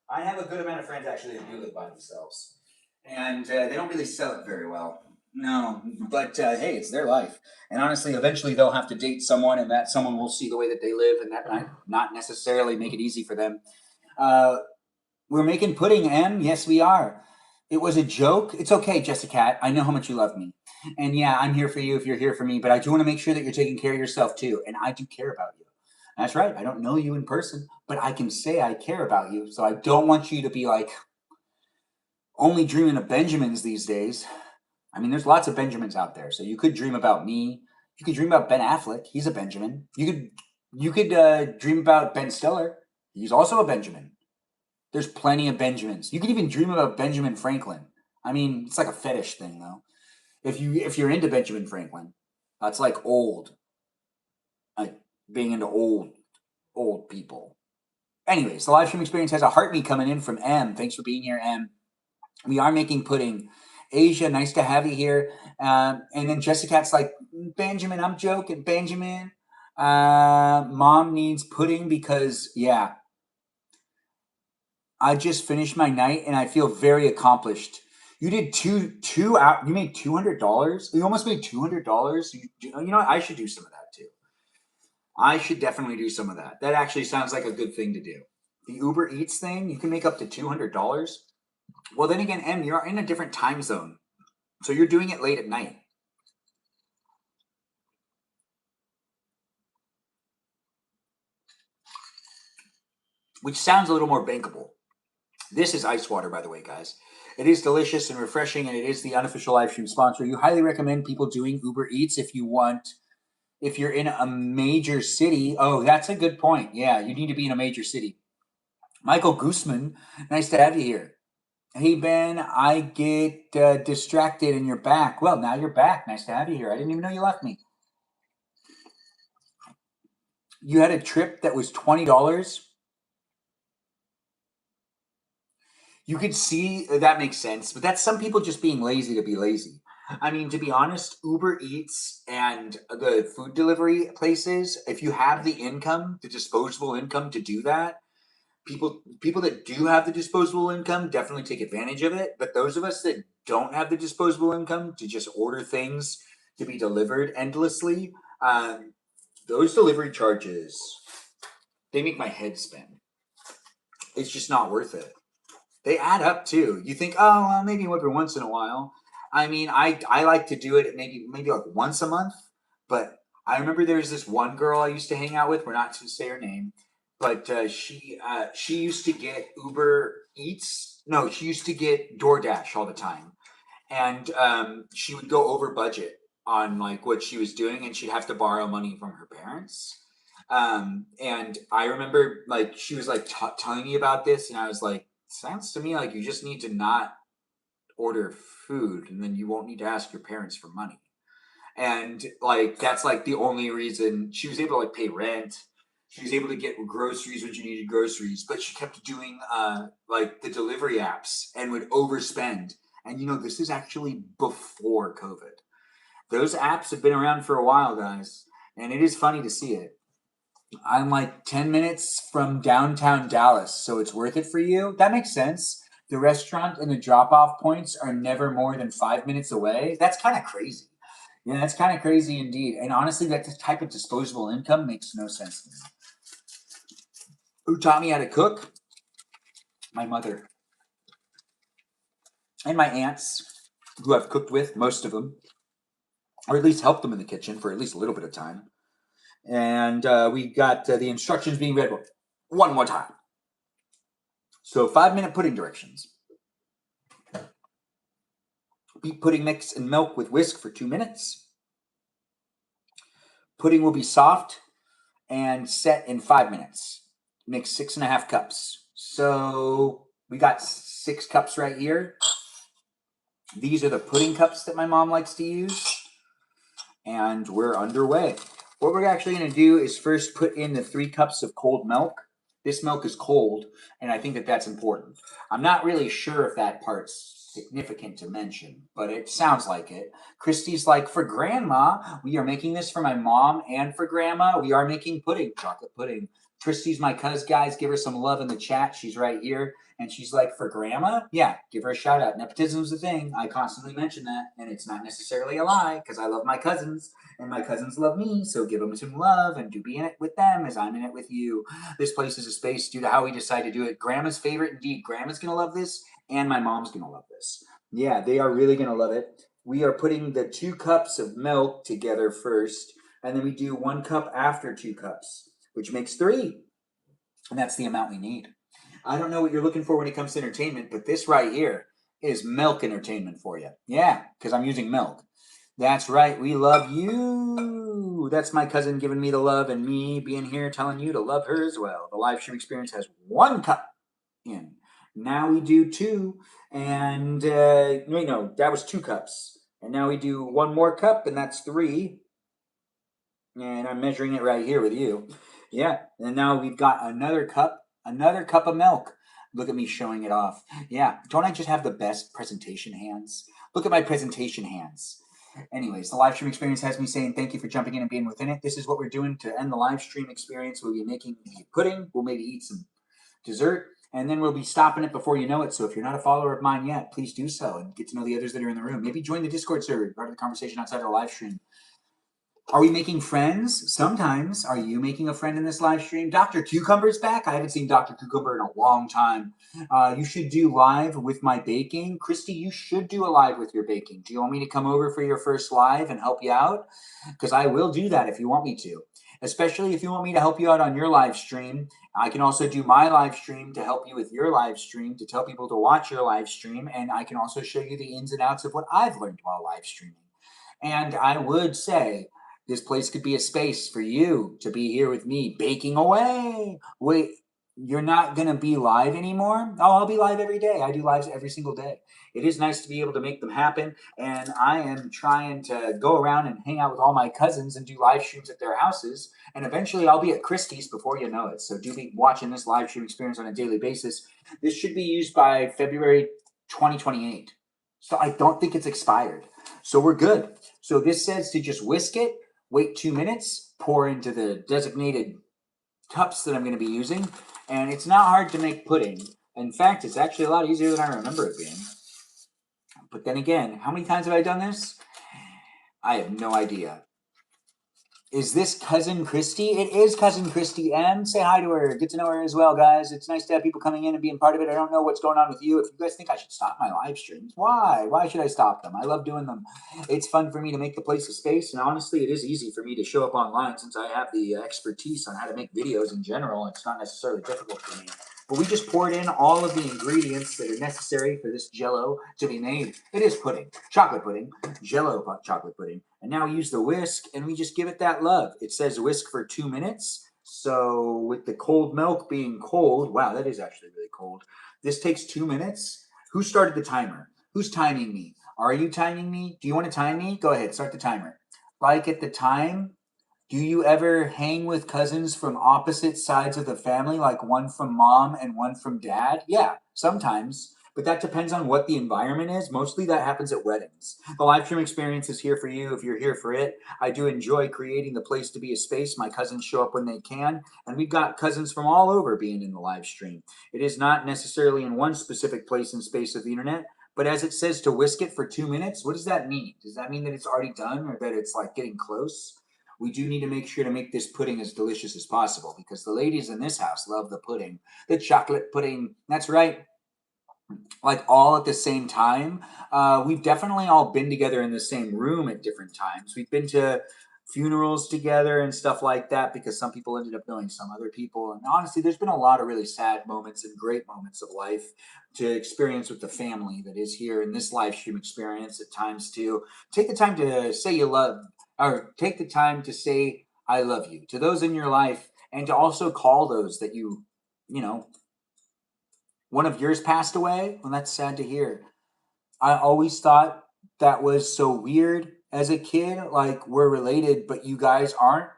I have a good amount of friends actually that do live by themselves, and they don't really sell it very well. No, but hey, it's their life, and honestly, eventually they'll have to date someone, and that someone will see the way that they live, and that might not necessarily make it easy for them. Uh, we're making pudding, Em. Yes, we are. It was a joke. It's okay, Jessica. I know how much you love me, and yeah, I'm here for you if you're here for me. But I do want to make sure that you're taking care of yourself too, and I do care about you. That's right. I don't know you in person, but I can say I care about you. So I don't want you to be like only dreaming of Benjamins these days. I mean, there's lots of Benjamins out there. So you could dream about me. You could dream about Ben Affleck. He's a Benjamin. You could dream about Ben Stiller. He's also a Benjamin. There's plenty of Benjamins. You could even dream about Benjamin Franklin. I mean, it's like a fetish thing, though. If you're into Benjamin Franklin, that's like old, like being into old people. Anyways, the live stream experience has a heartbeat coming in from M. Thanks for being here, M. We are making pudding. Asia, nice to have you here. And then Jessica Cat's like, Benjamin, I'm joking, Benjamin. Mom needs pudding because, yeah, I just finished my night and I feel very accomplished. You did two out. You made $200. You almost made $200. You know what? I should do some of that too. I should definitely do some of that. That actually sounds like a good thing to do. The Uber Eats thing, you can make up to $200. Well, then again, M, you're in a different time zone, so you're doing it late at night. Which sounds a little more bankable. This is ice water, by the way, guys. It is delicious and refreshing, and it is the unofficial live stream sponsor. You highly recommend people doing Uber Eats if you're in a major city. Oh, that's a good point. Yeah, you need to be in a major city. Michael Guzman, nice to have you here. Hey, Ben, I get distracted and you're back. Well, now you're back. Nice to have you here. I didn't even know you left me. You had a trip that was $20. You could see that makes sense, but that's some people just being lazy to be lazy. I mean, to be honest, Uber Eats and the food delivery places, if you have the income, the disposable income to do that, people that do have the disposable income definitely take advantage of it. But those of us that don't have the disposable income to just order things to be delivered endlessly, those delivery charges, they make my head spin. It's just not worth it. They add up too. You think, oh, well, maybe every once in a while. I mean, I like to do it maybe like once a month. But I remember there was this one girl I used to hang out with. We're not to say her name, but she used to get Uber Eats. No, she used to get DoorDash all the time, and she would go over budget on like what she was doing, and she'd have to borrow money from her parents. And I remember like she was like telling me about this, and I was like, sounds to me like you just need to not order food, and then you won't need to ask your parents for money. And like that's like the only reason she was able to like pay rent. She was able to get groceries when she needed groceries, but she kept doing like the delivery apps and would overspend. And you know, this is actually before COVID. Those apps have been around for a while, guys, and it is funny to see it. I'm like 10 minutes from downtown Dallas, so it's worth it for you. That makes sense. The restaurant and the drop off points are never more than 5 minutes away. That's kind of crazy. Yeah, that's kind of crazy indeed. And honestly, that type of disposable income makes no sense to me. Who taught me how to cook? My mother. And my aunts, who I've cooked with, most of them, or at least helped them in the kitchen for at least a little bit of time. And we got the instructions being read one more time. So 5-minute pudding directions. Beat pudding mix and milk with whisk for 2 minutes. Pudding will be soft and set in 5 minutes. Mix 6.5 cups. So we got 6 cups right here. These are the pudding cups that my mom likes to use. And we're underway. What we're actually going to do is first put in the 3 cups of cold milk. This milk is cold, and I think that that's important. I'm not really sure if that part's significant to mention, but it sounds like it. Christy's like, for grandma, we are making this for my mom and for grandma. We are making pudding, chocolate pudding. Christy's my cuz, guys. Give her some love in the chat. She's right here. And she's like, for grandma? Yeah, give her a shout out. Nepotism's a thing. I constantly mention that, and it's not necessarily a lie because I love my cousins and my cousins love me. So give them some love and do be in it with them as I'm in it with you. This place is a space due to how we decide to do it. Grandma's favorite, indeed. Grandma's going to love this, and my mom's going to love this. Yeah, they are really going to love it. We are putting the 2 cups of milk together first, and then we do 1 cup after 2 cups, which makes 3. And that's the amount we need. I don't know what you're looking for when it comes to entertainment, but this right here is milk entertainment for you. Yeah, because I'm using milk. That's right. We love you. That's my cousin giving me the love and me being here telling you to love her as well. The live stream experience has 1 cup in. Now we do 2. And wait, no, that was 2 cups. And now we do 1 more cup, and that's 3. And I'm measuring it right here with you. Yeah. And now we've got another cup. Another cup of milk. Look at me showing it off. Yeah, don't I just have the best presentation hands? Look at my presentation hands. Anyways, the live stream experience has me saying thank you for jumping in and being within it. This is what we're doing to end the live stream experience. We'll be making pudding. We'll maybe eat some dessert, and then we'll be stopping it before you know it. So if you're not a follower of mine yet, please do so and get to know the others that are in the room. Maybe join the Discord server, part of the conversation outside of the live stream. Are we making friends? Sometimes. Are you making a friend in this live stream? Dr. Cucumber's back. I haven't seen Dr. Cucumber in a long time. You should do live with my baking. Christy, you should do a live with your baking. Do you want me to come over for your first live and help you out? Because I will do that if you want me to. Especially if you want me to help you out on your live stream. I can also do my live stream to help you with your live stream, to tell people to watch your live stream. And I can also show you the ins and outs of what I've learned while live streaming. And I would say, this place could be a space for you to be here with me baking away. Wait, you're not going to be live anymore? Oh, I'll be live every day. I do lives every single day. It is nice to be able to make them happen. And I am trying to go around and hang out with all my cousins and do live streams at their houses. And eventually I'll be at Christie's before you know it. So do be watching this live stream experience on a daily basis. This should be used by February 2028. So I don't think it's expired. So we're good. So this says to just whisk it. Wait 2 minutes, pour into the designated cups that I'm going to be using, and it's not hard to make pudding. In fact, it's actually a lot easier than I remember it being. But then again, how many times have I done this? I have no idea. Is this Cousin Christy? It is Cousin Christy M. Say hi to her. Get to know her as well, guys. It's nice to have people coming in and being part of it. I don't know what's going on with you. If you guys think I should stop my live streams, why? Why should I stop them? I love doing them. It's fun for me to make the place a space, and honestly, it is easy for me to show up online since I have the expertise on how to make videos in general. It's not necessarily difficult for me. But we just poured in all of the ingredients that are necessary for this Jell-O to be made. It is pudding, chocolate pudding, Jell-O chocolate pudding. And now we use the whisk and we just give it that love. It says whisk for 2 minutes. So with the cold milk being cold, wow, that is actually really cold. This takes 2 minutes. Who started the timer? Who's timing me? Are you timing me? Do you want to time me? Go ahead, start the timer. Like at the time, do you ever hang with cousins from opposite sides of the family, like one from mom and one from dad? Yeah, sometimes. But that depends on what the environment is. Mostly that happens at weddings. The live stream experience is here for you if you're here for it. I do enjoy creating the place to be a space. My cousins show up when they can. And we've got cousins from all over being in the live stream. It is not necessarily in one specific place and space of the internet. But as it says to whisk it for 2 minutes, what does that mean? Does that mean that it's already done or that it's like getting close? We do need to make sure to make this pudding as delicious as possible because the ladies in this house love the pudding, the chocolate pudding. That's right. Like all at the same time. We've definitely all been together in the same room at different times. We've been to funerals together and stuff like that because some people ended up knowing some other people. And honestly, there's been a lot of really sad moments and great moments of life to experience with the family that is here in this live stream experience at times to take the time to say you love or take the time to say I love you to those in your life and to also call those that you know, one of yours passed away. Well, that's sad to hear. I always thought that was so weird as a kid. Like, we're related, but you guys aren't.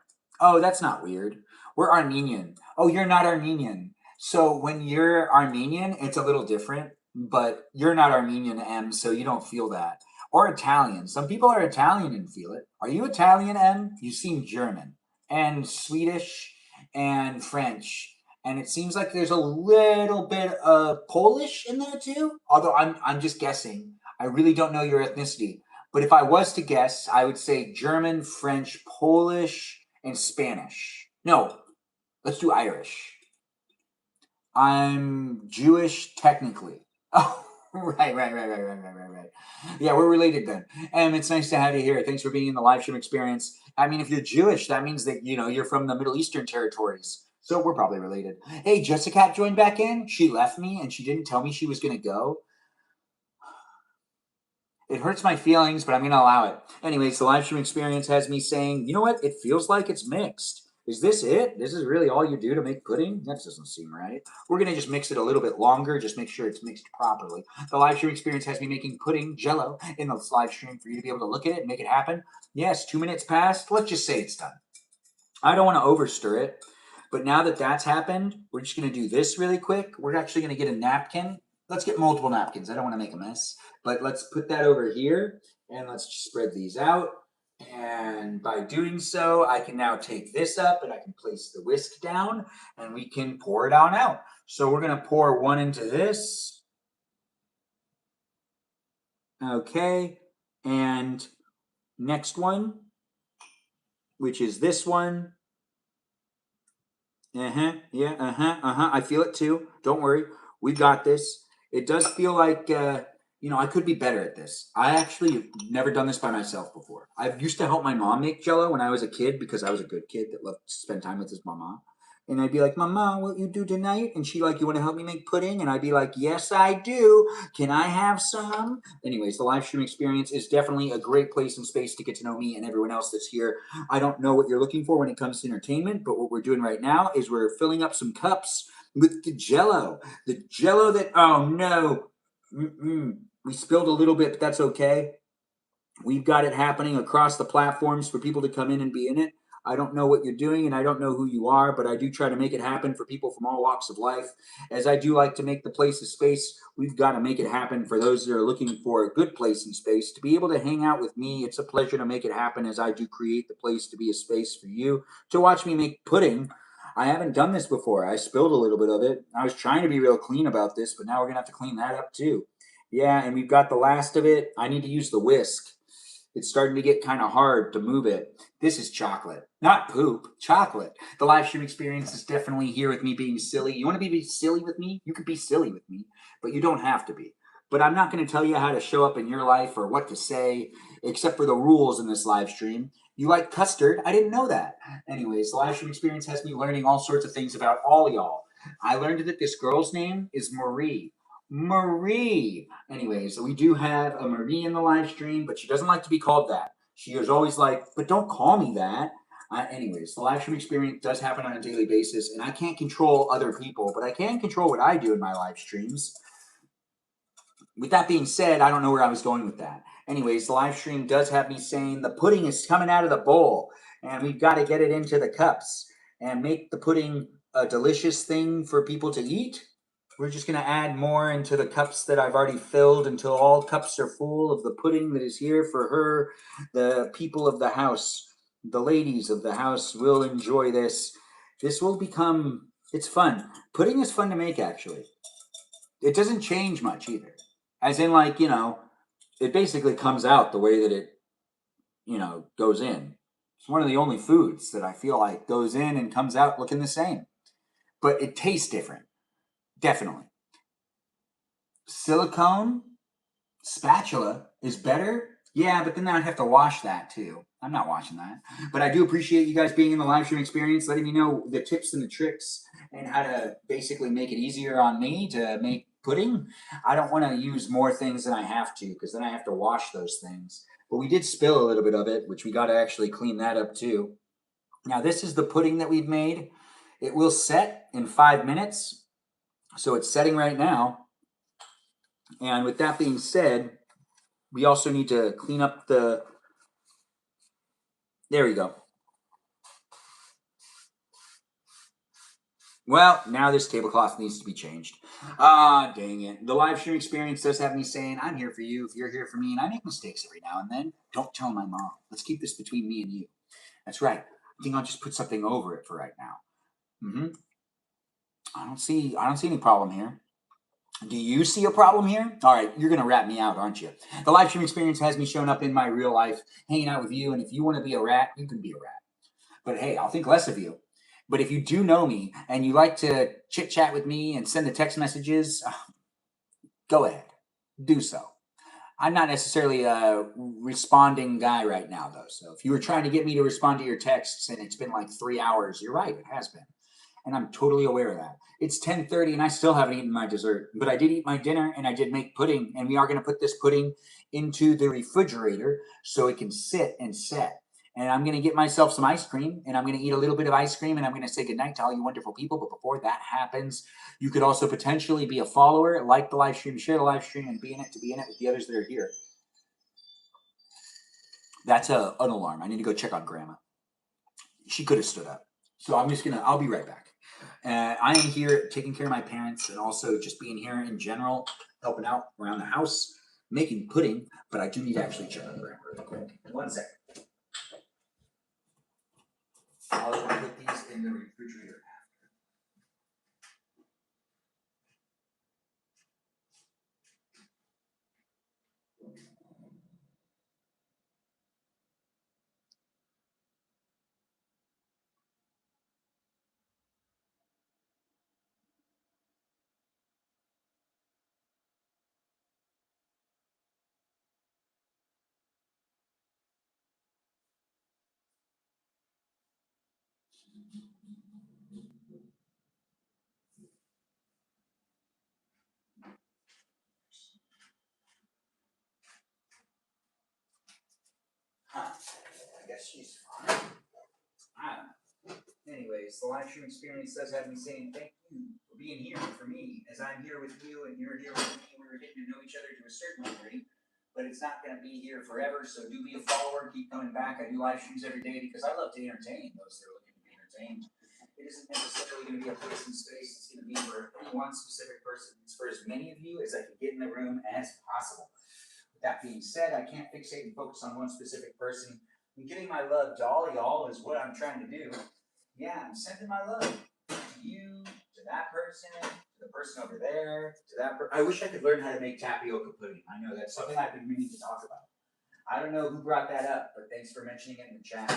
Oh, that's not weird. We're Armenian. Oh, you're not Armenian. So when you're Armenian, it's a little different, but you're not Armenian, M, so you don't feel that. Or Italian. Some people are Italian and feel it. Are you Italian, M? You seem German and Swedish and French. And it seems like there's a little bit of Polish in there too. Although I'm just guessing. I really don't know your ethnicity. But if I was to guess, I would say German, French, Polish, and Spanish. No, let's do Irish. I'm Jewish technically. Oh, right. Yeah, we're related then. And it's nice to have you here. Thanks for being in the live stream experience. I mean, if you're Jewish, that means that, you're from the Middle Eastern territories. So we're probably related. Hey, Jessica joined back in. She left me and she didn't tell me she was going to go. It hurts my feelings, but I'm going to allow it. Anyways, the live stream experience has me saying, you know what? It feels like it's mixed. Is this it? This is really all you do to make pudding? That doesn't seem right. We're going to just mix it a little bit longer. Just make sure it's mixed properly. The live stream experience has me making pudding, Jell-O, in the live stream for you to be able to look at it and make it happen. Yes, 2 minutes passed. Let's just say it's done. I don't want to overstir it. But now that that's happened, we're just going to do this really quick. We're actually going to get a napkin. Let's get multiple napkins. I don't want to make a mess. But let's put that over here, and let's just spread these out. And by doing so, I can now take this up, and I can place the whisk down, and we can pour it on out. So we're going to pour one into this. Okay. And next one, which is this one. Yeah, I feel it too. Don't worry. We got this. It does feel like, I could be better at this. I actually have never done this by myself before. I used to help my mom make Jello when I was a kid because I was a good kid that loved to spend time with his mama. And I'd be like, Mama, what you do tonight? And she like, you want to help me make pudding? And I'd be like, yes, I do. Can I have some? Anyways, the live stream experience is definitely a great place and space to get to know me and everyone else that's here. I don't know what you're looking for when it comes to entertainment, but what we're doing right now is we're filling up some cups with the Jello. The Jello that, oh no, we spilled a little bit, but that's okay. We've got it happening across the platforms for people to come in and be in it. I don't know what you're doing and I don't know who you are, but I do try to make it happen for people from all walks of life. As I do like to make the place a space, we've got to make it happen for those that are looking for a good place and space. To be able to hang out with me, it's a pleasure to make it happen as I do create the place to be a space for you to watch me make pudding. I haven't done this before. I spilled a little bit of it. I was trying to be real clean about this, but now we're going to have to clean that up too. Yeah, and we've got the last of it. I need to use the whisk. It's starting to get kind of hard to move it. This is chocolate, not poop, chocolate. The live stream experience is definitely here with me being silly. You want to be silly with me? You can be silly with me, but you don't have to be. But I'm not going to tell you how to show up in your life or what to say, except for the rules in this live stream. You like custard? I didn't know that. Anyways, the live stream experience has me learning all sorts of things about all y'all. I learned that this girl's name is Marie. Marie. Anyways, we do have a Marie in the live stream, but she doesn't like to be called that. She is always like, but don't call me that. Anyways, the live stream experience does happen on a daily basis, and I can't control other people, but I can control what I do in my live streams. With that being said, I don't know where I was going with that. Anyways, the live stream does have me saying the pudding is coming out of the bowl, and we've got to get it into the cups and make the pudding a delicious thing for people to eat. We're just going to add more into the cups that I've already filled until all cups are full of the pudding that is here for her. The people of the house, the ladies of the house will enjoy this. This will become, it's fun. Pudding is fun to make, actually. It doesn't change much either. As in, like, it basically comes out the way that it, goes in. It's one of the only foods that I feel like goes in and comes out looking the same. But it tastes different. Definitely. Silicone spatula is better. Yeah, but then I'd have to wash that too. I'm not washing that. But I do appreciate you guys being in the live stream experience, letting me know the tips and the tricks and how to basically make it easier on me to make pudding. I don't want to use more things than I have to because then I have to wash those things. But we did spill a little bit of it, which we got to actually clean that up too. Now, this is the pudding that we've made. It will set in 5 minutes. So it's setting right now. And with that being said, we also need to clean up the, there we go. Well, now this tablecloth needs to be changed. Ah, dang it. The live stream experience does have me saying, I'm here for you if you're here for me, and I make mistakes every now and then. Don't tell my mom. Let's keep this between me and you. That's right. I think I'll just put something over it for right now. I don't see any problem here. Do you see a problem here? All right, you're going to rat me out, aren't you? The live stream experience has me showing up in my real life, hanging out with you, and if you want to be a rat, you can be a rat. But hey, I'll think less of you. But if you do know me and you like to chit-chat with me and send the text messages, go ahead. Do so. I'm not necessarily a responding guy right now, though. So if you were trying to get me to respond to your texts and it's been like 3 hours, you're right, it has been. And I'm totally aware of that. It's 10:30 and I still haven't eaten my dessert, but I did eat my dinner and I did make pudding, and we are going to put this pudding into the refrigerator so it can sit and set. And I'm going to get myself some ice cream, and I'm going to eat a little bit of ice cream, and I'm going to say goodnight to all you wonderful people. But before that happens, you could also potentially be a follower, like the live stream, share the live stream, and be in it with the others that are here. That's an alarm. I need to go check on Grandma. She could have stood up. So I'll be right back. I am here taking care of my parents and also just being here in general, helping out around the house, making pudding, but I do need to actually check on Grandma real quick. 1 second. I'll just want to put these in the refrigerator. Huh. I guess she's fine. I don't know. Anyways, the live stream experience does have me saying thank you for being here for me, as I'm here with you and you're here with me. We're getting to know each other to a certain degree, but it's not going to be here forever. So do be a follower, keep coming back. I do live streams every day because I love to entertain those that are looking to be entertained. It isn't necessarily going to be a place and space. It's going to be for any one specific person. It's for as many of you as I can get in the room as possible. With that being said, I can't fixate and focus on one specific person. I'm giving my love to all y'all is what I'm trying to do. Yeah, I'm sending my love to you, to that person, to the person over there, to that person. I wish I could learn how to make tapioca pudding. I know that's something I've been meaning to talk about. I don't know who brought that up, but thanks for mentioning it in the chat.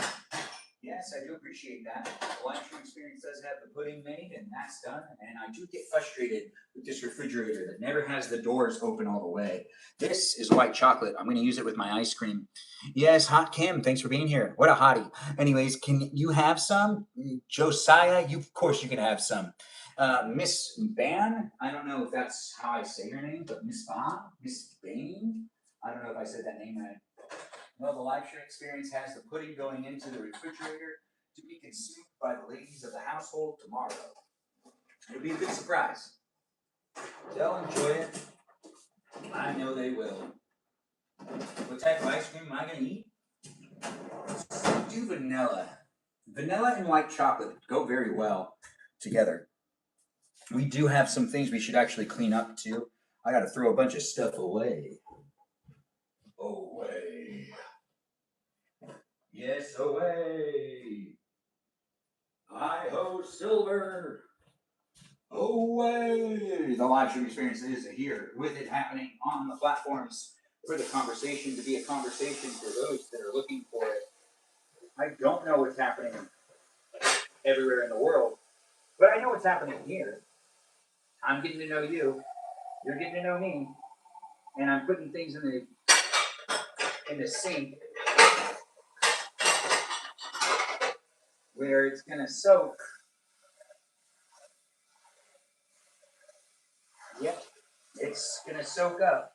Yes, I do appreciate that. The live stream experience does have the pudding made, and that's done. And I do get frustrated with this refrigerator that never has the doors open all the way. This is white chocolate. I'm going to use it with my ice cream. Yes, Hot Kim, thanks for being here. What a hottie. Anyways, can you have some? Josiah, of course you can have some. Miss Ban, I don't know if that's how I say your name, but Miss Ban, Miss Bain, I don't know if I said that name right. Well, the live stream experience has the pudding going into the refrigerator to be consumed by the ladies of the household tomorrow. It'll be a good surprise. They'll enjoy it. I know they will. What type of ice cream am I going to eat? Do vanilla. Vanilla and white chocolate go very well together. We do have some things we should actually clean up too. I got to throw a bunch of stuff away. Away. Yes, away. Hi ho, silver. Away. The live stream experience is here with it happening on the platforms for the conversation to be a conversation for those that are looking for it. I don't know what's happening everywhere in the world, but I know what's happening here. I'm getting to know you. You're getting to know me, and I'm putting things in the sink where it's gonna soak. Yep, it's gonna soak up.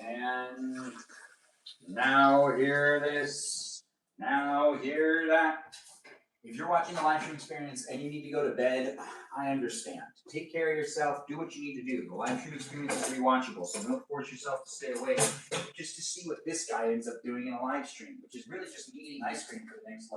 And now hear this. Now hear that. If you're watching the live stream experience and you need to go to bed, I understand. Take care of yourself. Do what you need to do. The live stream experience is rewatchable, so don't force yourself to stay awake just to see what this guy ends up doing in a live stream, which is really just me eating ice cream for the next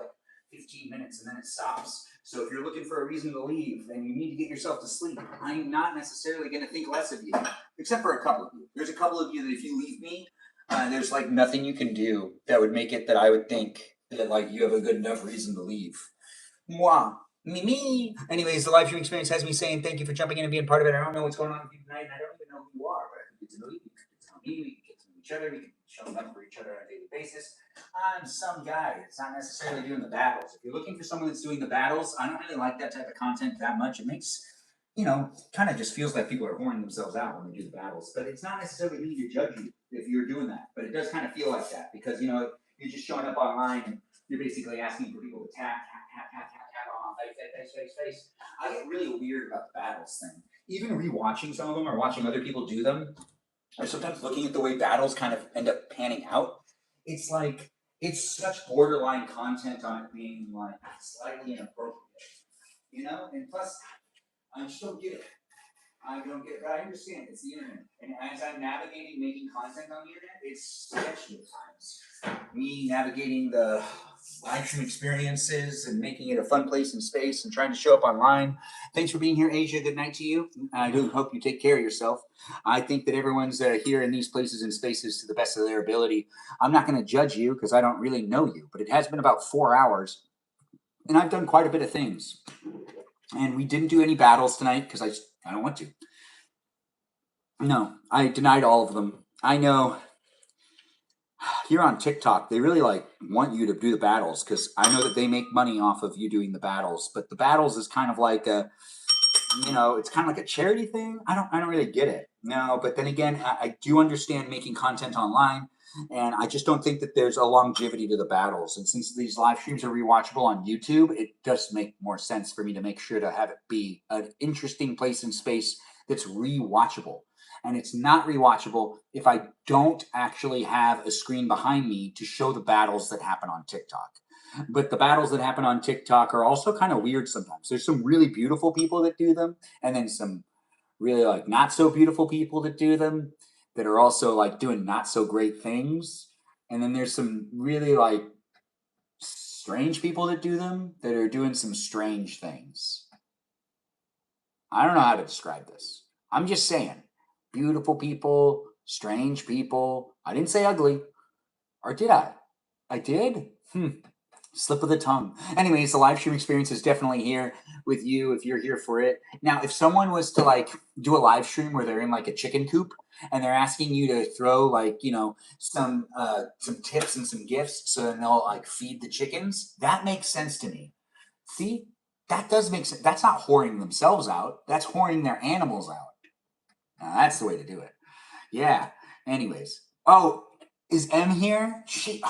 15 minutes and then it stops. So if you're looking for a reason to leave and you need to get yourself to sleep, I'm not necessarily going to think less of you, except for a couple of you. There's a couple of you that if you leave me, there's nothing you can do that would make it that I would think that you have a good enough reason to leave. Moi. Me. Anyways, the live stream experience has me saying thank you for jumping in and being part of it. I don't know what's going on with you tonight, and I don't even know who you are, but I can get to know you, we can get to know me, we can get to know each other, we can show up for each other on a daily basis. I'm some guy that's not necessarily doing the battles. If you're looking for someone that's doing the battles, I don't really like that type of content that much. It makes, kind of just feels like people are whoring themselves out when they do the battles. But it's not necessarily me to judge you if you're doing that. But it does kind of feel like that because, you're just showing up online and you're basically asking for people to tap on face. I get really weird about the battles thing. Even rewatching some of them or watching other people do them, or sometimes looking at the way battles kind of end up panning out, it's it's such borderline content on it being slightly inappropriate, And plus, I just don't get it. I don't get it. I understand. It's the internet. And as I'm navigating making content on the internet, it's sketchy at times. Me navigating the live stream experiences and making it a fun place and space and trying to show up online. Thanks for being here, Asia. Good night to you. I do hope you take care of yourself. I think that everyone's here in these places and spaces to the best of their ability. I'm not going to judge you because I don't really know you, but it has been about 4 hours and I've done quite a bit of things. And we didn't do any battles tonight because I don't want to. No, I denied all of them. I know here on TikTok, they really want you to do the battles because I know that they make money off of you doing the battles. But the battles is kind of like it's kind of like a charity thing. I don't really get it. No, but then again, I do understand making content online, and I just don't think that there's a longevity to the battles. And since these live streams are rewatchable on YouTube, it does make more sense for me to make sure to have it be an interesting place and space that's rewatchable. And it's not rewatchable if I don't actually have a screen behind me to show the battles that happen on TikTok. But the battles that happen on TikTok are also kind of weird sometimes. There's some really beautiful people that do them, and then some really not so beautiful people that do them that are also doing not so great things. And then there's some really strange people that do them that are doing some strange things. I don't know how to describe this. I'm just saying, beautiful people, strange people. I didn't say ugly. Or did I? I did? Slip of the tongue. Anyways, the live stream experience is definitely here with you if you're here for it. Now, if someone was to do a live stream where they're in a chicken coop and they're asking you to throw some tips and some gifts so then they'll feed the chickens, that makes sense to me. See? That does make sense. That's not whoring themselves out. That's whoring their animals out. Now, that's the way to do it. Yeah. Anyways. Oh, is M here? She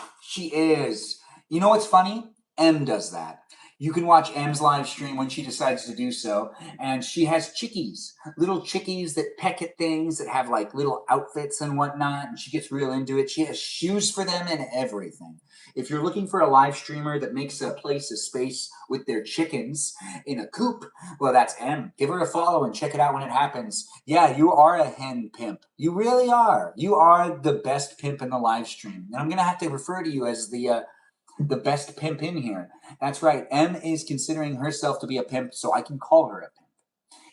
is. You know what's funny? M does that. You can watch M's live stream when she decides to do so, and she has chickies, little chickies that peck at things, that have little outfits and whatnot, and she gets real into it. She has shoes for them and everything. If you're looking for a live streamer that makes a place, a space with their chickens in a coop, well, that's M. Give her a follow and check it out when it happens. Yeah, you are a hen pimp. You really are. You are the best pimp in the live stream. And I'm going to have to refer to you as the best pimp in here. That's right. M is considering herself to be a pimp, so I can call her a pimp.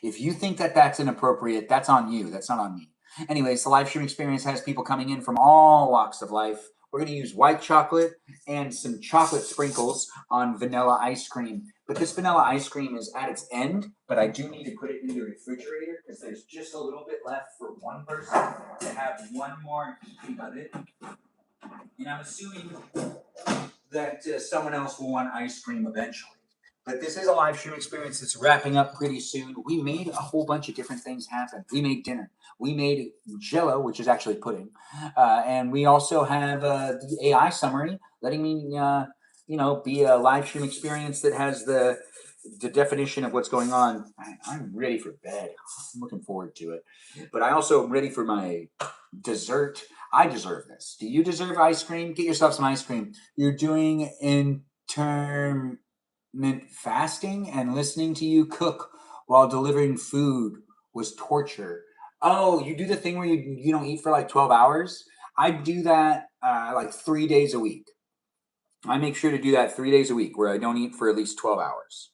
If you think that that's inappropriate, that's on you. That's not on me. Anyways, the live stream experience has people coming in from all walks of life. We're going to use white chocolate and some chocolate sprinkles on vanilla ice cream. But this vanilla ice cream is at its end, but I do need to put it in the refrigerator because there's just a little bit left for one person to have one more heaping of it. And I'm assuming that someone else will want ice cream eventually. But this is a live stream experience that's wrapping up pretty soon. We made a whole bunch of different things happen. We made dinner. We made Jello, which is actually pudding. And we also have the AI summary, letting me, be a live stream experience that has the definition of what's going on. I'm ready for bed. I'm looking forward to it. But I also am ready for my dessert. I deserve this. Do you deserve ice cream? Get yourself some ice cream. You're doing intermittent fasting, and listening to you cook while delivering food was torture. Oh, you do the thing where you don't eat for 12 hours? I do that 3 days a week. I make sure to do that 3 days a week where I don't eat for at least 12 hours.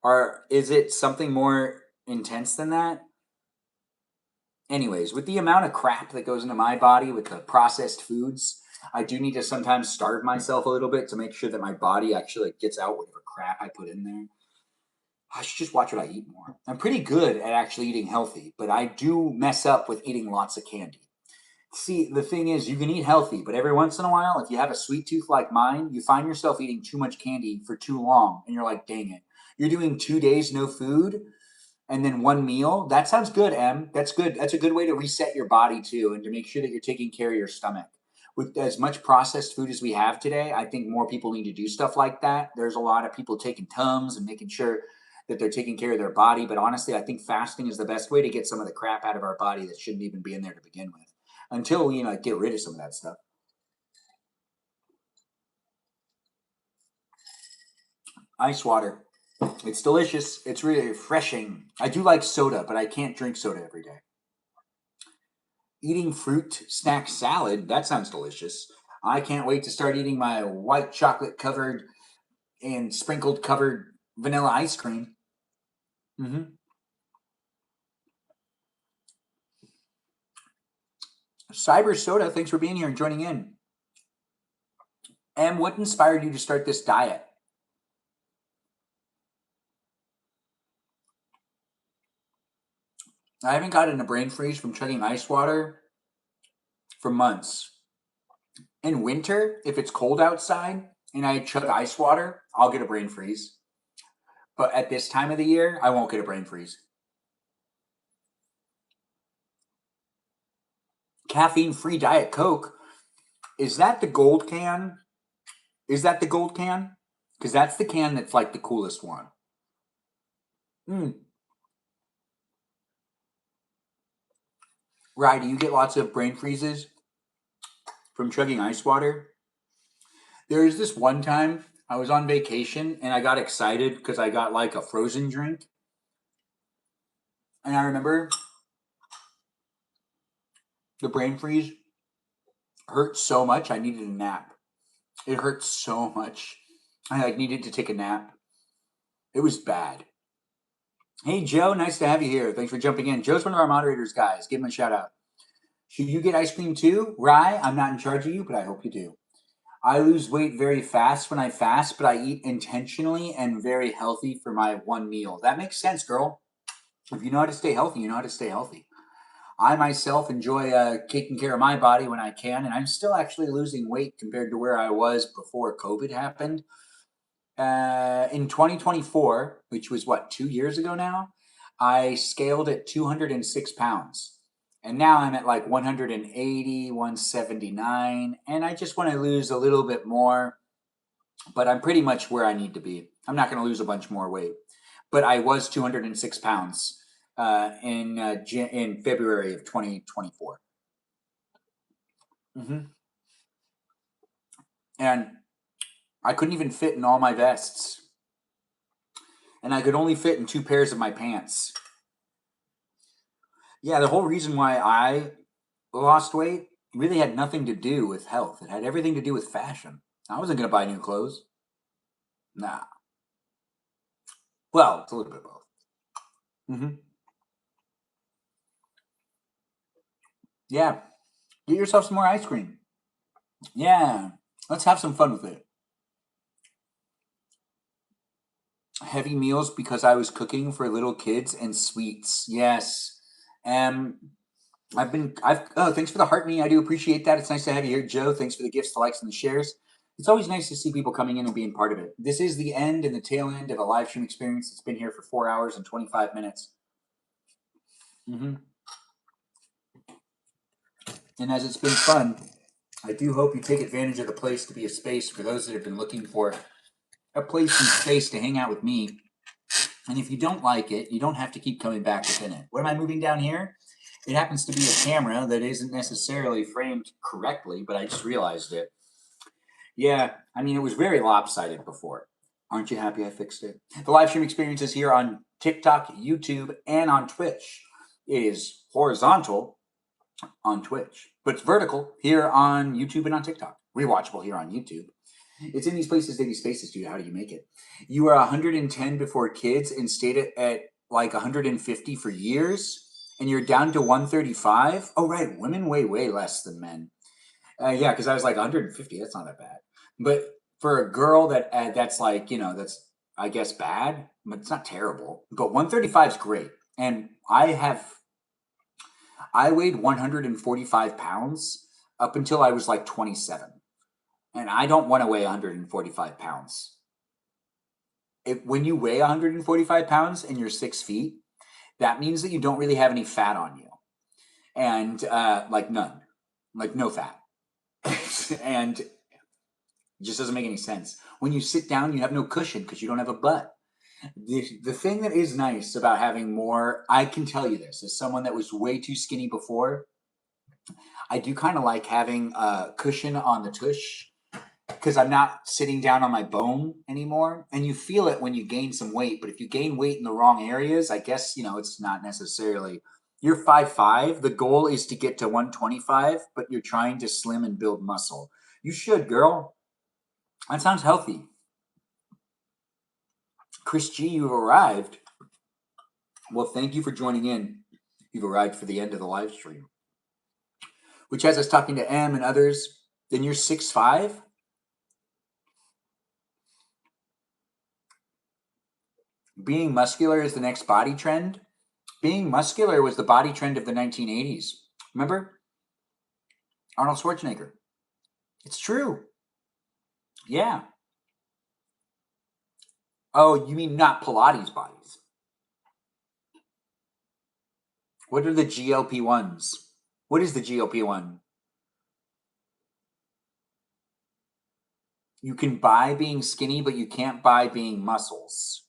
Or is it something more intense than that? Anyways, with the amount of crap that goes into my body with the processed foods, I do need to sometimes starve myself a little bit to make sure that my body actually gets out whatever crap I put in there. I should just watch what I eat more. I'm pretty good at actually eating healthy, but I do mess up with eating lots of candy. See, the thing is, you can eat healthy, but every once in a while, if you have a sweet tooth like mine, you find yourself eating too much candy for too long, and you're like, dang it. You're doing 2 days no food, and then one meal. That sounds good, Em. That's good. That's a good way to reset your body too, and to make sure that you're taking care of your stomach. With as much processed food as we have today, I think more people need to do stuff like that. There's a lot of people taking Tums and making sure that they're taking care of their body. But honestly, I think fasting is the best way to get some of the crap out of our body that shouldn't even be in there to begin with, until we get rid of some of that stuff. Ice water. It's delicious. It's really refreshing. I do like soda, but I can't drink soda every day. Eating fruit snack salad, that sounds delicious. I can't wait to start eating my white chocolate covered and sprinkled covered vanilla ice cream. Cyber Soda, thanks for being here and joining in. And what inspired you to start this diet? I haven't gotten a brain freeze from chugging ice water for months. In winter, if it's cold outside and I chug ice water, I'll get a brain freeze. But at this time of the year, I won't get a brain freeze. Caffeine-free Diet Coke. Is that the gold can? Is that the gold can? Because that's the can that's like the coolest one. Rye, do you get lots of brain freezes from chugging ice water? There is this one time I was on vacation and I got excited because I got like a frozen drink. And I remember the brain freeze hurt so much I needed a nap. It hurt so much. I like needed to take a nap. It was bad. Hey Joe, nice to have you here. Thanks for jumping in. Joe's one of our moderators, guys. Give him a shout out. Should you get ice cream too? Rye, I'm not in charge of you, but I hope you do. I lose weight very fast when I fast, but I eat intentionally and very healthy for my one meal. That makes sense, girl. If you know how to stay healthy, you know how to stay healthy. I myself enjoy taking care of my body when I can, and I'm still actually losing weight compared to where I was before COVID happened. In 2024, which was what, 2 years ago now, I scaled at 206 pounds. And now I'm at like 180, 179, and I just want to lose a little bit more, but I'm pretty much where I need to be. I'm not going to lose a bunch more weight, but I was 206 pounds in February of 2024. And I couldn't even fit in all my vests, and I could only fit in 2 pairs of my pants. Yeah, the whole reason why I lost weight really had nothing to do with health. It had everything to do with fashion. I wasn't going to buy new clothes. Nah. Well, it's a little bit of both. Yeah. Get yourself some more ice cream. Yeah. Let's have some fun with it. Heavy meals because I was cooking for little kids and sweets. Yes. Thanks for the heart me. I do appreciate that. It's nice to have you here, Joe. Thanks for the gifts, the likes, and the shares. It's always nice to see people coming in and being part of it. This is the end and the tail end of a live stream experience. It's been here for 4 hours and 25 minutes. And as it's been fun, I do hope you take advantage of the place to be a space for those that have been looking for a place and space to hang out with me. And if you don't like it, you don't have to keep coming back within it. What am I moving down here? It happens to be a camera that isn't necessarily framed correctly, but I just realized it. Yeah, I mean, it was very lopsided before. Aren't you happy I fixed it? The live stream experience is here on TikTok, YouTube, and on Twitch. It is horizontal on Twitch, but it's vertical here on YouTube and on TikTok. Rewatchable here on YouTube. It's in these places, these spaces, dude. How do you make it? You were 110 before kids and stayed at like 150 for years, and you're down to 135. Oh, right. Women weigh way less than men. Yeah, because I was like 150. That's not that bad. But for a girl that's like, that's, I guess, bad, but it's not terrible. But 135 is great. And I weighed 145 pounds up until I was like 27. And I don't want to weigh 145 pounds. When you weigh 145 pounds and you're 6 feet, that means that you don't really have any fat on you. And like none. Like no fat. And it just doesn't make any sense. When you sit down, you have no cushion because you don't have a butt. The thing that is nice about having more, I can tell you this, as someone that was way too skinny before, I do kind of like having a cushion on the tush because I'm not sitting down on my bone anymore. And you feel it when you gain some weight. But if you gain weight in the wrong areas, I guess, it's not necessarily. You're 5'5". The goal is to get to 125, but you're trying to slim and build muscle. You should, girl. That sounds healthy. Chris G, you've arrived. Well, thank you for joining in. You've arrived for the end of the live stream, which has us talking to M and others. Then you're 6'5"? Being muscular is the next body trend. Being muscular was the body trend of the 1980s. Remember? Arnold Schwarzenegger. It's true. Yeah. Oh, you mean not Pilates bodies? What are the GLP-1s? What is the GLP-1? You can buy being skinny, but you can't buy being muscles.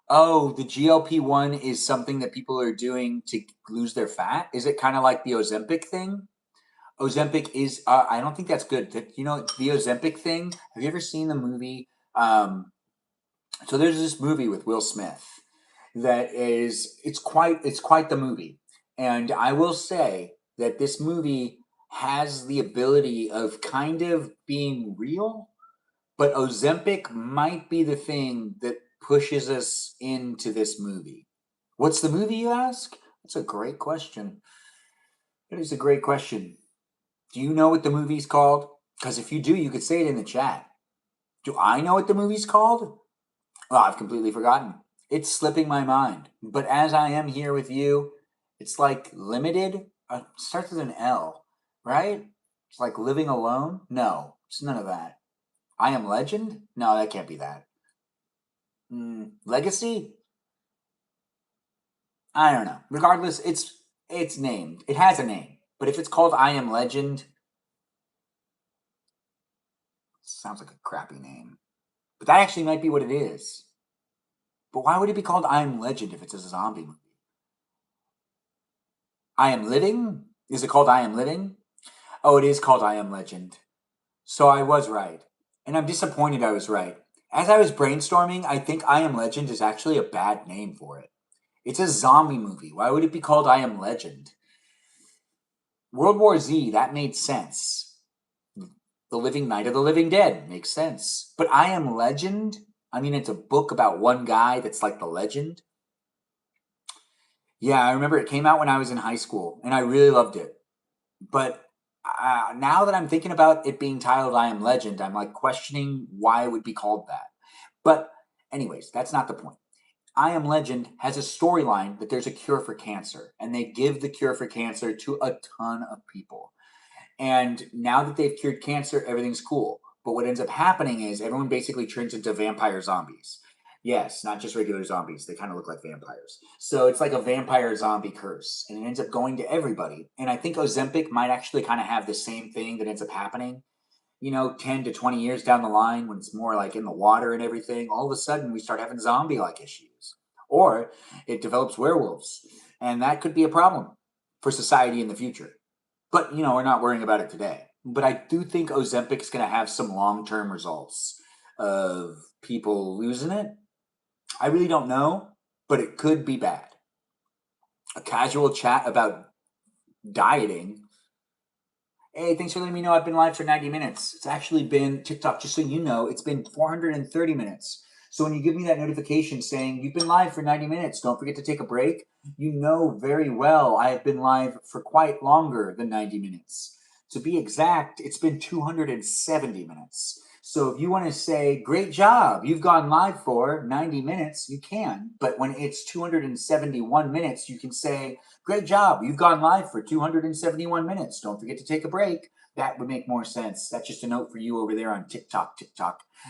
Oh, the GLP-1 is something that people are doing to lose their fat? Is it kind of like the Ozempic thing? Ozempic is, I don't think that's good. The Ozempic thing, have you ever seen the movie? So there's this movie with Will Smith that is, it's quite the movie. And I will say that this movie has the ability of kind of being real, but Ozempic might be the thing that pushes us into this movie. What's the movie, you ask? That's a great question. That is a great question. Do you know what the movie's called? Because if you do, you could say it in the chat. Do I know what the movie's called? Well, I've completely forgotten. It's slipping my mind. But as I am here with you, it's like limited. Starts with an L, right? It's like living alone. No, it's none of that. I Am Legend? No, that can't be that. Legacy? I don't know. Regardless, it's named. It has a name. But if it's called I Am Legend, sounds like a crappy name. But that actually might be what it is. But why would it be called I Am Legend if it's a zombie movie? I Am Living? Is it called I Am Living? Oh, it is called I Am Legend. So I was right. And I'm disappointed I was right. As I was brainstorming, I think I Am Legend is actually a bad name for it. It's a zombie movie. Why would it be called I Am Legend? World War Z, that made sense. The Living Night of the Living Dead makes sense. But I Am Legend? I mean, it's a book about one guy that's like the legend. Yeah, I remember it came out when I was in high school, and I really loved it. But now that I'm thinking about it being titled I Am Legend, I'm like questioning why it would be called that. But anyways, that's not the point. I Am Legend has a storyline that there's a cure for cancer, and they give the cure for cancer to a ton of people. And now that they've cured cancer, everything's cool. But what ends up happening is everyone basically turns into vampire zombies. Yes, not just regular zombies. They kind of look like vampires. So it's like a vampire zombie curse, and it ends up going to everybody. And I think Ozempic might actually kind of have the same thing that ends up happening. 10 to 20 years down the line, when it's more like in the water and everything, all of a sudden we start having zombie like issues. Or it develops werewolves. And that could be a problem for society in the future. But, we're not worrying about it today. But I do think Ozempic's going to have some long-term results of people losing it. I really don't know, but it could be bad. A casual chat about dieting. Hey, thanks for letting me know I've been live for 90 minutes. It's actually been TikTok, just so you know, it's been 430 minutes. So when you give me that notification saying you've been live for 90 minutes, don't forget to take a break, you know very well I have been live for quite longer than 90 minutes. To be exact, it's been 270 minutes. So if you want to say, great job, you've gone live for 90 minutes, you can. But when it's 271 minutes, you can say, great job, you've gone live for 271 minutes. Don't forget to take a break. That would make more sense. That's just a note for you over there on TikTok.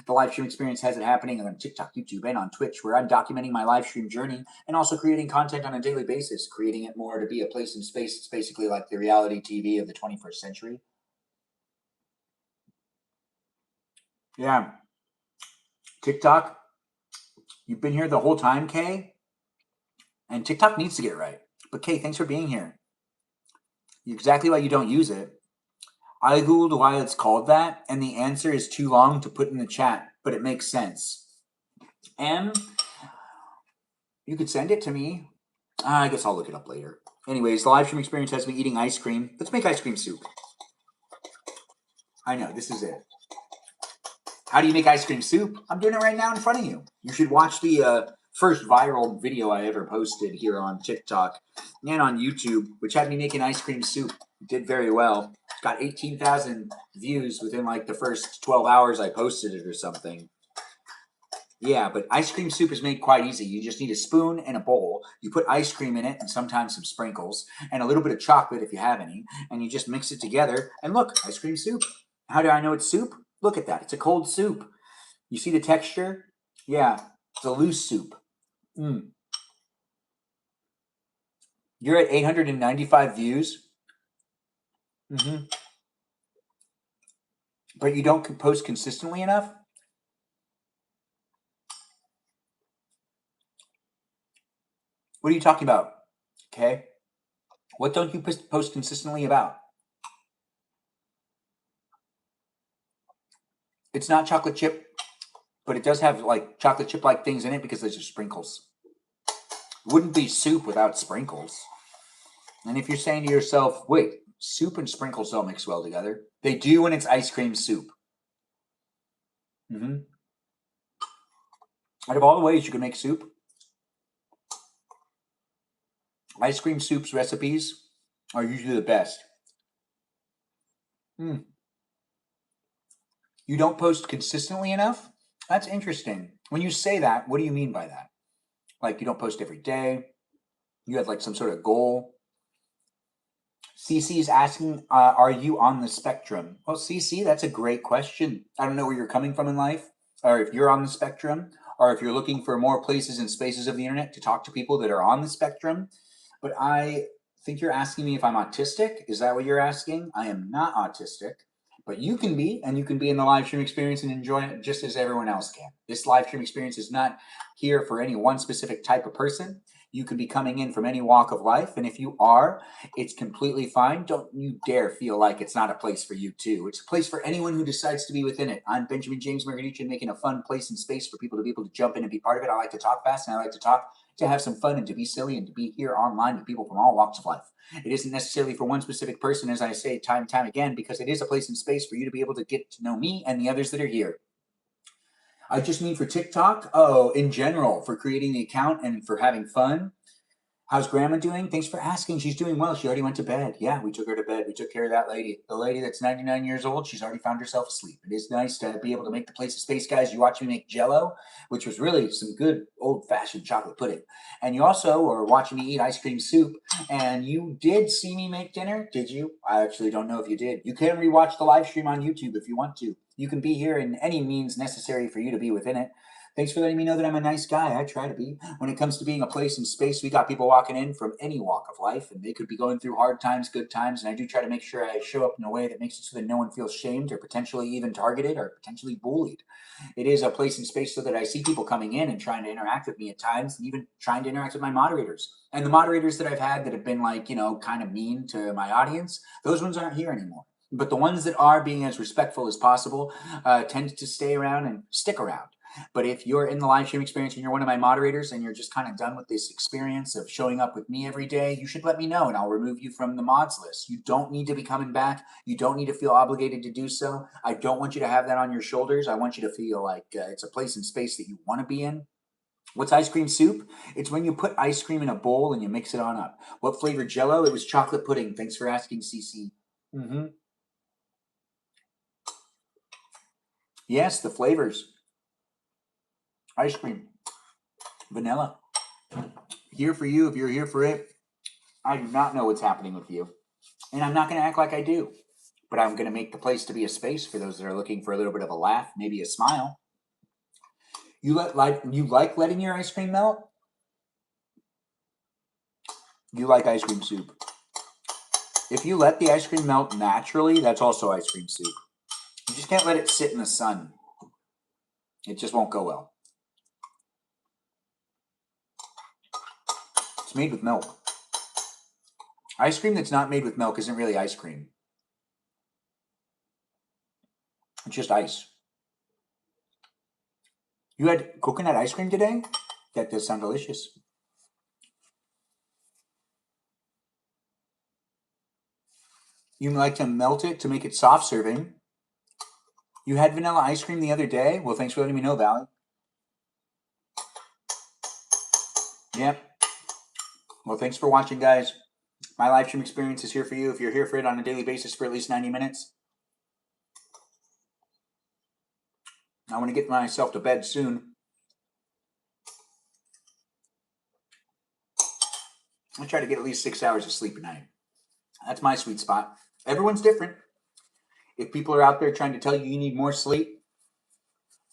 The live stream experience has it happening on TikTok, YouTube, and on Twitch, where I'm documenting my live stream journey and also creating content on a daily basis, creating it more to be a place in space. It's basically like the reality TV of the 21st century. Yeah. TikTok, you've been here the whole time, Kay? And TikTok needs to get right. But Kay, thanks for being here. Exactly why you don't use it. I googled why it's called that, and the answer is too long to put in the chat, but it makes sense. And you could send it to me. I guess I'll look it up later. Anyways, the live stream experience has me eating ice cream. Let's make ice cream soup. I know, this is it. How do you make ice cream soup? I'm doing it right now in front of you. You should watch the first viral video I ever posted here on TikTok and on YouTube, which had me making ice cream soup. It did very well. Got 18,000 views within like the first 12 hours I posted it or something. Yeah, but ice cream soup is made quite easy. You just need a spoon and a bowl. You put ice cream in it and sometimes some sprinkles and a little bit of chocolate if you have any, and you just mix it together. And look, ice cream soup. How do I know it's soup? Look at that. It's a cold soup. You see the texture? Yeah, it's a loose soup. You're at 895 views. But you don't post consistently enough? What are you talking about? Okay. What don't you post consistently about? It's not chocolate chip, but it does have like chocolate chip like things in it because there's sprinkles. It wouldn't be soup without sprinkles. And if you're saying to yourself, wait, soup and sprinkles don't mix well together, they do when it's ice cream soup. Out of all the ways you can make soup, ice cream soup's recipes are usually the best. You don't post consistently enough? That's interesting. When you say that, what do you mean by that? Like you don't post every day? You have like some sort of goal? CC is asking, are you on the spectrum? Well, CC, that's a great question. I don't know where you're coming from in life, or if you're on the spectrum, or if you're looking for more places and spaces of the internet to talk to people that are on the spectrum. But I think you're asking me if I'm autistic. Is that what you're asking? I am not autistic, but you can be, and you can be in the live stream experience and enjoy it just as everyone else can. This live stream experience is not here for any one specific type of person. You could be coming in from any walk of life, and if you are, it's completely fine. Don't you dare feel like it's not a place for you too. It's a place for anyone who decides to be within it. I'm Benjamin James Magrdichian, making a fun place and space for people to be able to jump in and be part of it. I like to talk fast, and I like to talk to have some fun and to be silly and to be here online with people from all walks of life. It isn't necessarily for one specific person, as I say time and time again, because it is a place and space for you to be able to get to know me and the others that are here. I just mean for TikTok, in general, for creating the account and for having fun. How's Grandma doing? Thanks for asking. She's doing well. She already went to bed. Yeah, we took her to bed. We took care of that lady. The lady that's 99 years old, she's already found herself asleep. It is nice to be able to make the place a space, guys. You watch me make Jell-O, which was really some good old-fashioned chocolate pudding. And you also are watching me eat ice cream soup. And you did see me make dinner, did you? I actually don't know if you did. You can rewatch the live stream on YouTube if you want to. You can be here in any means necessary for you to be within it. Thanks for letting me know that I'm a nice guy. I try to be. When it comes to being a place and space, we got people walking in from any walk of life, and they could be going through hard times, good times, and I do try to make sure I show up in a way that makes it so that no one feels shamed or potentially even targeted or potentially bullied. It is a place and space so that I see people coming in and trying to interact with me at times, and even trying to interact with my moderators. And the moderators that I've had that have been like, kind of mean to my audience, those ones aren't here anymore. But the ones that are being as respectful as possible tend to stay around and stick around. But if you're in the live stream experience and you're one of my moderators and you're just kind of done with this experience of showing up with me every day, you should let me know and I'll remove you from the mods list. You don't need to be coming back. You don't need to feel obligated to do so. I don't want you to have that on your shoulders. I want you to feel like it's a place and space that you want to be in. What's ice cream soup? It's when you put ice cream in a bowl and you mix it on up. What flavor Jell-O? It was chocolate pudding. Thanks for asking, CC. Yes, the flavors. Ice cream. Vanilla. Here for you if you're here for it. I do not know what's happening with you. And I'm not going to act like I do. But I'm going to make the place to be a space for those that are looking for a little bit of a laugh, maybe a smile. You like letting your ice cream melt? You like ice cream soup. If you let the ice cream melt naturally, that's also ice cream soup. You just can't let it sit in the sun. It just won't go well. It's made with milk. Ice cream that's not made with milk isn't really ice cream. It's just ice. You had coconut ice cream today? That does sound delicious. You like to melt it to make it soft serving. You had vanilla ice cream the other day? Well, thanks for letting me know, Valley. Yep. Well, thanks for watching, guys. My live stream experience is here for you if you're here for it on a daily basis for at least 90 minutes. I want to get myself to bed soon. I try to get at least 6 hours of sleep a night. That's my sweet spot. Everyone's different. If people are out there trying to tell you need more sleep,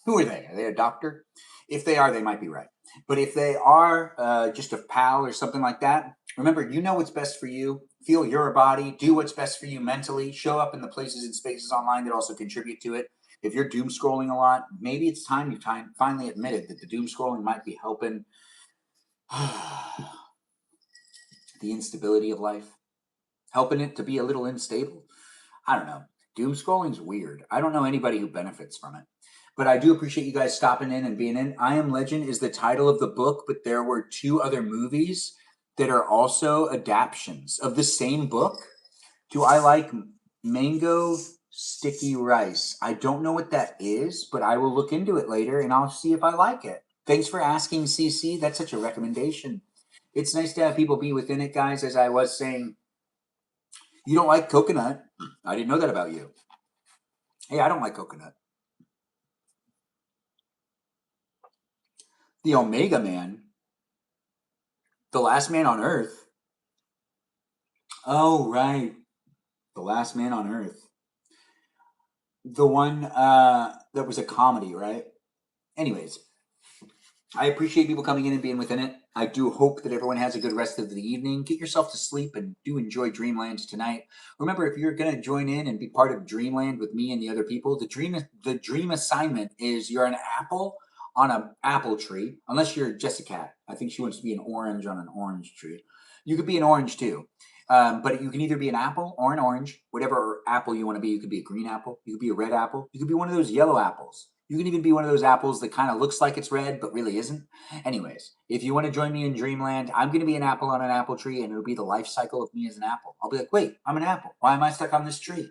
who are they? Are they a doctor? If they are, they might be right. But if they are just a pal or something like that, remember, you know what's best for you. Feel your body. Do what's best for you mentally. Show up in the places and spaces online that also contribute to it. If you're doom scrolling a lot, maybe it's time you finally admitted that the doom scrolling might be helping the instability of life, helping it to be a little unstable. I don't know. Doom scrolling's weird. I don't know anybody who benefits from it. But I do appreciate you guys stopping in and being in. I Am Legend is the title of the book, but there were 2 other movies that are also adaptions of the same book. Do I like mango sticky rice? I don't know what that is, but I will look into it later and I'll see if I like it. Thanks for asking, CC. That's such a recommendation. It's nice to have people be within it, guys. As I was saying, you don't like coconut. I didn't know that about you. Hey, I don't like coconut. The Omega Man, the last man on Earth. Oh, right. The last man on Earth. The one that was a comedy, right? Anyways, I appreciate people coming in and being within it. I do hope that everyone has a good rest of the evening. Get yourself to sleep and do enjoy Dreamland tonight. Remember, if you're going to join in and be part of Dreamland with me and the other people, the dream assignment is you're an apple on an apple tree, unless you're Jessica. I think she wants to be an orange on an orange tree. You could be an orange too. But you can either be an apple or an orange, whatever apple you want to be. You could be a green apple. You could be a red apple. You could be one of those yellow apples. You can even be one of those apples that kind of looks like it's red, but really isn't. Anyways, if you want to join me in Dreamland, I'm going to be an apple on an apple tree, and it'll be the life cycle of me as an apple. I'll be like, wait, I'm an apple. Why am I stuck on this tree?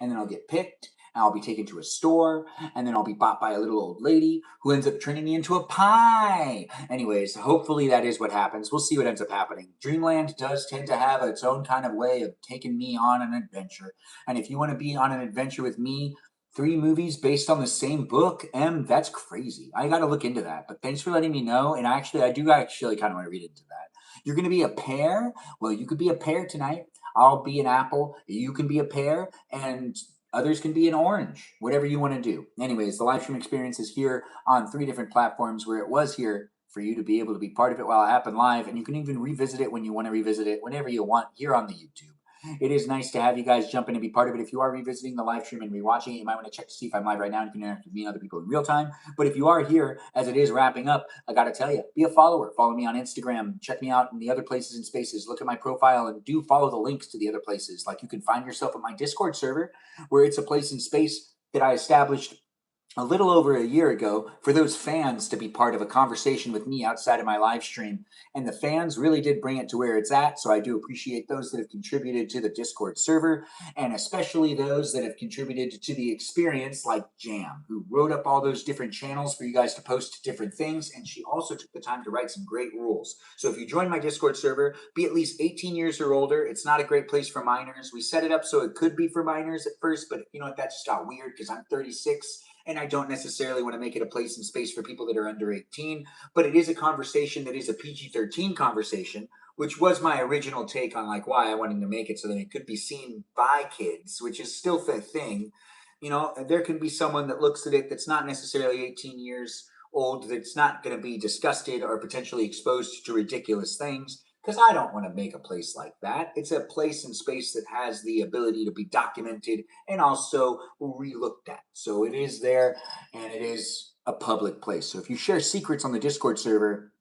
And then I'll get picked, and I'll be taken to a store, and then I'll be bought by a little old lady who ends up turning me into a pie. Anyways, hopefully that is what happens. We'll see what ends up happening. Dreamland does tend to have its own kind of way of taking me on an adventure. And if you want to be on an adventure with me, 3 movies based on the same book, that's crazy. I got to look into that. But thanks for letting me know. And I do actually kind of want to read into that. You're going to be a pear? Well, you could be a pear tonight. I'll be an apple. You can be a pear. And others can be an orange. Whatever you want to do. Anyways, the live stream experience is here on 3 different platforms where it was here for you to be able to be part of it while it happened live. And you can even revisit it when you want to revisit it, whenever you want, here on the YouTube. It is nice to have you guys jump in and be part of it. If you are revisiting the live stream and rewatching it, you might want to check to see if I'm live right now. You can interact with me and other people in real time. But if you are here, as it is wrapping up, I got to tell you, be a follower. Follow me on Instagram. Check me out in the other places and spaces. Look at my profile and do follow the links to the other places. Like you can find yourself at my Discord server, where it's a place and space that I established a little over a year ago for those fans to be part of a conversation with me outside of my live stream. And the fans really did bring it to where it's at. So I do appreciate those that have contributed to the Discord server, and especially those that have contributed to the experience, like Jam, who wrote up all those different channels for you guys to post different things. And she also took the time to write some great rules. So if you join my Discord server, be at least 18 years or older. It's not a great place for minors. We set it up so it could be for minors at first, but you know what? That just got weird because I'm 36. And I don't necessarily want to make it a place and space for people that are under 18, but it is a conversation that is a PG-13 conversation, which was my original take on like why I wanted to make it so that it could be seen by kids, which is still the thing. You know, there can be someone that looks at it that's not necessarily 18 years old, that's not going to be disgusted or potentially exposed to ridiculous things. Because I don't want to make a place like that. It's a place and space that has the ability to be documented and also re-looked at. So it is there, and it is a public place. So if you share secrets on the Discord server,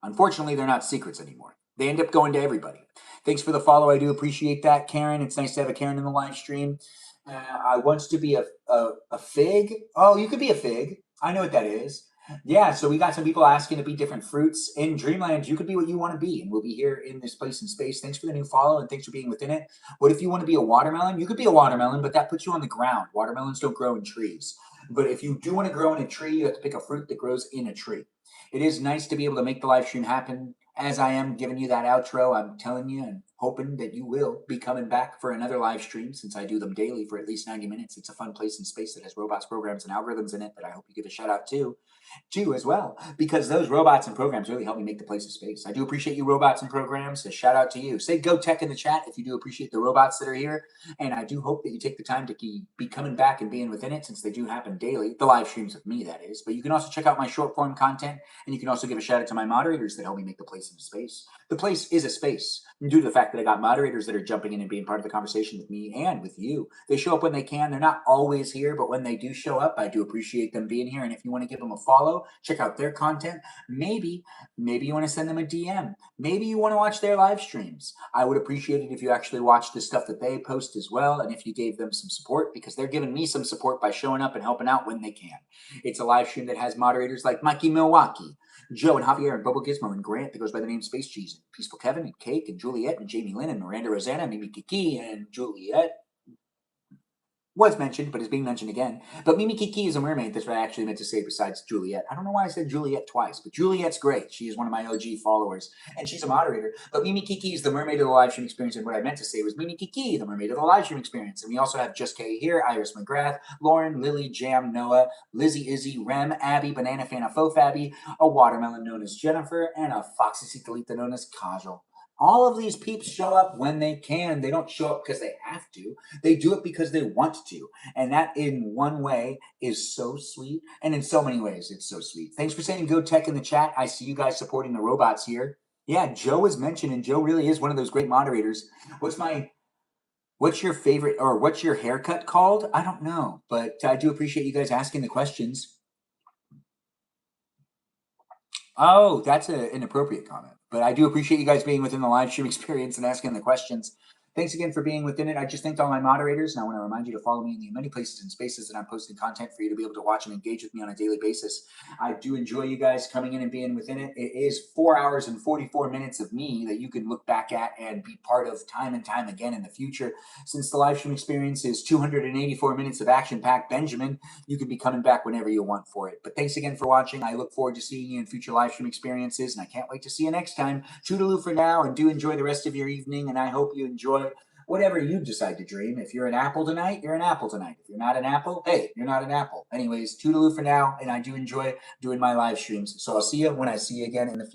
unfortunately, they're not secrets anymore. They end up going to everybody. Thanks for the follow. I do appreciate that, Karen. It's nice to have a Karen in the live stream. I want to be a fig. Oh, you could be a fig. I know what that is. Yeah, so we got some people asking to be different fruits. In Dreamland, you could be what you want to be, and we'll be here in this place in space. Thanks for the new follow, and thanks for being within it. What if you want to be a watermelon? You could be a watermelon, but that puts you on the ground. Watermelons don't grow in trees. But if you do want to grow in a tree, you have to pick a fruit that grows in a tree. It is nice to be able to make the live stream happen. As I am giving you that outro, I'm telling you and hoping that you will be coming back for another live stream since I do them daily for at least 90 minutes. It's a fun place in space that has robots, programs, and algorithms in it that I hope you give a shout out to too as well, because those robots and programs really help me make the place a space. I do appreciate you, robots and programs. A shout out to you. Say go tech in the chat if you do appreciate the robots that are here, and I do hope that you take the time to be coming back and being within it, since they do happen daily, the live streams of me, that is. But you can also check out my short form content, and you can also give a shout out to my moderators that help me make the place into space. The place is a space due to the fact that I got moderators that are jumping in and being part of the conversation with me and with you. They show up when they can. They're not always here, but when they do show up, I do appreciate them being here. And if you want to give them a follow, check out their content. Maybe you want to send them a DM. Maybe you want to watch their live streams. I would appreciate it if you actually watched the stuff that they post as well, and if you gave them some support, because they're giving me some support by showing up and helping out when they can. It's a live stream that has moderators like Mikey Milwaukee, Joe and Javier and Bobo Gizmo and Grant that goes by the name Space Cheese, and Peaceful Kevin and Cake and Juliet and Jamie Lynn and Miranda Rosanna, Mimi Kiki and Juliet was mentioned, but is being mentioned again. But Mimi Kiki is a mermaid. That's what I actually meant to say besides Juliet. I don't know why I said Juliet twice, but Juliet's great. She is one of my OG followers, and she's a moderator. But Mimi Kiki is the mermaid of the live stream experience, and what I meant to say was Mimi Kiki, the mermaid of the live stream experience. And we also have Just Kay here, Iris McGrath, Lauren, Lily, Jam, Noah, Lizzie, Izzy, Rem, Abby, Banana Fana, Faux Fabby, a watermelon known as Jennifer, and a Foxy Citalita known as Kajal. All of these peeps show up when they can. They don't show up because they have to. They do it because they want to. And that, in one way, is so sweet. And in so many ways, it's so sweet. Thanks for saying go tech in the chat. I see you guys supporting the robots here. Yeah, Joe was mentioned, and Joe really is one of those great moderators. What's your favorite, or what's your haircut called? I don't know, but I do appreciate you guys asking the questions. Oh, that's an inappropriate comment. But I do appreciate you guys being within the live stream experience and asking the questions. Thanks again for being within it. I just thanked all my moderators, and I want to remind you to follow me in the many places and spaces that I'm posting content for you to be able to watch and engage with me on a daily basis. I do enjoy you guys coming in and being within it. It is 4 hours and 44 minutes of me that you can look back at and be part of time and time again in the future. Since the live stream experience is 284 minutes of action-packed Benjamin, you can be coming back whenever you want for it. But thanks again for watching. I look forward to seeing you in future live stream experiences, and I can't wait to see you next time. Toodaloo for now, and do enjoy the rest of your evening, and I hope you enjoy whatever you decide to dream. If you're an apple tonight, you're an apple tonight. If you're not an apple, hey, you're not an apple. Anyways, toodaloo for now, and I do enjoy doing my live streams. So I'll see you when I see you again in the future.